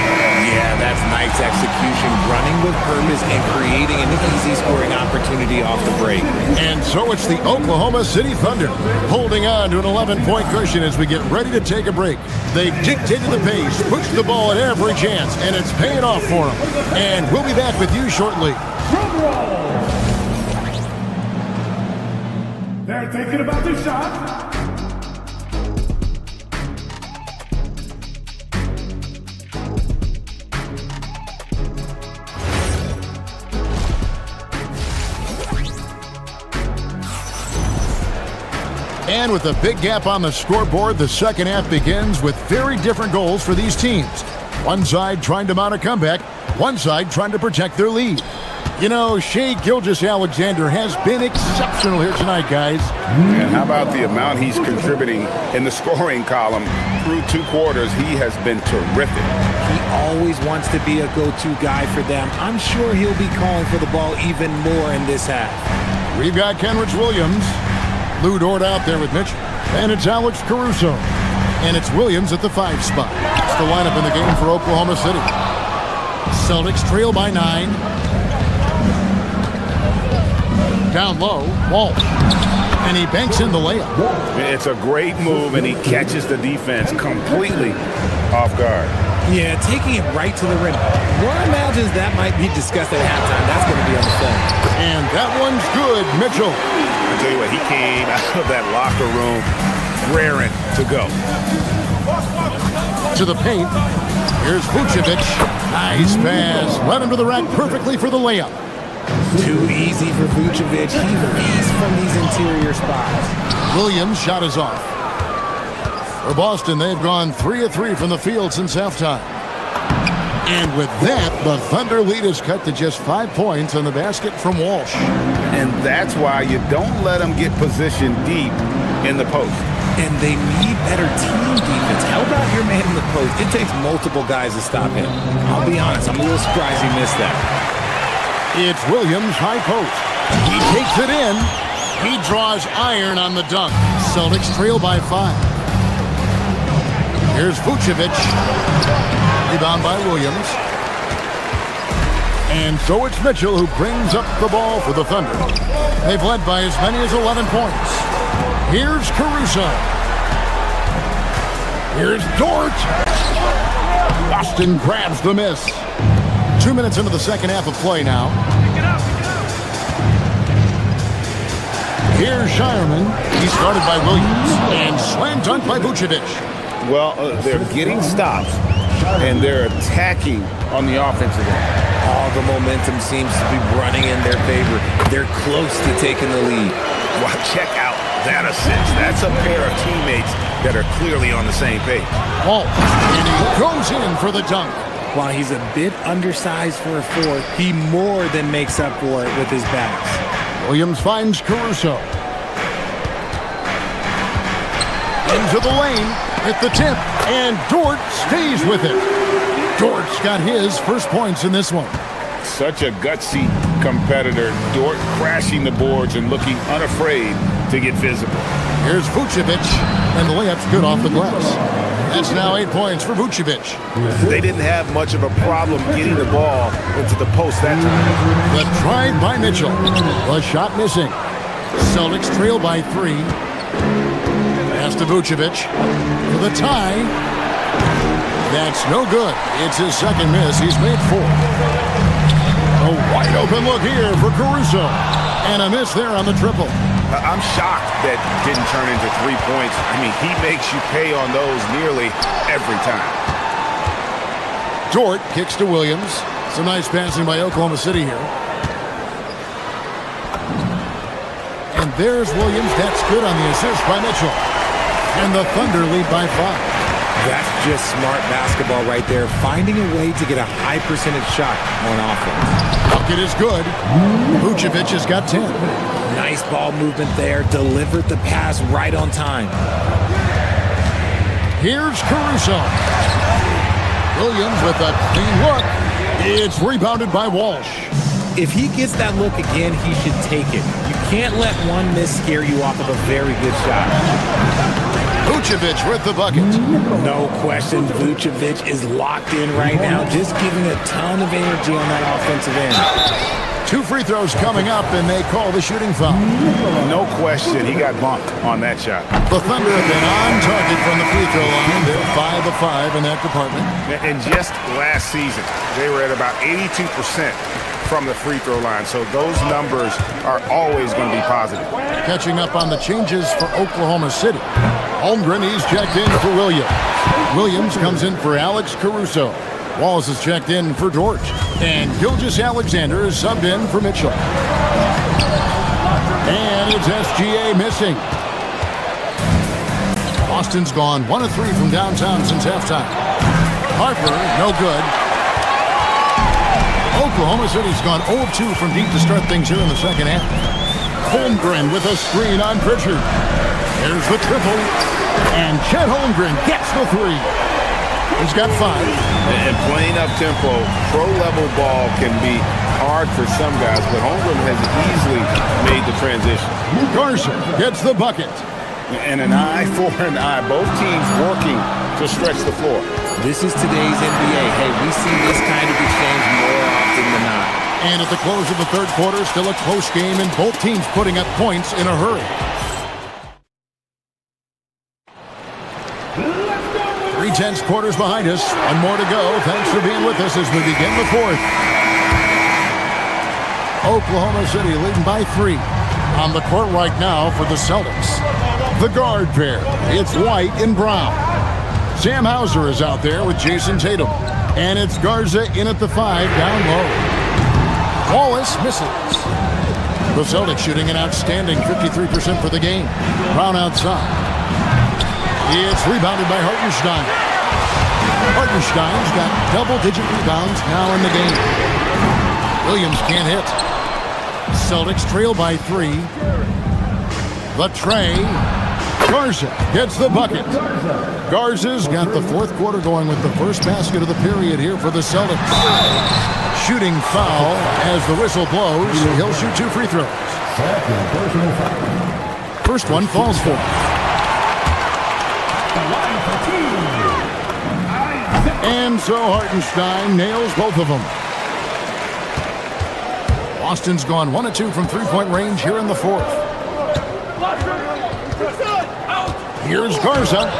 Yeah, that's nice execution, running with purpose and creating an easy scoring opportunity off the break. And so it's the Oklahoma City Thunder holding on to an 11-point cushion as we get ready to take a break. They've dictated the pace, pushed the ball at every chance, and it's paying off for them. And we'll be back with you shortly. They're thinking about the shot. And with a big gap on the scoreboard, the second half begins with very different goals for these teams. One side trying to mount a comeback, one side trying to protect their lead. You know, Shai Gilgeous-Alexander has been exceptional here tonight, guys. And how about the amount he's contributing in the scoring column? Through 2 quarters, he has been terrific. He always wants to be a go-to guy for them. I'm sure he'll be calling for the ball even more in this half. We've got Kenrich Williams. Lou Dort out there with Mitchell. And it's Alex Caruso. And it's Williams at the 5 spot. It's the lineup in the game for Oklahoma City. Celtics trail by 9. Down low, Walt. And he banks in the layup. It's a great move, and he catches the defense completely off guard. Yeah, taking it right to the rim. One imagines that might be discussed at halftime. That's going to be on the phone. And that one's good, Mitchell. I tell you what, he came out of that locker room raring to go. To the paint. Here's Vucevic. Nice pass. Led him to the rack perfectly for the layup. Too easy for Vucevic. He feasts from these interior spots. Williams' shot is off. For Boston, they've gone 3 of 3 from the field since halftime. And with that, the Thunder lead is cut to just 5 points on the basket from Walsh. And that's why you don't let them get positioned deep in the post. And they need better team defense. How about your man in the post? It takes multiple guys to stop him. I'll be honest, I'm a little surprised he missed that. It's Williams, high post. He takes it in. He draws iron on the dunk. Celtics trail by 5. Here's Vucevic. Rebound by Williams. And so it's Mitchell who brings up the ball for the Thunder. They've led by as many as 11 points. Here's Caruso. Here's Dort. Boston grabs the miss. 2 minutes into the second half of play now. Here's Shireman. He's guarded by Williams. And slam dunk by Vucevic. Well, they're getting stops, and they're attacking on the offensive end. All the momentum seems to be running in their favor. They're close to taking the lead. Well, check out that assist. That's a pair of teammates that are clearly on the same page. Walt, and he goes in for the dunk. While he's a bit undersized for a 4, he more than makes up for it with his backs. Williams finds Caruso. Into the lane. At the tip, and Dort stays with it. Dort's got his first points in this one. Such a gutsy competitor. Dort crashing the boards and looking unafraid to get physical. Here's Vucevic, and the layup's good off the glass. That's now 8 points for Vucevic. They didn't have much of a problem getting the ball into the post that time. The drive by Mitchell. The shot missing. Celtics trail by 3. Pass to Vucevic for the tie. That's no good. It's his second miss. He's made 4. A wide open look here for Caruso. And a miss there on the triple. I'm shocked that didn't turn into 3 points. I mean, he makes you pay on those nearly every time. Dort kicks to Williams. Some nice passing by Oklahoma City here. And there's Williams. That's good on the assist by Mitchell. And the Thunder lead by 5. That's just smart basketball right there, finding a way to get a high percentage shot on offense. Bucket is good. Vucevic has got 10. Nice ball movement there, delivered the pass right on time. Here's Caruso. Williams with a clean look. It's rebounded by Walsh. If he gets that look again, he should take it. You can't let one miss scare you off of a very good shot. Vucevic with the bucket. No question, Vucevic is locked in right now, just giving a ton of energy on that offensive end. 2 free throws coming up, and they call the shooting foul. No question, he got bumped on that shot. The Thunder have been on target from the free throw line. They're 5 of 5 in that department. And just last season, they were at about 82% from the free throw line. So those numbers are always going to be positive. Catching up on the changes for Oklahoma City. Holmgren, he's checked in for Williams. Williams comes in for Alex Caruso. Wallace is checked in for George. And Gilgeous-Alexander is subbed in for Mitchell. And it's SGA missing. Boston's gone 1 of 3 from downtown since halftime. Harper, no good. Oklahoma City's gone 0 of 2 from deep to start things here in the second half. Holmgren with a screen on Pritchard. There's the triple. And Chet Holmgren gets the 3. He's got 5. And playing up tempo, pro-level ball can be hard for some guys, but Holmgren has easily made the transition. Garza gets the bucket. And an eye for an eye. Both teams working to stretch the floor. This is today's NBA. Hey, we see this kind of exchange more often than not. And at the close of the third quarter, still a close game, and both teams putting up points in a hurry. 3/10 quarters behind us. 1 more to go. Thanks for being with us as we begin the fourth. Oklahoma City leading by 3. On the court right now for the Celtics. The guard pair. It's White and Brown. Sam Hauser is out there with Jason Tatum. And it's Garza in at the 5 down low. Wallace misses. The Celtics shooting an outstanding 53% for the game. Brown outside. It's rebounded by Hartenstein. Hartenstein's got double-digit rebounds now in the game. Williams can't hit. Celtics trail by 3. The tray. Garza gets the bucket. Garza's got the fourth quarter going with the first basket of the period here for the Celtics. Shooting foul as the whistle blows. He'll shoot 2 free throws. First one falls for him. And so Hartenstein nails both of them. Boston's gone 1 of 2 from three-point range here in the fourth. Here's Garza.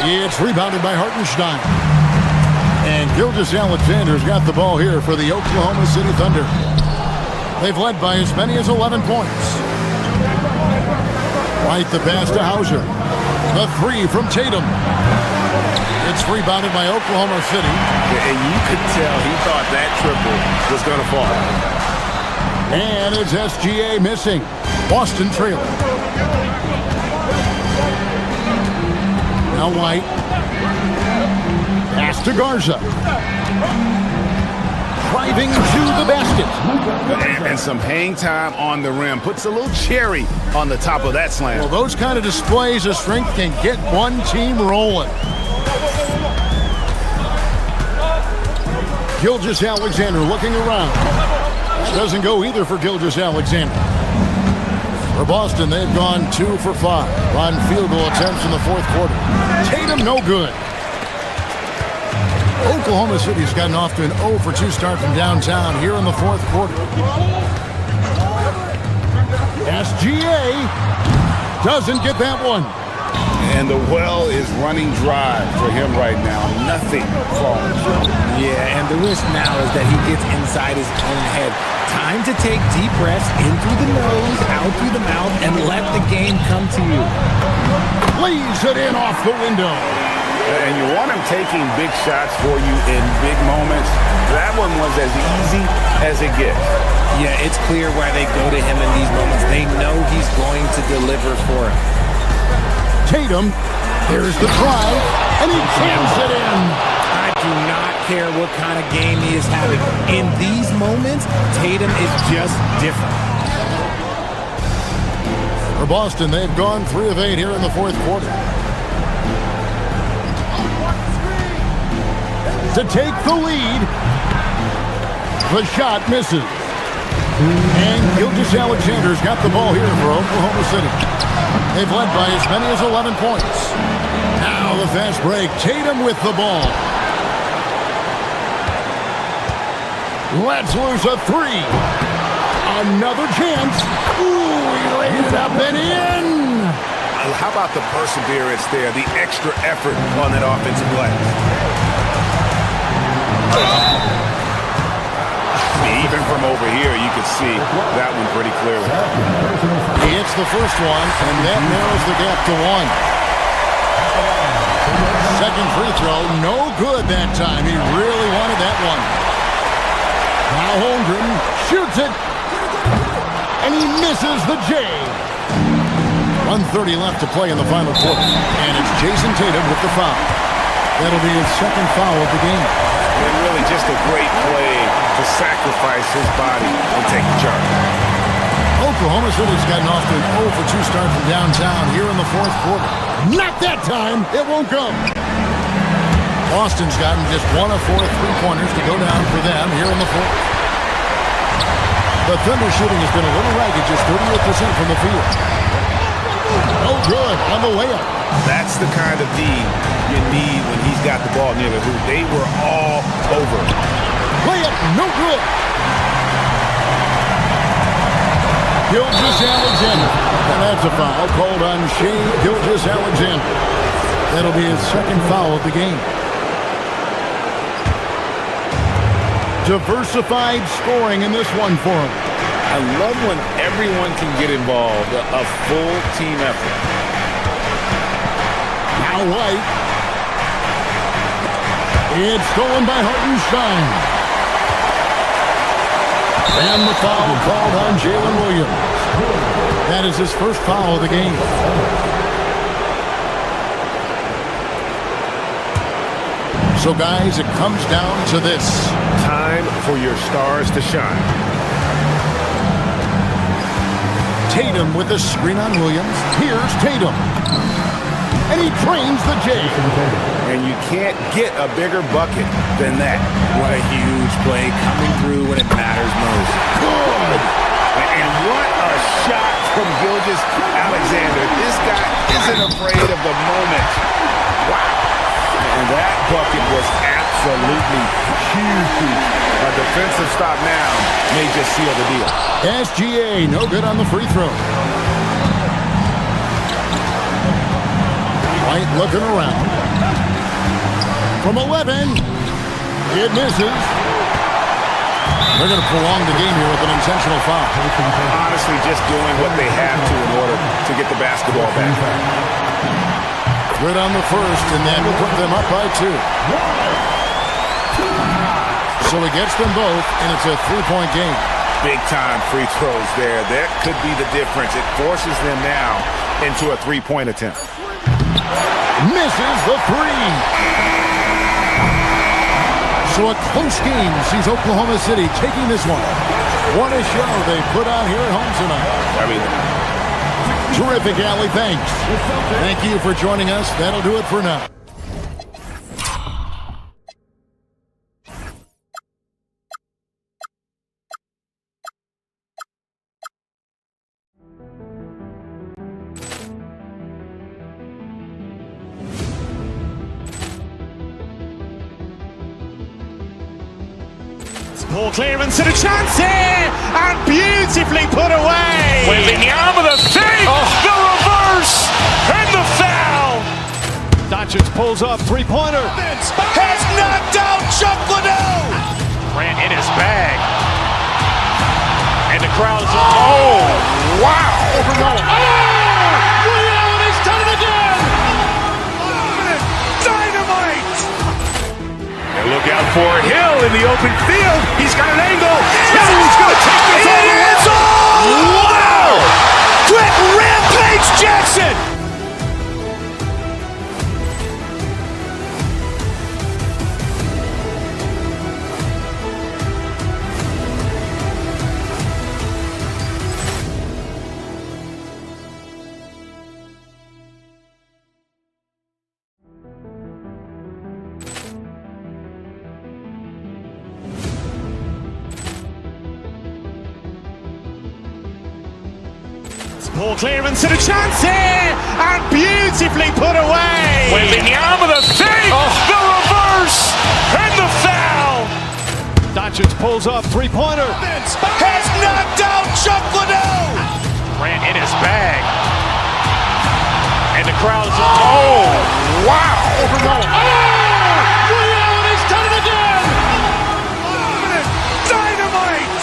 It's rebounded by Hartenstein. And Gilgeous-Alexander's got the ball here for the Oklahoma City Thunder. They've led by as many as 11 points. Right the pass to Hauser. The 3 from Tatum. It's rebounded by Oklahoma City. And you could tell he thought that triple was going to fall. And it's SGA missing. Boston trailing. Now White. Pass to Garza. Driving to the basket. And some hang time on the rim. Puts a little cherry on the top of that slam. Well, those kind of displays of strength can get one team rolling. Gilgeous-Alexander looking around. Doesn't go either for Gilgeous-Alexander. For Boston, they've gone 2 for 5 on field goal attempts in the fourth quarter. Tatum, no good. Oklahoma City's gotten off to an 0 for 2 start from downtown here in the fourth quarter. SGA doesn't get that one. And the well is running dry for him right now. Nothing falls. Yeah, and the risk now is that he gets inside his own head. Time to take deep breaths in through the nose, out through the mouth, and let the game come to you. Leaves it in off the window. And you want him taking big shots for you in big moments. That one was as easy as it gets. Yeah, it's clear why they go to him in these moments. They know he's going to deliver for him. Tatum, there's the drive, and he jams it in. I do not care what kind of game he is having. In these moments, Tatum is just different. For Boston, they've gone 3 of 8 here in the fourth quarter. To take the lead, the shot misses. And Gilgeous Alexander's got the ball here for Oklahoma City. They've led by as many as 11 points. Now the fast break. Tatum with the ball. Let's lose a three. Another chance. Ooh, he laid it up and in. How about the perseverance there, the extra effort on that offensive play? Even from over here, you can see that one pretty clearly. He hits the first one, and that narrows the gap to one. Second free throw, no good that time. He really wanted that one. Now Holmgren shoots it, and he misses the J. 1:30 left to play in the final quarter, and it's Jason Tatum with the foul. That'll be his second foul of the game. And really just a great play to sacrifice his body and take the charge. Oklahoma City's gotten off to an 0 for 2 start from downtown here in the fourth quarter. Not that time. It won't come. Boston's gotten just 1 of 4 three-pointers to go down for them here in the fourth. The Thunder shooting has been a little ragged, just 38% from the field. Oh, good on the layup. That's the kind of D you need when he's got the ball near the hoop. They were all over. Layup, no good. Gilgeous Alexander. And that's a foul called on Shai Gilgeous-Alexander. That'll be his second foul of the game. Diversified scoring in this one for him. I love when everyone can get involved, a full team effort. Now White. It's stolen by Hartenstein. And the foul called on Jalen Williams. That is his first foul of the game. So, guys, it comes down to this. Time for your stars to shine. Tatum with a screen on Williams. Here's Tatum. And he trains the J. And you can't get a bigger bucket than that. What a huge play coming through when it matters most. Good. And what a shot from Gilgeous-Alexander. This guy isn't afraid of the moment. Wow. And that bucket was absolutely huge. A defensive stop now may just seal the deal. SGA, no good on the free throw. White looking around. From 11, it misses. They're going to prolong the game here with an intentional foul. Honestly, just doing what they have to in order to get the basketball back. Good on the first, and then we'll put them up by 2. So he gets them both, and it's a 3-point game. Big-time free throws there. That could be the difference. It forces them now into a 3-point attempt. Misses the 3. So a close game sees Oklahoma City taking this one. What a show they put on here at home tonight. Terrific, Allie. Thanks. Thank you for joining us. That'll do it for now. Ball clearance and a chance here, and beautifully put away. Wembanyama the fake, the reverse, and the foul. Doncic pulls up, three-pointer. Has knocked out Chuck Liddell. Ran in his bag, and the crowd is. Oh, wow. Oh, Ray Allen has done it again. Dynamite. And look out for Hill in the open field. He's got an angle. He's going to take this all the way. Wow! Quick rampage Jackson. Ball clearance and a chance here, and beautifully put away. Wembanyama the fake, the reverse, and the foul. Doncic pulls up, three-pointer. Has knocked out Chuck Liddell. Grant in his bag. And the crowd's, oh, wow. Ray Allen has done it again. Dynamite.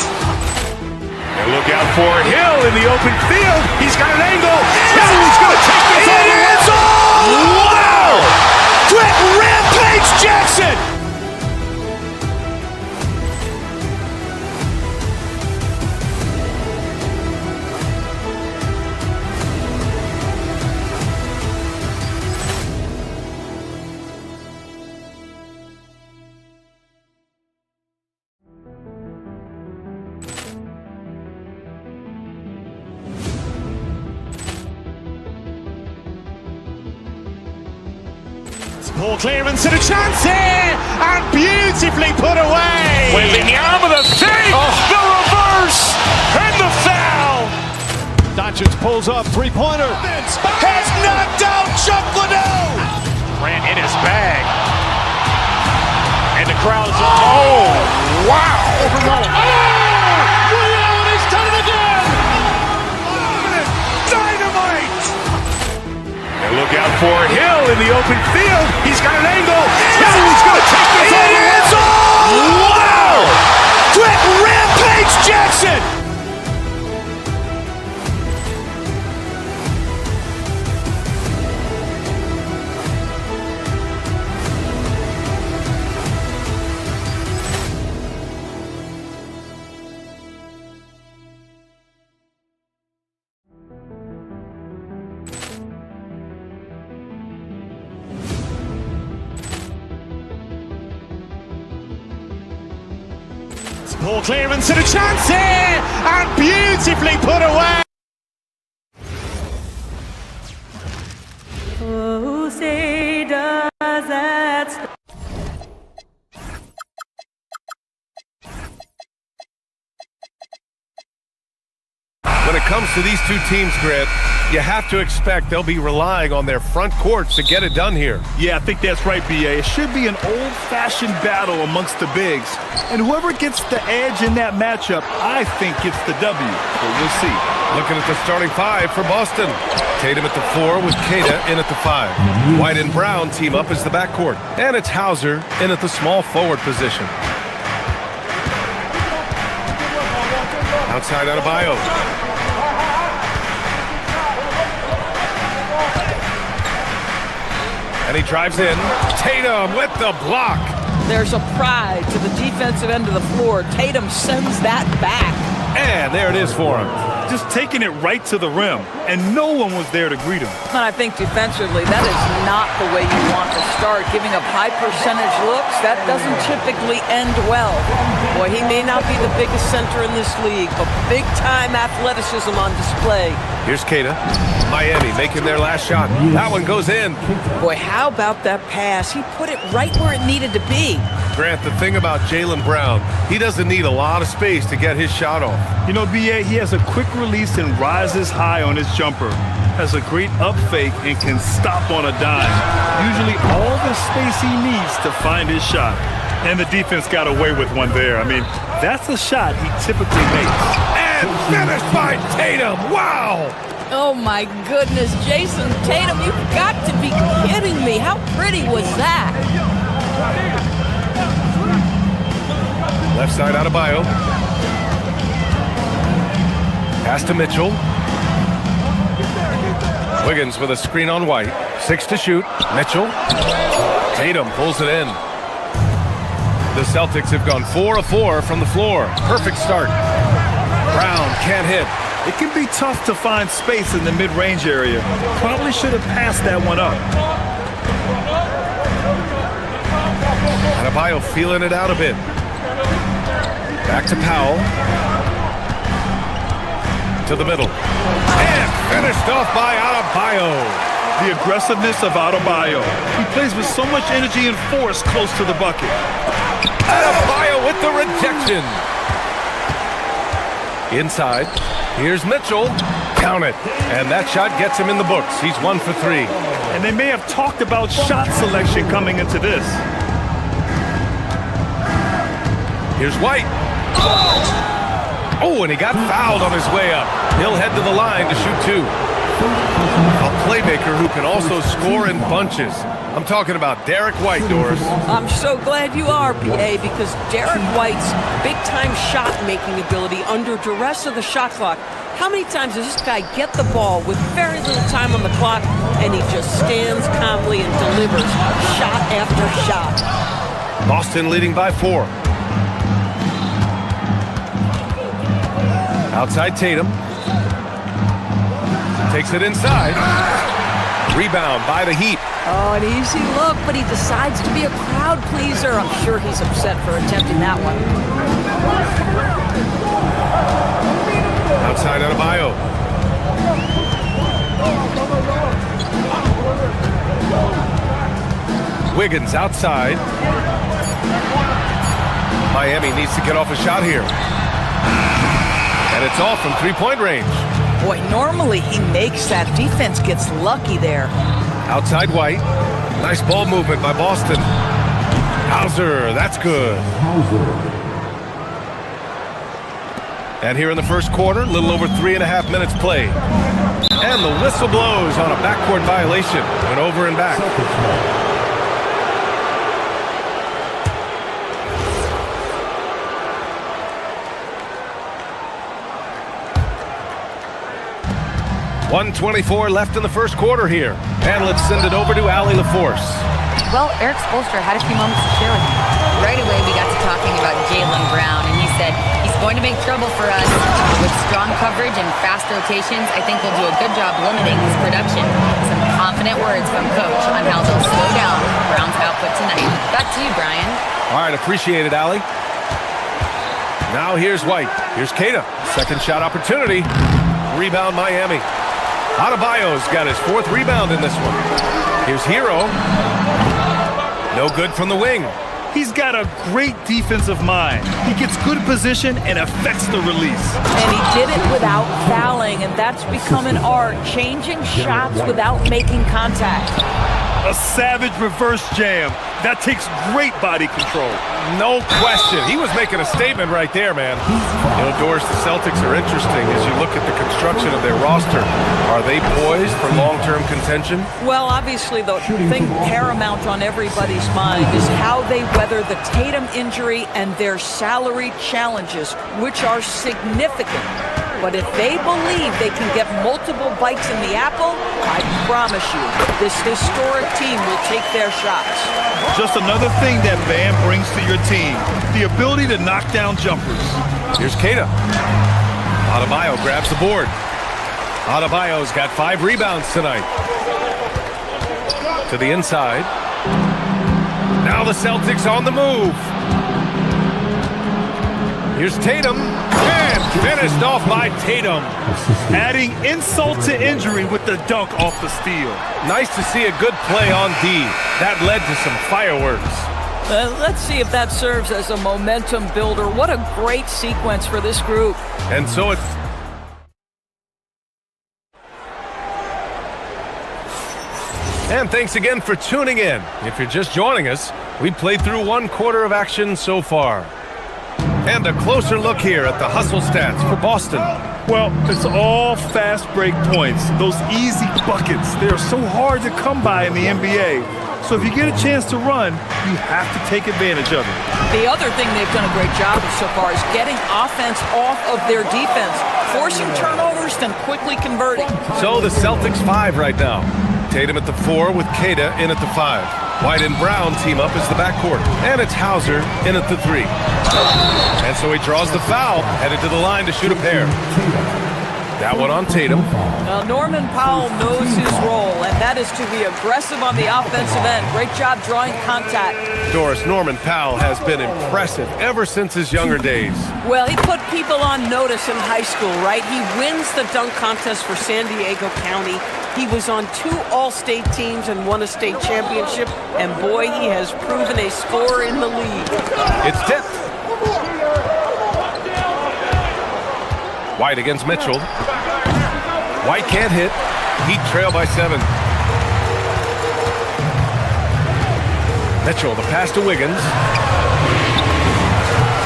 And look out for Hill in the open field. He's got an angle. Hill's going to take this all the way. Wow. Quick rampage Jackson. Ball clearance and a chance here, and beautifully put away. Wembanyama the fake, the reverse, and the foul. Doncic pulls up, three-pointer. Has knocked out Chuck Liddell. Grant in his bag. And the crowd's, oh, wow. Ray Allen has done it again. Dynamite. And look out for Hill in the open field. He's got an angle. Hill's going to take this all the way. Wow. Quick rampage Jackson. Ball clearance and a chance here, and beautifully put away. Who say does that? When it comes to these two teams, Grant, you have to expect they'll be relying on their front courts to get it done here. Yeah, I think that's right, B.A. It should be an old-fashioned battle amongst the bigs. And whoever gets the edge in that matchup, I think gets the W. But we'll see. Looking at the starting five for Boston. Tatum at the 4 with Kata in at the 5. White and Brown team up as the backcourt. And it's Hauser in at the small forward position. Outside Adebayo. And he drives in. Tatum with the block. There's a pride to the defensive end of the floor. Tatum sends that back. And there it is for him. Just taking it right to the rim, and no one was there to greet him. And I think defensively, that is not the way you want to start. Giving up high percentage looks, that doesn't typically end well. Boy, he may not be the biggest center in this league, but big-time athleticism on display. Here's Kata. Miami making their last shot. That one goes in. Boy, how about that pass? He put it right where it needed to be. Grant, the thing about Jaylen Brown, he doesn't need a lot of space to get his shot off. You know, B.A., he has a quick release and rises high on his jumper. Has a great up fake and can stop on a dime. Usually all the space he needs to find his shot. And the defense got away with one there. I mean, that's a shot he typically makes. And finished by Tatum. Wow! Oh, my goodness. Jason Tatum, you've got to be kidding me. How pretty was that? Left side Adebayo. Pass to Mitchell. Wiggins with a screen on White. 6 to shoot. Mitchell. Tatum pulls it in. The Celtics have gone 4 of 4 from the floor. Perfect start. Brown can't hit. It can be tough to find space in the mid-range area. Probably should have passed that one up. Adebayo feeling it out a bit. Back to Powell. To the middle. And finished off by Adebayo. The aggressiveness of Adebayo. He plays with so much energy and force close to the bucket. Adebayo with the rejection. Inside. Here's Mitchell. Count it. And that shot gets him in the books. He's 1 for 3. And they may have talked about shot selection coming into this. Here's White. Oh, and he got fouled on his way up. He'll head to the line to shoot 2. A playmaker who can also score in bunches. I'm talking about Derek White, Doris. I'm so glad you are, PA, because Derek White's big-time shot-making ability under duress of the shot clock. How many times does this guy get the ball with very little time on the clock, and he just stands calmly and delivers shot after shot? Boston leading by 4. Outside Tatum. Takes it inside. Rebound by the Heat. Oh, an easy look, but he decides to be a crowd pleaser. I'm sure he's upset for attempting that one. Outside Adebayo. Wiggins outside. Miami needs to get off a shot here. And it's off from three-point range. Boy, normally he makes that. Defense gets lucky there. Outside White. Nice ball movement by Boston. Hauser, that's good. And here in the first quarter, a little over 3.5 minutes played. And the whistle blows on a backcourt violation. Went over and back. 1:24 left in the first quarter here. And let's send it over to Allie LaForce. Well, Eric Spoelstra had a few moments to share with me. Right away, we got to talking about Jaylen Brown, and he said he's going to make trouble for us. With strong coverage and fast rotations, I think we'll do a good job limiting his production. Some confident words from Coach on how they'll slow down Brown's output tonight. Back to you, Brian. All right, appreciate it, Allie. Now here's White. Here's Keita. Second shot opportunity. Rebound Miami. Adebayo's got his 4th rebound in this one. Here's Hero. No good from the wing. He's got a great defensive mind. He gets good position and affects the release. And he did it without fouling, and that's become an art, changing shots without making contact. A savage reverse jam. That takes great body control. No question. He was making a statement right there, man. You know, Doris, the Celtics are interesting as you look at the construction of their roster. Are they poised for long-term contention? Well, obviously, the thing paramount on everybody's mind is how they weather the Tatum injury and their salary challenges, which are significant. But if they believe they can get multiple bites in the apple, I promise you, this historic team will take their shots. Just another thing that Bam brings to your team, the ability to knock down jumpers. Here's Keita. Adebayo grabs the board. Adebayo's got 5 rebounds tonight. To the inside. Now the Celtics on the move. Here's Tatum. And finished off by Tatum. Adding insult to injury with the dunk off the steal. Nice to see a good play on D. That led to some fireworks. Let's see if that serves as a momentum builder. What a great sequence for this group. And so it's... And thanks again for tuning in. If you're just joining us, we played through 1 quarter of action so far. And a closer look here at the hustle stats for Boston. Well, it's all fast break points. Those easy buckets. They are so hard to come by in the NBA. So if you get a chance to run, you have to take advantage of it. The other thing they've done a great job of so far is getting offense off of their defense, forcing turnovers, then quickly converting. So the Celtics 5 right now. Tatum at the 4 with Keita in at the 5. White and Brown team up as the backcourt. And it's Hauser in at the 3. And so he draws the foul, headed to the line to shoot a pair. That one on Tatum. Now Norman Powell knows his role, and that is to be aggressive on the offensive end. Great job drawing contact. Doris, Norman Powell has been impressive ever since his younger days. Well, he put people on notice in high school, right? He wins the dunk contest for San Diego County. He was on 2 All-State teams and won a state championship, and boy, he has proven a scorer in the league. It's tipped. White against Mitchell. White can't hit. Heat trail by 7. Mitchell, the pass to Wiggins.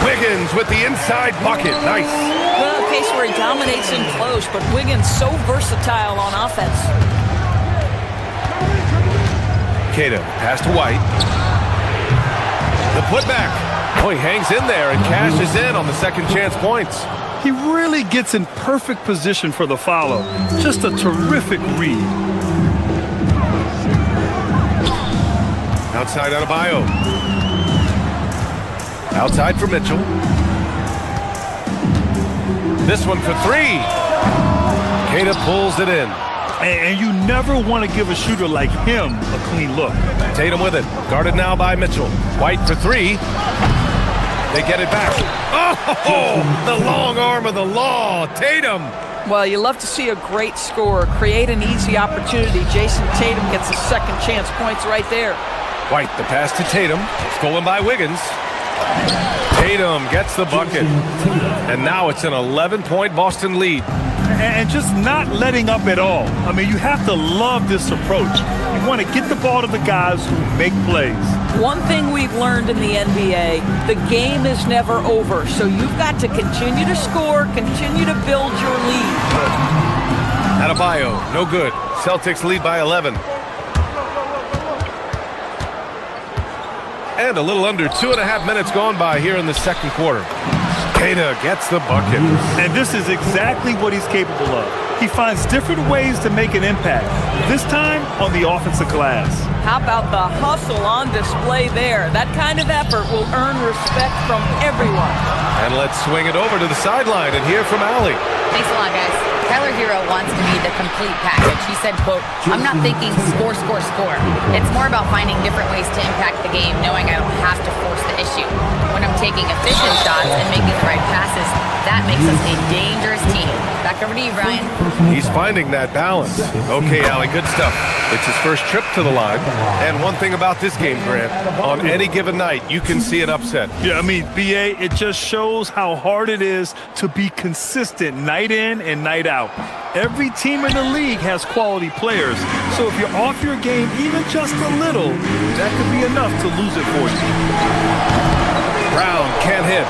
Wiggins with the inside bucket. Nice. Well, a case where he dominates in close, but Wiggins so versatile on offense. Queta, pass to White. The putback. Oh, he hangs in there and cashes in on the second chance points. He really gets in perfect position for the follow. Just a terrific read. Outside Adebayo. Outside for Mitchell. This one for 3. Queta pulls it in. And you never want to give a shooter like him a clean look. Tatum with it. Guarded now by Mitchell. White for 3. They get it back. Oh, the long arm of the law. Tatum. Well, you love to see a great scorer create an easy opportunity. Jason Tatum gets a second chance points right there. White, the pass to Tatum. Stolen by Wiggins. Tatum gets the bucket. And now it's an 11-point Boston lead. And just not letting up at all. I mean, you have to love this approach. You want to get the ball to the guys who make plays. One thing we've learned in the NBA, the game is never over. So you've got to continue to score, continue to build your lead. Adebayo, no good. Celtics lead by 11. And a little under 2.5 minutes gone by here in the second quarter. Queta gets the bucket. And this is exactly what he's capable of. He finds different ways to make an impact, this time on the offensive glass. How about the hustle on display there? That kind of effort will earn respect from everyone. And let's swing it over to the sideline and hear from Allie. Thanks a lot, guys. Tyler Hero wants to be the complete package. He said, quote, "I'm not thinking score, score, score. It's more about finding different ways to impact the game, knowing I don't have to force the issue. When I'm taking efficient shots and making the right passes, that makes us a dangerous team." Back over to you, Brian. He's finding that balance. Okay, Allie, good stuff. It's his first trip to the line. And one thing about this game, Grant, on any given night, you can see an upset. Yeah, I mean, BA, it just shows how hard it is to be consistent night in and night out. Every team in the league has quality players. So if you're off your game even just a little, that could be enough to lose it for you. Brown can't hit.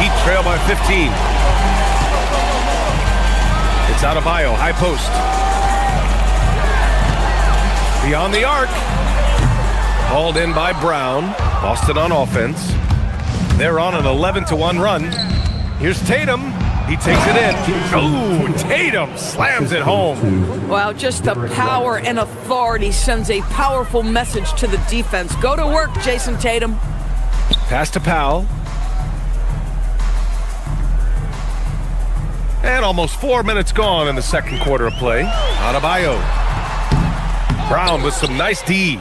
Heat trail by 15. It's Adebayo, high post. Beyond the arc. Hauled in by Brown. Boston on offense. They're on an 11-1 run. Here's Tatum. He takes it in. Oh, Tatum slams it home. Wow, just the power and authority sends a powerful message to the defense. Go to work, Jason Tatum. Pass to Powell. And almost 4 minutes gone in the second quarter of play. Adebayo. Brown with some nice D.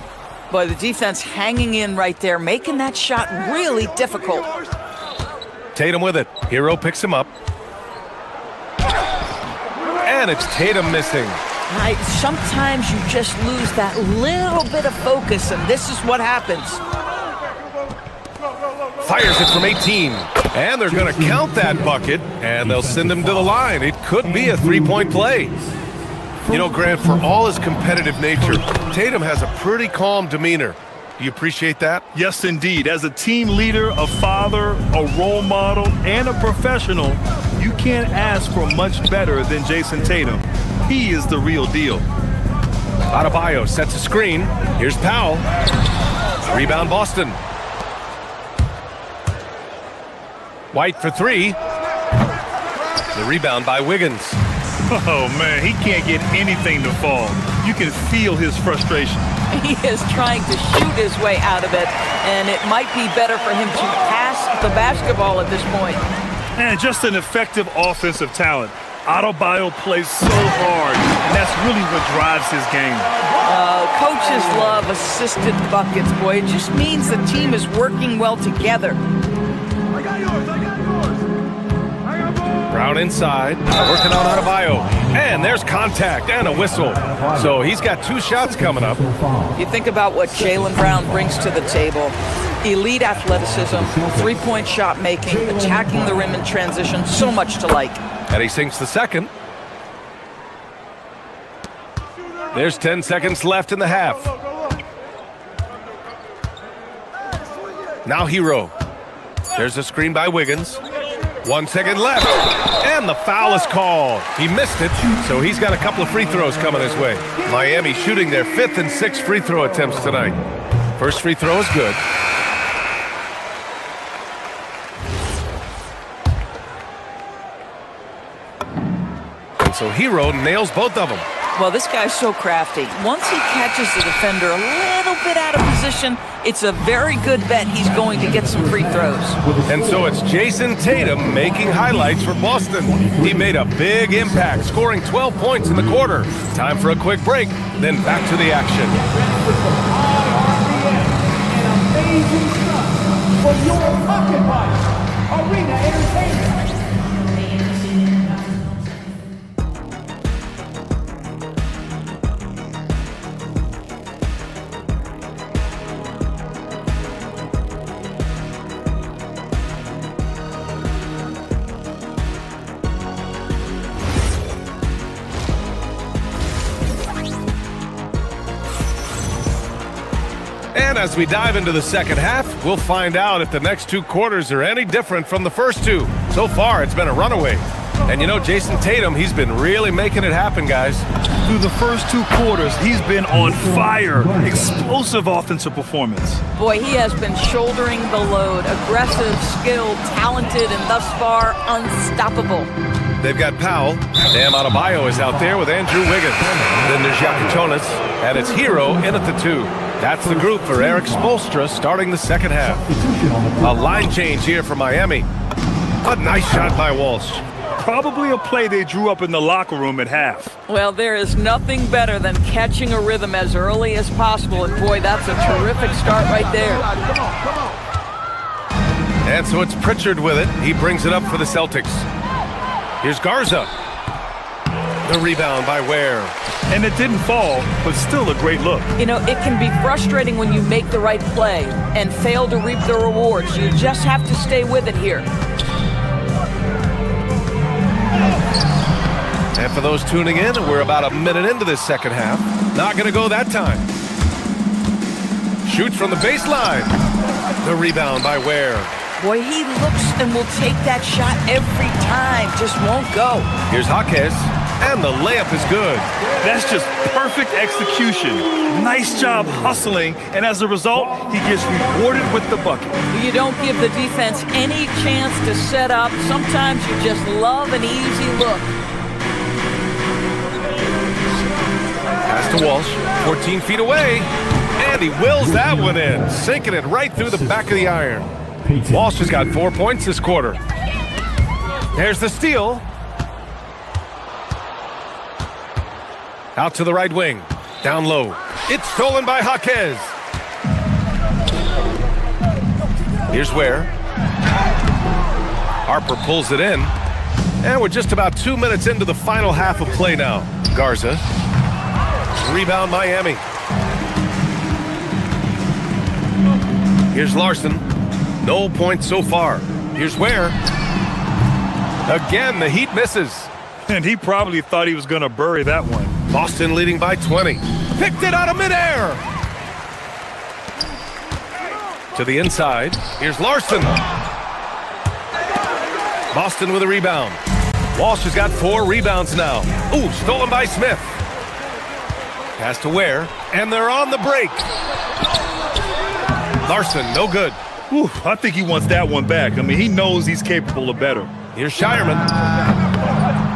Boy, the defense hanging in right there, making that shot really difficult. Tatum with it. Hero picks him up. And it's Tatum missing. Sometimes you just lose that little bit of focus, and this is what happens. Fires it from 18. And they're going to count that bucket, and they'll send him to the line. It could be a three-point play. You know, Grant, for all his competitive nature, Tatum has a pretty calm demeanor. Do you appreciate that? Yes, indeed. As a team leader, a father, a role model, and a professional, you can't ask for much better than Jason Tatum. He is the real deal. Adebayo sets a screen. Here's Powell. Rebound Boston. White for 3. The rebound by Wiggins. Oh, man, he can't get anything to fall. You can feel his frustration. He is trying to shoot his way out of it, and it might be better for him to pass the basketball at this point. And just an effective offensive talent. Adebayo plays so hard, and that's really what drives his game. Coaches love assisted buckets, boy. It just means the team is working well together. Brown inside, working on Adebayo. And there's contact and a whistle. So he's got 2 shots coming up. You think about what Jaylen Brown brings to the table. Elite athleticism, three-point shot making, attacking the rim in transition, so much to like. And he sinks the second. There's 10 seconds left in the half. Now Hero. There's a screen by Wiggins. 1 second left. And the foul is called. He missed it, so he's got a couple of free throws coming his way. Miami shooting their 5th and 6th free throw attempts tonight. First free throw is good. And so Hero nails both of them. Well, this guy's so crafty. Once he catches the defender a little bit out of position, it's a very good bet he's going to get some free throws. And so it's Jason Tatum making highlights for Boston. He made a big impact, scoring 12 points in the quarter. Time for a quick break, then back to the action. Amazing stuff for your pocket bike. Arena Entertainment. And as we dive into the second half, we'll find out if the next 2 quarters are any different from the first 2. So far, it's been a runaway. And you know, Jason Tatum, he's been really making it happen, guys. Through the first 2 quarters, he's been on fire. Explosive offensive performance. Boy, he has been shouldering the load. Aggressive, skilled, talented, and thus far, unstoppable. They've got Powell. Bam Adebayo is out there with Andrew Wiggins. Then there's Jonas, and it's Hero in at the 2. That's the group for Eric Spoelstra starting the second half. A line change here for Miami. A nice shot by Walsh. Probably a play they drew up in the locker room at half. Well, there is nothing better than catching a rhythm as early as possible, and boy, that's a terrific start right there. And so it's Pritchard with it. He brings it up for the Celtics. Here's Garza. The rebound by Ware. And it didn't fall, but still a great look. You know, it can be frustrating when you make the right play and fail to reap the rewards. You just have to stay with it here. And for those tuning in, we're about a minute into this second half. Not going to go that time. Shoots from the baseline. The rebound by Ware. Boy, he looks and will take that shot every time. Just won't go. Here's Jaquez. And the layup is good. That's just perfect execution. Nice job hustling, and as a result, he gets rewarded with the bucket. You don't give the defense any chance to set up. Sometimes you just love an easy look. Pass to Walsh, 14 feet away, and he wills that one in, sinking it right through the back of the iron. Walsh has got 4 points this quarter. There's the steal. Out to the right wing. Down low. It's stolen by Jaquez. Here's Ware. Harper pulls it in. And we're just about 2 minutes into the final half of play now. Garza. Rebound Miami. Here's Larson. No points so far. Here's Ware. Again, the Heat misses. And he probably thought he was going to bury that one. Boston leading by 20. Picked it out of midair. To the inside. Here's Larson. Boston with a rebound. Walsh has got 4 rebounds now. Ooh, stolen by Smith. Pass to Ware, and they're on the break. Larson, no good. Ooh, I think he wants that one back. I mean, he knows he's capable of better. Here's Shireman.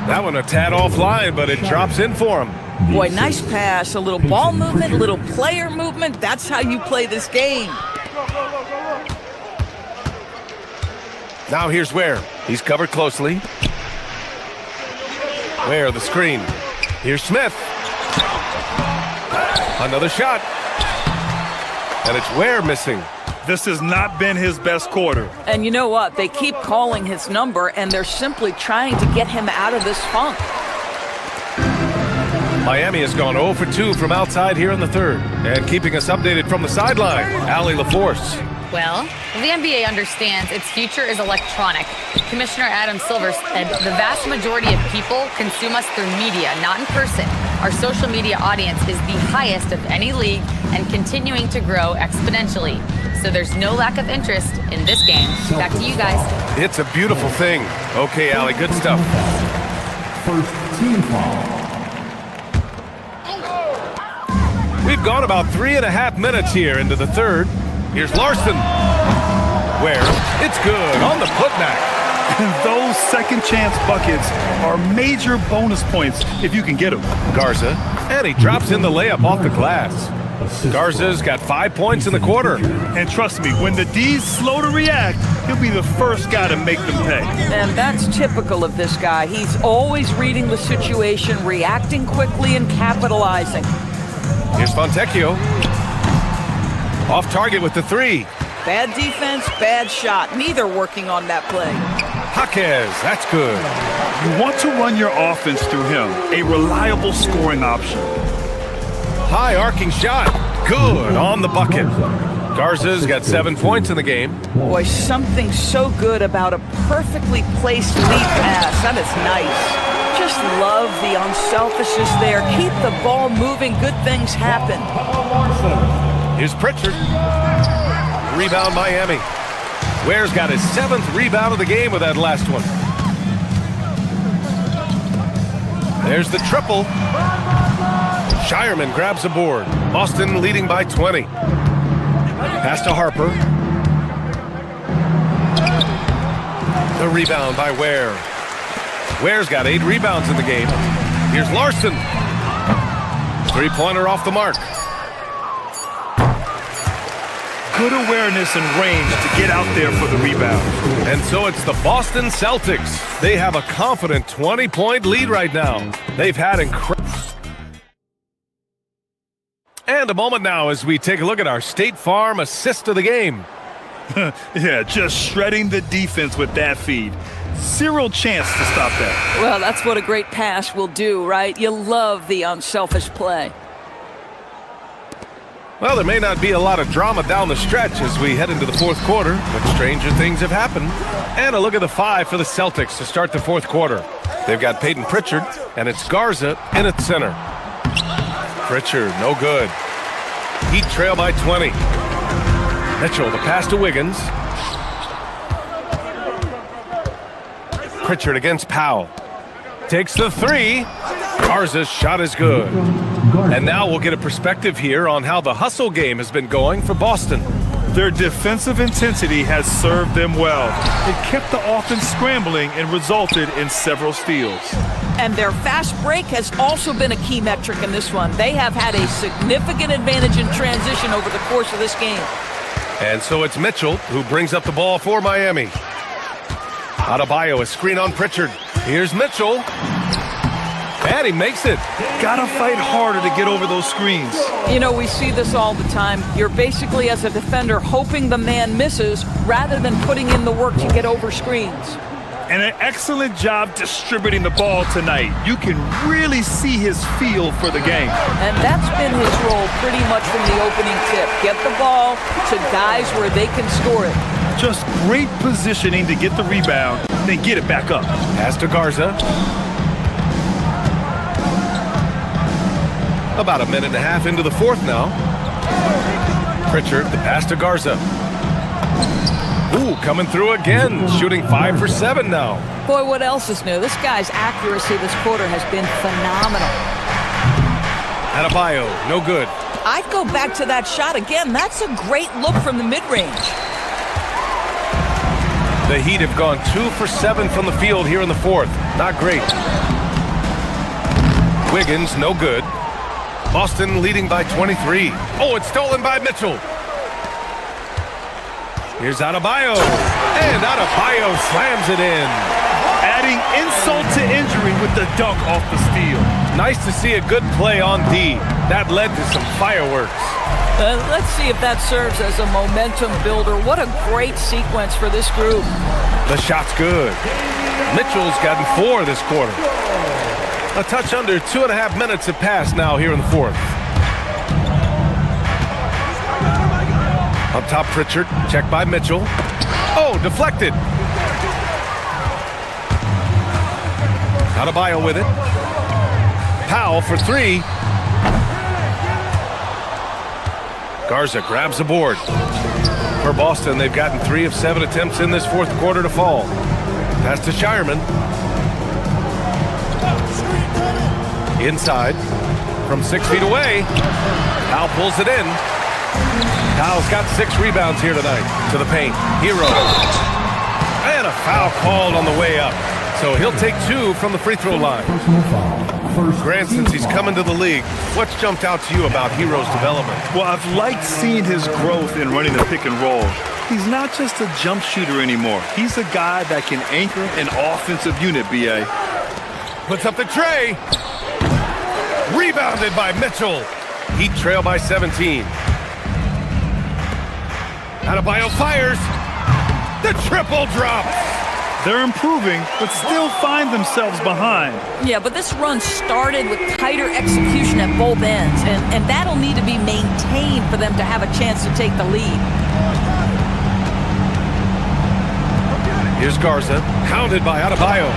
That one a tad offline, but it drops in for him. Boy, nice pass. A little ball movement, a little player movement. That's how you play this game. Now here's Ware. He's covered closely. Ware, the screen. Here's Smith. Another shot. And it's Ware missing. This has not been his best quarter. And you know what? They keep calling his number, and they're simply trying to get him out of this funk. Miami has gone 0 for 2 from outside here in the third. And keeping us updated from the sideline, Allie LaForce. Well, the NBA understands its future is electronic. Commissioner Adam Silver said the vast majority of people consume us through media, not in person. Our social media audience is the highest of any league and continuing to grow exponentially. So there's no lack of interest in this game. Back to you guys. It's a beautiful thing. Okay, Allie, good stuff. First team foul. We've gone about 3.5 minutes here into the third. Here's Larson. Where? It's good on the putback. And those second chance buckets are major bonus points if you can get them. Garza, and he drops in the layup off the glass. Garza's got 5 points in the quarter. And trust me, when the D's slow to react, he'll be the first guy to make them pay. And that's typical of this guy. He's always reading the situation, reacting quickly, and capitalizing. Here's Fontecchio. Off target with the three. Bad defense, bad shot. Neither working on that play. Jaquez, that's good. You want to run your offense through him, a reliable scoring option. High arcing shot. Good on the bucket. Garza's got 7 points in the game. Boy, something so good about a perfectly placed lead pass. That is nice. Just love the unselfishness there. Keep the ball moving. Good things happen. Here's Pritchard. Rebound Miami. Ware's got his 7th rebound of the game with that last one. There's the triple. Shireman grabs the board. Boston leading by 20. Pass to Harper. The rebound by Ware. Ware's got 8 rebounds in the game. Here's Larson. Three-pointer off the mark. Good awareness and range to get out there for the rebound. And so it's the Boston Celtics. They have a confident 20-point lead right now. They've had incredible... And a moment now as we take a look at our State Farm assist of the game. Yeah, just shredding the defense with that feed. Zero chance to stop that. Well, that's what a great pass will do, right? You love the unselfish play. Well, there may not be a lot of drama down the stretch as we head into the fourth quarter, but stranger things have happened. And a look at the 5 for the Celtics to start the fourth quarter. They've got Peyton Pritchard, and it's Garza in at center. Pritchard, no good. Heat trail by 20. Mitchell, the pass to Wiggins. Pritchard against Powell. Takes the 3. Garza's shot is good. And now we'll get a perspective here on how the hustle game has been going for Boston. Their defensive intensity has served them well. It kept the offense scrambling and resulted in several steals. And their fast break has also been a key metric in this one. They have had a significant advantage in transition over the course of this game. And so it's Mitchell who brings up the ball for Miami. Adebayo, a screen on Pritchard. Here's Mitchell. And he makes it. Gotta fight harder to get over those screens. You know, we see this all the time. You're basically, as a defender, hoping the man misses rather than putting in the work to get over screens. And an excellent job distributing the ball tonight. You can really see his feel for the game. And that's been his role pretty much from the opening tip. Get the ball to guys where they can score it. Just great positioning to get the rebound, then get it back up. Pass to Garza. About a minute and a half into the fourth now. Pritchard, the pass to Garza. Ooh, coming through again, shooting 5 for 7 now. Boy, what else is new? This guy's accuracy this quarter has been phenomenal. Adebayo, no good. I'd go back to that shot again. That's a great look from the mid-range. The Heat have gone 2 for 7 from the field here in the fourth. Not great. Wiggins, no good. Boston leading by 23. Oh, it's stolen by Mitchell. Here's Adebayo. And Adebayo slams it in. Adding insult to injury with the dunk off the steal. Nice to see a good play on D. That led to some fireworks. Let's see if that serves as a momentum builder. What a great sequence for this group. The shot's good. Mitchell's gotten 4 this quarter. A touch under 2.5 minutes have passed now here in the fourth. Up top, Pritchard. Checked by Mitchell. Oh, deflected. Adebayo with it. Powell for three. Garza grabs the board. For Boston, they've gotten 3 of 7 attempts in this fourth quarter to fall. Pass to Shireman. Inside. From 6 feet away. Powell pulls it in. Powell's got 6 rebounds here tonight. To the paint. Hero. And a foul called on the way up. So he'll take 2 from the free throw line. Grant, since he's come into the league, what's jumped out to you about Hero's development? Well, I've liked seeing his growth in running the pick and roll. He's not just a jump shooter anymore. He's a guy that can anchor an offensive unit, B.A. Puts up the tray. Rebounded by Mitchell. Heat trail by 17. Adebayo fires. The triple drop. They're improving, but still find themselves behind. Yeah, but this run started with tighter execution at both ends, and that'll need to be maintained for them to have a chance to take the lead. Here's Garza, hounded by Adebayo.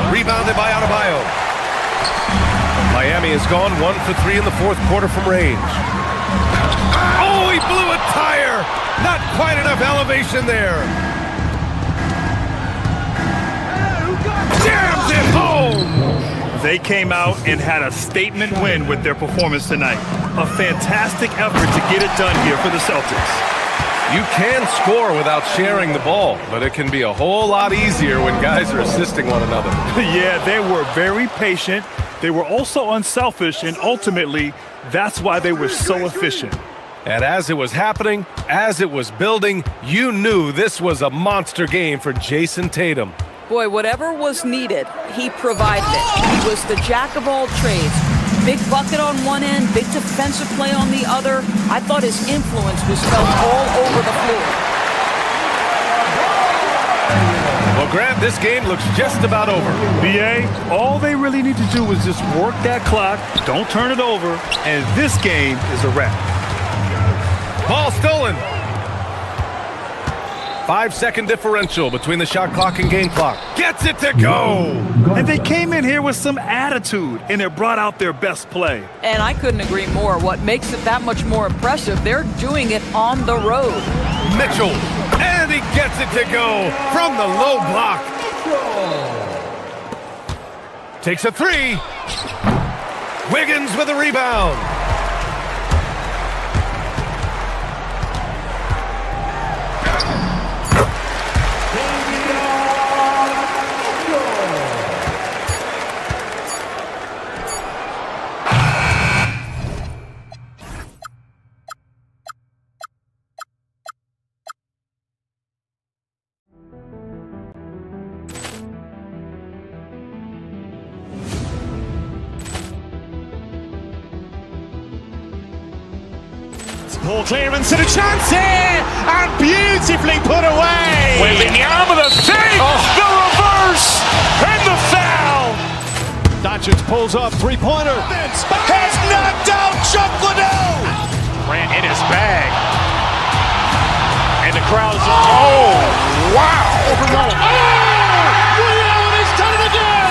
Rebounded by Adebayo. Miami has gone 1 for 3 in the fourth quarter from range. Oh, he blew a tire! Not quite enough elevation there. Jams it home! They came out and had a statement win with their performance tonight. A fantastic effort to get it done here for the Celtics. You can score without sharing the ball, but it can be a whole lot easier when guys are assisting one another. Yeah, they were very patient. They were also unselfish, and ultimately, that's why they were so efficient. And as it was happening, as it was building, you knew this was a monster game for Jason Tatum. Boy, whatever was needed, he provided it. He was the jack of all trades. Big bucket on one end, big defensive play on the other. I thought his influence was felt all over the floor. Well, Grant, this game looks just about over. B.A., all they really need to do is just work that clock, don't turn it over, and this game is a wrap. Ball stolen. 5-second differential between the shot clock and game clock. Gets it to go! And they came in here with some attitude, and it brought out their best play. And I couldn't agree more. What makes it that much more impressive, they're doing it on the road. Mitchell, and he gets it to go from the low block. Takes a 3. Wiggins with a rebound. Ball clearance and a chance here, and beautifully put away. Wembanyama the fake, the reverse, and the foul. Doncic pulls up, three-pointer. Has knocked out Chuck Liddell. Ran in his bag, and the crowd is. Oh, wow! Ray Allen has done it again.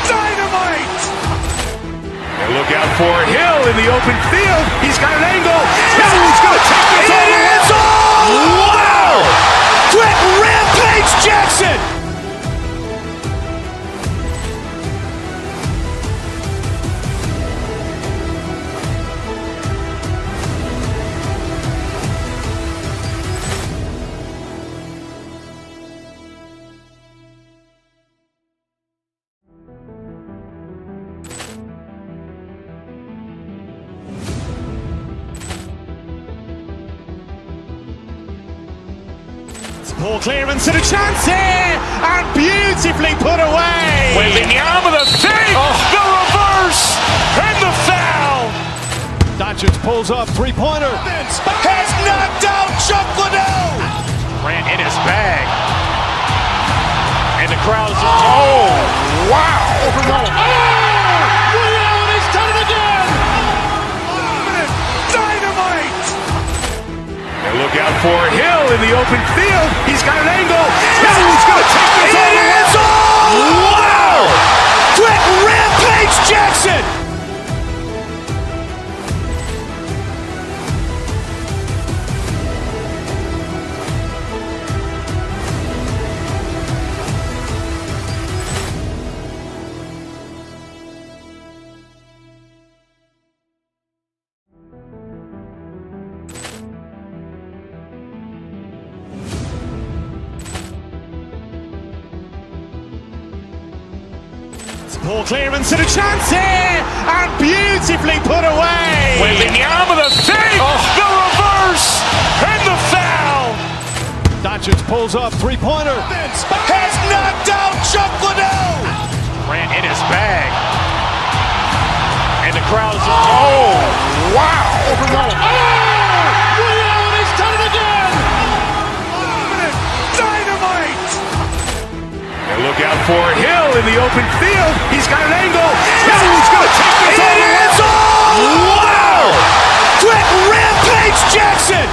Dynamite! And look out for Hill in the open field. He's got an angle. Hill's going to take this all the way. Wow! Quick rampage Jackson! Ball clearance and a chance here, and beautifully put away. Wembanyama the fake, the reverse, and the foul. Doncic pulls up, three-pointer. Has knocked out Chuck Liddell. Ran in his bag, and the crowd is. Oh, wow! Ray Allen has done it again. Dynamite! for Hill in the open field. He's got an angle. Hill's going to take this all the way. Wow! Quick rampage Jackson! Ball clearance and a chance here, and beautifully put away. Wembanyama the save, the reverse, and the foul. Doncic pulls up, three-pointer. Has knocked out Chuck Liddell. Ran in his bag. And the crowd is... Oh, wow. Ray Allen has done it again. Dynamite. And look out for Hill in the open field. He's got an angle. Hill's going to take this all the way. Wow! Quick rampage Jackson.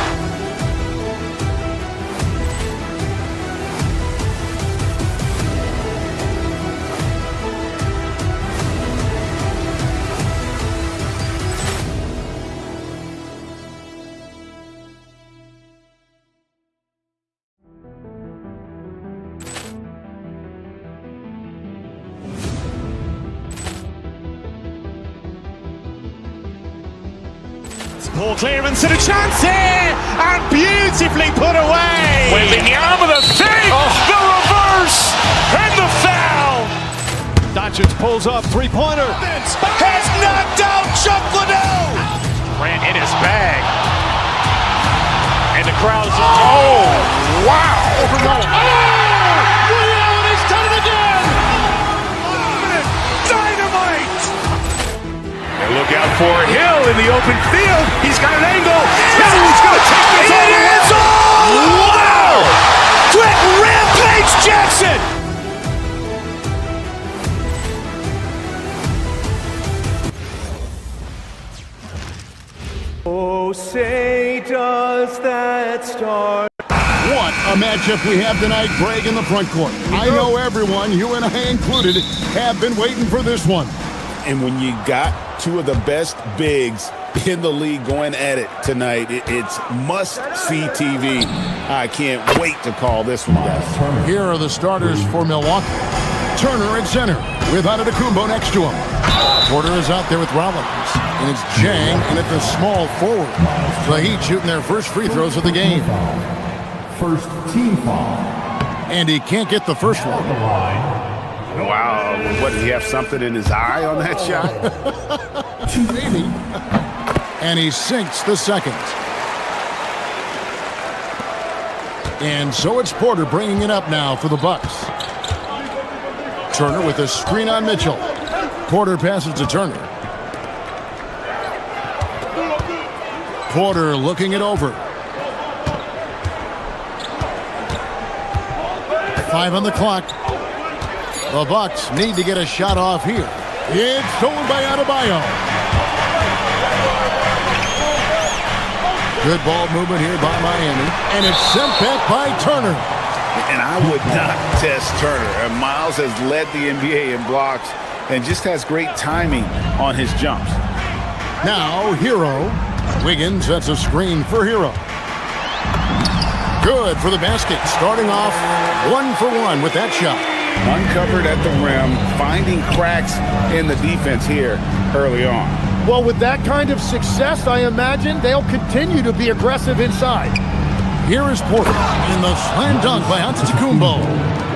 Ball clearance and a chance here, and beautifully put away. Wembanyama the save, the reverse, and the foul. Doncic pulls up, three-pointer. Has knocked out Chuck Liddell. Ran in his bag. And the crowd is... Oh, wow. Ray Allen has done it again. Dynamite. And look out for Hill in the open field. He's got an angle. Hill's going to take this all the way. Wow! Quick rampage Jackson. Oh, say does that start? What a matchup we have tonight, Greg, in the front court. I know everyone, you and I included, have been waiting for this one. And when you got two of the best bigs in the league going at it tonight, it's must-see TV. I can't wait to call this one, guys. Here are the starters for Milwaukee. Turner at center with Antetokounmpo next to him. Porter is out there with Rollins. And it's Jang and at the small forward. The Heat shooting their first free throws of the game. First team foul. And he can't get the first one. Wow, what, did he have something in his eye on that shot? Maybe. And he sinks the second. And so it's Porter bringing it up now for the Bucks. Turner with a screen on Mitchell. Porter passes to Turner. Porter looking it over. 5 on the clock. The Bucks need to get a shot off here. It's stolen by Adebayo. Good ball movement here by Miami. And it's sent back by Turner. And I would not test Turner. And Miles has led the NBA in blocks and just has great timing on his jumps. Now, Hero. Wiggins sets a screen for Hero. Good for the basket. Starting off 1 for 1 with that shot. Uncovered at the rim, finding cracks in the defense here early on. Well, with that kind of success, I imagine they'll continue to be aggressive inside. Here is Porter in the slam dunk by Antetokounmpo.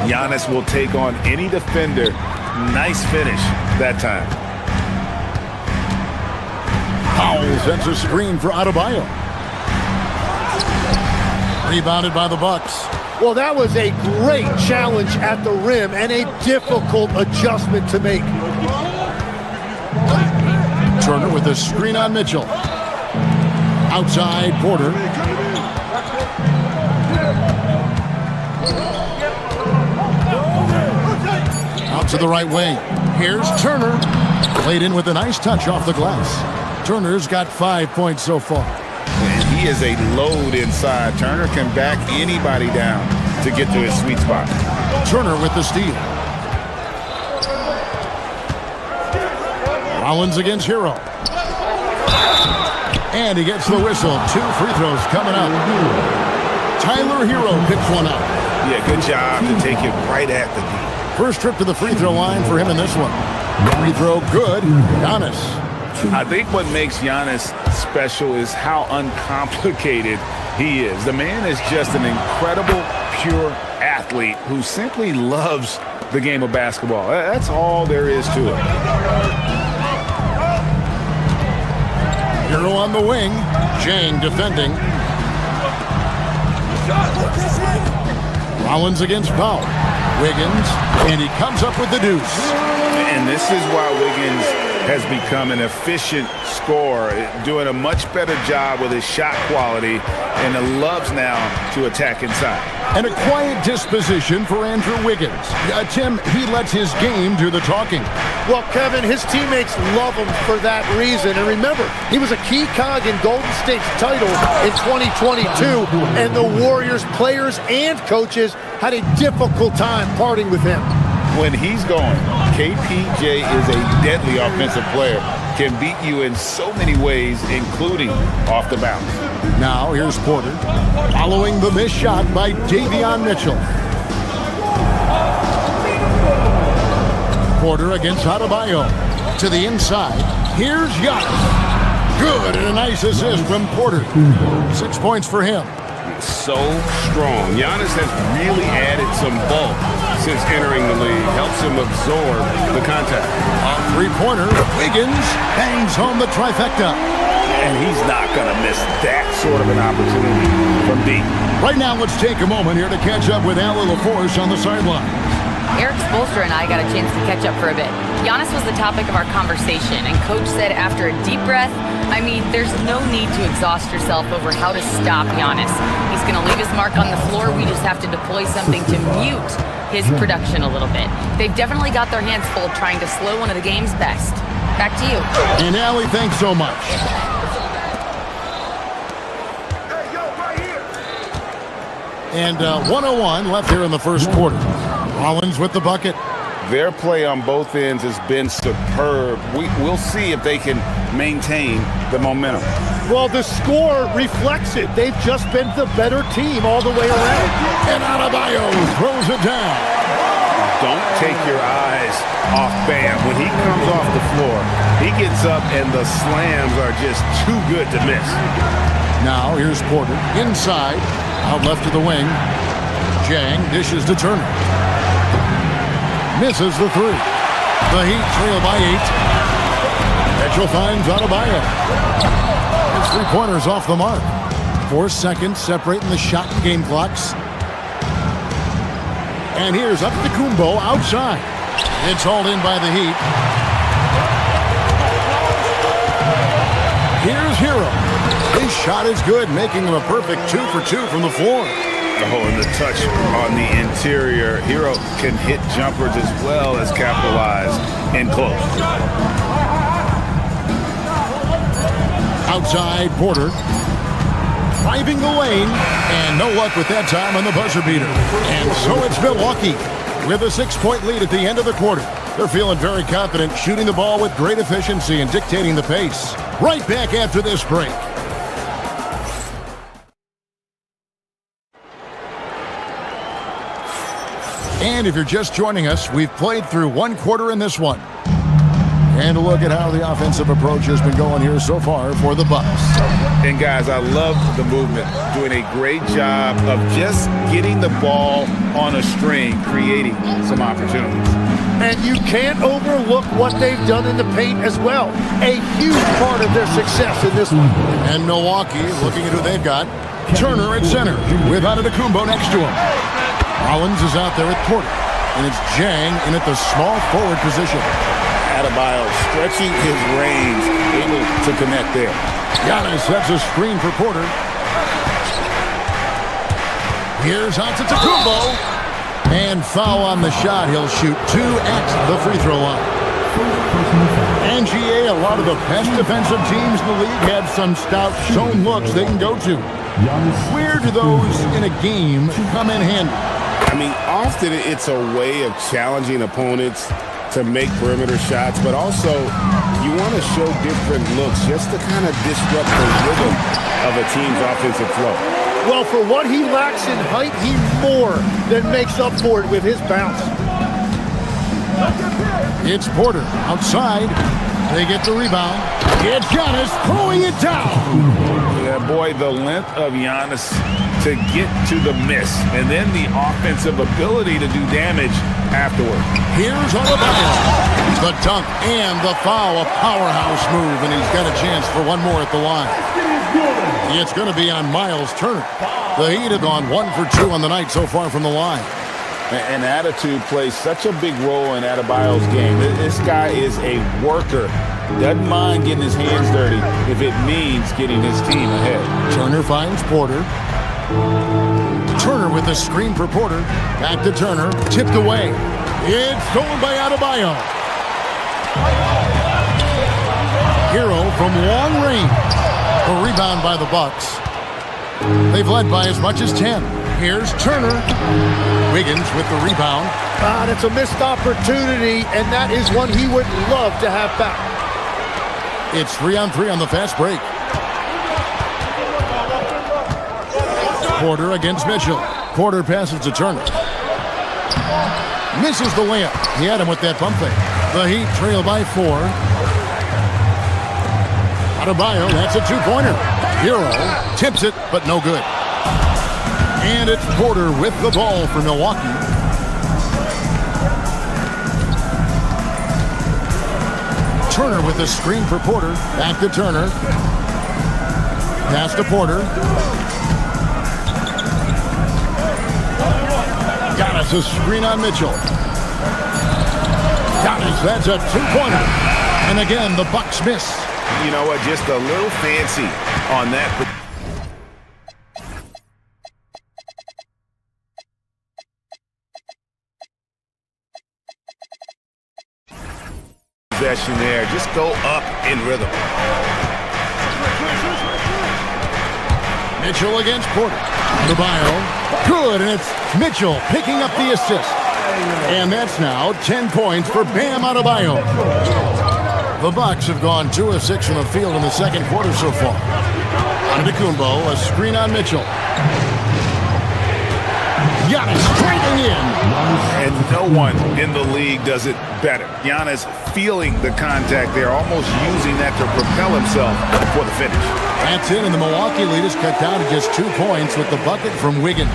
Giannis will take on any defender. Nice finish that time. Powell sets a screen for Adebayo. Rebounded by the Bucks. Well, that was a great challenge at the rim and a difficult adjustment to make. Turner with a screen on Mitchell. Outside, Porter. Out to the right wing. Here's Turner. Played in with a nice touch off the glass. Turner's got 5 points so far. And he is a load inside. Turner can back anybody down to get to his sweet spot. Turner with the steal. Rollins against Hero. And he gets the whistle. 2 free throws coming up. Tyler Hero picks one up. Yeah, good job to take it right at the D. First trip to the free throw line for him in this one. Free throw good. Giannis. I think what makes Giannis special is how uncomplicated he is. The man is just an incredible, pure athlete who simply loves the game of basketball. That's all there is to it. Hero on the wing. Jang defending. Rollins against Powell. Wiggins, and he comes up with the deuce. And this is why Wiggins has become an efficient scorer, doing a much better job with his shot quality, and loves now to attack inside. And a quiet disposition for Andrew Wiggins. Tim, he lets his game do the talking. Well, Kevin, his teammates love him for that reason. And remember, he was a key cog in Golden State's title in 2022, and the Warriors players and coaches had a difficult time parting with him. When he's going, KPJ is a deadly offensive player. Can beat you in so many ways, including off the bounce. Now here's Porter, following the missed shot by Davion Mitchell. Porter against Adebayo. To the inside. Here's Giannis. Good, and a nice assist from Porter. 6 points for him. So strong. Giannis has really added some bulk since entering the league. Helps him absorb the contact. A three-pointer. Wiggins bangs home the trifecta. And he's not going to miss that sort of an opportunity from deep. Right now, let's take a moment here to catch up with Al LaForce on the sideline. Eric Spoelstra and I got a chance to catch up for a bit. Giannis was the topic of our conversation, and Coach said after a deep breath, I mean, there's no need to exhaust yourself over how to stop Giannis. He's going to leave his mark on the floor. We just have to deploy something to mute his production a little bit. They've definitely got their hands full trying to slow one of the game's best. Back to you. And Allie, thanks so much. And 101 left here in the first quarter. Rollins with the bucket. Their play on both ends has been superb. We'll see if they can maintain the momentum. Well, the score reflects it. They've just been the better team all the way around. And Adebayo throws it down. Don't take your eyes off Bam. When he comes off the floor, he gets up and the slams are just too good to miss. Now here's Porter inside, out left to the wing. Jang dishes to Turner. Misses the three. The Heat trail by 8. Mitchell finds Adebayo. His three-pointer's off the mark. 4 seconds separating the shot and game clocks. And here's Antetokounmpo outside. It's hauled in by the Heat. Here's Hero. His shot is good, making him a perfect 2 for 2 from the floor. And the touch on the interior. Hero can hit jumpers as well as capitalize in close. Outside, Porter. Driving the lane, and no luck with that time on the buzzer beater. And so it's Milwaukee with a 6-point lead at the end of the quarter. They're feeling very confident, shooting the ball with great efficiency and dictating the pace. Right back after this break. And if you're just joining us, we've played through 1 quarter in this one. And a look at how the offensive approach has been going here so far for the Bucks. And guys, I love the movement. Doing a great job of just getting the ball on a string, creating some opportunities. And you can't overlook what they've done in the paint as well. A huge part of their success in this one. And Milwaukee, looking at who they've got. Turner at center with Antetokounmpo next to him. Rollins is out there at Porter. And it's Jang in at the small forward position. Adebayo stretching his range, able to connect there. Giannis sets a screen for Porter. Here's Antetokounmpo. And foul on the shot. He'll shoot 2 at the free throw line. And GA a lot of the best defensive teams in the league have some stout zone looks they can go to. Where do those in a game come in handy? I mean, often it's a way of challenging opponents to make perimeter shots, but also you want to show different looks just to kind of disrupt the rhythm of a team's offensive flow. Well, for what he lacks in height, he more than makes up for it with his bounce. It's Porter outside. They get the rebound. It's Giannis throwing it down. Yeah, boy, the length of Giannis to get to the miss, and then the offensive ability to do damage afterward. Here's Adebayo. The dunk and the foul, a powerhouse move, and he's got a chance for one more at the line. It's going to be on Miles Turner. The Heat have gone 1 for 2 on the night so far from the line. And attitude plays such a big role in Adebayo's game. This guy is a worker. Doesn't mind getting his hands dirty if it means getting his team ahead. Turner finds Porter. Turner with the screen for Porter. Back to Turner. Tipped away. It's stolen by Adebayo. Hero from long range. A rebound by the Bucks. They've led by as much as 10. Here's Turner. Wiggins with the rebound. That's a missed opportunity, and that is one he would love to have back. It's 3-on-3 on the fast break. Porter against Mitchell. Porter passes to Turner. Misses the layup. He had him with that pump fake. The Heat trail by 4. Adebayo, that's a two-pointer. Hero tips it, but no good. And it's Porter with the ball for Milwaukee. Turner with the screen for Porter. Back to Turner. Pass to Porter. Giannis a screen on Mitchell. Giannis, that's a two-pointer. And again, the Bucks miss. You know what? Just a little fancy on that possession there. Just go up in rhythm. Mitchell against Porter. Adebayo. Good, and it's Mitchell picking up the assist. And that's now 10 points for Bam Adebayo. The Bucks have gone 2 of 6 from the field in the second quarter so far. Antetokounmpo, a screen on Mitchell. Giannis driving in. And no one in the league does it better. Giannis feeling the contact there, almost using that to propel himself for the finish. That's it, and the Milwaukee lead is cut down to just 2 points with the bucket from Wiggins.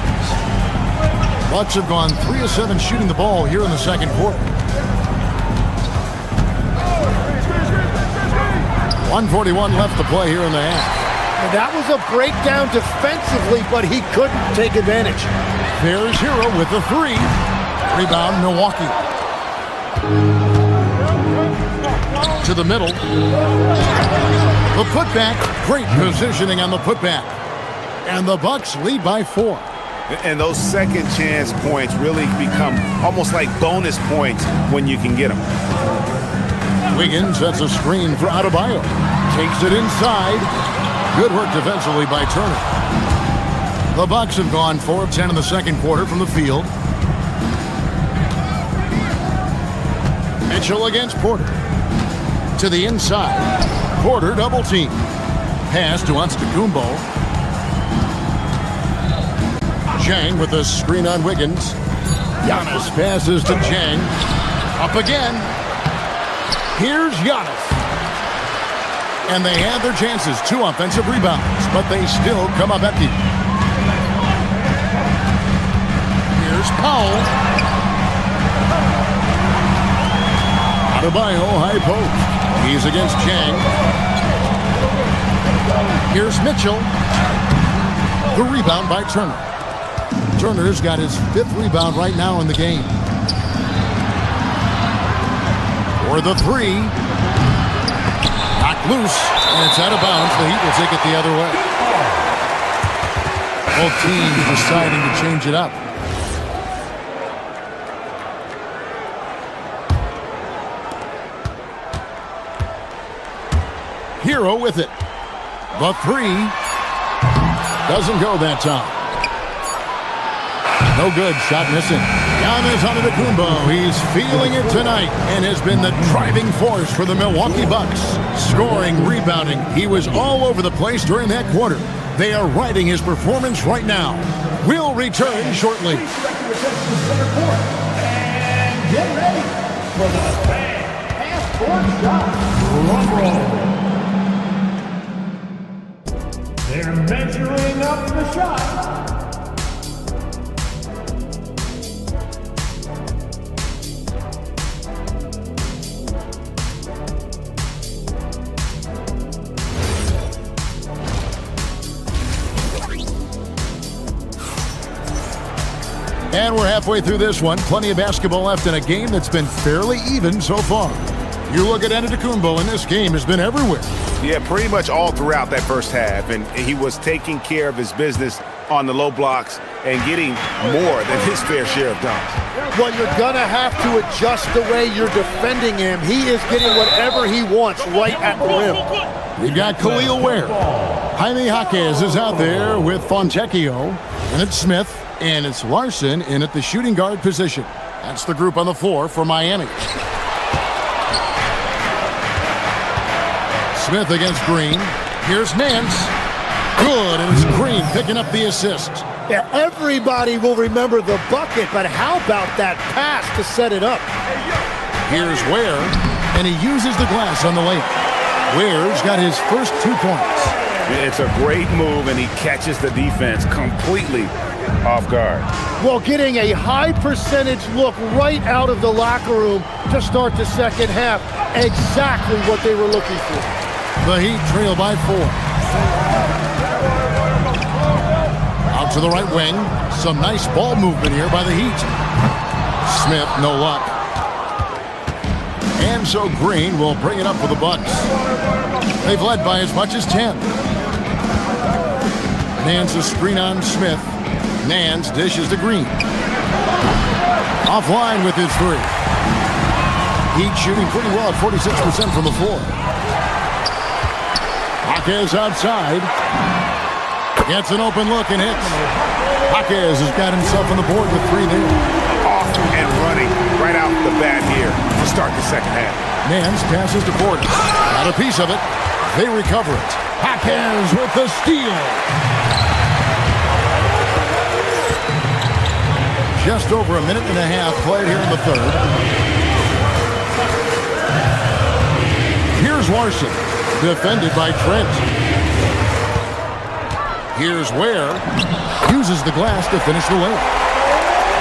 Bucks have gone 3 of 7 shooting the ball here in the second quarter. 1:41 left to play here in the half. And that was a breakdown defensively, but he couldn't take advantage. There's Hero with the 3. Rebound, Milwaukee. To the middle. The putback. Great positioning on the putback. And the Bucks lead by 4. And those second chance points really become almost like bonus points when you can get them. Wiggins sets a screen for Adebayo. Takes it inside. Good work defensively by Turner. The Bucks have gone 4 of 10 in the second quarter from the field. Mitchell against Porter. To the inside. Porter double team. Pass to Antetokounmpo. Jang with a screen on Wiggins. Giannis passes to Jang. Up again. Here's Giannis. And they have their chances. 2 offensive rebounds, but they still come up empty. Here's Powell. Adebayo, high post. He's against Jang. Here's Mitchell. The rebound by Turner. Turner's got his 5th rebound right now in the game. For the 3. Knocked loose, and it's out of bounds. The Heat will take it the other way. Both teams deciding to change it up. Hero with it. The three doesn't go that time. No good. Shot missing. Giannis Antetokounmpo. He's feeling it tonight and has been the driving force for the Milwaukee Bucks. Scoring, rebounding. He was all over the place during that quarter. They are riding his performance right now. We'll return shortly. And get ready for the half-court shot. Drum roll. They're measuring up the shot. And we're halfway through this one. Plenty of basketball left in a game that's been fairly even so far. You look at Antetokounmpo, and this game has been everywhere. Yeah, pretty much all throughout that first half. And he was taking care of his business on the low blocks and getting more than his fair share of dunks. Well, you're going to have to adjust the way you're defending him. He is getting whatever he wants right at the rim. We've got Khalil Ware. Jaime Jaquez is out there with Fontecchio. And it's Smith. And it's Larson in at the shooting guard position. That's the group on the floor for Miami. Smith against Green. Here's Nance. Good, and it's Green picking up the assist. Yeah, everybody will remember the bucket, but how about that pass to set it up? Here's Ware, and he uses the glass on the layup. Ware's got his first 2 points. It's a great move, and he catches the defense completely off guard. Well, getting a high percentage look right out of the locker room to start the second half. Exactly what they were looking for. The Heat trail by 4. Out to the right wing. Some nice ball movement here by the Heat. Smith, no luck. And so Green will bring it up for the Bucks. They've led by as much as 10. Nance a screen on Smith. Nance dishes to Green. Offline with his 3. Heat shooting pretty well at 46% from the floor. Jaquez outside. Gets an open look and hits. Jaquez has got himself on the board with 3 there. Off and running right out the bat here to start the second half. Nance passes to Portis. Got a piece of it. They recover it. Jaquez with the steal. Just over a minute and a half played here in the third. Here's Larson, defended by Trent. Here's Ware, uses the glass to finish the layup.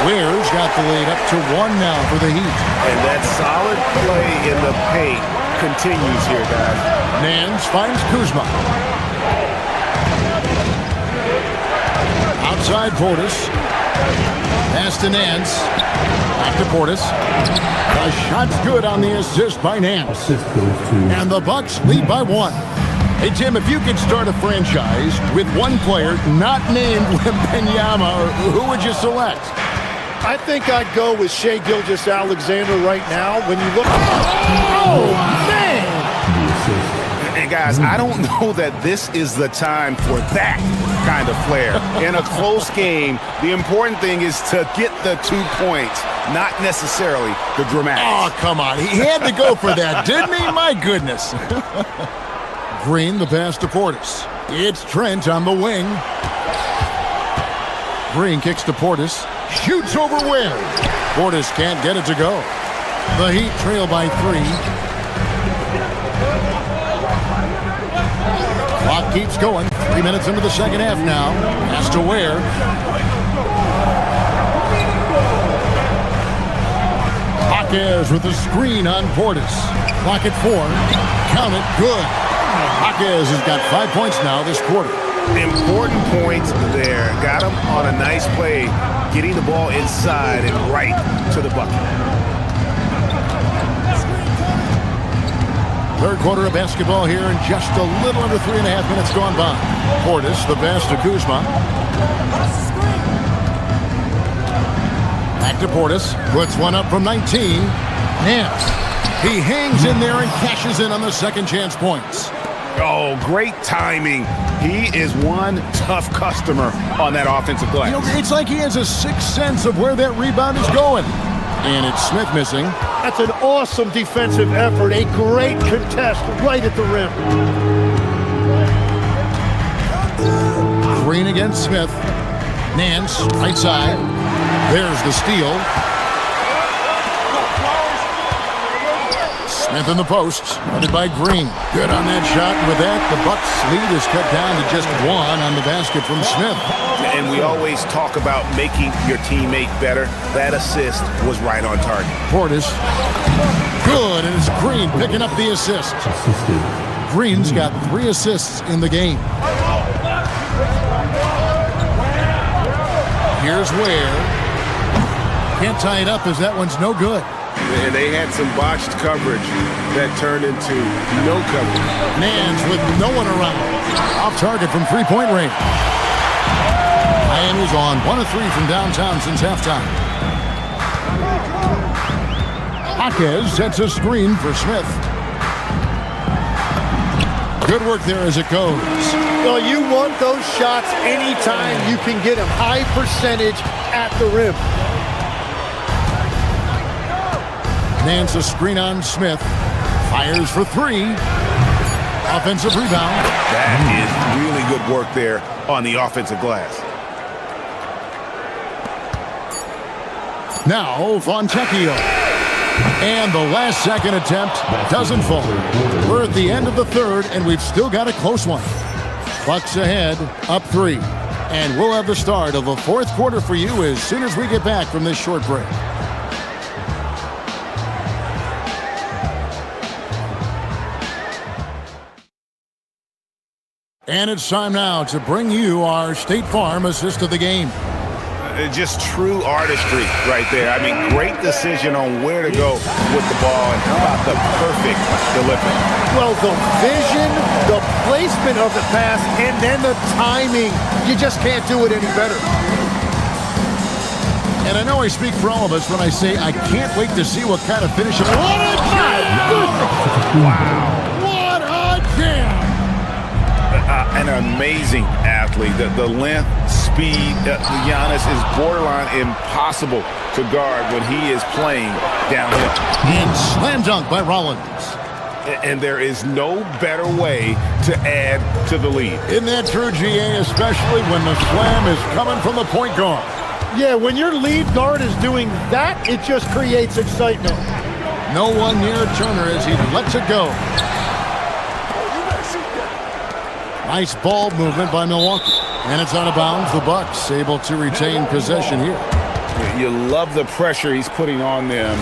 Ware's got the lead up to 1 now for the Heat. And that solid play in the paint continues here, guys. Nance finds Kuzma. Outside Portis. Pass to Nance. Back to Portis. The shot's good on the assist by Nance. And the Bucks lead by 1. Hey, Tim, if you could start a franchise with one player not named Wembanyama, who would you select? I think I'd go with Shai Gilgeous-Alexander right now. When you look... Oh, man! And guys, I don't know that this is the time for that kind of flair. In a close game, the important thing is to get the 2 points, not necessarily the dramatics. Oh, come on. He had to go for that, didn't he? My goodness. Green, the pass to Portis. It's Trent on the wing. Green kicks to Portis. Shoots over Ware. Portis can't get it to go. The Heat trail by 3. Clock keeps going. 3 minutes into the second half now. Pass to Ware. Jaquez with the screen on Portis. Clock at 4. Count it. Good. Jaquez has got 5 points now this quarter. Important points there. Got him on a nice play, getting the ball inside and right to the bucket. Third quarter of basketball here in just a little under 3.5 minutes gone by. Portis, the pass to Kuzma. Back to Portis. Puts one up from 19. Nance. He hangs in there and cashes in on the second chance points. Oh, great timing. He is one tough customer on that offensive glass. You know, it's like he has a sixth sense of where that rebound is going. And it's Smith missing. That's an awesome defensive effort. A great contest right at the rim. Green against Smith. Nance, right side. There's the steal. Smith in the post, guarded by Green. Good on that shot. And with that, the Bucks' lead is cut down to just one on the basket from Smith. And we always talk about making your teammate better. That assist was right on target. Portis. Good, and it's Green picking up the assist. Green's got 3 assists in the game. Here's where. Can't tie it up as that one's no good. And they had some botched coverage that turned into no coverage. Nance with no one around. Off target from three-point range. Miami's on 1 of 3 from downtown since halftime. Jaquez sets a screen for Smith. Good work there as it goes. Well, you want those shots anytime you can get them. High percentage at the rim. Nance a screen on Smith. Fires for 3. Offensive rebound. That is really good work there on the offensive glass. Now Fontecchio. And the last second attempt doesn't fall. We're at the end of the third, and we've still got a close one. Bucks ahead, up 3. And we'll have the start of the fourth quarter for you as soon as we get back from this short break. And it's time now to bring you our State Farm assist of the game. Just true artistry right there. I mean, great decision on where to go with the ball and how about the perfect delivery. Well, the vision, the placement of the pass, and then the timing. You just can't do it any better. And I know I speak for all of us when I say I can't wait to see what kind of finish. What a jam! Wow. What a jam! An amazing athlete. The length, speed, Giannis is borderline impossible to guard when he is playing downhill. And slam dunk by Rollins. And there is no better way to add to the lead. Isn't that true, GA, especially when the slam is coming from the point guard? Yeah, when your lead guard is doing that, it just creates excitement. No one near Turner as he lets it go. Nice ball movement by Milwaukee. And it's out of bounds. The Bucks able to retain possession here. You love the pressure he's putting on them.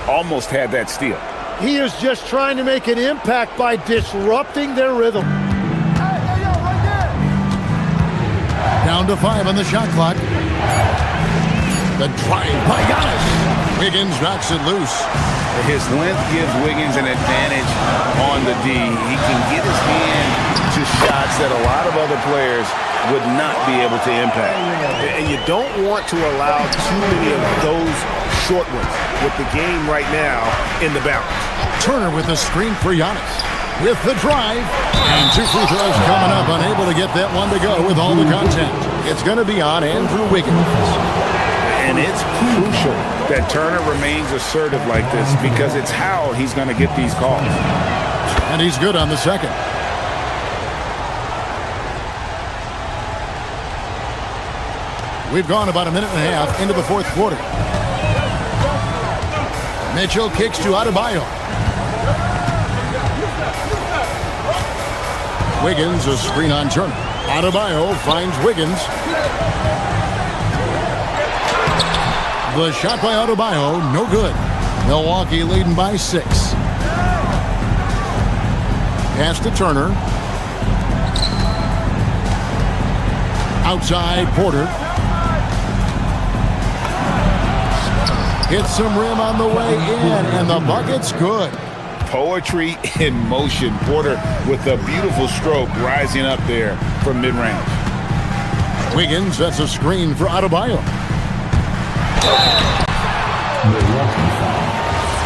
Almost had that steal. He is just trying to make an impact by disrupting their rhythm. Down to 5 on the shot clock. The drive by Giannis. Wiggins knocks it loose. His length gives Wiggins an advantage on the D. He can get his hand to shots that a lot of other players would not be able to impact. And you don't want to allow too many of those short ones with the game right now in the balance. Turner with a screen for Giannis. With the drive. And 2 free throws coming up. Unable to get that one to go with all the contact. It's going to be on Andrew Wiggins. And it's crucial that Turner remains assertive like this because it's how he's going to get these calls. And he's good on the second. We've gone about a minute and a half into the fourth quarter. Mitchell kicks to Adebayo. Wiggins, a screen on Turner. Adebayo finds Wiggins. The shot by Adebayo, no good. Milwaukee leading by 6. Pass to Turner. Outside, Porter. Hits some rim on the way in, and the bucket's good. Poetry in motion. Porter with a beautiful stroke rising up there from mid-range. Wiggins, that's a screen for Adebayo.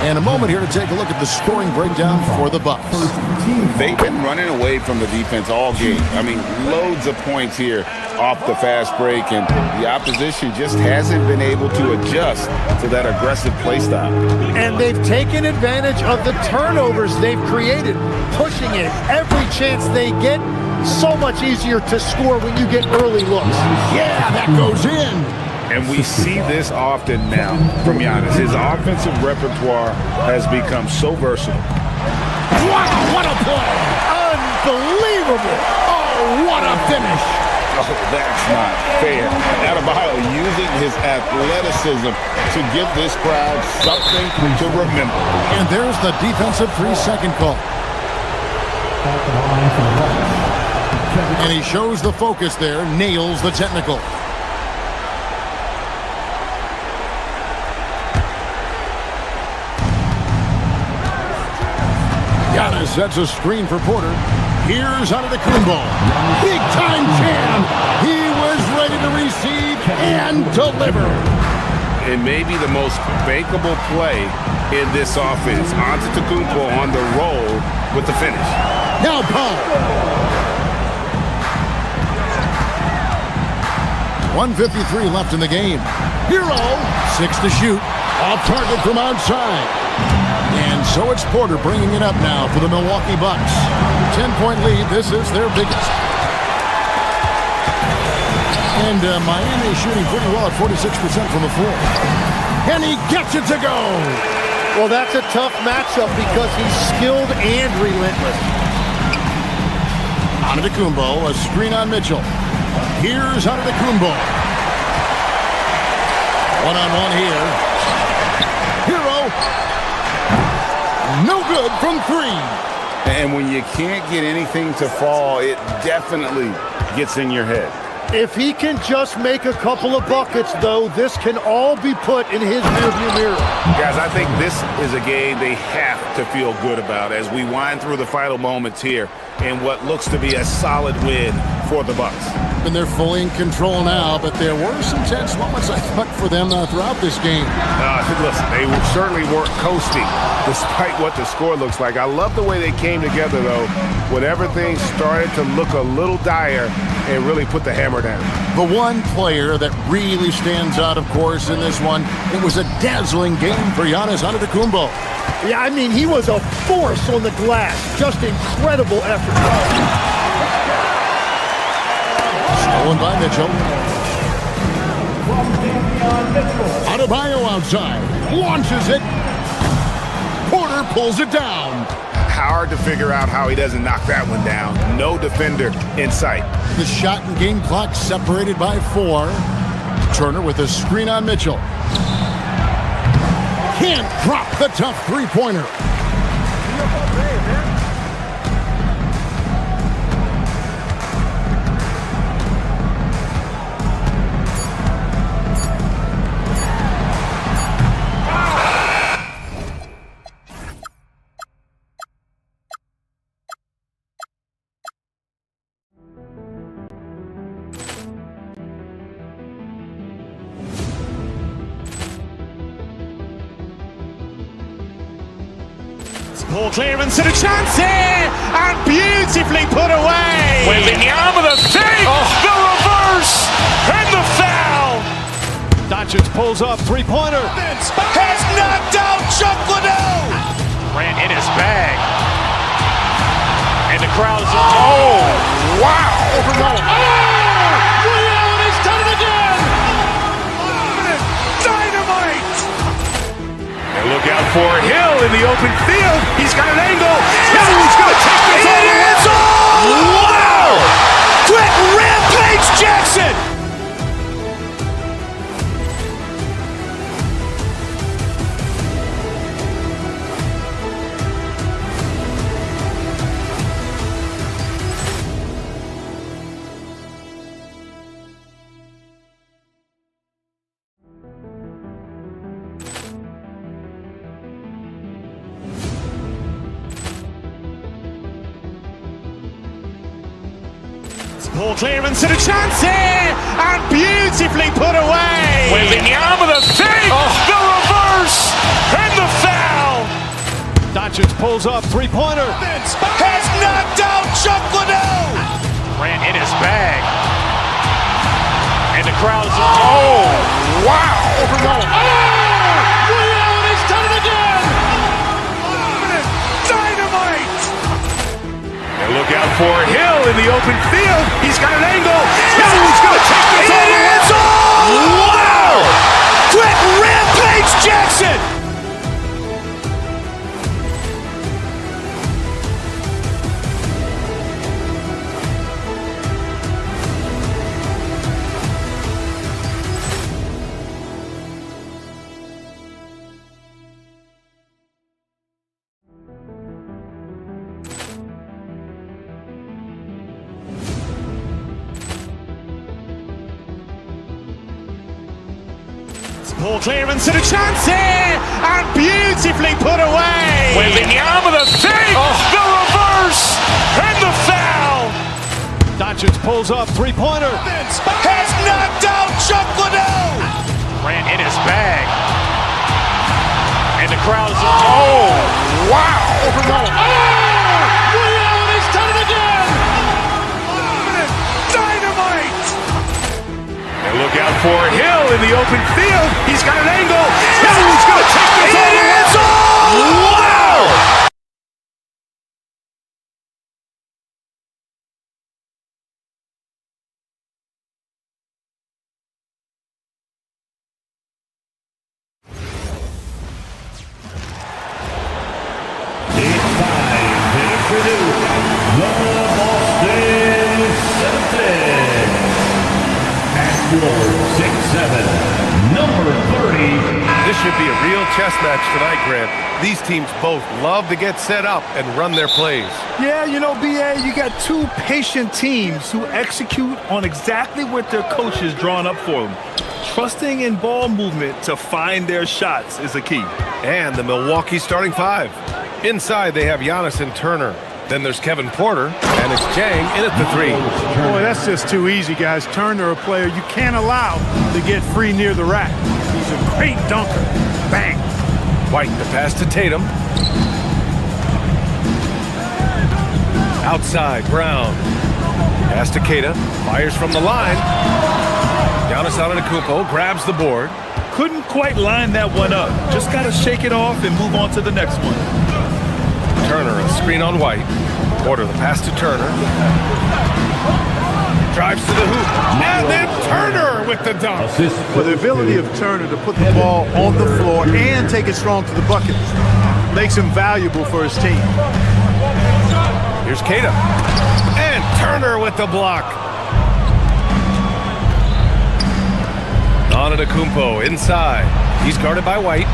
And a moment here to take a look at the scoring breakdown for the Bucks. They've been running away from the defense all game. I mean, loads of points here off the fast break, and the opposition just hasn't been able to adjust to that aggressive play style. And they've taken advantage of the turnovers they've created, pushing it every chance they get. So much easier to score when you get early looks. Yeah, that goes in. And we see this often now from Giannis. His offensive repertoire has become so versatile. Wow, what a play! Unbelievable! Oh, what a finish! Oh, that's not fair. Adebayo using his athleticism to give this crowd something to remember. And there's the defensive 3-second call. And he shows the focus there, nails the technical. Giannis sets a screen for Porter. Here's Antetokounmpo. Big time jam. He was ready to receive and deliver. It may be the most bankable play in this offense. Antetokounmpo on the roll with the finish. Now Paul. 1:53 left in the game. Hero, 6 to shoot. Off target from outside. And so it's Porter bringing it up now for the Milwaukee Bucks. 10-point lead. This is their biggest. And Miami is shooting pretty well at 46% from the floor. And he gets it to go. Well, that's a tough matchup because he's skilled and relentless. Antetokounmpo, a screen on Mitchell. Here's Antetokounmpo. One-on-one here. Hero. No good from 3. And when you can't get anything to fall, it definitely gets in your head. If he can just make a couple of buckets, though, this can all be put in his rearview mirror. Guys, I think this is a game they have to feel good about as we wind through the final moments here in what looks to be a solid win for the Bucks. And they're fully in control now, but there were some tense moments, I thought, for them throughout this game. Listen, they certainly weren't coasting, despite what the score looks like. I love the way they came together, though, when everything started to look a little dire and really put the hammer down. The one player that really stands out, of course, in this one, it was a dazzling game for Giannis Antetokounmpo. Yeah, I mean, he was a force on the glass. Just incredible effort. Stolen by Mitchell. Adebayo outside. Launches it. Porter pulls it down. Hard to figure out how he doesn't knock that one down. No defender in sight. The shot and game clock separated by 4. Turner with a screen on Mitchell. Can't drop the tough three-pointer. Poor clearance and a chance here, and beautifully put away. With the arm of the thing, the reverse, and the foul. Doncic pulls up, three-pointer. Has knocked out Chuck Liddell. Ran in his bag. And the crowd is... Oh, wow. Liddell has done it again. Dynamite. And look out for Hill in the open field. He's got an angle. Hill's going to take this all the way. Wow! Quick rampage Jackson! Poor clearance and a chance here, and beautifully put away. With the arm of the thing, the reverse, and the foul. Doncic pulls up, three-pointer. Has knocked out Chuck Liddell. Ran in his bag. And the crowd is... Oh, wow. Over Nolan. Oh, Ray Allen has done it again. Dynamite. And look out for Hill in the open field. He's got an angle. He's going to take this all the way. Wow. Quick rampage Jackson. Ball clearance and a chance here, and beautifully put away. Wembanyama the fake, the reverse, and the foul. Doncic pulls up, three-pointer. Has knocked out Chuck Liddell. Ran in his bag. And the crowd is... Oh, wow. Over Nolan. Oh, Ray Allen has done it again. Dynamite. And look out for Hill in the open field. He's got an angle. He's going to take this all the way. Wow. This should be a real chess match tonight, Grant. These teams both love to get set up and run their plays. Yeah, you know, BA, you got two patient teams who execute on exactly what their coach is drawing up for them. Trusting in ball movement to find their shots is a key. And the Milwaukee starting five. Inside, they have Giannis and Turner. Then there's Kevin Porter, and it's Jang in at the three. Boy, that's just too easy, guys. Turner, a player you can't allow to get free near the rack. He's a great dunker. Bang. White, the pass to Tatum. Outside, Brown. Pass to Keita. Fires from the line. Giannis Antetokounmpo grabs the board. Couldn't quite line that one up. Just got to shake it off and move on to the next one. Turner, a screen on White. Porter, the pass to Turner. Drives to the hoop. And then Turner with the dunk. Well, the ability of Turner to put the ball on the floor and take it strong to the bucket makes him valuable for his team. Here's Keita. And Turner with the block. Antetokounmpo inside. He's guarded by White.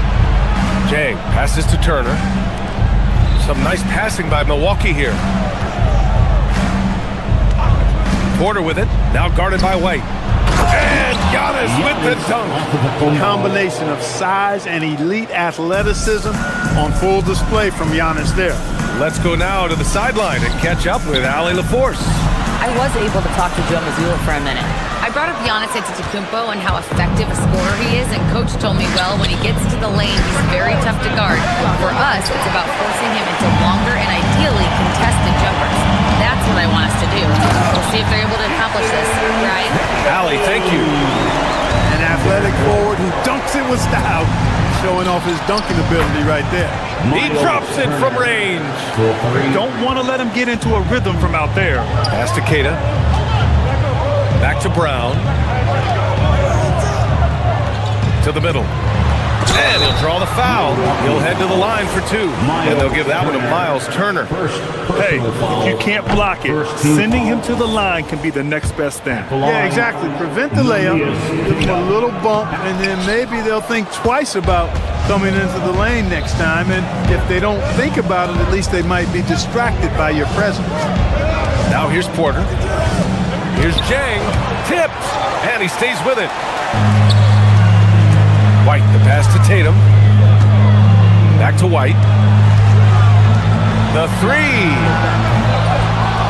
Jang passes to Turner. Some nice passing by Milwaukee here. Porter with it. Now guarded by White. And Giannis with the dunk. A combination of size and elite athleticism on full display from Giannis there. Let's go now to the sideline and catch up with Allie LaForce. I was able to talk to Joe Mazzulla for a minute. I brought up Giannis Antetokounmpo and how effective a scorer he is, and Coach told me, well, when he gets into the lane, he's very tough to guard. For us, it's about forcing him into longer and ideally contested jumpers. That's what I want us to do. We'll see if they're able to accomplish this, right? Allie, thank you. An athletic forward who dunks it with style, showing off his dunking ability right there. He drops it from range. Don't want to let him get into a rhythm from out there. Pass to Keita. Back to Brown. To the middle. And he'll draw the foul. He'll head to the line for two. And they'll give that one to Miles Turner. Hey, if you can't block it, sending him to the line can be the next best thing. Yeah, exactly. Prevent the layup, give them a little bump, and then maybe they'll think twice about coming into the lane next time. And if they don't think about it, at least they might be distracted by your presence. Now here's Porter. Here's Jang. Tipped. And he stays with it. White, the pass to Tatum. Back to White. The three.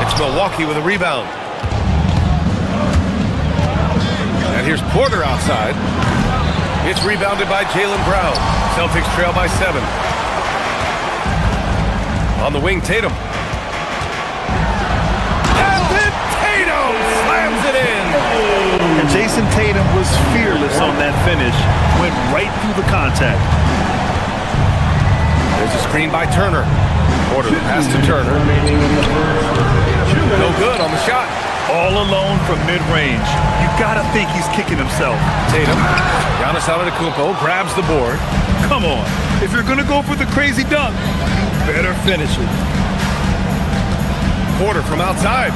It's Milwaukee with a rebound. And here's Porter outside. It's rebounded by Jaylen Brown. Celtics trail by 7. On the wing, Tatum. And then Tatum slams it in. And Jason Tatum was fearless on that finish. Went right through the contact. There's a screen by Turner. Porter pass to Turner. No good on the shot. All alone from mid-range. You gotta think he's kicking himself. Tatum. Giannis Antetokounmpo grabs the board. Come on. If you're gonna go for the crazy dunk, you better finish it. Porter from outside.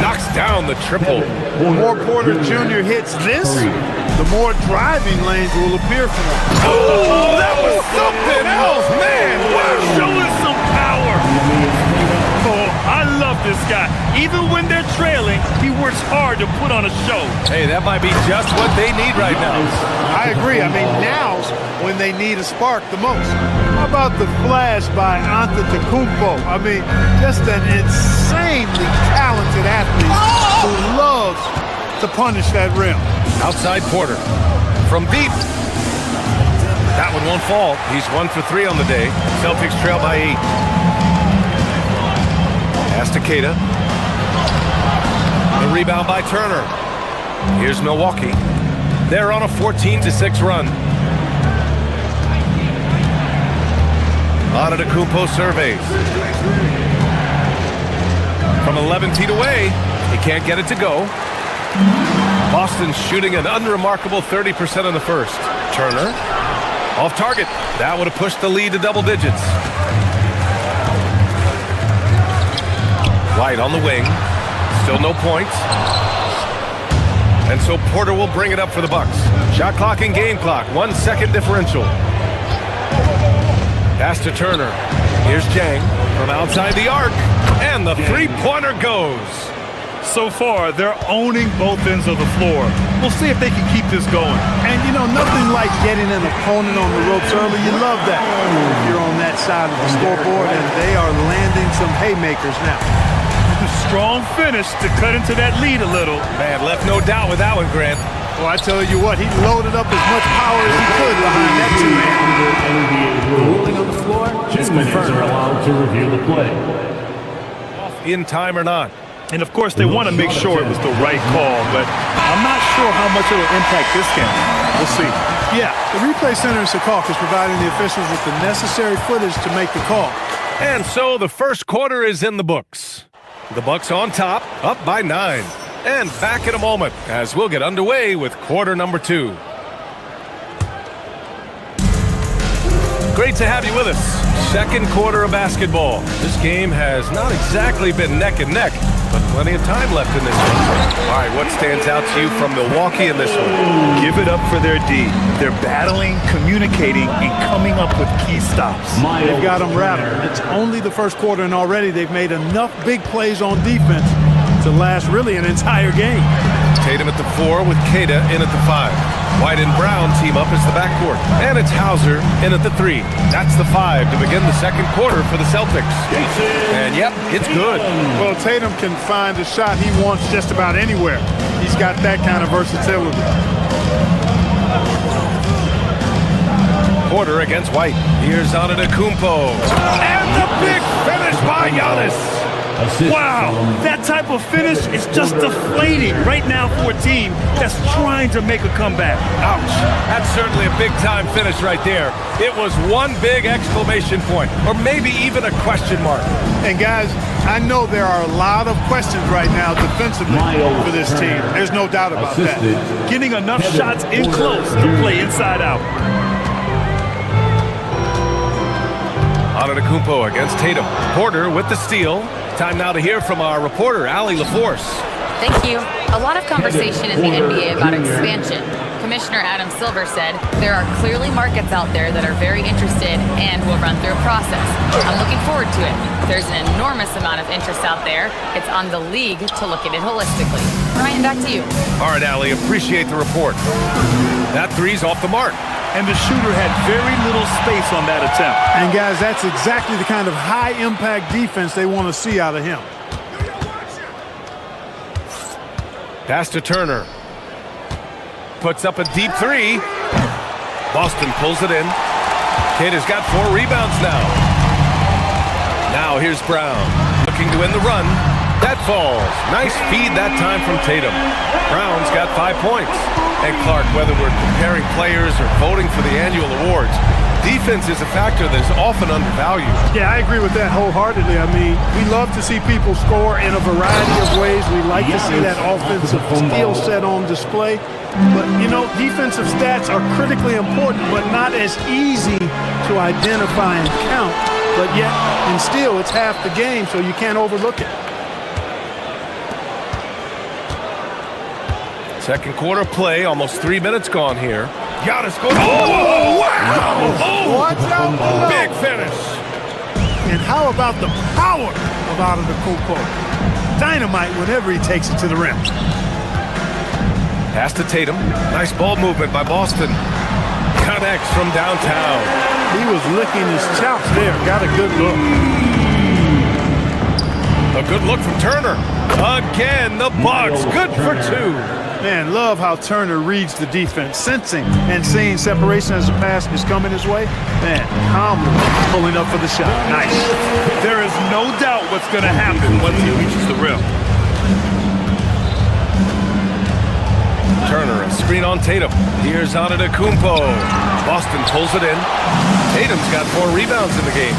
Knocks down the triple. The more Porter Jr. hits this, the more driving lanes will appear for him. Oh, that was something else, man. Wow, showing some power. Oh, I love this guy. Even when they're trailing, he works hard to put on a show. Hey, that might be just what they need right now. I agree. I mean, now's when they need a spark the most. How about the flash by Antetokounmpo? I mean, just an insanely talented athlete who loves to punish that rim. Outside Porter. From deep. That one won't fall. He's 1 for 3 on the day. Celtics trail by 8. Pass to Keita. The rebound by Turner. Here's Milwaukee. They're on a 14-6 run. Antetokounmpo surveys. From 11 feet away, he can't get it to go. Boston shooting an unremarkable 30% in the first. Turner, off target. That would have pushed the lead to double digits. White on the wing. Still no points. And so Porter will bring it up for the Bucks. Shot clock and game clock. 1 second differential. Pass to Turner. Here's Jang from outside the arc. And the three-pointer goes. So far, they're owning both ends of the floor. We'll see if they can keep this going. And, you know, nothing like getting an opponent on the ropes early. You love that. You're on that side of the scoreboard, and they are landing some haymakers now. Strong finish to cut into that lead a little. Man, left no doubt with that one, Grant. Well, I tell you what, he loaded up as much power as he could behind that two-man. Ruling on the floor, fans are allowed to review the play. In time or not. And, of course, they want to make sure it was the right call, but I'm not sure how much it will impact this game. We'll see. Yeah, the replay center in Secaucus is providing the officials with the necessary footage to make the call. And so the first quarter is in the books. The Bucks on top, up by 9. And back in a moment as we'll get underway with quarter number 2. Great to have you with us. Second quarter of basketball. This game has not exactly been neck and neck, but plenty of time left in this one. All right, what stands out to you from Milwaukee in this one? Give it up for their D. They're battling, communicating, and coming up with key stops. They've got them rattled. It's only the first quarter, and already they've made enough big plays on defense to last really an entire game. Tatum at the 4 with Keita in at the 5. White and Brown team up as the backcourt. And it's Hauser in at the 3. That's the 5 to begin the second quarter for the Celtics. And yep, it's good. Well, Tatum can find the shot he wants just about anywhere. He's got that kind of versatility. Porter against White. Here's Antetokounmpo. And the big finish by Giannis. Wow, that type of finish is just deflating right now for a team that's trying to make a comeback. Ouch. That's certainly a big-time finish right there. It was one big exclamation point, or maybe even a question mark. And guys, I know there are a lot of questions right now defensively for this team. There's no doubt about that. Getting enough shots in close to play inside out. Antetokounmpo against Tatum. Porter with the steal. Time now to hear from our reporter, Allie LaForce. Thank you. A lot of conversation in the NBA about expansion. Commissioner Adam Silver said there are clearly markets out there that are very interested and will run through a process. I'm looking forward to it. There's an enormous amount of interest out there. It's on the league to look at it holistically. Ryan, back to you. All right, Allie, appreciate the report. That three's off the mark. And the shooter had very little space on that attempt. And guys, that's exactly the kind of high-impact defense they want to see out of him. Pass to Turner. Puts up a deep 3. Boston pulls it in. Keita's got 4 rebounds now. Now here's Brown, looking to win the run. That falls. Nice feed that time from Tatum. Brown's got 5 points. And Clark, whether we're comparing players or voting for the annual awards, defense is a factor that is often undervalued. Yeah, I agree with that wholeheartedly. I mean, we love to see people score in a variety of ways. We like to see that offensive skill set on display. But, you know, defensive stats are critically important, but not as easy to identify and count. But yet, and still, it's half the game, so you can't overlook it. Second quarter play, almost 3 minutes gone here. Giannis goes. Oh, wow! Oh, watch out below. Big finish. And how about the power of Antetokounmpo? Dynamite whenever he takes it to the rim. Pass to Tatum. Nice ball movement by Boston. Connects from downtown. He was licking his chops there. Got a good look. A good look from Turner. Again, the Bucks. Good for 2. Man, love how Turner reads the defense, sensing and seeing separation as the pass is coming his way. Man, calmly pulling up for the shot. Nice. There is no doubt what's going to happen once he reaches the rim. Turner, a screen on Tatum. Here's Antetokounmpo. Boston pulls it in. Tatum's got 4 rebounds in the game.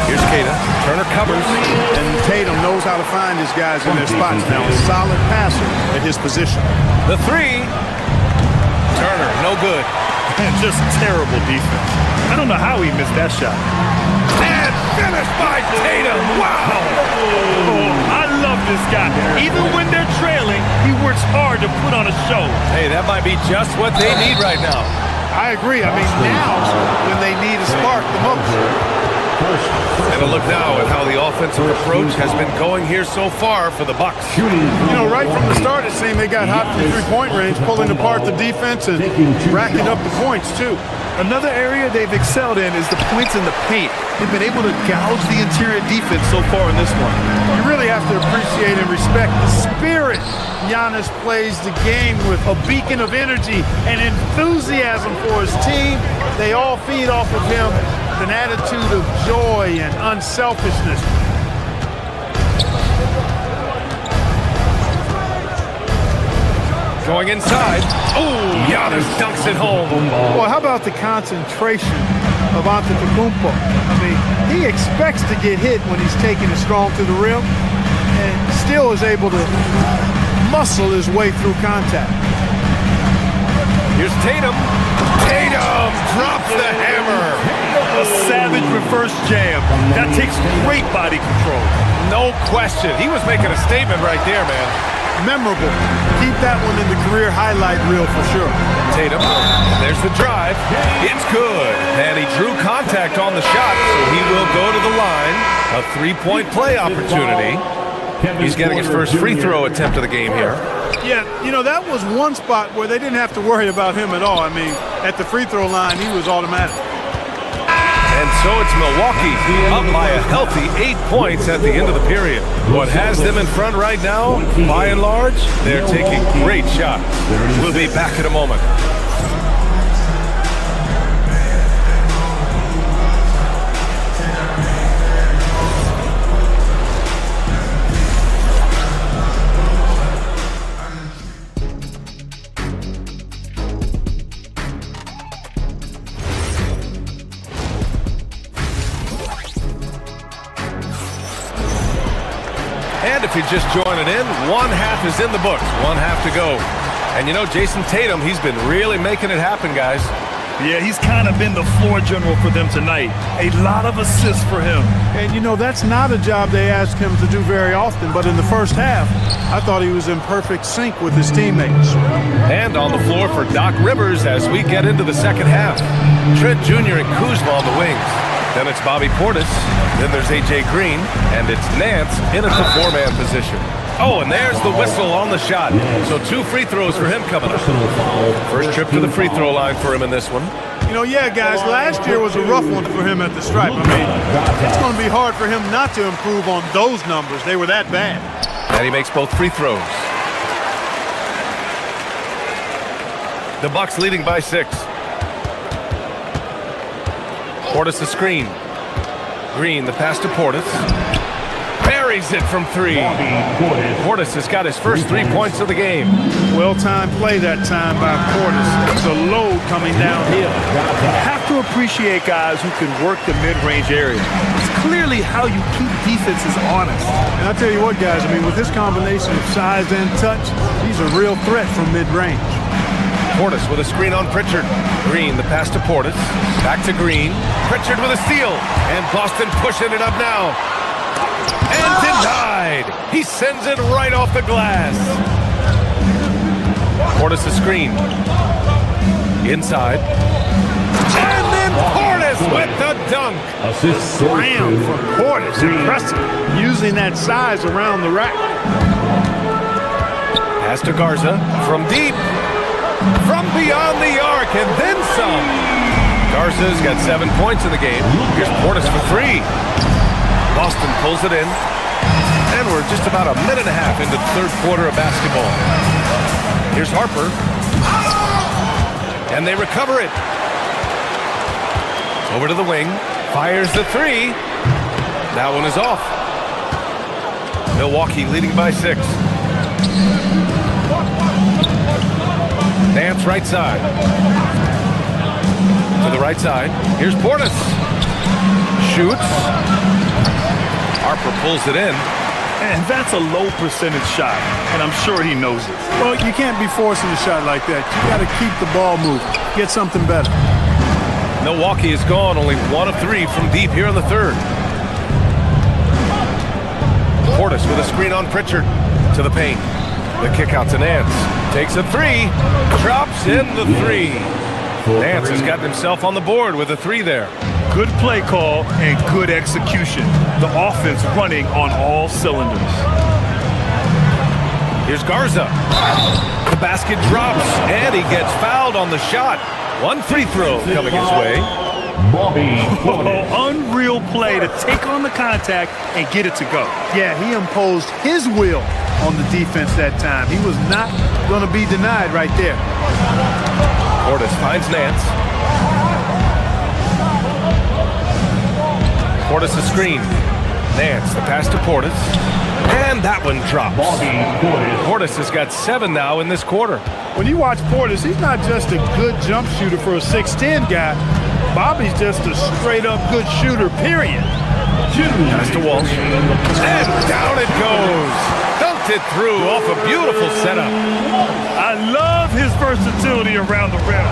Here's Kata. Turner covers. And Tatum knows how to find his guys in their spots now. A solid passer at his position. The 3. Turner, no good. Just terrible defense. I don't know how he missed that shot. And finished by Tatum. Wow. Oh, I love this guy. Even when they're trailing, he works hard to put on a show. Hey, that might be just what they need right now. I agree. I mean, now's when they need a spark the most. And a look now at how the offensive approach has been going here so far for the Bucks. You know, right from the start, it seemed they got hot from three-point range, pulling apart the defense and racking up the points, too. Another area they've excelled in is the points in the paint. They've been able to gouge the interior defense so far in this one. You really have to appreciate and respect the spirit Giannis plays the game with, a beacon of energy and enthusiasm for his team. They all feed off of him with an attitude of joy and unselfishness. Going inside. Oh, Giannis dunks it home. Well, how about the concentration of Antetokounmpo? I mean, he expects to get hit when he's taking it strong to the rim and still is able to muscle his way through contact. Here's Tatum. Tatum drops the hammer. A savage reverse jam. That takes great body control. No question. He was making a statement right there, man. Memorable. Keep that one in the career highlight reel for sure. Tatum, there's the drive. It's good. And he drew contact on the shot, so he will go to the line. A 3-point play opportunity. He's getting his first free throw attempt of the game here. Yeah, you know, that was one spot where they didn't have to worry about him at all. I mean, at the free throw line, he was automatic. And so it's Milwaukee up by a healthy 8 points at the end of the period. What has them in front right now, by and large, they're taking great shots. We'll be back in a moment. And if you're just joining in, one half is in the books, one half to go. And you know, Jason Tatum, he's been really making it happen, guys. Yeah, he's kind of been the floor general for them tonight. A lot of assists for him. And you know, that's not a job they ask him to do very often, but in the first half, I thought he was in perfect sync with his teammates. And on the floor for Doc Rivers as we get into the second half. Trent Jr. and Kuzma on the wings. Then it's Bobby Portis. Then there's A.J. Green. And it's Nance in at the 4-man position. Oh, and there's the whistle on the shot. So 2 free throws for him coming up. First trip to the free throw line for him in this one. You know, yeah, guys, last year was a rough one for him at the stripe. I mean, it's going to be hard for him not to improve on those numbers. They were that bad. And he makes both free throws. The Bucks leading by 6. Portis the screen. Green, the pass to Portis. Buries it from 3. Portis has got his first 3 points of the game. Well-timed play that time by Portis. It's a load coming downhill. You have to appreciate guys who can work the mid-range area. It's clearly how you keep defenses honest. And I'll tell you what, guys, I mean, with this combination of size and touch, he's a real threat from mid-range. Portis with a screen on Pritchard. Green, the pass to Portis. Back to Green. Pritchard with a steal. And Boston pushing it up now. And denied. He sends it right off the glass. Portis a screen. Inside. And then Portis with the dunk. Slam from Portis. Impressive. Using that size around the rack. Pass to Garza from deep. From beyond the arc and then some. Garza's got 7 points in the game. Here's Portis for 3. Boston pulls it in. And we're just about a minute and a half into the third quarter of basketball. Here's Harper. And they recover it. Over to the wing. Fires the 3. That one is off. Milwaukee leading by 6. Nance right side. To the right side. Here's Portis. Shoots. Harper pulls it in. And that's a low percentage shot, and I'm sure he knows it. Well, you can't be forcing a shot like that. You got to keep the ball moving. Get something better. Milwaukee is gone, only 1 of 3 from deep here in the third. Portis with a screen on Pritchard to the paint. The kick out to Nance. Takes a 3. Drops in the 3. Nance has gotten himself on the board with a 3 there. Good play call and good execution. The offense running on all cylinders. Here's Garza. The basket drops, and he gets fouled on the shot. 1 free throw coming his way. Unreal play to take on the contact and get it to go. Yeah, he imposed his will on the defense that time. He was not going to be denied right there. Portis finds Nance. Portis a screen. Nance, the pass to Portis. And that one drops. Portis has got 7 now in this quarter. When you watch Portis, he's not just a good jump shooter for a 6'10 guy. Bobby's just a straight-up good shooter, period. Pass to Walsh. And down it goes. Dunked it through off a beautiful setup. I love his versatility around the rim.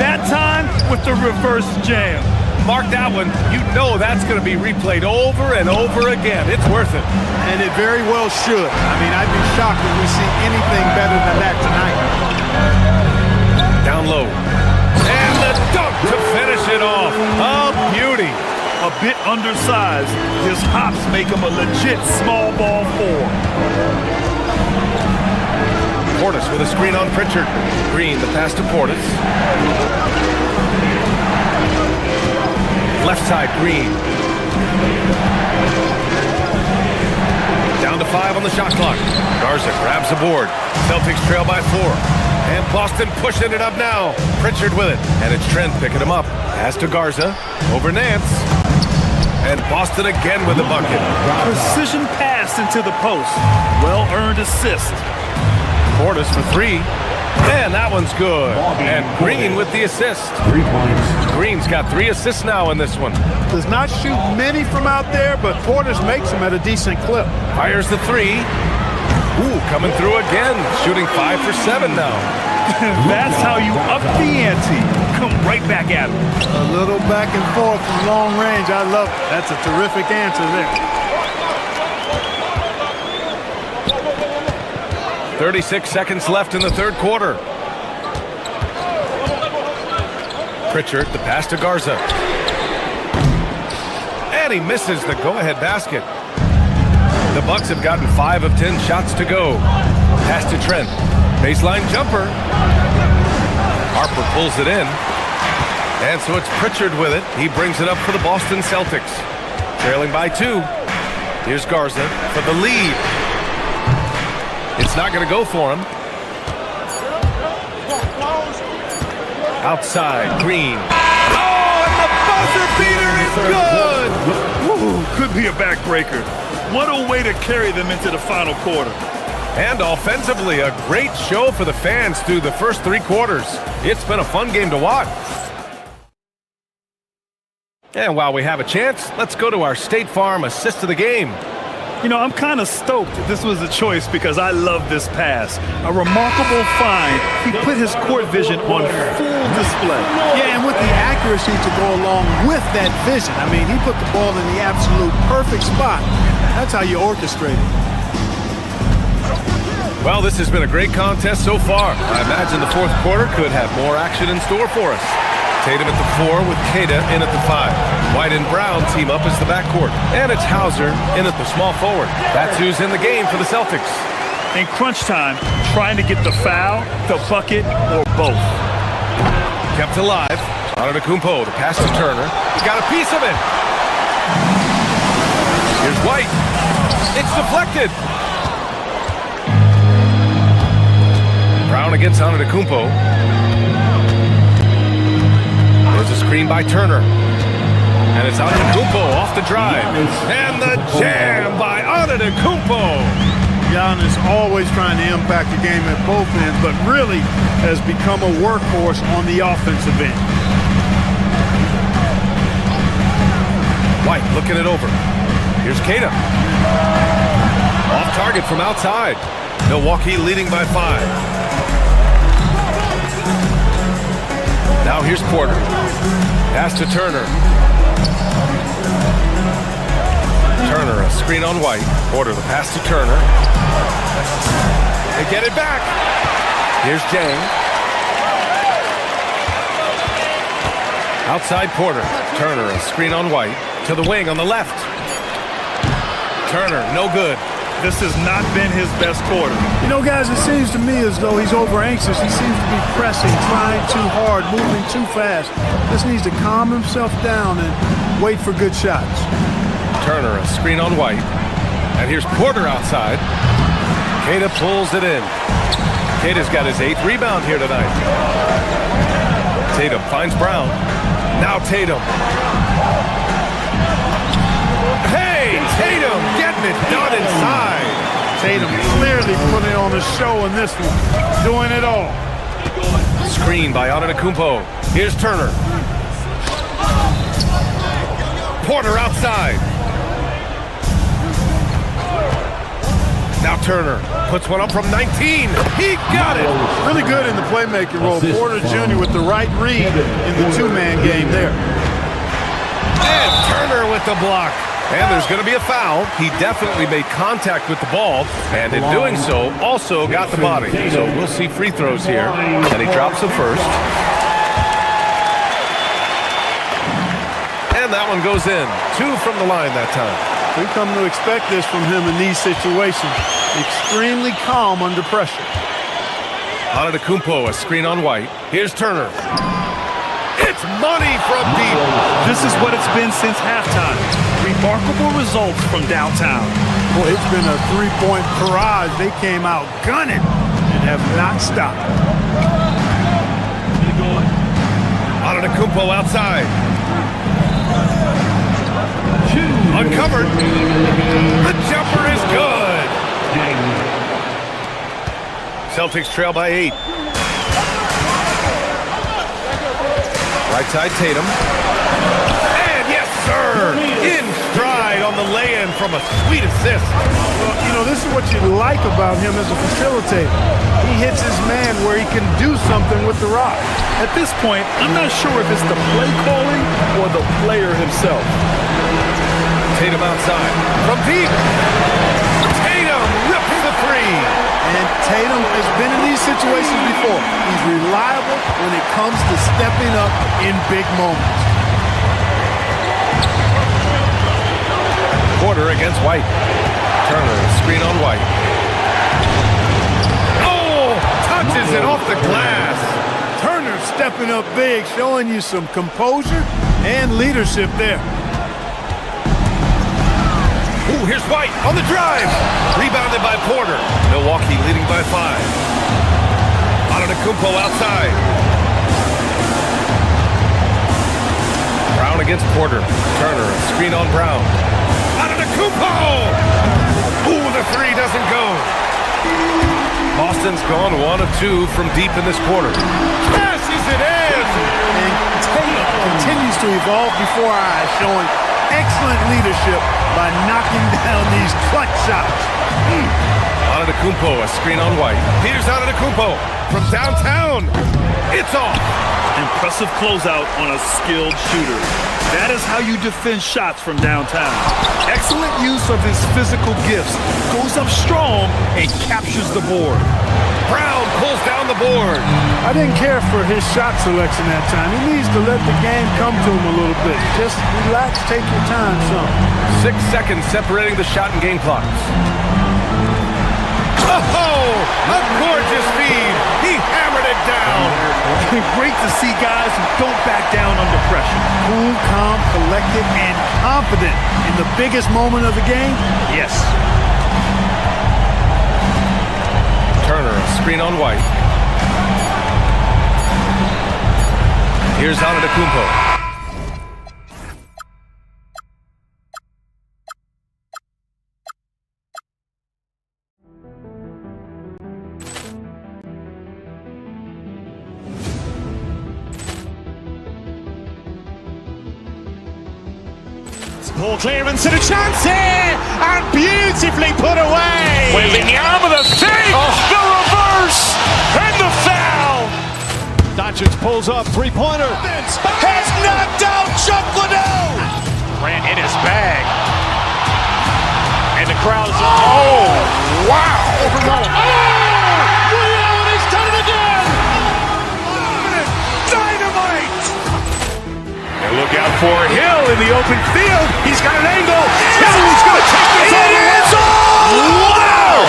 That time with the reverse jam. Mark that one. You know that's going to be replayed over and over again. It's worth it. And it very well should. I mean, I'd be shocked if we see anything better than that tonight. Down low. And the dunk to finish it off. A beauty. A bit undersized. His hops make him a legit small ball 4. Portis with a screen on Pritchard. Green, the pass to Portis. Left side, Green. Down to 5 on the shot clock. Garza grabs the board. Celtics trail by 4. And Boston pushing it up now. Pritchard with it. And it's Trent picking him up. Pass to Garza. Over Nance. And Boston again with the bucket. Precision pass into the post. Well-earned assist. Portis for 3. And that one's good. And Green with the assist. 3 points. Green's got 3 assists now in this one. Does not shoot many from out there, but Portis makes them at a decent clip. Fires the 3. Ooh, coming through again. Shooting 5 for 7 now. That's how you up the ante. Come right back at him. A little back and forth from long range. I love it. That's a terrific answer there. 36 seconds left in the third quarter. Pritchard, the pass to Garza. And he misses the go-ahead basket. The Bucks have gotten 5 of 10 shots to go. Pass to Trent. Baseline jumper. Harper pulls it in. And so it's Pritchard with it. He brings it up for the Boston Celtics. Trailing by 2. Here's Garza for the lead. It's not going to go for him. Outside, Green. Oh, and the buzzer beater is good! Woo, could be a backbreaker. What a way to carry them into the final quarter. And offensively, a great show for the fans through the first 3 quarters. It's been a fun game to watch. And while we have a chance, let's go to our State Farm assist of the game. You know, I'm kind of stoked that this was a choice because I love this pass. A remarkable find. He put his court vision on full display. Yeah, and with the accuracy to go along with that vision. I mean, he put the ball in the absolute perfect spot. That's how you orchestrate it. Well, this has been a great contest so far. I imagine the fourth quarter could have more action in store for us. Tatum at the 4 with Keita in at the 5. White and Brown team up as the backcourt. And it's Hauser in at the small forward. That's who's in the game for the Celtics. In crunch time, trying to get the foul, the bucket, or both. Kept alive. Antetokounmpo, the pass to Turner. He got a piece of it. Here's White. It's deflected. Brown against Antetokounmpo. There's a screen by Turner. And it's Antetokounmpo off the drive. And the jam by Antetokounmpo. Giannis always trying to impact the game at both ends, but really has become a workhorse on the offensive end. White looking it over. Here's Keita. Off target from outside. Milwaukee leading by 5. Now here's Porter. Pass to Turner. Turner, a screen on White. Porter, the pass to Turner. They get it back. Here's Jang. Outside Porter. Turner, a screen on White. To the wing on the left. Turner, no good. This has not been his best quarter. You know, guys, it seems to me as though he's over anxious. He seems to be pressing, trying too hard, moving too fast. Just needs to calm himself down and wait for good shots. Turner, a screen on White. And here's Porter outside. Keita pulls it in. Keita's got his 8th rebound here tonight. Tatum finds Brown. Now Tatum. Hey, Tatum getting it done inside. Tatum clearly putting on a show in this one. Doing it all. Screen by Antetokounmpo. Here's Turner. Porter outside. Now Turner puts one up from 19. He got it. Really good in the playmaking role. Porter Jr. with the right read in the 2-man game there. And Turner with the block. And there's going to be a foul. He definitely made contact with the ball, and in doing so, also got the body. So we'll see free throws here. And he drops them first. And that one goes in. 2 from the line that time. We come to expect this from him in these situations. Extremely calm under pressure. Antetokounmpo, a screen on White. Here's Turner. It's money from deep. This is what it's been since halftime. Remarkable results from downtown. Boy, it's been a 3-point barrage. They came out gunning and have not stopped. Antetokounmpo outside. Uncovered. The jumper is good. Celtics trail by 8. Right side Tatum. And yes, sir! In stride on the lay-in from a sweet assist. Well, you know, this is what you like about him as a facilitator. He hits his man where he can do something with the rock. At this point, I'm not sure if it's the play calling or the player himself. Tatum outside. From deep. Tatum rips the 3. And Tatum has been in these situations before. He's reliable when it comes to stepping up in big moments. Porter against White. Turner, screen on White. Oh! Touches it off the glass. Turner stepping up big, showing you some composure and leadership there. Ooh, here's White on the drive. Rebounded by Porter. Milwaukee leading by 5. Antetokounmpo outside. Brown against Porter. Turner, a screen on Brown. Out of the Kupo! Ooh, the three doesn't go. Boston's gone 1 of 2 from deep in this quarter. Passes it in! And Tatum continues to evolve before our eyes, showing excellent leadership by knocking down these clutch shots. Antetokounmpo, a screen on White. Here's Antetokounmpo from downtown. It's off. Impressive closeout on a skilled shooter. That is how you defend shots from downtown. Excellent use of his physical gifts. Goes up strong and captures the board. Brown pulls down the board. I didn't care for his shot selection that time. He needs to let the game come to him a little bit. Just relax, take your time some. 6 seconds separating the shot and game clocks. Oh, a gorgeous feed. He hammered it down. Great to see guys who don't back down under pressure. Cool, calm, collected, and confident in the biggest moment of the game. Yes. Turner, a screen on White. Here's Antetokounmpo. Ball clearance and a chance here, and beautifully put away. Wembanyama the three, the reverse, and the foul. Doncic pulls up, three-pointer. Has knocked out Chuck Liddell. Ran in his bag. And the crowd is, oh, wow. Ray Allen has done it again. Dynamite. And look out for Hill in the open field. He's got an angle. Hill's going to take this all the way. Wow!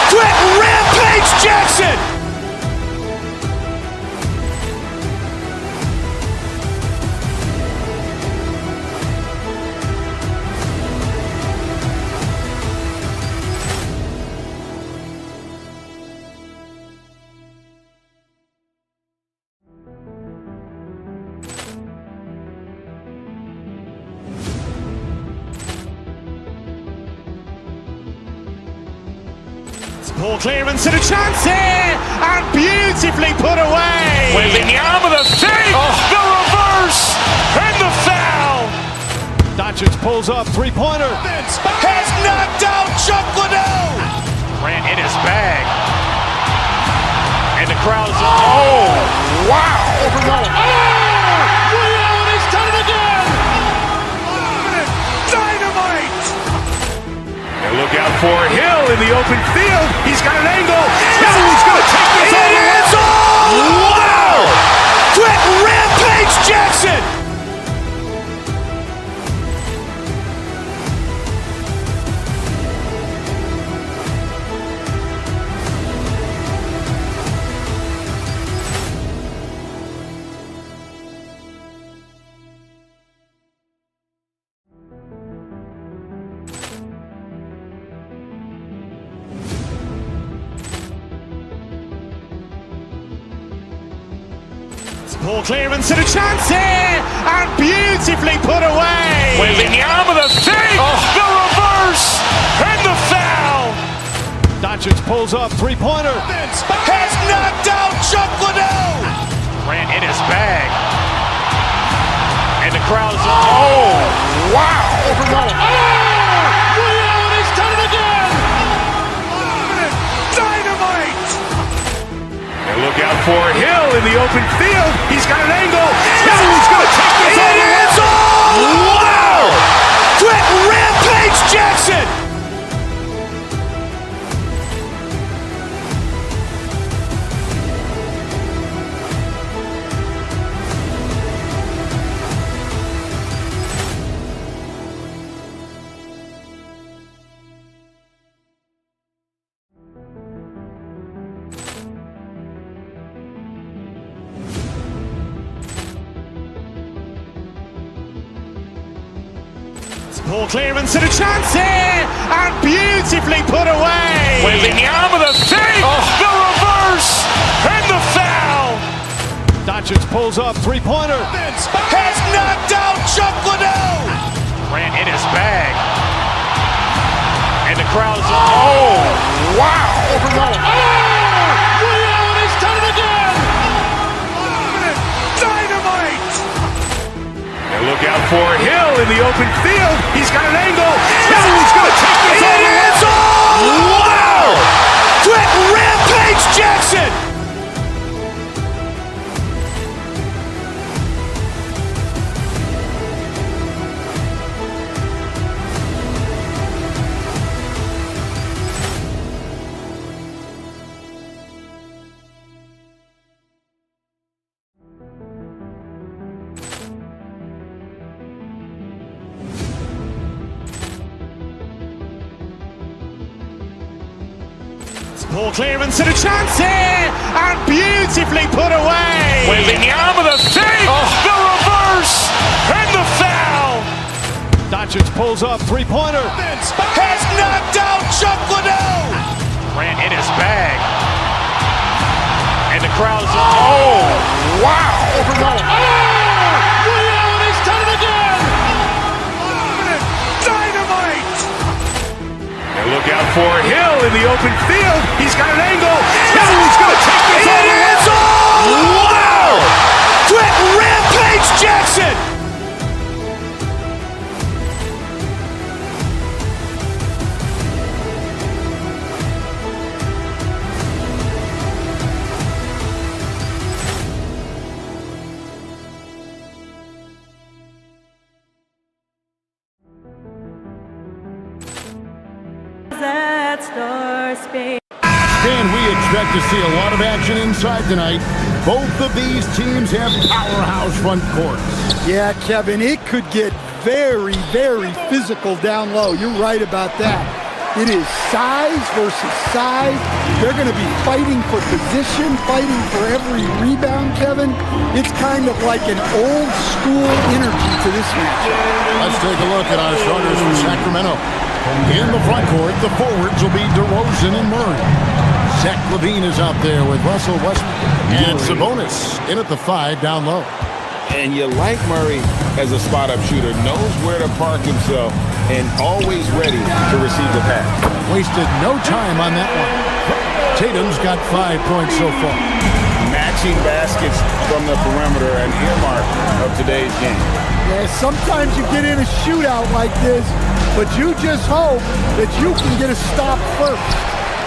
Quick rampage Jackson. Ball clearance and a chance here, and beautifully put away. Wembanyama the three, the reverse, and the foul. Doncic pulls up, three-pointer. Has knocked out Chuck Liddell. Ran in his bag. And the crowd is, oh, wow. Ray Allen has done it again. Dynamite. And look out for Hill in the open field. He's got an angle. Hill's going to take this all the way. Wow! Quick rampage Jackson. Ball clearance and a chance here, and beautifully put away. Wembanyama the three, the reverse, and the foul. Doncic pulls up, three-pointer. Has knocked out Chuck Liddell. Ran in his bag. And the crowd is, oh, wow. Ray Allen has done it again. Dynamite. And look out for Hill in the open field. He's got an angle. Hill's going to take this all the way. Wow! Quick rampage Jackson. Ball clearance and a chance here, and beautifully put away. Wembanyama the three, the reverse, and the foul. Doncic pulls up, three-pointer. Has knocked out Chuck Liddell. Grant in his bag. And the crowd's Oh, wow. Over Nolan. Oh, Ray Allen has done it again. Dynamite. And look out for Hill in the open field. He's got an angle. He's going to take this all the way. Wow. Quick Rampage Jackson. Poor clearance and a chance here, and beautifully put away. Waving the arm of the thing, the reverse, and the foul. Doncic pulls up, three-pointer. Has knocked out Chuck Liddell. Grant in his bag. And the crowd's Oh, wow. Over Nolan. Oh, Ray Allen has done it again. Dynamite. And look out for Hill in the open field. He's got an angle. He's going to take this all the way. Wow. Quick Rampage Jackson. That star space. And we expect to see a lot of action inside tonight. Both of these teams have powerhouse front courts. Yeah, Kevin, it could get very, very physical down low. You're right about that. It is size versus size. They're going to be fighting for position, fighting for every rebound, Kevin. It's kind of like an old school energy to this match. Let's take a look at our starters from Sacramento. In the front court, the forwards will be DeRozan and Murray. Zach LaVine is out there with Russell Westbrook. And Sabonis in at the 5 down low. And you like Murray as a spot-up shooter, knows where to park himself, and always ready to receive the pass. Wasted no time on that one. Tatum's got 5 points so far. Matching baskets from the perimeter, an earmark of today's game. Yeah, sometimes you get in a shootout like this, but you just hope that you can get a stop first.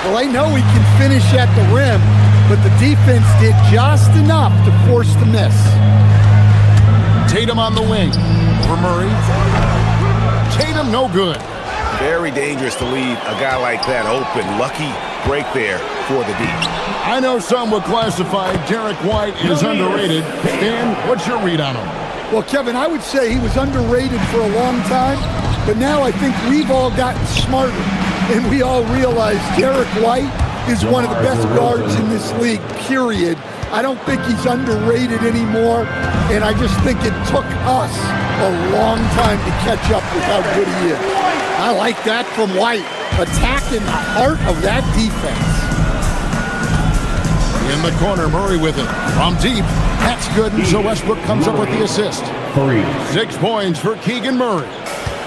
Well, I know he can finish at the rim, but the defense did just enough to force the miss. Tatum on the wing for Murray. Tatum no good. Very dangerous to leave a guy like that open. Lucky break there for the D. I know some would classify Derek White as underrated. Stan, what's your read on him? Well, Kevin, I would say he was underrated for a long time, but now I think we've all gotten smarter, and we all realize Derek White is one of the best guards in this league, period. I don't think he's underrated anymore, and I just think it took us a long time to catch up with how good he is. I like that from White, attacking the heart of that defense. In the corner, Murray with it. From deep, that's good, and so Westbrook comes up with the assist. 6 points for Keegan Murray.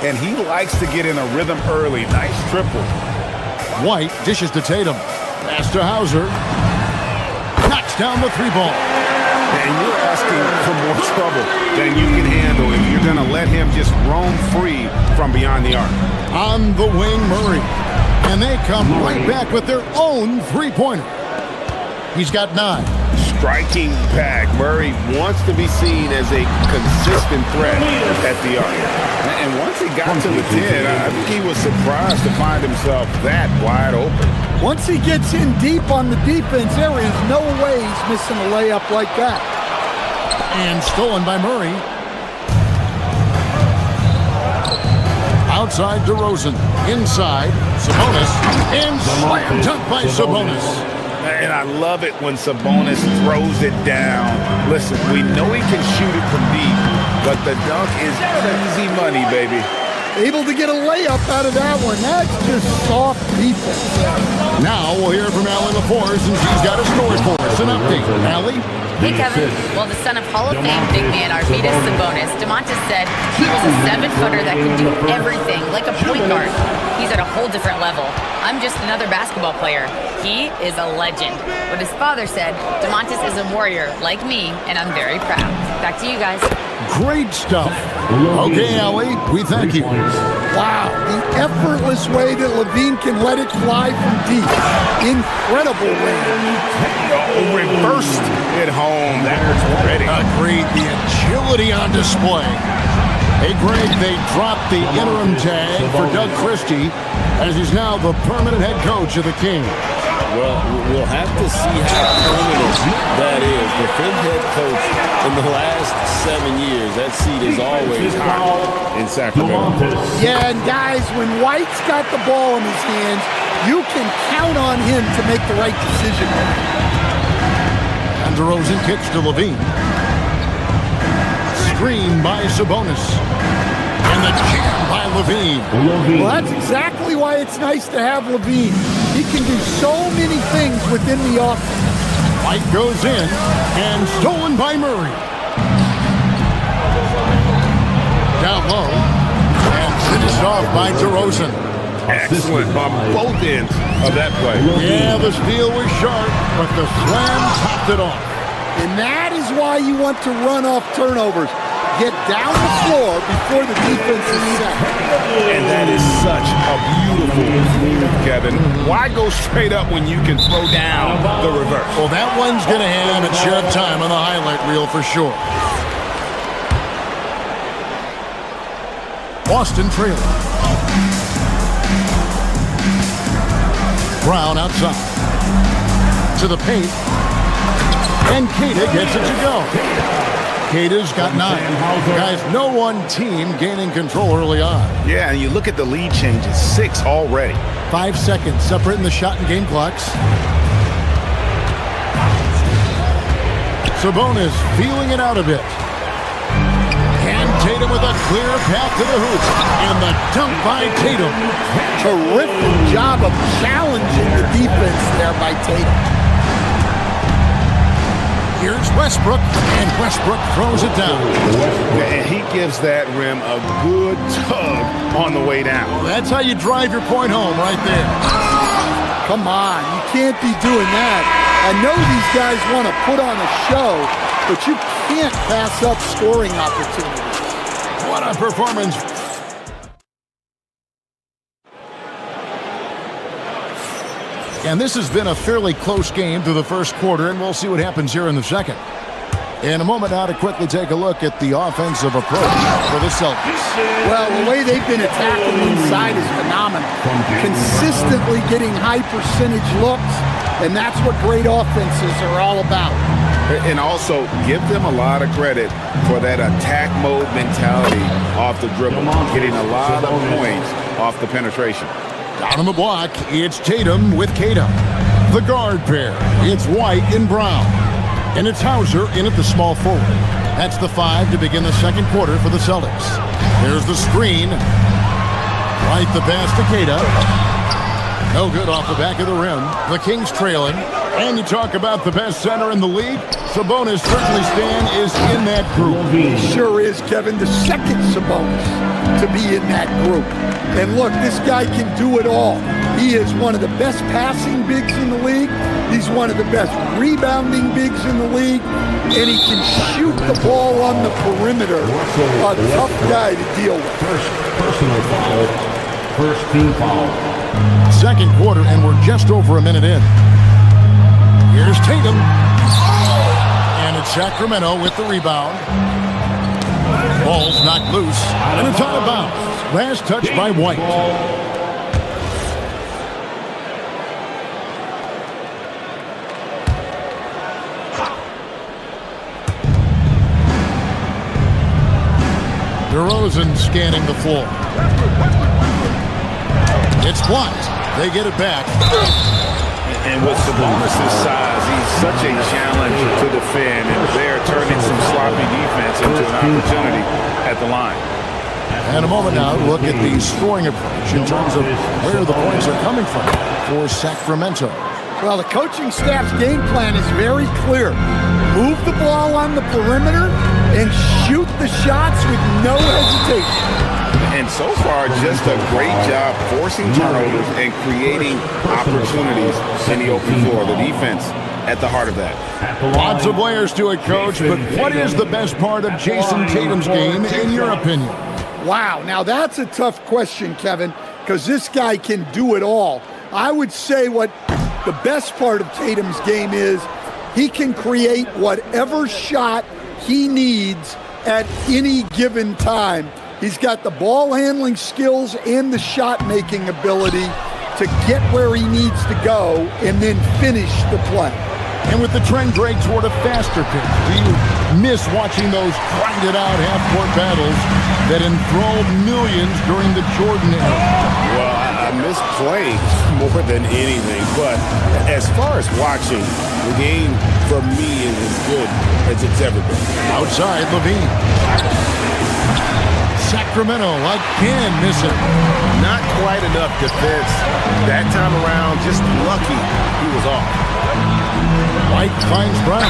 And he likes to get in a rhythm early. Nice triple. White dishes to Tatum. Pass to Hauser. Knocks down the 3-ball. And you're asking for more trouble than you can handle if you're going to let him just roam free from beyond the arc. On the wing, Murray. And they come right back with their own 3-pointer. He's got 9. Striking pack. Murray wants to be seen as a consistent threat at the arc. And once he got to the 10, I think he was surprised to find himself that wide open. Once he gets in deep on the defense, there is no way he's missing a layup like that. And stolen by Murray. Outside DeRozan. Inside, Sabonis. And slam dunk by Sabonis. And I love it when Sabonis throws it down. Listen, we know he can shoot it from deep, but the dunk is easy money, baby. Able to get a layup out of that one. That's just soft defense. Now we'll hear from Allie LaForce, and she's got a story for us. An update. Allie? Hey, Kevin. Well, the son of Hall of Fame big man Arvydas Sabonis, DeMontis said he was a 7-footer that could do everything, like a point guard. He's at a whole different level. I'm just another basketball player. He is a legend. But his father said, DeMontis is a warrior like me, and I'm very proud. Back to you guys. Great stuff. Okay, Allie, we thank you. Wow, the effortless way that Levine can let it fly from deep. Incredible range. Reversed it home. That was pretty. Agreed. The agility on display. Hey, Greg, they dropped the interim tag for Doug Christie as he's now the permanent head coach of the Kings. Well, we'll have to see how permanent that is. The fifth head coach in the last 7 years, that seat is always hot in Sacramento. Yeah, and guys, when White's got the ball in his hands, you can count on him to make the right decision. And DeRozan kicks to Levine. Screen by Sabonis. And the jam by Levine. Well, that's exactly why it's nice to have Levine. He can do so many things within the offense. White goes in and stolen by Murray. Down low and finished off by DeRozan. Excellent on both ends of that play. Yeah, the steal was sharp, but the slam topped it off. And that is why you want to run off turnovers. Get down the floor before the defense is set. And that is such a beautiful move, Kevin. Why go straight up when you can throw down the reverse? Well, that one's going to have its share of time on the highlight reel for sure. Boston trailing. Brown outside. To the paint. And Keita gets it to go. Keita's got 9. Guys, no one team gaining control early on. Yeah, and you look at the lead changes. 6 already. 5 seconds separating the shot and game clocks. Sabonis feeling it out a bit. And Tatum with a clear path to the hoop. And the dunk by Tatum. Terrific job of challenging the defense there by Tatum. Here's Westbrook, and Westbrook throws it down. And he gives that rim a good tug on the way down. Well, that's how you drive your point home right there. Come on, you can't be doing that. I know these guys want to put on a show, but you can't pass up scoring opportunities. What a performance. And this has been a fairly close game through the first quarter, and we'll see what happens here in the second. In a moment now to quickly take a look at the offensive approach for the Celtics. Well, the way they've been attacking inside is phenomenal. Consistently getting high percentage looks, and that's what great offenses are all about. And also, give them a lot of credit for that attack mode mentality off the dribble, getting a lot of points off the penetration. Down on the block, it's Tatum with Keita. The guard pair, it's White and Brown. And it's Hauser in at the small forward. That's the 5 to begin the second quarter for the Celtics. There's the screen. Right the pass to Keita. No good off the back of the rim. The Kings trailing. And you talk about the best center in the league. Sabonis, certainly Stan, is in that group. He sure is, Kevin. The second Sabonis to be in that group. And look, this guy can do it all. He is one of the best passing bigs in the league. He's one of the best rebounding bigs in the league. And he can shoot the ball on the perimeter. A tough guy to deal with. First personal foul. First team foul. Second quarter, and we're just over a minute in. Here's Tatum. And it's Sacramento with the rebound. Ball's knocked loose, and it's out of bounds. Last touch by White. DeRozan scanning the floor. It's blocked. They get it back. And with Sabonis' size, he's such a challenge to defend, and they're turning some sloppy defense into an opportunity at the line. And a moment now, look at the scoring approach in terms of where the points are coming from for Sacramento. Well, the coaching staff's game plan is very clear. Move the ball on the perimeter and shoot the shots with no hesitation. And so far, just a great job forcing turnovers and creating opportunities in the open floor. The defense at the heart of that. Lots of layers to it, Coach, but what is the best part of Jason Tatum's game, in your opinion? Wow, now that's a tough question, Kevin, because this guy can do it all. I would say what the best part of Tatum's game is he can create whatever shot he needs at any given time. He's got the ball handling skills and the shot making ability to get where he needs to go and then finish the play. And with the trend break toward a faster pitch, do you miss watching those grinded out half-court battles that enthralled millions during the Jordan era? Well, I miss playing more than anything, but as far as watching, the game for me is as good as it's ever been. Outside, Levine. Sacramento again missing. Not quite enough defense that time around, just lucky he was off. White finds Brown.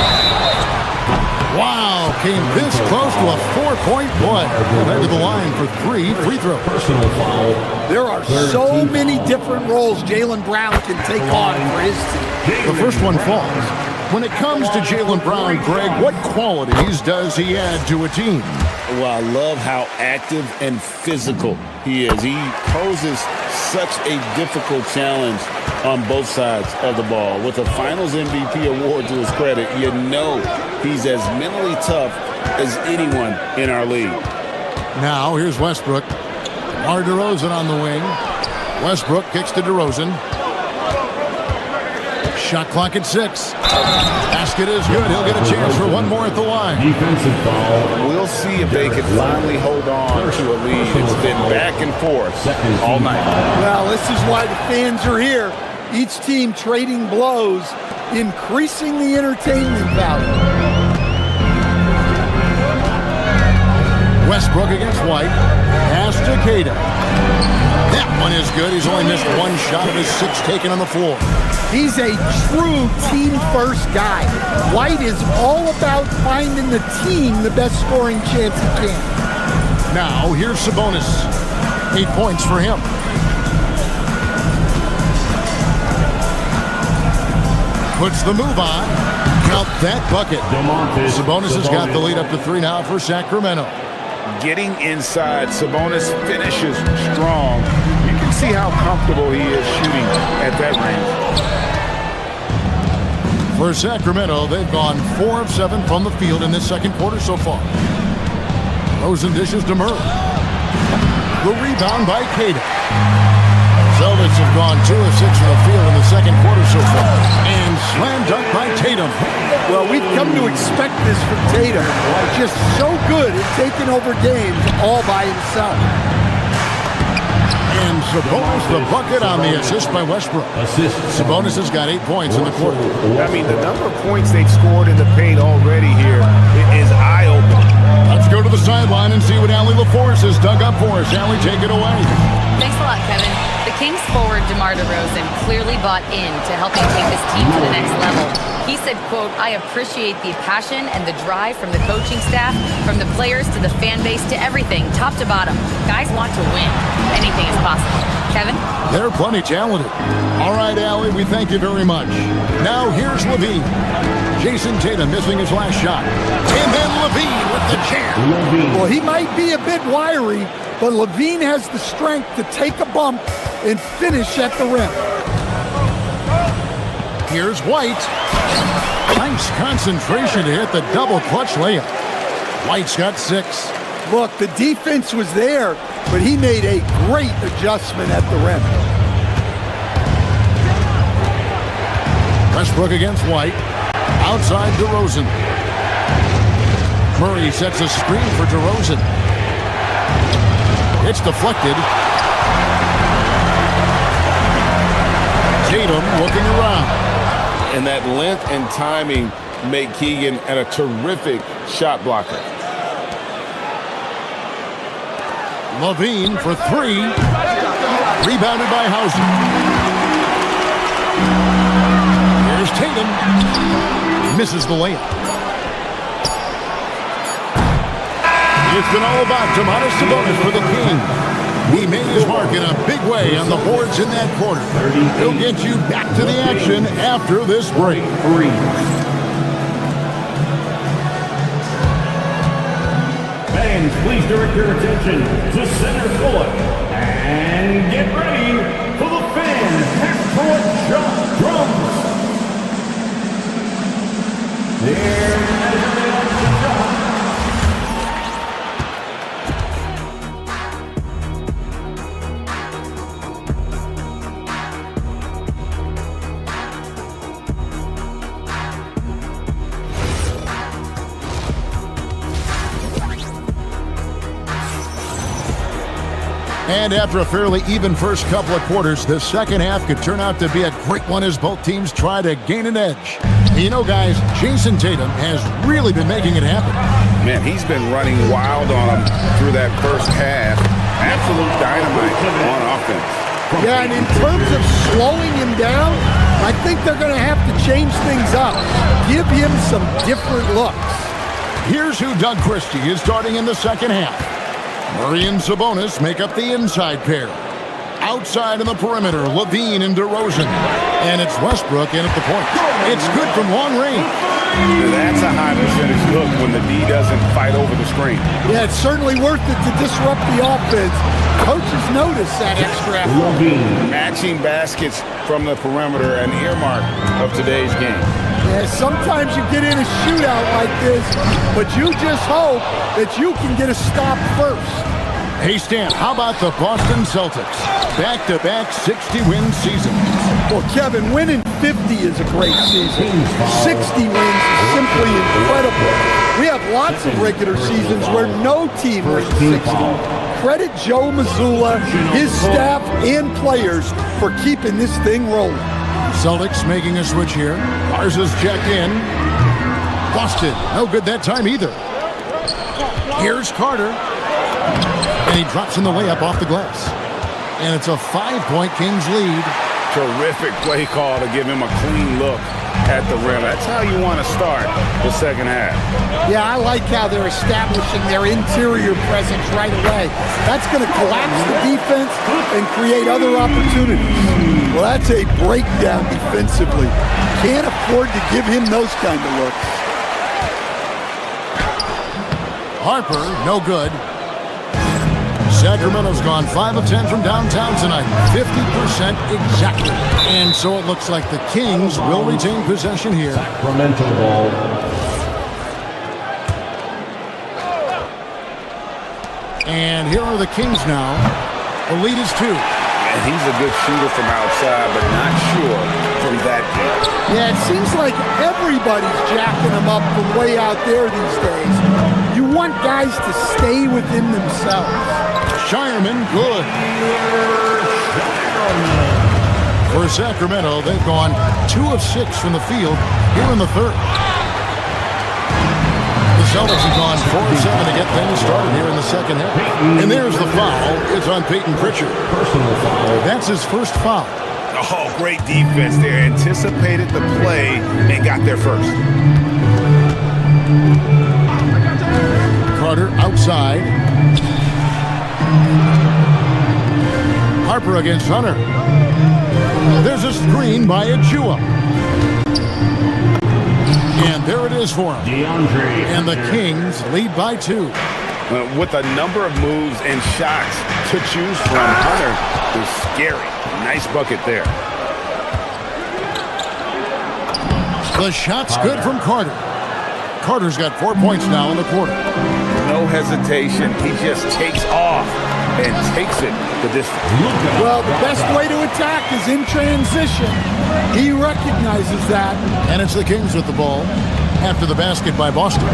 Wow, came this close to a 4-point play. Head to the line for 3 free throws. Personal foul. There are so many different roles Jaylen Brown can take on for his team. The first one falls. When it comes to Jaylen Brown, Greg, what qualities does he add to a team? Well, I love how active and physical he is. He poses such a difficult challenge on both sides of the ball. With a Finals MVP award to his credit, you know he's as mentally tough as anyone in our league. Now, here's Westbrook. Mar DeRozan on the wing. Westbrook kicks to DeRozan. Shot clock at 6. Basket is good. He'll get a chance for one more at the line. Defensive foul. We'll see if they can finally hold on to a lead. It's been back and forth all night. Well, this is why the fans are here. Each team trading blows, increasing the entertainment value. Westbrook against White. Pass to Cada. That one is good. He's only missed one shot of his 6 taken on the floor. He's a true team-first guy. White is all about finding the team the best scoring chance he can. Now, here's Sabonis. 8 points for him. Puts the move on. Count that bucket. Sabonis has got the lead up to 3 now for Sacramento. Getting inside, Sabonis finishes strong. You can see how comfortable he is shooting at that range. For Sacramento, they've gone 4 of 7 from the field in this second quarter so far. Rosen dishes to Murray. The rebound by Cada. Celtics have gone 2 of 6 from the field in the second quarter so far. And slam dunk by Tatum. Well, we've come to expect this from Tatum. Just so good at taking over games all by himself. And Sabonis the bucket on the assist by Westbrook. Sabonis has got 8 points in the quarter. I mean, the number of points they've scored in the paint already here is eye-opening. Let's go to the sideline and see what Allie LaForce has dug up for us. Allie, take it away. Thanks a lot, Kevin. The Kings forward DeMar DeRozan clearly bought in to helping take this team to the next level. He said, quote, "I appreciate the passion and the drive from the coaching staff, from the players to the fan base to everything, top to bottom. Guys want to win. Anything is possible." Kevin? They're plenty talented. All right, Allie, we thank you very much. Now here's Levine. Jason Tatum missing his last shot. And then Levine with the jam. Well, he might be a bit wiry, but Levine has the strength to take a bump and finish at the rim. Here's White. Nice concentration to hit the double clutch layup. White's got 6. Look, the defense was there, but he made a great adjustment at the rim. Westbrook against White. Outside DeRozan. Murray sets a screen for DeRozan. It's deflected. Tatum looking around. And that length and timing make Keegan a terrific shot blocker. Levine for 3. Rebounded by Hauser. Here's Tatum. Misses the layup. It's been all about Domantas Sabonis for the Kings. He made his mark in a big way on the boards in that quarter. He'll get you back to the action after this break. Fans, please direct your attention to center court and get ready for the fan half-court drums. They're measuring up the shot. And after a fairly even first couple of quarters, the second half could turn out to be a great one as both teams try to gain an edge. You know, guys, Jason Tatum has really been making it happen. Man, he's been running wild on him through that first half. Absolute dynamite on offense. Yeah, and in terms of slowing him down, I think they're going to have to change things up. Give him some different looks. Here's who Doug Christie is starting in the second half. Murray and Sabonis make up the inside pair. Outside on the perimeter, Levine and DeRozan. And it's Westbrook in at the point. It's good from long range. That's a high percentage look when the D doesn't fight over the screen. Yeah, it's certainly worth it to disrupt the offense. Coaches notice that extra effort. Matching baskets from the perimeter, an earmark of today's game. Yeah, sometimes you get in a shootout like this, but you just hope that you can get a stop first. Hey, Stan, how about the Boston Celtics? Back-to-back 60-win seasons. Well, Kevin, winning 50 is a great season. 60 wins is simply incredible. We have lots of regular seasons where no team wins 60. Credit Joe Mazzulla, his staff, and players for keeping this thing rolling. Celtics making a switch here. Ours is checked in. Boston, no good that time either. Here's Carter. And he drops in the layup off the glass. And it's a 5-point Kings lead. Terrific play call to give him a clean look at the rim. That's how you want to start the second half. Yeah, I like how they're establishing their interior presence right away. That's going to collapse the defense and create other opportunities. Well, that's a breakdown defensively. Can't afford to give him those kind of looks. Harper, no good. Sacramento's gone 5 of 10 from downtown tonight. 50% exactly. And so it looks like the Kings will retain possession here. Sacramento ball. And here are the Kings now. The lead is 2. And he's a good shooter from outside, but not sure from that deep. Yeah, it seems like everybody's jacking him up from way out there these days. You want guys to stay within themselves. Shireman, good. For Sacramento, they've gone 2 of 6 from the field here in the third. The Celtics have gone 4 of 7 to get things started here in the second half. And there's the foul. It's on Peyton Pritchard. Personal foul. That's his first foul. Oh, great defense there. Anticipated the play and got there first. Carter outside. Harper against Hunter. There's a screen by Achua. And there it is for him. And the Kings lead by 2. With a number of moves and shots to choose from, Hunter is scary. Nice bucket there. The shot's good from Carter. Carter's got 4 points now in the quarter. No hesitation. He just takes off and takes it the distance. Well, the best way to attack is in transition. He recognizes that. And it's the Kings with the ball after the basket by Boston.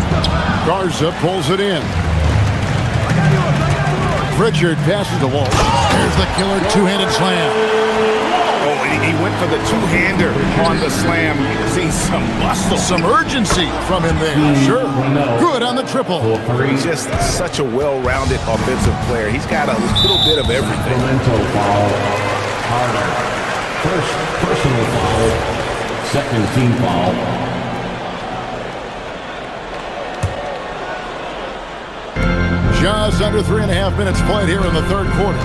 Garza pulls it in. Pritchard passes the wall. There's the killer two-handed slam. Oh, and he went for the two-hander on the slam. See some muscle. Some urgency from him there. Sure. Good on the triple. Just such a well-rounded offensive player. He's got a little bit of everything. First personal foul, second team foul. Just under 3.5 minutes played here in the third quarter.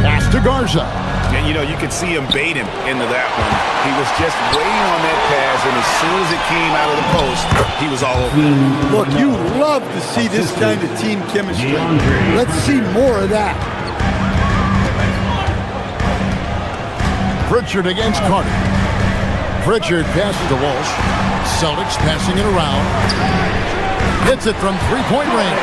Pass to Garza. And, you could see him bait him into that one. He was just waiting on that pass, and as soon as it came out of the post, he was all over it. Look, you love to see this kind of team chemistry. Let's see more of that. Pritchard against Carter. Pritchard passes to Walsh. Celtics passing it around. Hits it from three-point range.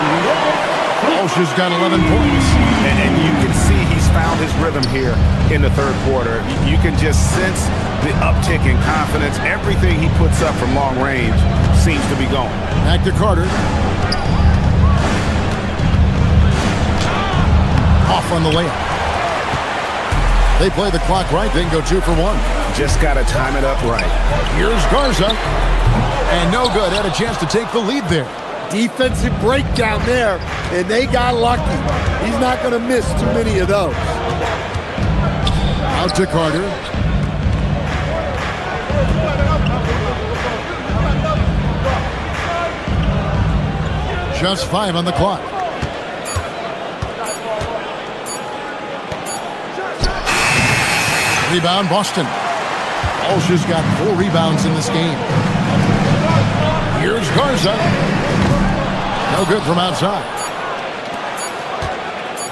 Walsh has got 11 points. And you can see he's found his rhythm here in the third quarter. You can just sense the uptick in confidence. Everything he puts up from long range seems to be going. Back to Carter. Off on the layup. They play the clock right, then go 2 for 1. Just got to time it up right. Here's Garza. And no good. Had a chance to take the lead there. Defensive breakdown there, and they got lucky. He's not going to miss too many of those. Out to Carter. Just 5 on the clock. Rebound, Boston. Walsh has got 4 rebounds in this game. Here's Garza. No good from outside.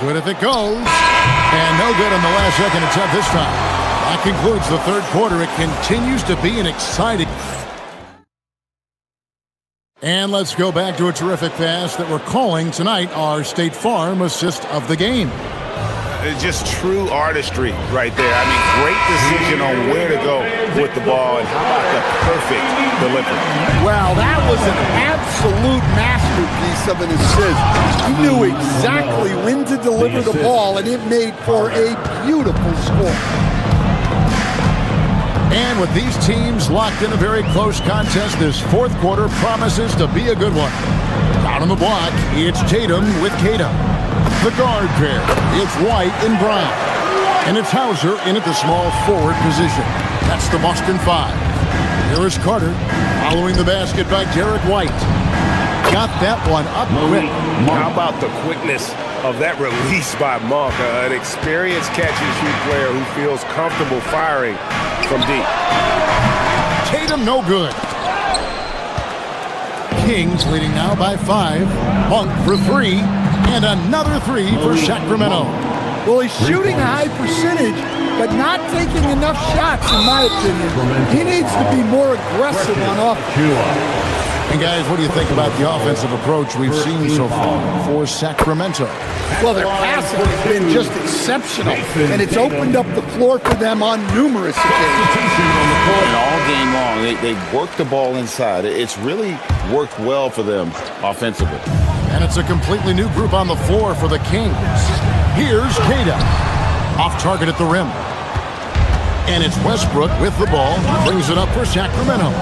Good if it goes. And no good on the last second attempt this time. That concludes the third quarter. It continues to be an exciting. And let's go back to a terrific pass that we're calling tonight our State Farm assist of the game. It's just true artistry right there. I mean, great decision on where to go with the ball, and how about the perfect delivery? Wow, that was an absolute masterpiece of an assist. He knew exactly when to deliver the ball, and it made for a beautiful score. And with these teams locked in a very close contest, this fourth quarter promises to be a good one. Down on the block, it's Tatum with Cada. The guard pair, it's White and Brown. And it's Hauser in at the small forward position. That's the Boston 5. Here is Carter, following the basket by Derek White. Got that one up quick. How about the quickness of that release by Monk? An experienced catch-and-shoot player who feels comfortable firing from deep. Tatum no good. Kings leading now by 5. Monk for 3. And another 3 for Sacramento. Well, he's shooting a high percentage, but not taking enough shots, in my opinion. He needs to be more aggressive on offense. And guys, what do you think about the offensive approach we've seen so far for Sacramento? Well, their passing has been just exceptional, and it's opened up the floor for them on numerous occasions. And all game long, they worked the ball inside. It's really worked well for them offensively. And it's a completely new group on the floor for the Kings. Here's Cada. Off target at the rim. And it's Westbrook with the ball. Brings it up for Sacramento.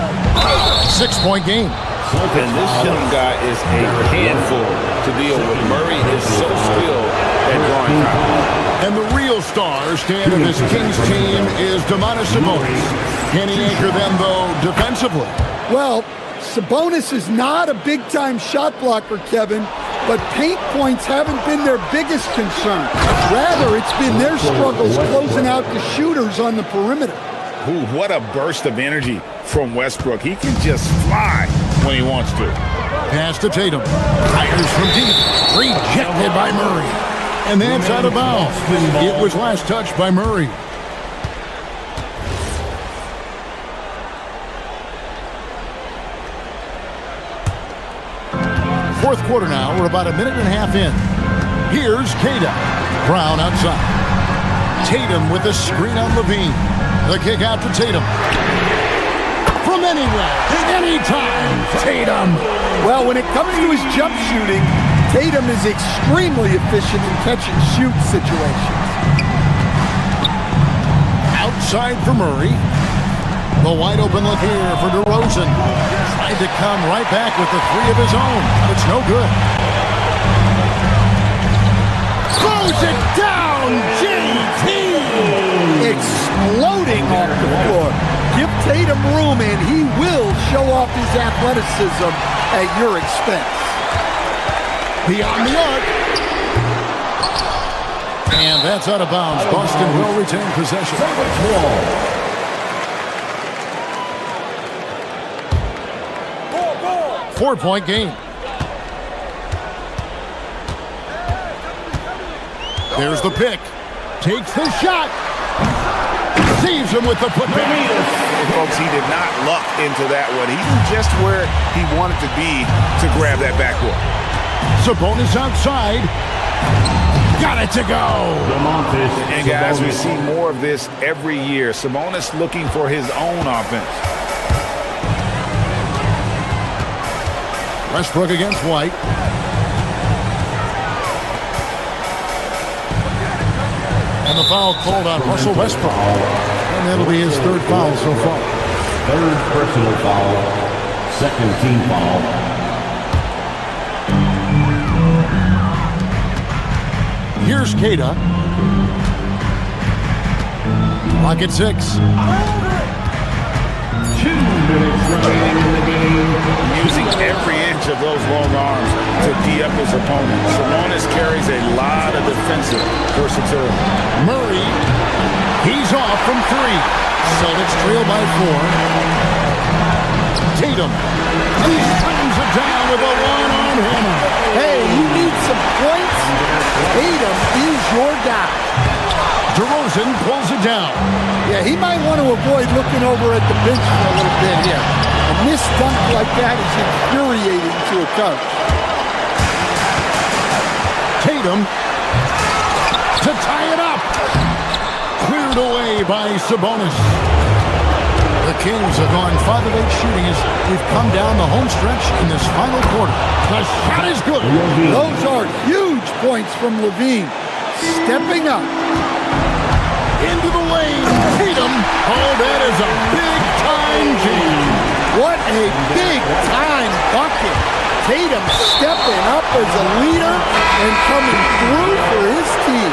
6-point game. And this young guy is a handful to deal with. Murray is so skilled at drawing foul. And the real star stand of this Kings team is Domantas Sabonis. Can he anchor them, though, defensively? Well, Sabonis is not a big-time shot blocker, Kevin, but paint points haven't been their biggest concern. Rather, it's been their struggles closing out the shooters on the perimeter. Ooh, what a burst of energy from Westbrook. He can just fly when he wants to. Pass to Tatum. Fires from deep. Rejected by Murray. And that's out of bounds. It was last touched by Murray. Fourth quarter now. We're about a minute and a half in. Here's Cada. Brown outside. Tatum with a screen on Levine. The kick out to Tatum. From anywhere, anytime, Tatum. Well, when it comes to his jump shooting, Tatum is extremely efficient in catch-and-shoot situations. Outside for Murray. The wide open look here for DeRozan. Tried to come right back with the 3 of his own, but it's no good. Throws it down, JT! Exploding off the floor. Give Tatum room and he will show off his athleticism at your expense. Beyond the arc. And that's out of bounds. Boston will retain possession. 4-point game. There's the pick. Takes the shot. Saves him with the putback. Folks, he did not luck into that one. He knew just where he wanted to be to grab that backboard. Sabonis outside. Got it to go. And guys, we see more of this every year. Sabonis looking for his own offense. Westbrook against White. And the foul called on Russell Westbrook. And that'll be his third foul so far. Third personal foul. Second team foul. Here's Keita. Lock at 6. 2 minutes remaining in the game. Using every inch of those long arms to tee up his opponent. Sabonis carries a lot of defensive versatility. Murray, he's off from 3. Celtics trail by 4. Tatum, he slams it down with a one-arm hammer. Hey, you need some points? Tatum is your guy. DeRozan pulls it down. Yeah, he might want to avoid looking over at the bench for a little bit here. A missed dunk like that is infuriating to a coach. Tatum to tie it up. Cleared away by Sabonis. The Kings have gone 5 of 8 shooting as we've come down the home stretch in this final quarter. The shot is good. Those are huge points from Levine. Stepping up. Into the lane. Tatum. Oh, that is a big-time jam. What a big-time bucket. Tatum stepping up as a leader and coming through for his team.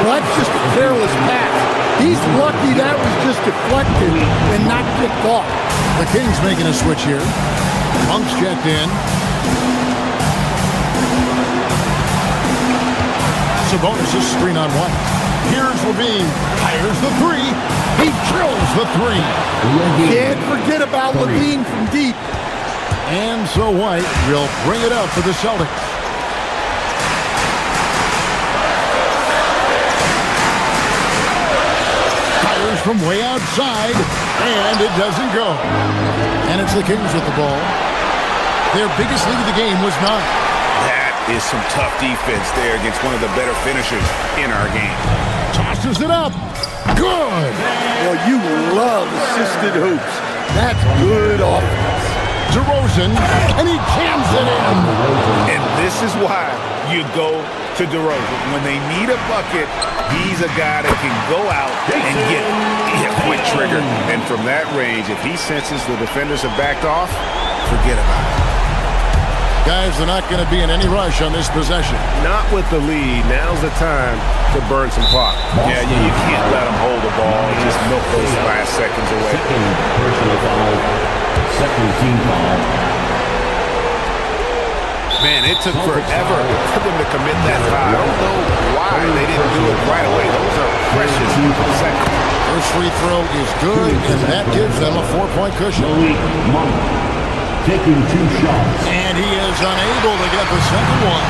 Well, that's just a careless pass. He's lucky that was just deflected and not kicked off. The Kings making a switch here. Monk's checked in. Sabonis' screen on White. Here's Levine. Fires the 3. He drills the 3. Can't forget about Levine from deep. And so White will bring it up for the Celtics. Fires from way outside, and it doesn't go. And it's the Kings with the ball. Their biggest lead of the game was 9. That is some tough defense there against one of the better finishers in our game. Tosses it up. Good. Well, you love assisted hoops. That's good offense. DeRozan, and he jams it in. And this is why you go to DeRozan. When they need a bucket, he's a guy that can go out and get a quick trigger. And from that range, if he senses the defenders have backed off, forget about it. Guys, they're not going to be in any rush on this possession. Not with the lead. Now's the time to burn some clock. Yeah, you can't let them hold the ball and just milk those last seconds away. Second personal foul. Second team foul. Man, it took forever for them to commit that foul. I don't know why they didn't do it right away. Those are precious seconds. First free throw is good, and that gives them a 4-point cushion. Taking 2 shots. And he is unable to get the second one.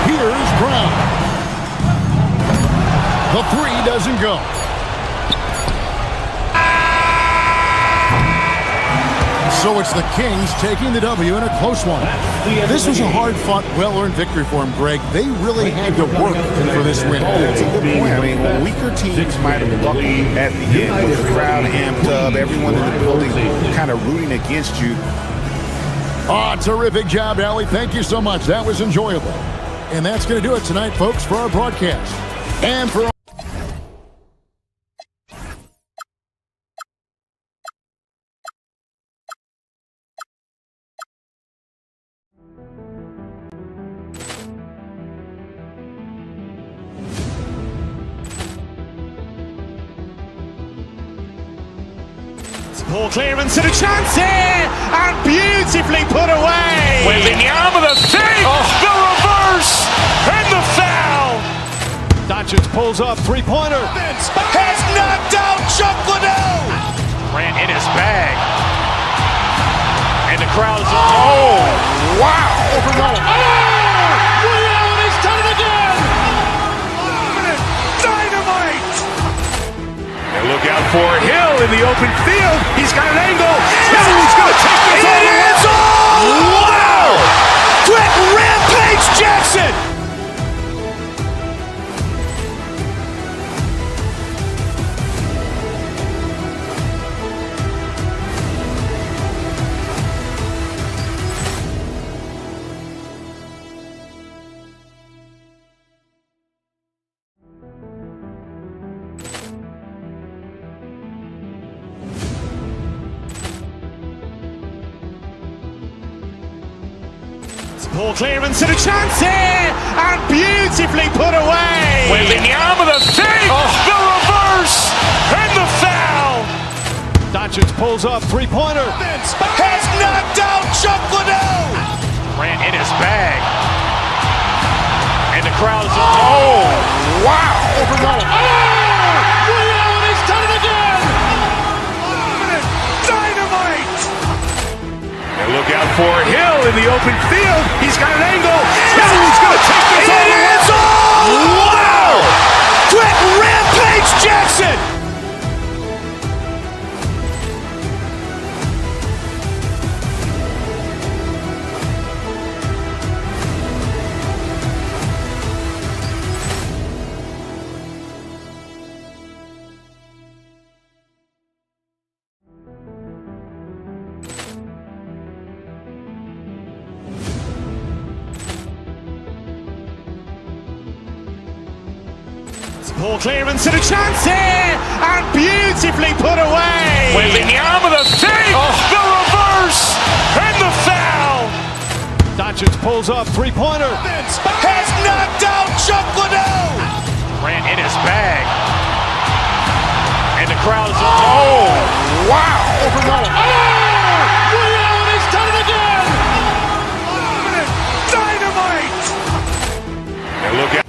Here's Brown. The 3 doesn't go. So it's the Kings taking the W in a close one. This was a hard-fought, well-earned victory for them, Greg. They really had to work for this win. That's a good point. I mean, weaker teams might have lucked at the end with the crowd amped up, everyone in the building kind of rooting against you. Oh, terrific job, Allie. Thank you so much. That was enjoyable. And that's going to do it tonight, folks, for our broadcast. And for Ball clearance and a chance here, and beautifully put away. Wembanyama the save, the reverse, and the foul. Doncic pulls up, three-pointer. Has knocked out Chuck Liddell. Grant in his bag. And the crowd is, oh, wow. Oh, Ray Allen has done it again. Dynamite. And look out for Hill in the open field. He's got an angle. He's going to take this all the way. Wow. Quick rampage Jackson. Ball clearance and a chance here, and beautifully put away. Wembanyama the save, the reverse, and the foul. Doncic pulls up, three-pointer. Has knocked out Chuck Liddell. Grant in his bag. And the crowd is, oh, wow. Ray Allen has done it again. Dynamite. And look out for Hill in the open field. He's got an angle. He's going to take this all the way. Wow. Quick rampage Jackson. Ball clearance and a chance here, and beautifully put away. Wembanyama the save, the reverse, and the foul. Doncic pulls up, three-pointer. Has knocked out Chuck Liddell. Grant in his bag. And the crowd is, oh, wow. Ray Allen has done it again. Dynamite. And look out.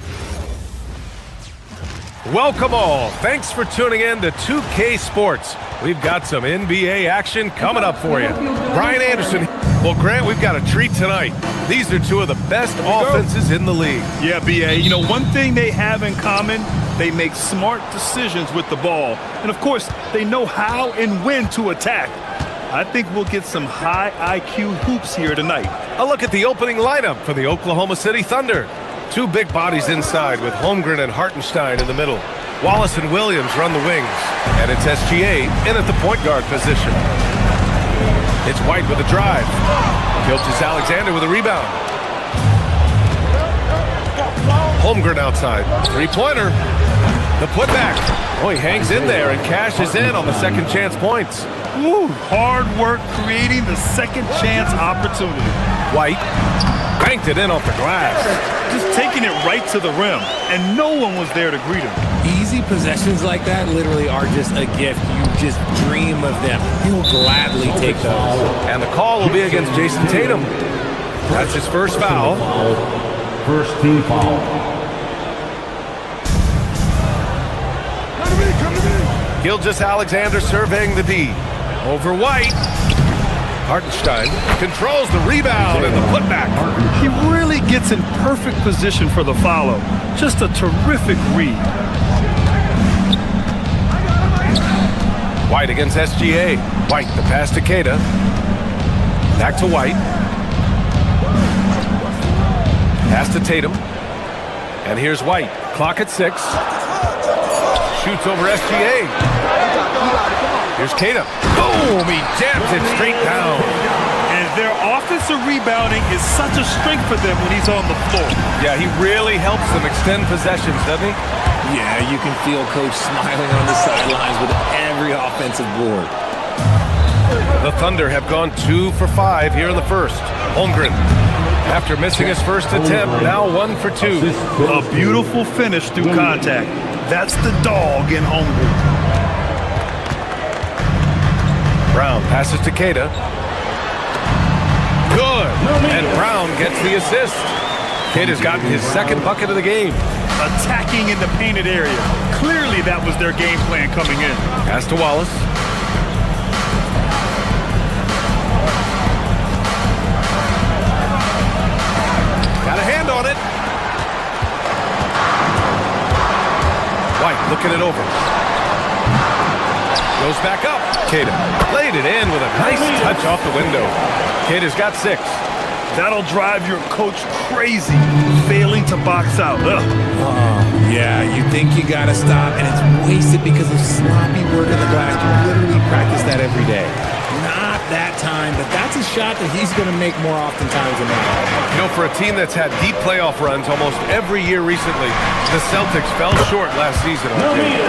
Welcome all. Thanks for tuning in to 2K Sports. We've got some NBA action coming up for you. Brian Anderson. Well, Grant, we've got a treat tonight. These are two of the best offenses in the league. Yeah, B.A., you know, one thing they have in common, they make smart decisions with the ball. And, of course, they know how and when to attack. I think we'll get some high IQ hoops here tonight. A look at the opening lineup for the Oklahoma City Thunder. Two big bodies inside with Holmgren and Hartenstein in the middle. Wallace and Williams run the wings. And it's SGA in at the point guard position. It's White with a drive. Gilgeous-Alexander with a rebound. Holmgren outside. Three-pointer. The putback. Oh, he hangs in there and cashes in on the second chance points. Ooh, hard work creating the second chance opportunity. White banked it in off the glass. Just taking it right to the rim, and no one was there to greet him. Easy possessions like that literally are just a gift. You just dream of them. He'll gladly take those. And the call will be against Jason Tatum. That's his first foul. First team foul. Gilgeous-Alexander surveying the D. Over White. Hartenstein controls the rebound and the putback. He really gets in perfect position for the follow. Just a terrific read. White against SGA. White, the pass to Keita. Back to White. Pass to Tatum. And here's White. Clock at 6. Shoots over SGA. Here's Keita. Boom! He jams it straight down. And their offensive rebounding is such a strength for them when he's on the floor. Yeah, he really helps them extend possessions, doesn't he? Yeah, you can feel Coach smiling on the sidelines with every offensive board. The Thunder have gone 2 for 5 here in the first. Holmgren, after missing his first attempt, now 1 for 2. A beautiful finish through contact. That's the dog in Holmgren. Brown passes to Keita. Good. And Brown gets the assist. Keita's gotten his second bucket of the game. Attacking in the painted area. Clearly that was their game plan coming in. Pass to Wallace. Got a hand on it. White looking it over. Goes back up. Keita played it in with a nice touch off the window. Keita's got 6. That'll drive your coach crazy, failing to box out. Yeah, you think you got to stop, and it's wasted because of sloppy work in the glass. You literally practice that every day. Not that time, but that's a shot that he's going to make more oftentimes than not. You know, for a team that's had deep playoff runs almost every year recently, the Celtics fell short last season.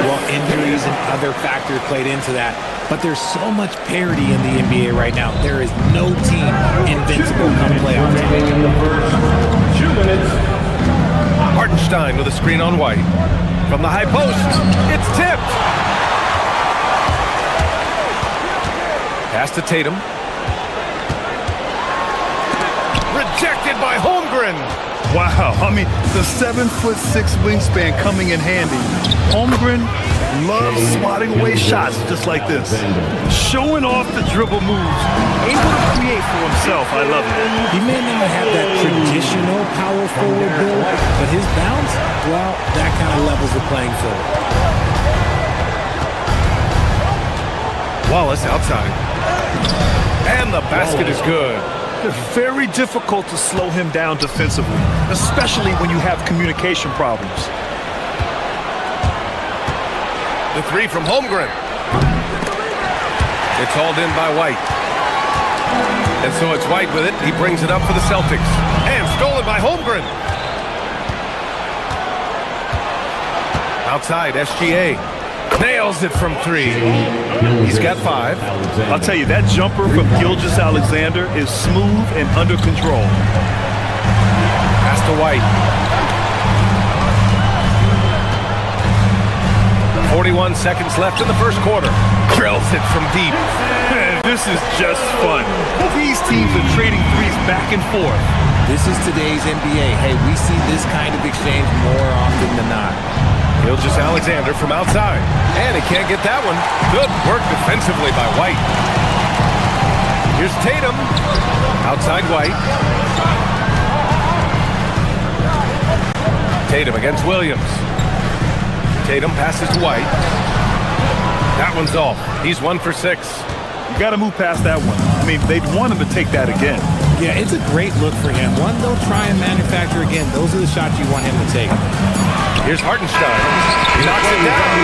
Well, injuries and other factors played into that. But there's so much parity in the NBA right now. There is no team invincible come playoff time. In the first 2 minutes. Hartenstein with a screen on White. From the high post, it's tipped. Pass to Tatum. Rejected by Holmgren. Wow, I mean, the 7'6" wingspan coming in handy. Holmgren loves swatting away shots just like this. Showing off the dribble moves. Able to create for himself. I love it. He may not have that traditional power forward build, but his bounce, well, that kind of levels the playing field. Wallace outside. And the basket is good. It's very difficult to slow him down defensively, especially when you have communication problems. The 3 from Holmgren. It's hauled in by White. And so it's White with it. He brings it up for the Celtics. And stolen by Holmgren. Outside, SGA. Nails it from 3. He's got 5. I'll tell you, that jumper from Gilgeous-Alexander is smooth and under control. Pass to White. 41 seconds left in the first quarter. Drills it from deep. Man, this is just fun. These teams are trading threes back and forth. This is today's NBA. Hey, we see this kind of exchange more often than not. Gilgeous-Alexander from outside. And he can't get that one. Good work defensively by White. Here's Tatum. Outside White. Tatum against Williams. Tatum passes to White. That one's off. He's 1 for 6. You got to move past that one. I mean, they'd want him to take that again. Yeah, it's a great look for him. One, they'll try and manufacture again. Those are the shots you want him to take. Here's Hartenstein. He knocks it down.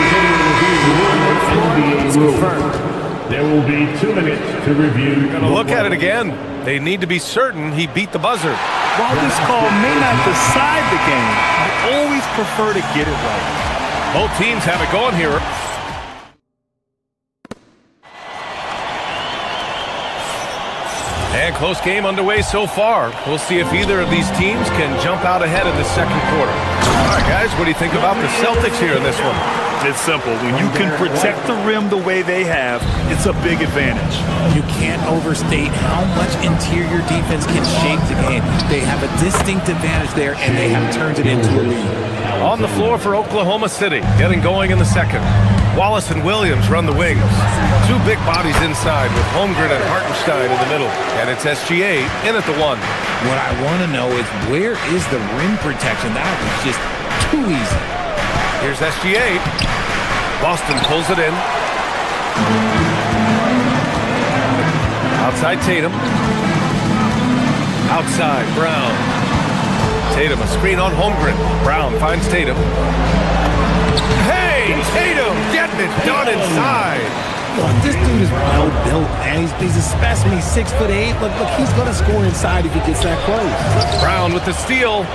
It's confirmed. There will be 2 minutes to review. Gonna look at it again. They need to be certain he beat the buzzer. While this call may not decide the game, I always prefer to get it right. Both teams have it going here. And close game underway so far. We'll see if either of these teams can jump out ahead in the second quarter. All right, guys, what do you think about the Celtics here in this one? It's simple. When you can protect the rim the way they have, it's a big advantage. You can't overstate how much interior defense can shape the game. They have a distinct advantage there, and they have turned it into a lead. On the floor for Oklahoma City, getting going in the second. Wallace and Williams run the wings. 2 big bodies inside with Holmgren and Hartenstein in the middle. And it's SGA in at the 1. What I want to know is, where is the rim protection? That was just too easy. Here's SGA. Boston pulls it in. Outside Tatum. Outside Brown. Tatum, a screen on Holmgren. Brown finds Tatum. Hey, Tatum getting it done inside. Look, this dude is well built, man. He's a specimen. He's 6'8". Look, he's going to score inside if he gets that close. Brown with the steal.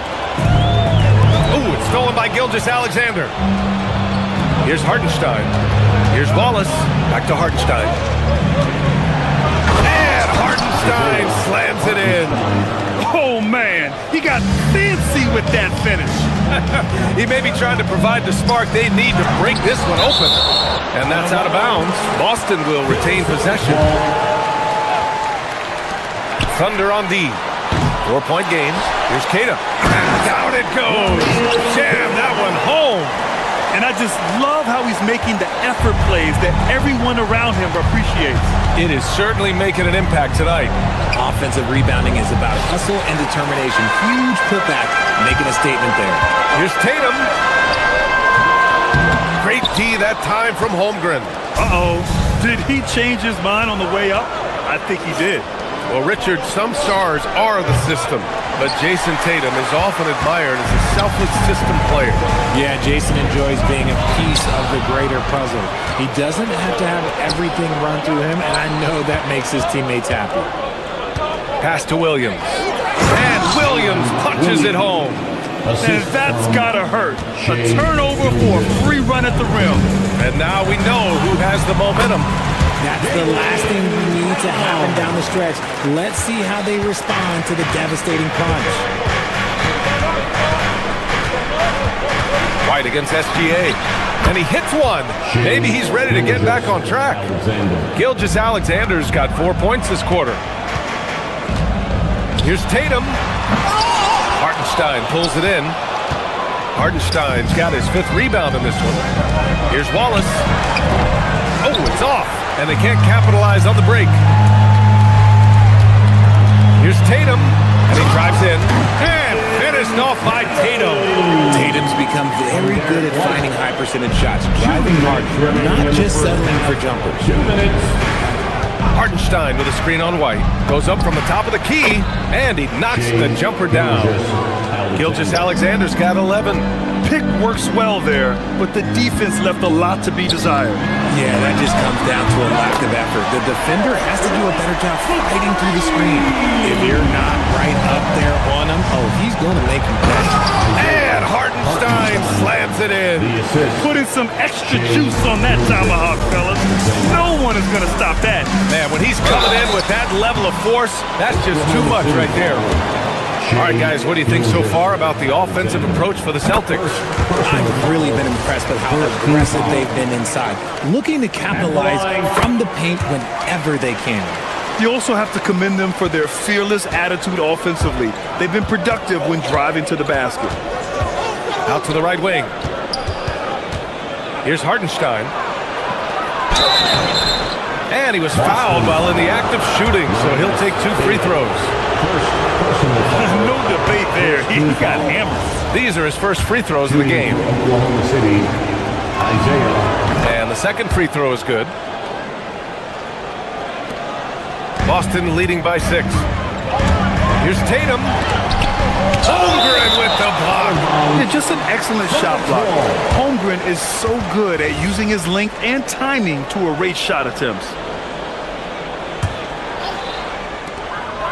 Ooh, it's stolen by Gilgeous-Alexander. Here's Hartenstein. Here's Wallace. Back to Hartenstein. And Hartenstein Hartenstein slams it in. Oh, man. He got fancy with that finish. He may be trying to provide the spark they need to break this one open. And that's out of bounds. Boston will retain possession. Thunder on D. 4-point game. Here's Tatum. And down it goes. Jam that one home. And I just love how he's making the effort plays that everyone around him appreciates. It is certainly making an impact tonight. Offensive rebounding is about hustle and determination. Huge putback, making a statement there. Here's Tatum. Great D that time from Holmgren. Uh-oh. Did he change his mind on the way up? I think he did. Well, Richard, some stars are the system, but Jason Tatum is often admired as a selfless system player. Yeah, Jason enjoys being a piece of the greater puzzle. He doesn't have to have everything run through him, and I know that makes his teammates happy. Pass to Williams. And Williams punches it home. And that's gotta hurt. A turnover for a free run at the rim. And now we know who has the momentum. That's the last thing we need to happen down the stretch. Let's see how they respond to the devastating punch. White against SGA. And he hits one. Maybe he's ready to get back on track. Gilgeous-Alexander's got 4 points this quarter. Here's Tatum. Hartenstein pulls it in. Hartenstein's got his 5th rebound in this one. Here's Wallace. Oh, it's off. And they can't capitalize on the break. Here's Tatum. And he drives in. And finished off by Tatum. Tatum's become very good at finding high percentage shots, driving hard, not just settling for jumpers. 2 minutes. Hartenstein with a screen on White. Goes up from the top of the key. And he knocks the jumper down. Gilgeous-Alexander's got 11. Pick works well there, but the defense left a lot to be desired. Yeah, that just comes down to a lack of effort. The defender has to do a better job fighting through the screen. If you're not right up there on him, oh, he's going to make him pay. And Hartenstein slams it in. Putting some extra juice on that tomahawk, fellas. No one is going to stop that. Man, when he's coming in with that level of force, that's just too much right there. All right, guys, what do you think so far about the offensive approach for the Celtics? I've really been impressed with how aggressive they've been inside, looking to capitalize from the paint whenever they can. You also have to commend them for their fearless attitude offensively. They've been productive when driving to the basket. Out to the right wing. Here's Hartenstein. And he was fouled while in the act of shooting, so he'll take 2 free throws. No debate there. He got hammered. These are his first free throws of the game. And the second free throw is good. Boston leading by 6. Here's Tatum. Holmgren with the block. Yeah, just an excellent shot block. Holmgren is so good at using his length and timing to erase shot attempts.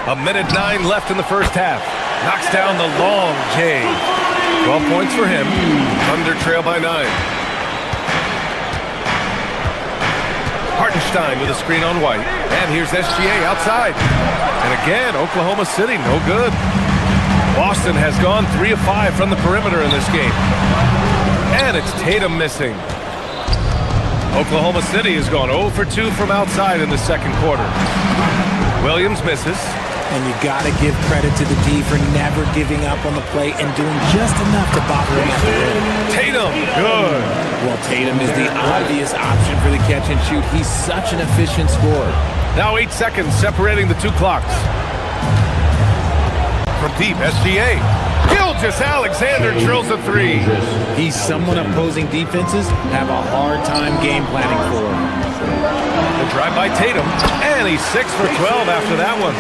1:09 left in the first half. Knocks down the long J. 12 points for him. Thunder trail by 9. Hartenstein with a screen on White. And here's SGA outside. And again, Oklahoma City, no good. Boston has gone 3 of 5 from the perimeter in this game. And it's Tatum missing. Oklahoma City has gone 0 for 2 from outside in the second quarter. Williams misses. And you got to give credit to the D for never giving up on the play and doing just enough to bother him at the rim. Tatum, good. Well, Tatum is the obvious option for the catch and shoot. He's such an efficient scorer. Now 8 seconds separating the 2 clocks. From deep, SGA. Gilgeous-Alexander drills a 3. He's someone opposing defenses have a hard time game planning for. The drive by Tatum, and he's 6 for 12 after that one.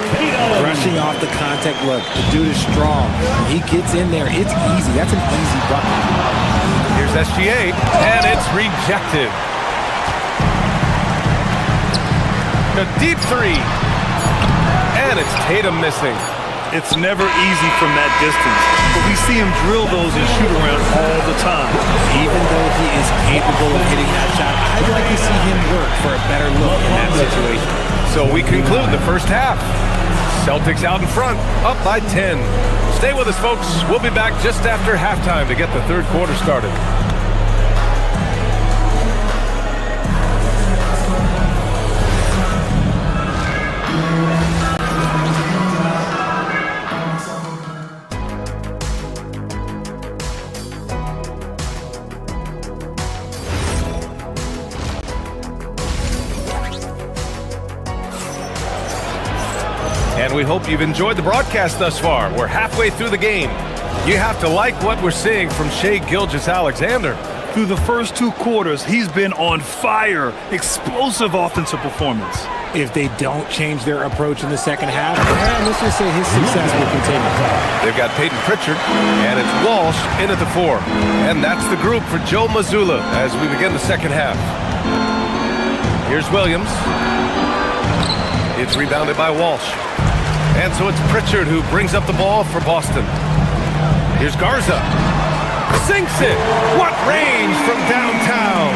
Rushing off the contact look. The dude is strong. When he gets in there, it's easy. That's an easy bucket. Here's SGA, and it's rejected. A deep 3, and it's Tatum missing. It's never easy from that distance. but we see him drill those and shoot around all the time. Even though he is capable of hitting that shot, I'd like to see him work for a better look in that situation. So we conclude the first half. Celtics out in front, up by 10. Stay with us, folks. We'll be back just after halftime to get the third quarter started. And we hope you've enjoyed the broadcast thus far. We're halfway through the game. You have to like what we're seeing from Shai Gilgeous-Alexander. Through the first 2 quarters, he's been on fire. Explosive offensive performance. If they don't change their approach in the second half, let's just say his success will continue. They've got Peyton Pritchard, and it's Walsh in at the 4. And that's the group for Joe Mazzulla as we begin the second half. Here's Williams. It's rebounded by Walsh. And so it's Pritchard who brings up the ball for Boston. Here's Garza. Sinks it! What range from downtown!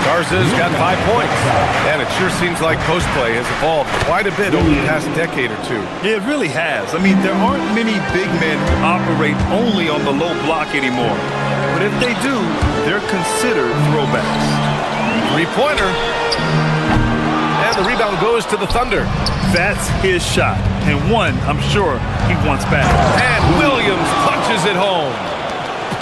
Garza's got 5 points. And it sure seems like post play has evolved quite a bit over the past decade or two. Yeah, it really has. I mean, there aren't many big men who operate only on the low block anymore. But if they do, they're considered throwbacks. 3-pointer. And the rebound goes to the Thunder. That's his shot, and one I'm sure he wants back. And Williams punches it home.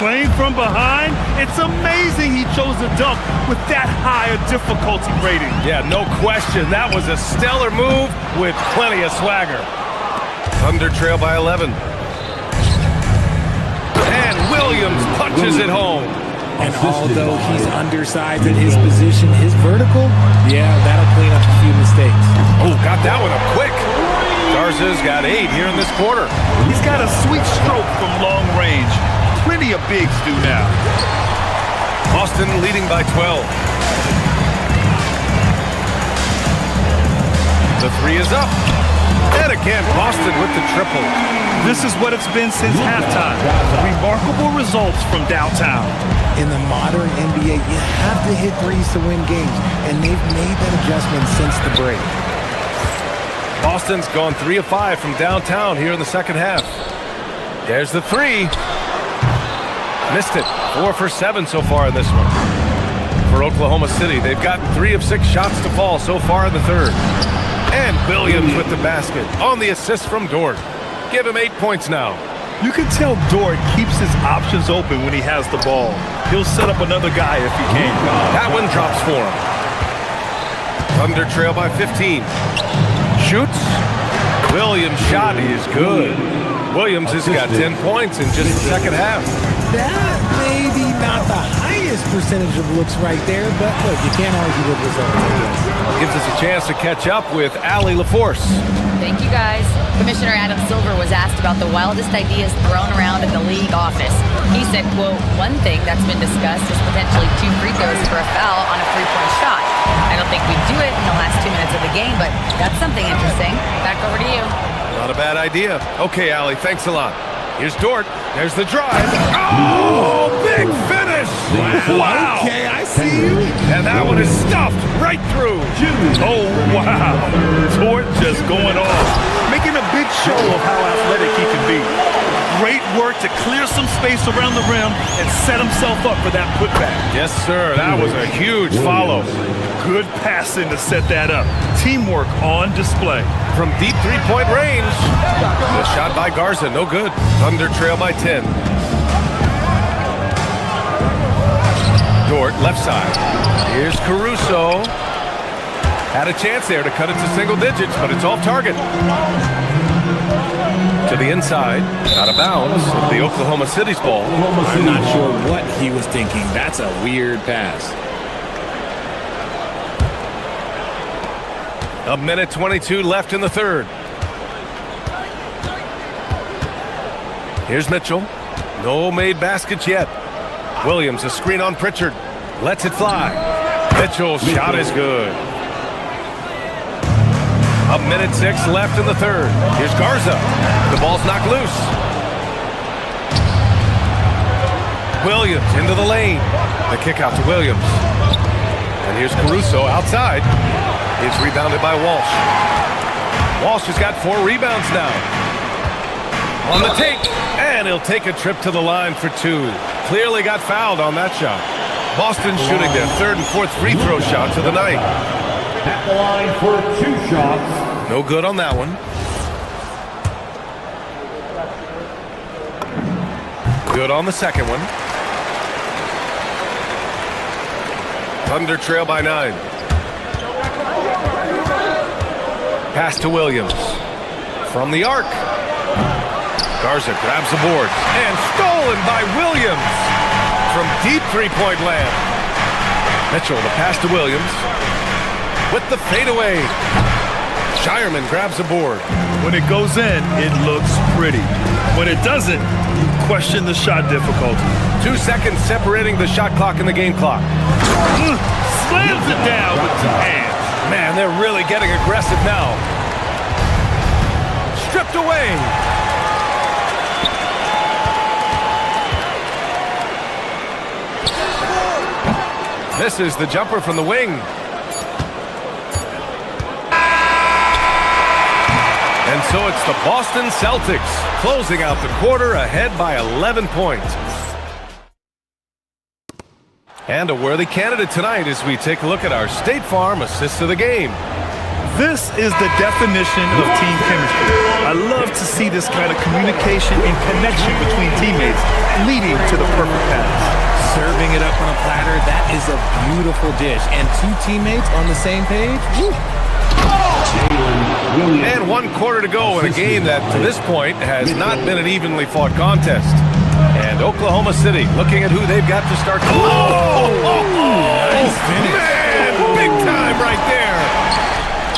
Playing from behind, it's amazing he chose to dunk with that high a difficulty rating. Yeah, no question. That was a stellar move with plenty of swagger. Thunder trail by 11. And Williams punches it home. And although he's undersized in his position, his vertical, yeah, that'll clean up a few mistakes. Oh, got that one up quick. Garza's got 8 here in this quarter. He's got a sweet stroke from long range. Plenty of bigs do now. Boston leading by 12. The 3 is up. And again, Boston with the triple. This is what it's been since halftime. Remarkable results from downtown. In the modern NBA, you have to hit threes to win games, and they've made that adjustment since the break. Boston's gone 3 of 5 from downtown here in the second half. There's the 3. Missed it. 4 for 7 so far in this one. For Oklahoma City, they've gotten 3 of 6 shots to fall so far in the third. And Williams with the basket on the assist from Dort. Give him 8 points now. You can tell Dort keeps his options open when he has the ball. He'll set up another guy if he can. That one drops for him. Thunder trail by 15. Shoots. Williams' shot is good. Williams has got 10 points in just the second half. That may be not the highest percentage of looks right there, but look, you can't argue with results, I guess. Gives us a chance to catch up with Allie LaForce. Thank you, guys. Commissioner Adam Silver was asked about the wildest ideas thrown around in the league office. He said, quote, one thing that's been discussed is potentially 2 free throws for a foul on a 3-point shot. I don't think we'd do it in the last 2 minutes of the game, but that's something interesting. Back over to you. Not a bad idea. Okay, Allie, thanks a lot. Here's Dort. There's the drive. Oh, big finish! Wow! Okay, I see you. And that one is stuffed right through. Oh, wow. Dort just going off. Making a big show of how athletic he can be. Great work to clear some space around the rim and set himself up for that putback. Yes, sir. That was a huge follow. Good passing to set that up. Teamwork on display. From deep 3-point range. The shot by Garza, no good. Thunder trail by 10. Dort, left side. Here's Caruso. Had a chance there to cut it to single digits, but it's off target. To the inside, out of bounds, the Oklahoma City's ball. I'm not sure what he was thinking. That's a weird pass. A minute 22 left in the third. Here's Mitchell. No made baskets yet. Williams, a screen on Pritchard. Lets it fly. Mitchell's shot is good. A minute 6 left in the third. Here's Garza. The ball's knocked loose. Williams into the lane. The kick out to Williams. And here's Caruso outside. It's rebounded by Walsh. Walsh has got 4 rebounds now. On the take, and he'll take a trip to the line for 2. Clearly got fouled on that shot. Boston shooting their 3rd and 4th free throw shots of the night. At the line for 2 shots. No good on that one. Good on the second one. Thunder trail by 9. Pass to Williams. From the arc. Garza grabs the board. And stolen by Williams. From deep three-point land. Mitchell, the pass to Williams. With the fadeaway. Shireman grabs the board. When it goes in, it looks pretty. When it doesn't, you question the shot difficulty. 2 seconds separating the shot clock and the game clock. Slams it down with 2 hands. Man, they're really getting aggressive now. Stripped away. Misses the jumper from the wing. And so it's the Boston Celtics closing out the quarter ahead by 11 points. And a worthy candidate tonight as we take a look at our State Farm assist of the game. This is the definition of team chemistry. I love to see this kind of communication and connection between teammates leading to the perfect pass. Serving it up on a platter, that is a beautiful dish. And 2 teammates on the same page, woo. And 1 quarter to go in a game that, to this point, has not been an evenly fought contest. And Oklahoma City looking at who they've got to start. Nice finish. Man, big time right there.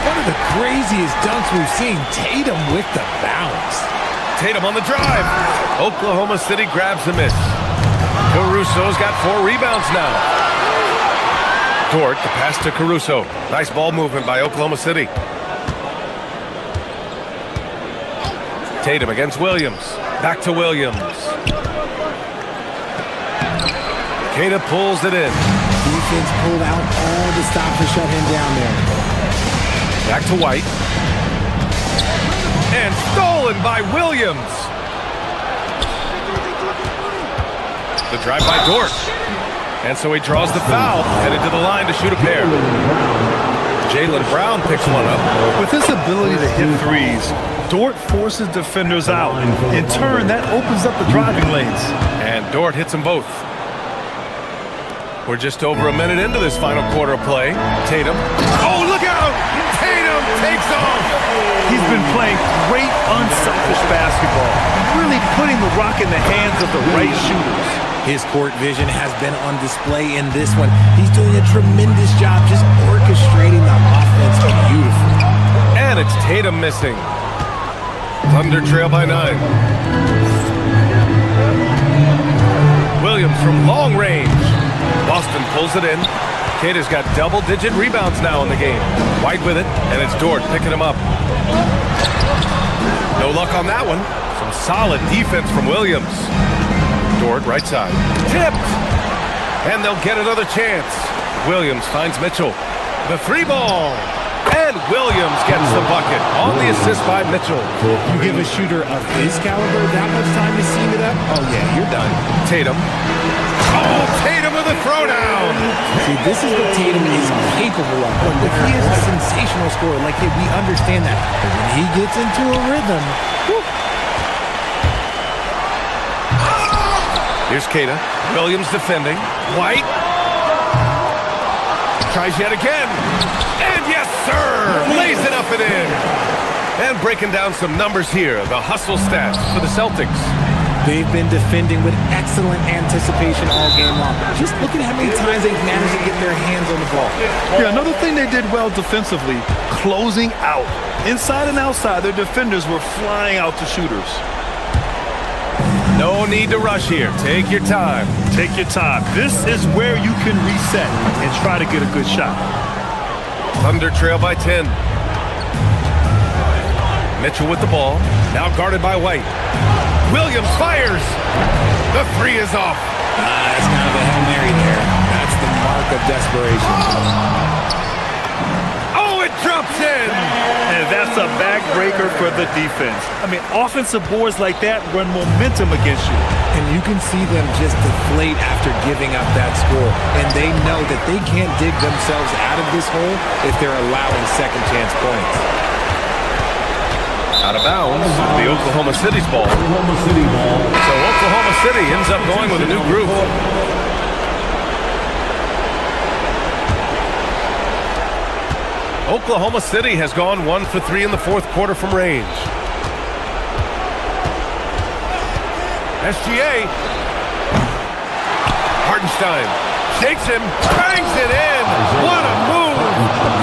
One of the craziest dunks we've seen. Tatum with the bounce. Tatum on the drive. Oklahoma City grabs the miss. Caruso's got 4 rebounds now. Dort, the pass to Caruso. Nice ball movement by Oklahoma City. Tatum against Williams. Back to Williams. Queta pulls it in. Defense pulled out all the stop to shut him down there. Back to White. And stolen by Williams. The drive by Dort. And so he draws the foul, headed to the line to shoot a pair. Jaylen Brown picks one up. With his ability to hit threes, Dort forces defenders out. In turn, that opens up the driving lanes. And Dort hits them both. We're just over a minute into this final quarter of play. Tatum. Oh, look out! Tatum takes off! He's been playing great, unselfish basketball, really putting the rock in the hands of the right shooters. His court vision has been on display in this one. He's doing a tremendous job just orchestrating the offense beautifully. And it's Tatum missing. Thunder trail by 9. Williams from long range. Boston pulls it in. Queta's got double-digit rebounds now in the game. White with it, and it's Dort picking him up. No luck on that one. Some solid defense from Williams. Dort, right side. Tipped! And they'll get another chance. Williams finds Mitchell. The 3 ball. And Williams gets the bucket on the assist by Mitchell. You give a shooter of his caliber that much time to seam it up? Oh, yeah, you're done. Tatum. Oh, Tatum with a throwdown. See, this is what Tatum is capable of. Look, he is a sensational scorer. Like, we understand that. But when he gets into a rhythm, whew. Here's Queta. Williams defending. White. Tries yet again. And yes, sir! Lays it up and in. And breaking down some numbers here. The hustle stats for the Celtics. They've been defending with excellent anticipation all game long. Just look at how many times they've managed to get their hands on the ball. Yeah, another thing they did well defensively, closing out. Inside and outside, their defenders were flying out to shooters. No need to rush here. Take your time. Take your time. This is where you can reset and try to get a good shot. Thunder trail by 10. Mitchell with the ball. Now guarded by White. Williams fires. The 3 is off. That's kind of a Hail Mary there. That's the mark of desperation. Oh, it drops in! And that's a backbreaker for the defense. I mean, offensive boards like that run momentum against you. And you can see them just deflate after giving up that score. And they know that they can't dig themselves out of this hole if they're allowing second chance points. Out of bounds, the Oklahoma City's ball. So Oklahoma City ends up going with a new group. Oklahoma City has gone 1 for 3 in the fourth quarter from range. SGA. Hartenstein shakes him, bangs it in. What a move!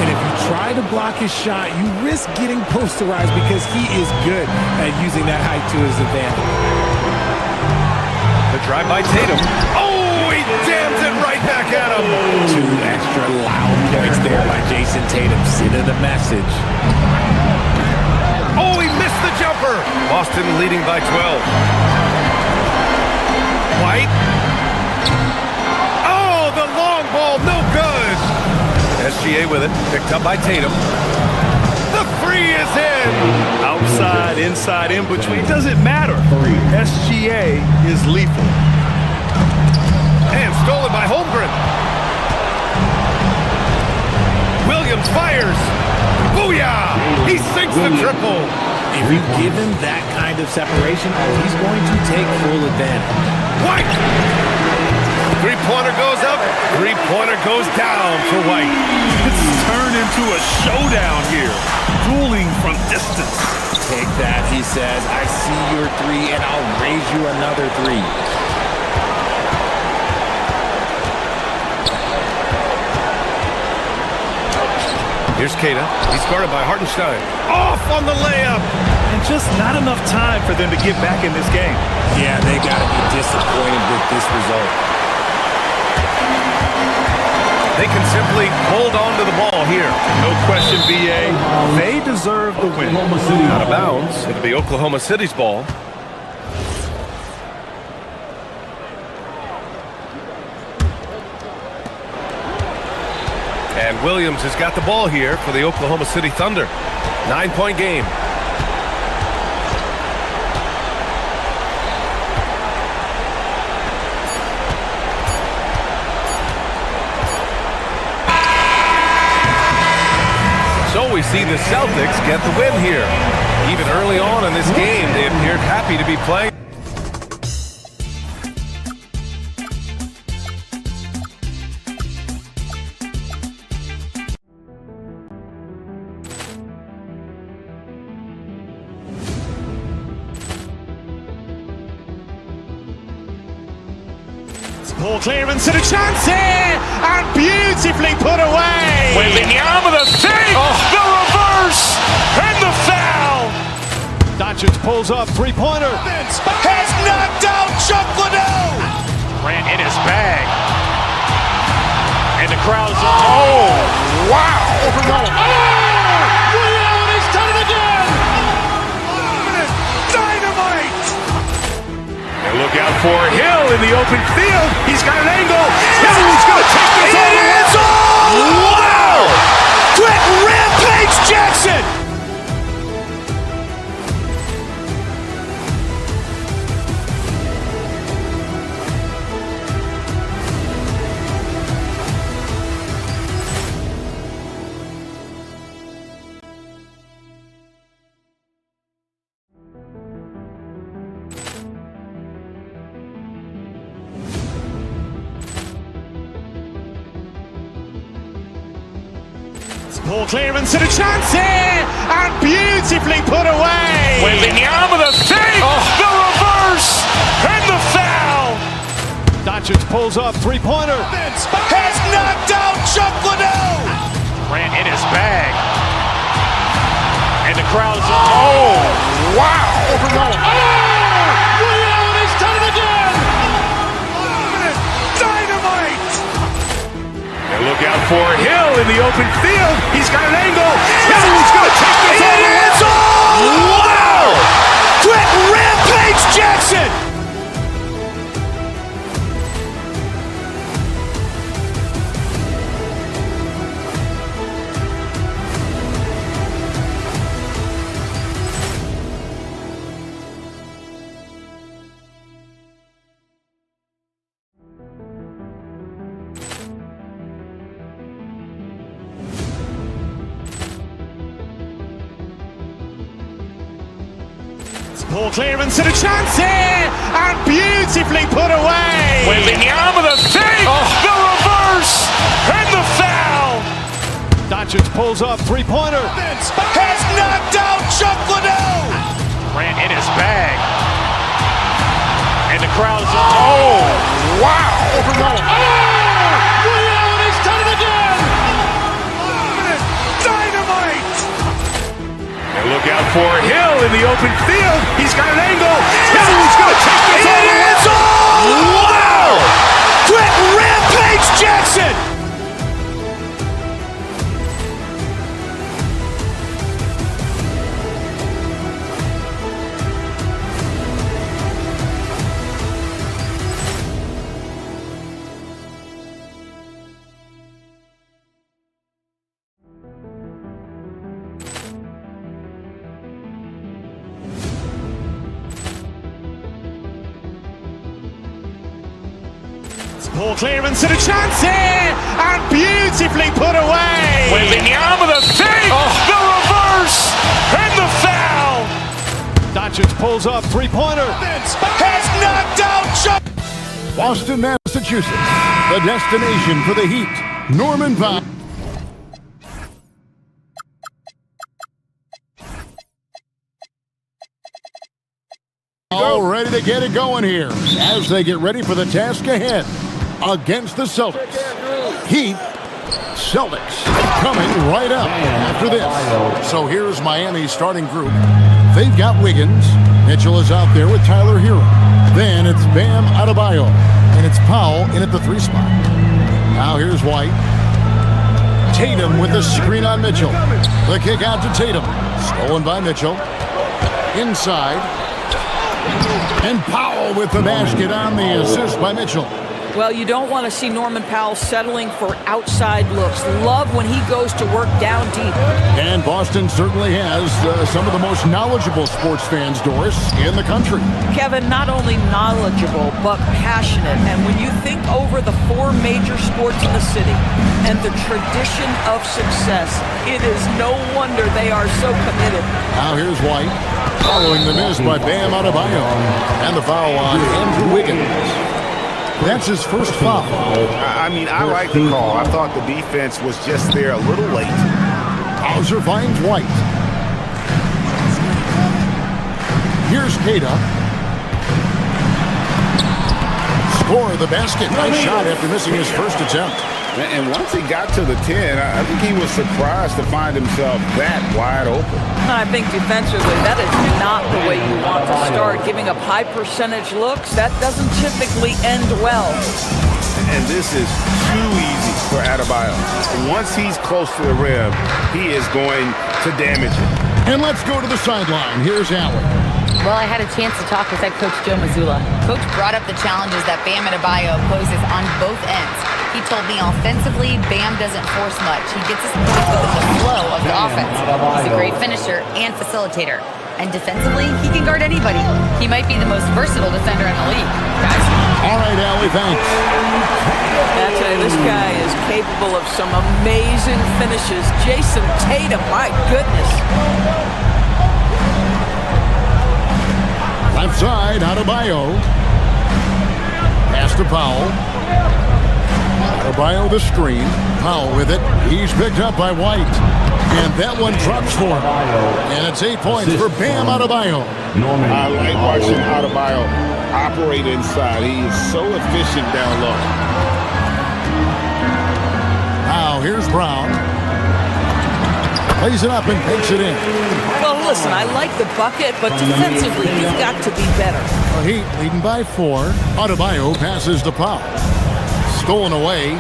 And if you try to block his shot, you risk getting posterized because he is good at using that height to his advantage. The drive by Tatum. Oh, he jams it right back at him. 2 extra loud points there by Jason Tatum. Sending a message. Oh, he missed the jumper. Boston leading by 12. White. Oh, the long ball, no good. SGA with it, picked up by Tatum. The three is in. Outside, inside, in between, doesn't matter. SGA is lethal. And stolen by Holmgren. Williams fires. Booyah! He sinks the triple. If you give him that kind of separation, he's going to take full advantage. White! Three-pointer goes up, three-pointer goes down for White. It's turned into a showdown here. Dueling from distance. Take that, he says. I see your 3, and I'll raise you another 3. Here's Keita. He's guarded by Hartenstein. Off on the layup. And just not enough time for them to get back in this game. Yeah, they got to be disappointed with this result. They can simply hold on to the ball here. No question, BA. They deserve the win. Out of bounds. It'll be Oklahoma City's ball. And Williams has got the ball here for the Oklahoma City Thunder. 9-point game. So we see the Celtics get the win here. Even early on in this game, they appeared happy to be playing. Ball clearance and a chance here, and beautifully put away. Wembanyama with a three, the reverse, and the foul. Doncic pulls up, three-pointer. Has knocked out Chuck Liddell. Ran in his bag. And the crowd's oh, wow. Oh, Rio, and he's done it again. Dynamite. And look out for Hill in the open field. He's got an angle. Hill's going to take this all the way. Wow! Quick rampage Jackson. Ball clearance and a chance here, and beautifully put away. Wembanyama with a three, the reverse, and the foul. Doncic pulls up, three-pointer. Has knocked out Chuck Liddell. Ran in his bag. And the crowd's oh, wow. Rio, and he's done it again. Dynamite. And look out for Hill in the open field. He's got an angle. Hill's going to take this all the way. Wow! Quick rampage Jackson. Ball clearance and a chance here, and beautifully put away. Wembanyama the save, the reverse, and the foul. Doncic pulls up, three-pointer. Has knocked out Chuck Liddell. Ran in his bag. And the crowd is... Oh, wow. Ray Allen has done it again. Dynamite. And look out for Hill in the open field. He's got an angle. Hill's going to take this all the way. Wow. Quick rampage Jackson. Ball clearance and a chance here, and beautifully put away. Wembanyama the save, the reverse, and the foul. Doncic pulls up, three-pointer. Has knocked out Chuck. Boston, Massachusetts, the destination for the Heat. Norman Powell. All ready to get it going here as they get ready for the task ahead against the Celtics. Heat, Celtics coming right up after this. So here's Miami's starting group. They've got Wiggins. Mitchell is out there with Tyler Hero. Then it's Bam Adebayo, and it's Powell in at the 3 spot. Now here's White. Tatum with the screen on Mitchell. The kick out to Tatum. Stolen by Mitchell. Inside. And Powell with the basket on the assist by Mitchell. Well, you don't want to see Norman Powell settling for outside looks. Love when he goes to work down deep. And Boston certainly has some of the most knowledgeable sports fans, Doris, in the country. Kevin, not only knowledgeable, but passionate. And when you think over the 4 major sports in the city and the tradition of success, it is no wonder they are so committed. Now here's White, following the miss by Bam Adebayo. And the foul on Andrew Wiggins. That's his first foul. I mean, I like the call. I thought the defense was just there a little late. Hauser finds White. Here's Keita. Score the basket. Nice shot after missing his first attempt. And once he got to the 10, I think he was surprised to find himself that wide open. I think defensively, that is not the way you want to start. Giving up high percentage looks, that doesn't typically end well. And this is too easy for Adebayo. Once he's close to the rim, he is going to damage it. And let's go to the sideline. Here's Allen. Well, I had a chance to talk with head coach Joe Mazzulla. Coach brought up the challenges that Bam Adebayo poses on both ends. He told me offensively, Bam doesn't force much. He gets his points within the flow of the offense. He's a great finisher and facilitator. And defensively, he can guard anybody. He might be the most versatile defender in the league, guys. All right, Allie, thanks. I tell you, this guy is capable of some amazing finishes. Jason Tatum, my goodness. Left side, Adebayo. Pass to Powell. Adebayo the screen. Powell with it. He's picked up by White. And that one drops for him. And it's 8 points for Bam Adebayo. I like watching Adebayo operate inside. He is so efficient down low. Now here's Brown. Plays it up and takes it in. Well, listen, I like the bucket, but defensively, you've got to be better. The Heat leading by 4. Adebayo passes to Powell. Stolen away.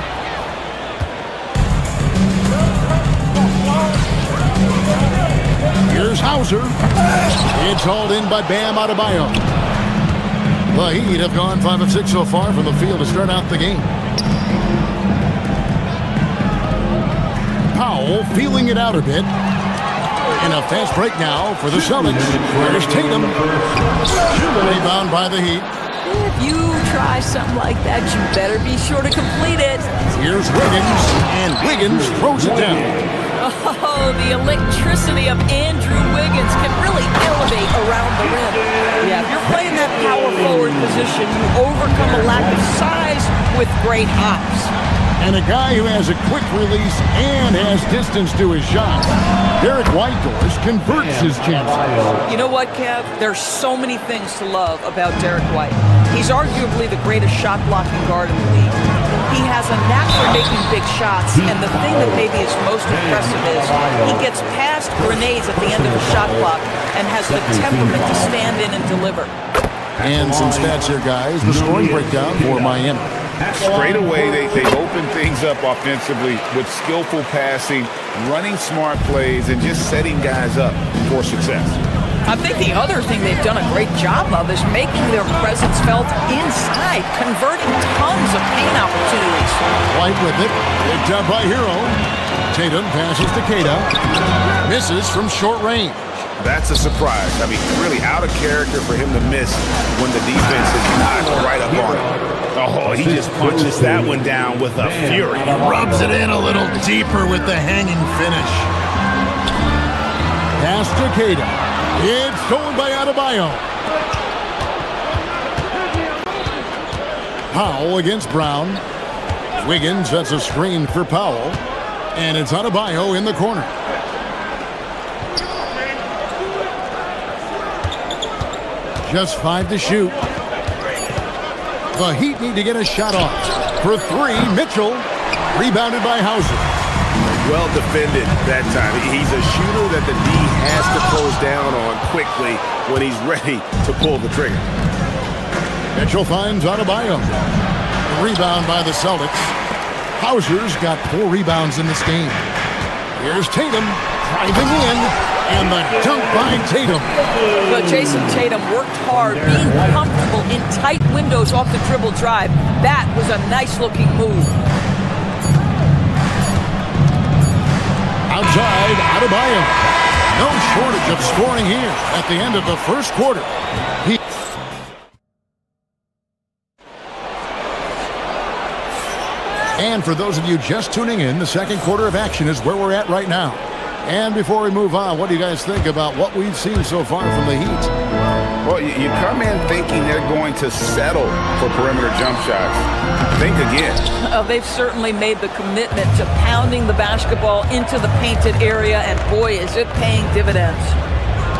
Here's Hauser. It's hauled in by Bam Adebayo. The Heat have gone 5 of 6 so far from the field to start out the game. Powell feeling it out a bit. And a fast break now for the Celtics. Where's Tatum? Rebound by the Heat. If you try something like that, you better be sure to complete it. Here's Wiggins, and Wiggins throws it down. Oh, the electricity of Andrew Wiggins can really elevate around the rim. Yeah, if you're playing that power forward position, you overcome a lack of size with great hops. And a guy who has a quick release and has distance to his shots. Derek Whitehorse converts his chances. You know what, Kev? There's so many things to love about Derek White. He's arguably the greatest shot-blocking guard in the league. He has a knack for making big shots, and the thing that maybe is most impressive is he gets past grenades at the end of the shot clock and has the temperament to stand in and deliver. And some stats here, guys. The scoring breakdown for Miami. Straight away, they've opened things up offensively with skillful passing, running smart plays, and just setting guys up for success. I think the other thing they've done a great job of is making their presence felt inside, converting tons of paint opportunities. White with it. Picked up by Hero. Tatum passes to Keita. Misses from short range. That's a surprise. I mean, really out of character for him to miss when the defense is not right up on him. Oh, he just punches that one down with a fury. He rubs it in a little deeper with the hanging finish. Pass to Keita. It's stolen by Adebayo. Powell against Brown. Wiggins sets a screen for Powell. And it's Adebayo in the corner. Just 5 to shoot. The Heat need to get a shot off. For 3, Mitchell. Rebounded by Hauser. Well defended that time. He's a shooter that the D has to close down on quickly when he's ready to pull the trigger. Mitchell finds Adebayo. Rebound by the Celtics. Hauser's got 4 rebounds in this game. Here's Tatum driving in, and the dunk by Tatum. But Jason Tatum worked hard, being comfortable in tight windows off the dribble drive. That was a nice-looking move. Outside, Adebayo. No shortage of scoring here at the end of the first quarter. And for those of you just tuning in, the second quarter of action is where we're at right now. And before we move on, what do you guys think about what we've seen so far from the Heat? Well, you come in thinking they're going to settle for perimeter jump shots. Think again. They've certainly made the commitment to pounding the basketball into the painted area, and boy, is it paying dividends.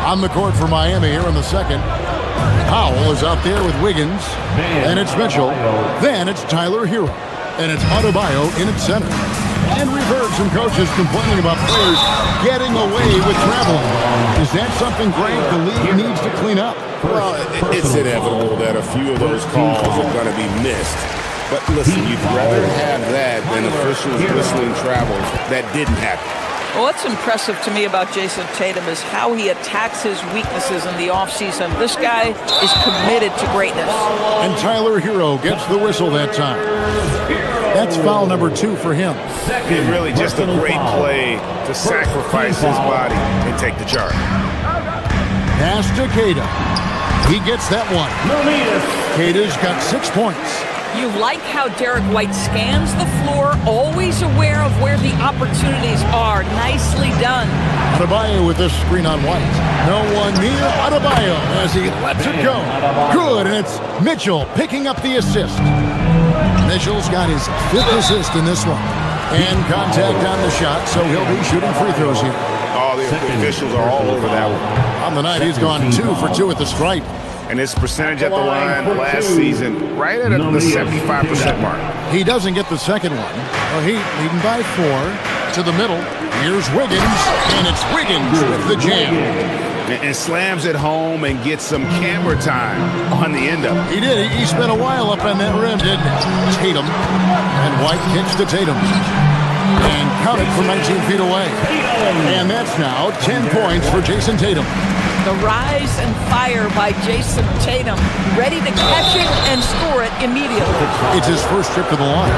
On the court for Miami here in the second. Powell is out there with Wiggins. And it's Mitchell. Then it's Tyler Hero. And it's Adebayo in its center. And we've heard some coaches complaining about players getting away with traveling. Is that something, Greg, the league needs to clean up? Well, it's inevitable that a few of those calls are going to be missed. But listen, you'd rather have that than officials whistling travel that didn't happen. Well, what's impressive to me about Jason Tatum is how he attacks his weaknesses in the offseason. This guy is committed to greatness. And Tyler Hero gets the whistle that time. That's foul number 2 for him. It's really just a great play to sacrifice his body and take the charge. Pass to Keita. He gets that one. Keita's got 6 points. You like how Derek White scans the floor, always aware of where the opportunities are. Nicely done. Adebayo with this screen on White. No one near Adebayo as he lets it go. Good, and it's Mitchell picking up the assist. Mitchell's got his 5th assist in this one. And contact on the shot, so he'll be shooting free throws here. Oh, the officials are all over that one. On the night, he's gone 2 for 2 at the stripe. And his percentage at the line last season, right at the 75% mark. He doesn't get the second one. Well, Heat leading by 4 to the middle. Here's Wiggins, and it's Wiggins with the jam. And slams it home and gets some camera time on the end of it. He did. He spent a while up on that rim, didn't he? Tatum. And White kicks to Tatum. And counted from 19 feet away. And that's now 10 points for Jason Tatum. The rise and fire by Jason Tatum, ready to catch it and score it immediately. It's his first trip to the line.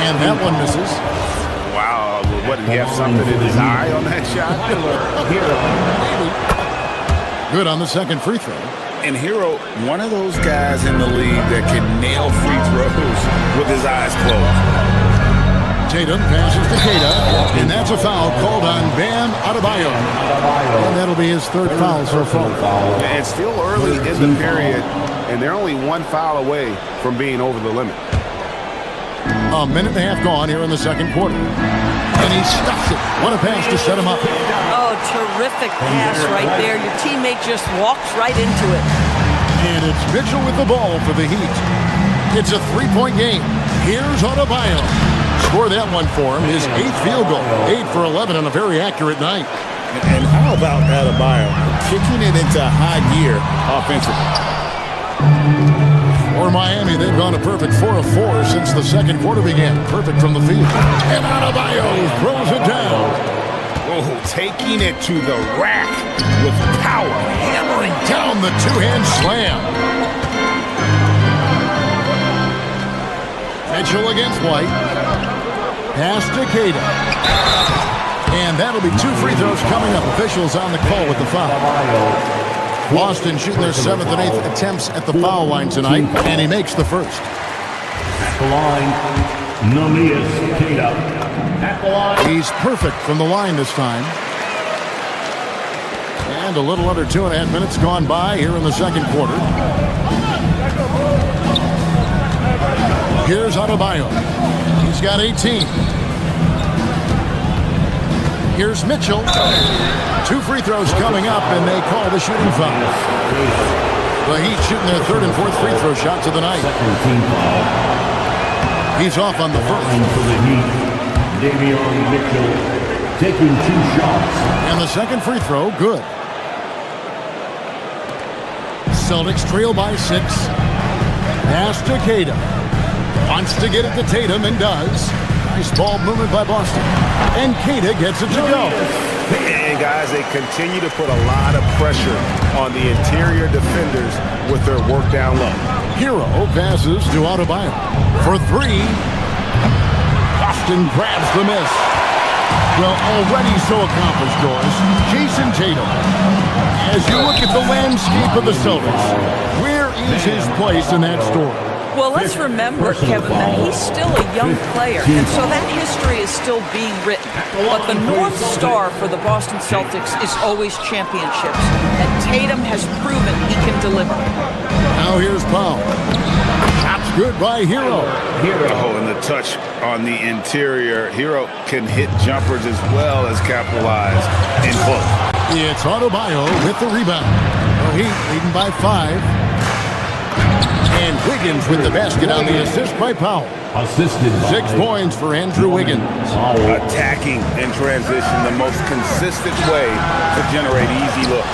And that one misses. Wow, what, did he have something in his eye on that shot? Good on the second free throw. And Hero, one of those guys in the league that can nail free throws with his eyes closed. Tatum passes to Keita, and that's a foul called on Bam Adebayo. And that'll be his third foul so far. And still early in the period, and they're only one foul away from being over the limit. A minute and a half gone here in the second quarter. And he stuffs it. What a pass to set him up. Oh, terrific pass right there. Your teammate just walks right into it. And it's Mitchell with the ball for the Heat. It's a three-point game. Here's Adebayo. Score that one for him. His 8th field goal. 8 for 11 on a very accurate night. And how about Adebayo kicking it into high gear offensively? For Miami, they've gone a perfect 4 of 4 since the second quarter began. Perfect from the field. And Adebayo throws it down. Oh, taking it to the rack with power. Hammering down the two-hand slam. Mitchell against White. Pass to Keita. And that'll be 2 free throws coming up. Officials on the call with the foul. Boston shooting their 7th and 8th attempts at the foul line tonight, and he makes the first. At the line, Namias Keita. At the line. He's perfect from the line this time. And a little under 2.5 minutes gone by here in the second quarter. Here's Adebayo. He's got 18. Here's Mitchell. 2 free throws coming up, and they call the shooting foul. The Heat shooting their 3rd and 4th free throw shots of the night. He's off on the first. For the Heat, Davion Mitchell taking 2 shots. And the second free throw, good. Celtics trail by 6. Pass to Keita. Wants to get it to Tatum and does. Nice ball movement by Boston. And Keita gets it to go. And guys, they continue to put a lot of pressure on the interior defenders with their work down low. Hero passes to Adebayo for 3. Boston grabs the miss. Well, already so accomplished, Doris. Jason Tatum. As you look at the landscape of the Celtics, where is his place in that story? Well, let's remember, Kevin, that he's still a young player, and so that history is still being written. But the North Star for the Boston Celtics is always championships, and Tatum has proven he can deliver. Now here's Powell. Shot's good by Hero. Oh, and the touch on the interior. Hero can hit jumpers as well as capitalize in both. It's Adebayo with the rebound. The Heat leading by 5. And Wiggins with the basket on the assist by Powell. Assisted by 6 points for Andrew Wiggins. Attacking in transition, the most consistent way to generate easy looks.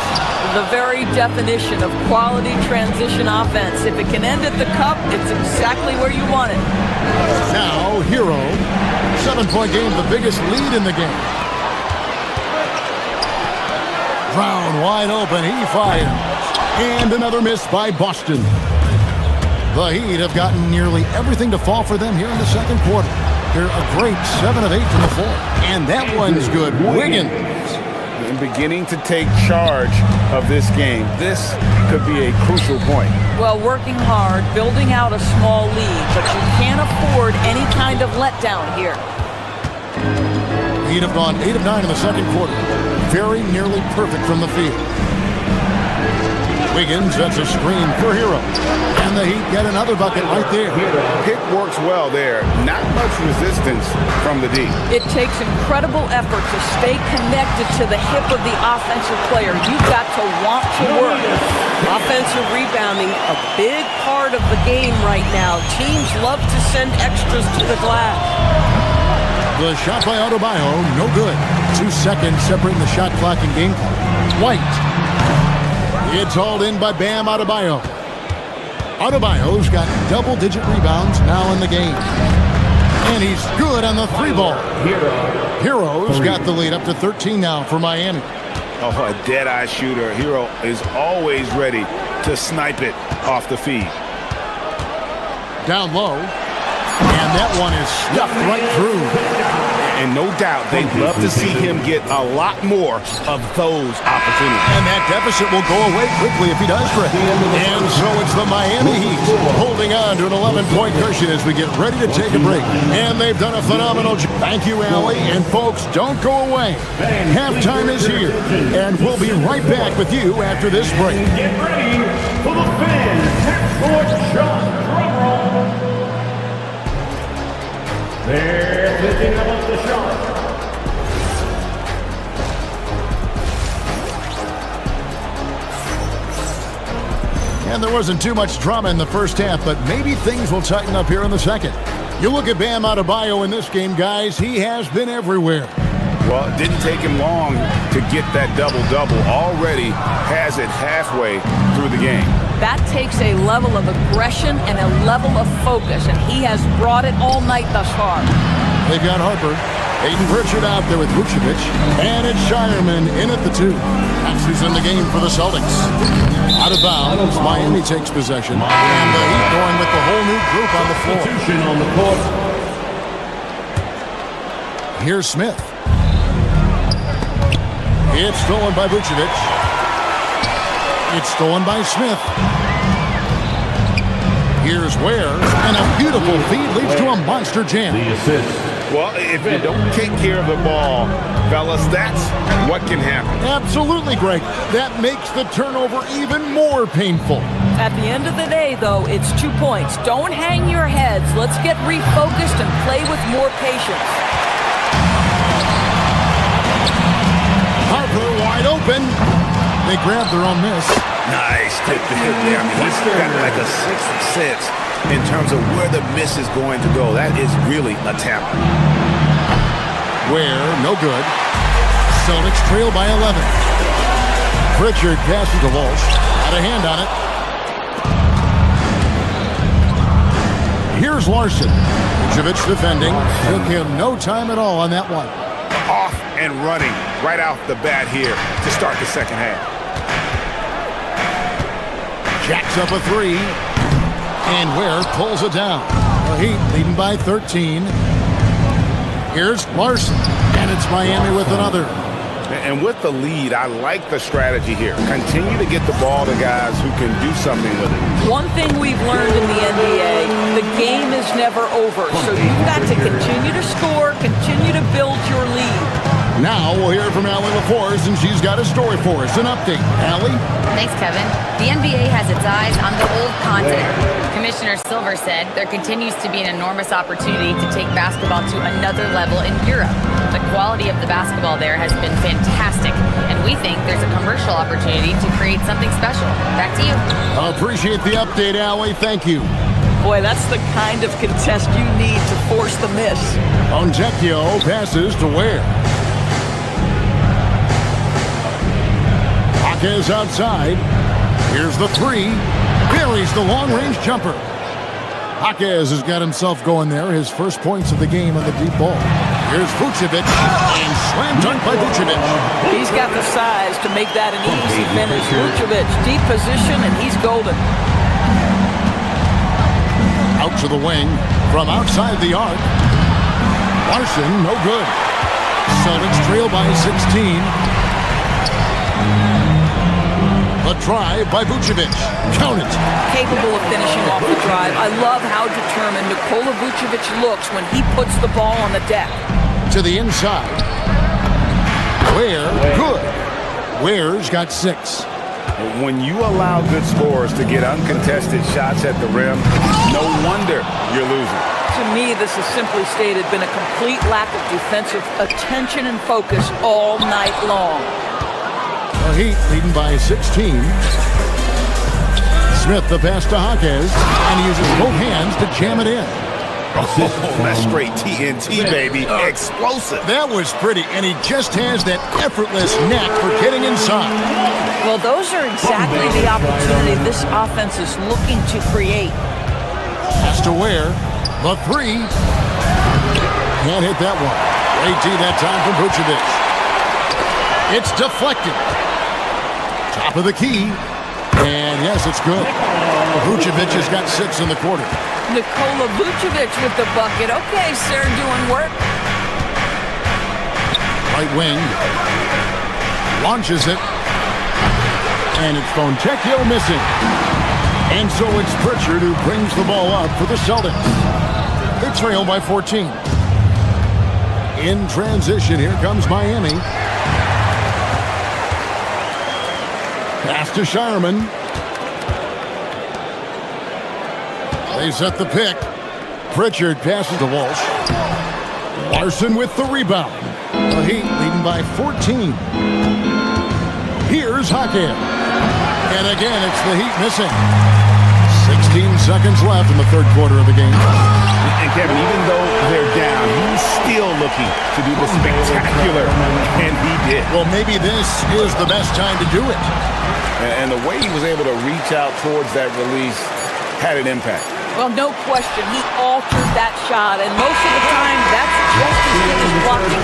The very definition of quality transition offense. If it can end at the cup, it's exactly where you want it. Now, Hero. 7-point game, the biggest lead in the game. Brown wide open, he fires. And another miss by Boston. The Heat have gotten nearly everything to fall for them here in the second quarter. They're a great 7 of 8 from the floor. And that one's good. Wiggins. And beginning to take charge of this game. This could be a crucial point. Well, working hard, building out a small lead, but you can't afford any kind of letdown here. The Heat have gone 8 of 9 in the second quarter. Very nearly perfect from the field. Wiggins sets a screen for Hero. And the Heat get another bucket right there. Pick works well there. Not much resistance from the D. It takes incredible effort to stay connected to the hip of the offensive player. You've got to want to work. Offensive rebounding, a big part of the game right now. Teams love to send extras to the glass. The shot by Adebayo, no good. 2 seconds separating the shot clock and game clock. White. It's hauled in by Bam Adebayo. Adebayo's got double-digit rebounds now in the game. And he's good on the 3-ball. Hero's got the lead up to 13 now for Miami. Oh, a dead-eye shooter. Hero is always ready to snipe it off the feed. Down low. And that one is stuffed right through. And no doubt, they'd love to see him get a lot more of those opportunities. And that deficit will go away quickly if he does, Greg. And so it's the Miami Heat holding on to an 11-point cushion as we get ready to take a break. And they've done a phenomenal job. Thank you, Allie. And folks, don't go away. Halftime is here. And we'll be right back with you after this break. Get ready for the fans. Half-court shot. Drum roll. They're picking up the shot. And there wasn't too much drama in the first half, but maybe things will tighten up here in the second. You look at Bam Adebayo in this game, guys. He has been everywhere. Well, it didn't take him long to get that double-double. Already has it halfway through the game. That takes a level of aggression and a level of focus, and he has brought it all night thus far. They've got Harper. Aiden Pritchard out there with Vucevic. And it's Shireman in at the 2. Axie's in the game for the Celtics. Out of bounds, Miami takes possession. And the Heat going with the whole new group on the floor. On the court. Here's Smith. It's stolen by Vucevic. It's stolen by Smith. Here's Ware. And a beautiful feed leads to a monster jam. The assist. Well, if you don't take care of the ball, fellas, that's what can happen. Absolutely, Greg. That makes the turnover even more painful. At the end of the day, though, it's 2 points. Don't hang your heads. Let's get refocused and play with more patience. Harper wide open. They grab their own miss. Nice tip to hit there. I mean, he's got like a sixth sense in terms of where the miss is going to go. That is really a talent. Ware, no good. Celtics trail by 11. Pritchard passes to Walsh. Had a hand on it. Here's Larson. Vucevic defending. Took him no time at all on that one. Off and running right out the bat here to start the second half. Jacks up a 3. And Ware pulls it down. The Heat leading by 13. Here's Larson. And it's Miami with another. And with the lead, I like the strategy here. Continue to get the ball to guys who can do something with it. One thing we've learned in the NBA, the game is never over. So you've got to continue to score, continue to build your lead. Now we'll hear from Allie LaForce, and she's got a story for us. An update. Allie? Thanks, Kevin. The NBA has its eyes on the old continent. Commissioner Silver said there continues to be an enormous opportunity to take basketball to another level in Europe. The quality of the basketball there has been fantastic, and we think there's a commercial opportunity to create something special. Back to you. Appreciate the update, Allie. Thank you. Boy, that's the kind of contest you need to force the miss. Onjekio passes to Ware. Is outside. Here's the 3. Buries the long-range jumper. Jaquez has got himself going there. His first points of the game on the deep ball. Here's Vucevic. And slam dunk by Vucevic. He's got the size to make that an easy finish. Vucevic, deep position, and he's golden. Out to the wing. From outside the arc. Larson, no good. Celtics trail by 16. A drive by Vucevic. Count it. Capable of finishing off the drive. I love how determined Nikola Vucevic looks when he puts the ball on the deck. To the inside. Ware, good. Ware's got 6. When you allow good scorers to get uncontested shots at the rim, no wonder you're losing. To me, this has simply stated been a complete lack of defensive attention and focus all night long. The Heat leading by 16. Smith the pass to Jaquez, and he uses both hands to jam it in. Oh, that's straight TNT, baby. Explosive. That was pretty, and he just has that effortless knack for getting inside. Well, those are exactly the opportunity this offense is looking to create. Pass to Ware. The 3. Can't hit that one. Great D that time from Vucevic. It's deflected. Top of the key. And yes, it's good. Vucevic has got 6 in the quarter. Nikola Vucevic with the bucket. Okay, sir, doing work. Right wing. Launches it. And it's Fontecchio missing. And so it's Pritchard who brings the ball up for the Celtics. They trail by 14. In transition, here comes Miami. Pass to Shireman. They set the pick. Pritchard passes to Walsh. Larson with the rebound. The Heat leading by 14. Here's Hakeem. And again, it's the Heat missing. 16 seconds left in the third quarter of the game. And Kevin, even though they're down, he's still looking to do the spectacular, and he did. Well, maybe this is the best time to do it. And the way he was able to reach out towards that release had an impact. Well, no question. He altered that shot, and most of the time, that's just as good as blocking.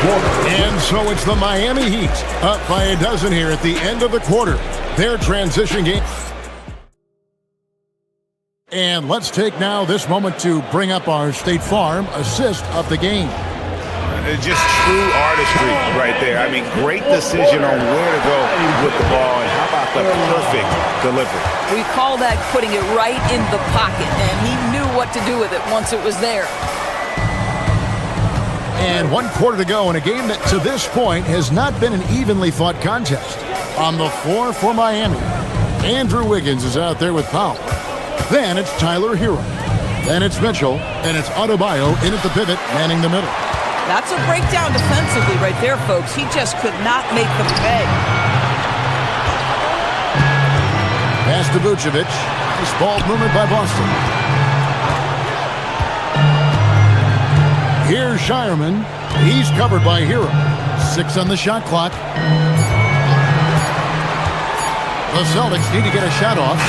And so it's the Miami Heat up by a dozen here at the end of the quarter. Their transition game. And let's take now this moment to bring up our State Farm assist of the game. Just true artistry right there. I mean, great decision on where to go with the ball, and how about the perfect delivery? We call that putting it right in the pocket, and he knew what to do with it once it was there. And 1 quarter to go in a game that to this point has not been an evenly fought contest. On the floor for Miami, Andrew Wiggins is out there with Powell. Then it's Tyler Hero. Then it's Mitchell, and it's Adebayo in at the pivot, manning the middle. That's a breakdown defensively right there, folks. He just could not make them pay. Pass to Vucevic. This ball movement by Boston. Here's Shireman. He's covered by Hero. 6 on the shot clock. The Celtics need to get a shot off.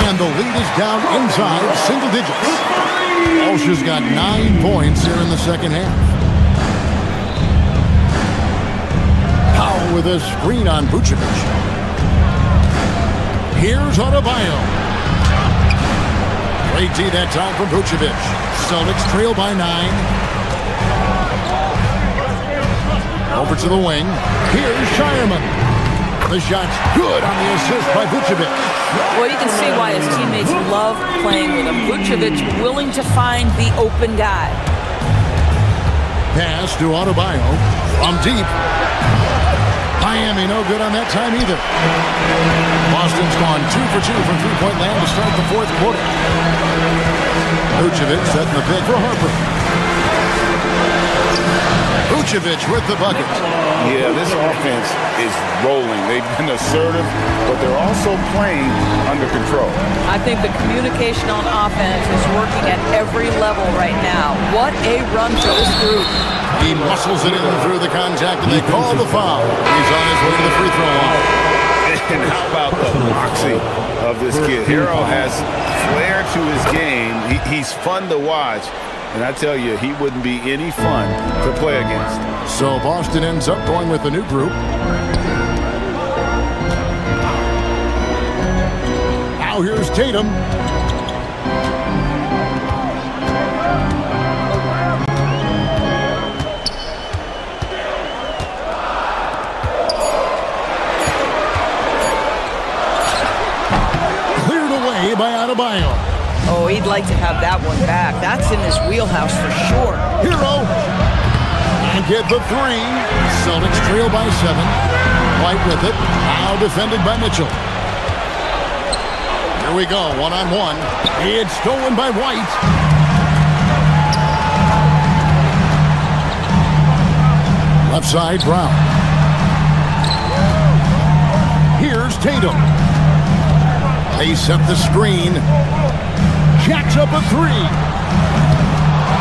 And the lead is down inside single digits. Walsh has got 9 points here in the second half. Powell with a screen on Vucevic. Here's Adebayo. Great D that time from Vucevic. Celtics trail by 9. Over to the wing. Here's Shireman. The shot's good on the assist by Vucevic. Well, you can see why his teammates love playing with him. Vucevic willing to find the open guy. Pass to Adebayo from deep. Miami no good on that time either. Boston's gone 2 for 2 from three-point land to start the fourth quarter. Vucevic setting the pick for Harper. Vucevic with the bucket. Yeah, this offense is rolling. They've been assertive, but they're also playing under control. I think the communication on offense is working at every level right now. What a run for this group. He muscles it in through the contact, and they call the foul. He's on his way to the free throw line. And how about the moxie of this kid? Hero has flair to his game. He's fun to watch. And I tell you, he wouldn't be any fun to play against. So Boston ends up going with the new group. Now here's Tatum. Cleared away by Adebayo. Oh, he'd like to have that one back. That's in his wheelhouse for sure. Hero. And get the 3. Celtics trail by 7. White with it. Now defended by Mitchell. Here we go. 1-on-1. It's stolen by White. Left side, Brown. Here's Tatum. They set the screen. Jacks up a 3.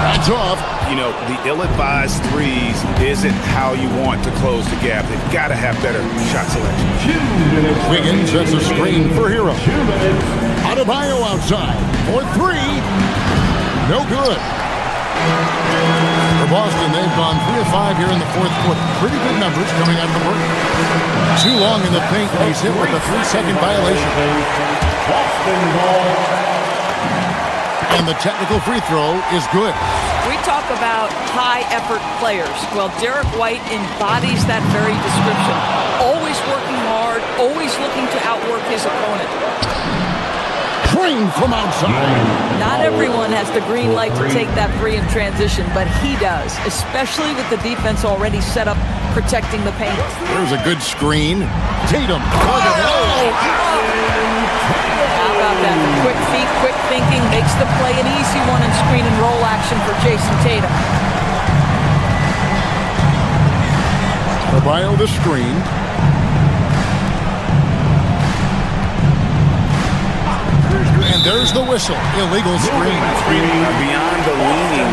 That's off. You know, the ill-advised threes isn't how you want to close the gap. They've got to have better shot selection. Wiggins sets a screen for Hero. Adebayo outside for 3. No good. For Boston, they've gone 3 of 5 here in the fourth quarter. Pretty good numbers coming out of the break. Too long in the paint. He's hit with a 3-second violation. Boston ball. And the technical free throw is good. We talk about high-effort players. Well, Derek White embodies that very description. Always working hard, always looking to outwork his opponent. Trained from outside. Not everyone has the green light to take that three in transition, but he does, especially with the defense already set up protecting the paint. There's a good screen. Tatum. How about that? The quick feet, quick thinking makes the play an easy one in screen and roll action for Jason Tatum. Adebayo the screen. And there's the whistle. Illegal screen. Beyond the leaning,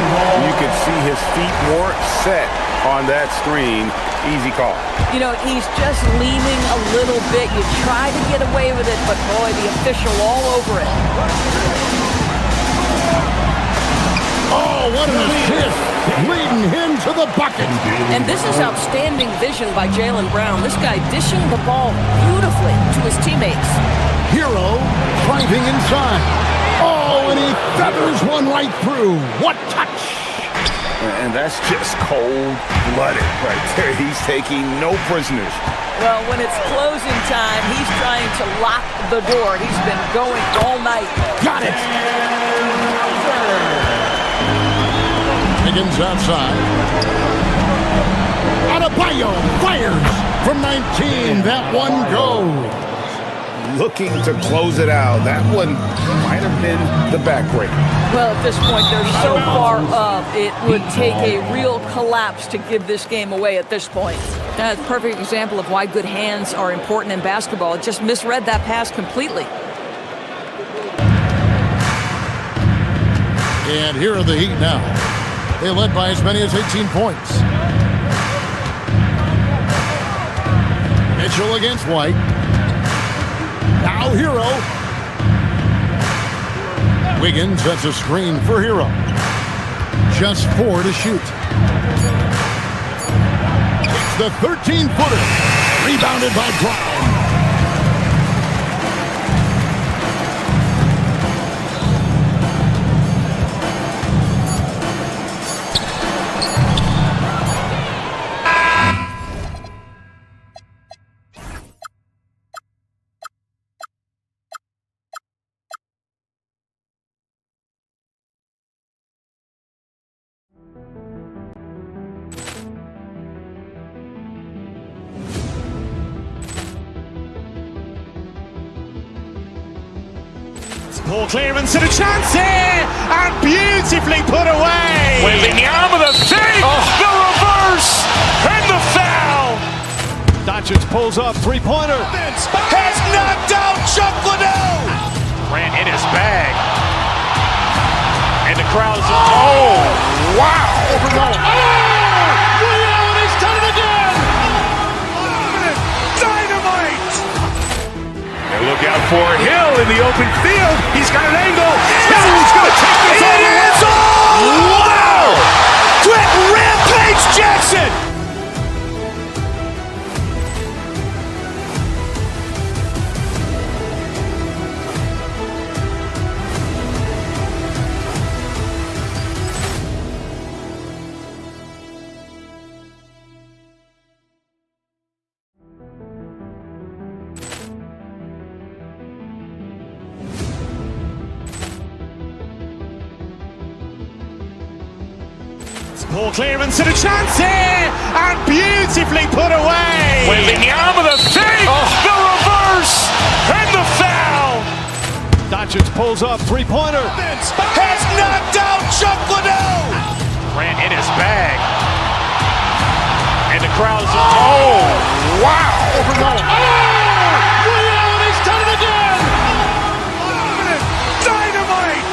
you could see his feet more set on that screen. Easy call. You know, he's just leaning a little bit. You try to get away with it, but boy, the official all over it. Oh, what an assist. Leading him to the bucket. And this is outstanding vision by Jaylen Brown. This guy dishing the ball beautifully to his teammates. Hero driving inside. Oh, and he feathers one right through. What touch. And that's just cold-blooded right there. He's taking no prisoners. Well, when it's closing time, he's trying to lock the door. He's been going all night. Got it. Higgins outside. Adebayo fires from 19. That one goes. Looking to close it out. That one might have been the backbreaker. Well, at this point, they're so far up, it would take a real collapse to give this game away at this point. That's a perfect example of why good hands are important in basketball. It just misread that pass completely. And here are the Heat now. They led by as many as 18 points. Mitchell against White. Now Hero. Wiggins sets a screen for Hero. Just 4 to shoot. It's the 13-footer. Rebounded by Brown. Poor clearance and a chance here, and beautifully put away. Wembanyama with a fake, the reverse, and the foul. Doncic pulls up, three-pointer. Has knocked out Chuck Liddell. Ran in his bag. And the crowd's, oh, wow. Allen has done it again. Dynamite. And look out for Hill in the open field. He's got an angle. Hill's going to take this all the way. Wow. Quick rampage Jackson. Poor clearance and a chance here, and beautifully put away. Wembanyama with a fake, the reverse, and the foul. Doncic pulls up, three-pointer. Has knocked out Chuck Liddell. Ran in his bag. And the crowd's, oh, wow. Allen has done it again. Dynamite.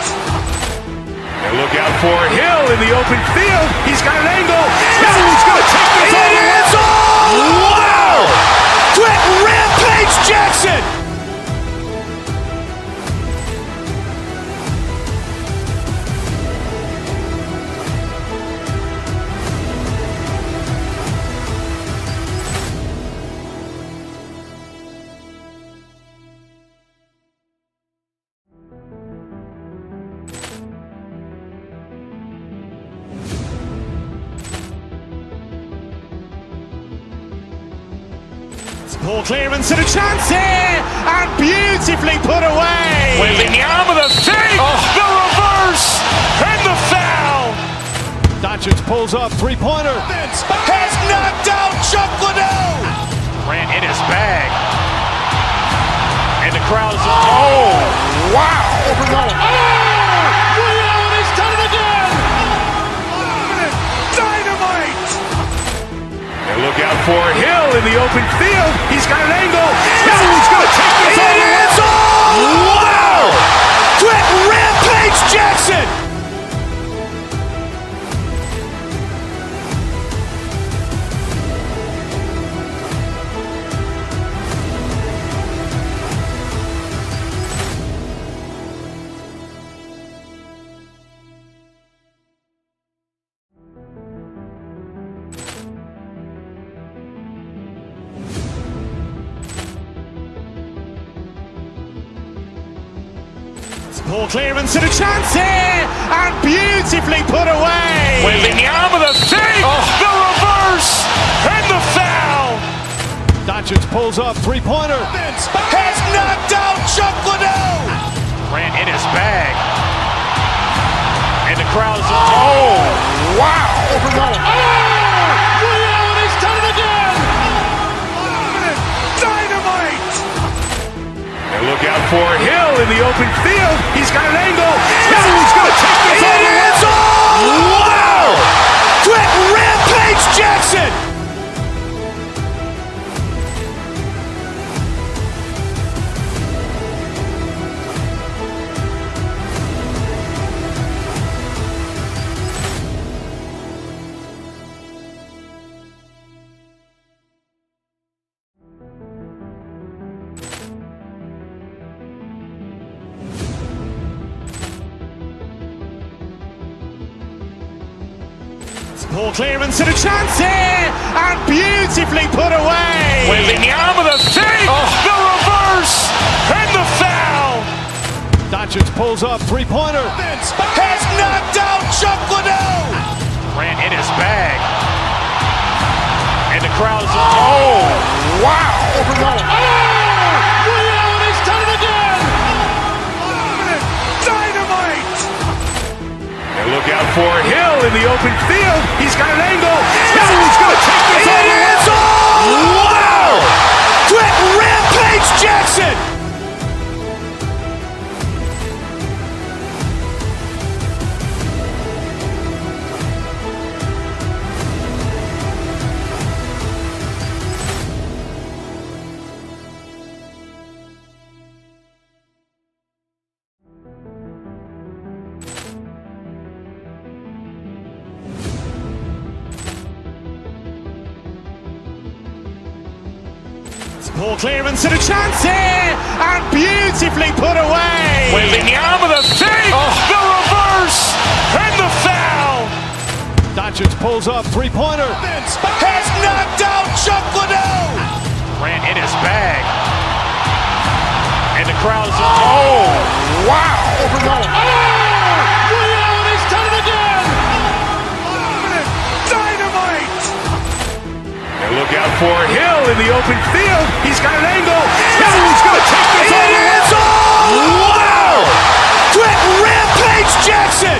And look out for Hill in the open field. He's got an angle. Hill's going to take this all the way. Wow. Quick rampage Jackson. Ball clearance and a chance here, and beautifully put away. Wembanyama with a fake, the reverse, and the foul. Doncic pulls up, three-pointer. Has knocked out Chuck Liddell. Grant in his bag. And the crowd is, oh, wow. Ray Allen has done it again. Dynamite. And look out for Hill in the open field. He's got an angle. He's going to take this all the way. Wow. Quick rampage Jackson. Ball clearance and a chance here, and beautifully put away. Wembanyama with a fake, the reverse, and the foul. Doncic pulls up, three-pointer. Has knocked out Chuck Liddell. Grant in his bag. And the crowd is, oh, wow. Ray Allen has done it again. Dynamite. And look out for Hill in the open field. He's got an angle. He's going to take this all the way. Wow. Quick rampage Jackson. Ball clearance and a chance here, and beautifully put away. Wembanyama with a fake, the reverse, and the foul. Doncic pulls up, three-pointer. Has knocked out Chuck Liddell. Grant in his bag. And the crowd is, oh, wow. Ray Allen has done it again. Dynamite. And look out for Hill in the open field. He's got an angle. He's going to take this all the way. Wow. Quick rampage Jackson. Ball clearance and a chance here, and beautifully put away. Wembanyama with a fake, the reverse, and the foul. Doncic pulls up, three-pointer. Has knocked out Chuck Liddell. Grant in his bag. And the crowd is, oh, wow. Ray Allen has done it again. Dynamite. And look out for Hill in the open field. He's got an angle. He's going to take this all the way. Wow. Quick rampage Jackson.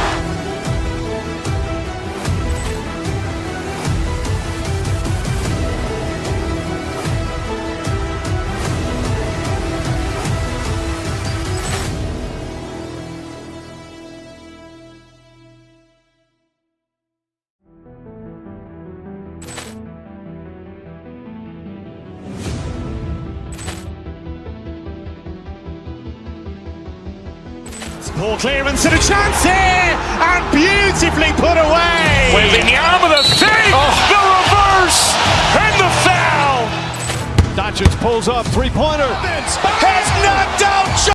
Ball clearance and a chance here, and beautifully put away. Wembanyama with a fake, the reverse, and the foul. Doncic pulls up, three-pointer. Has knocked out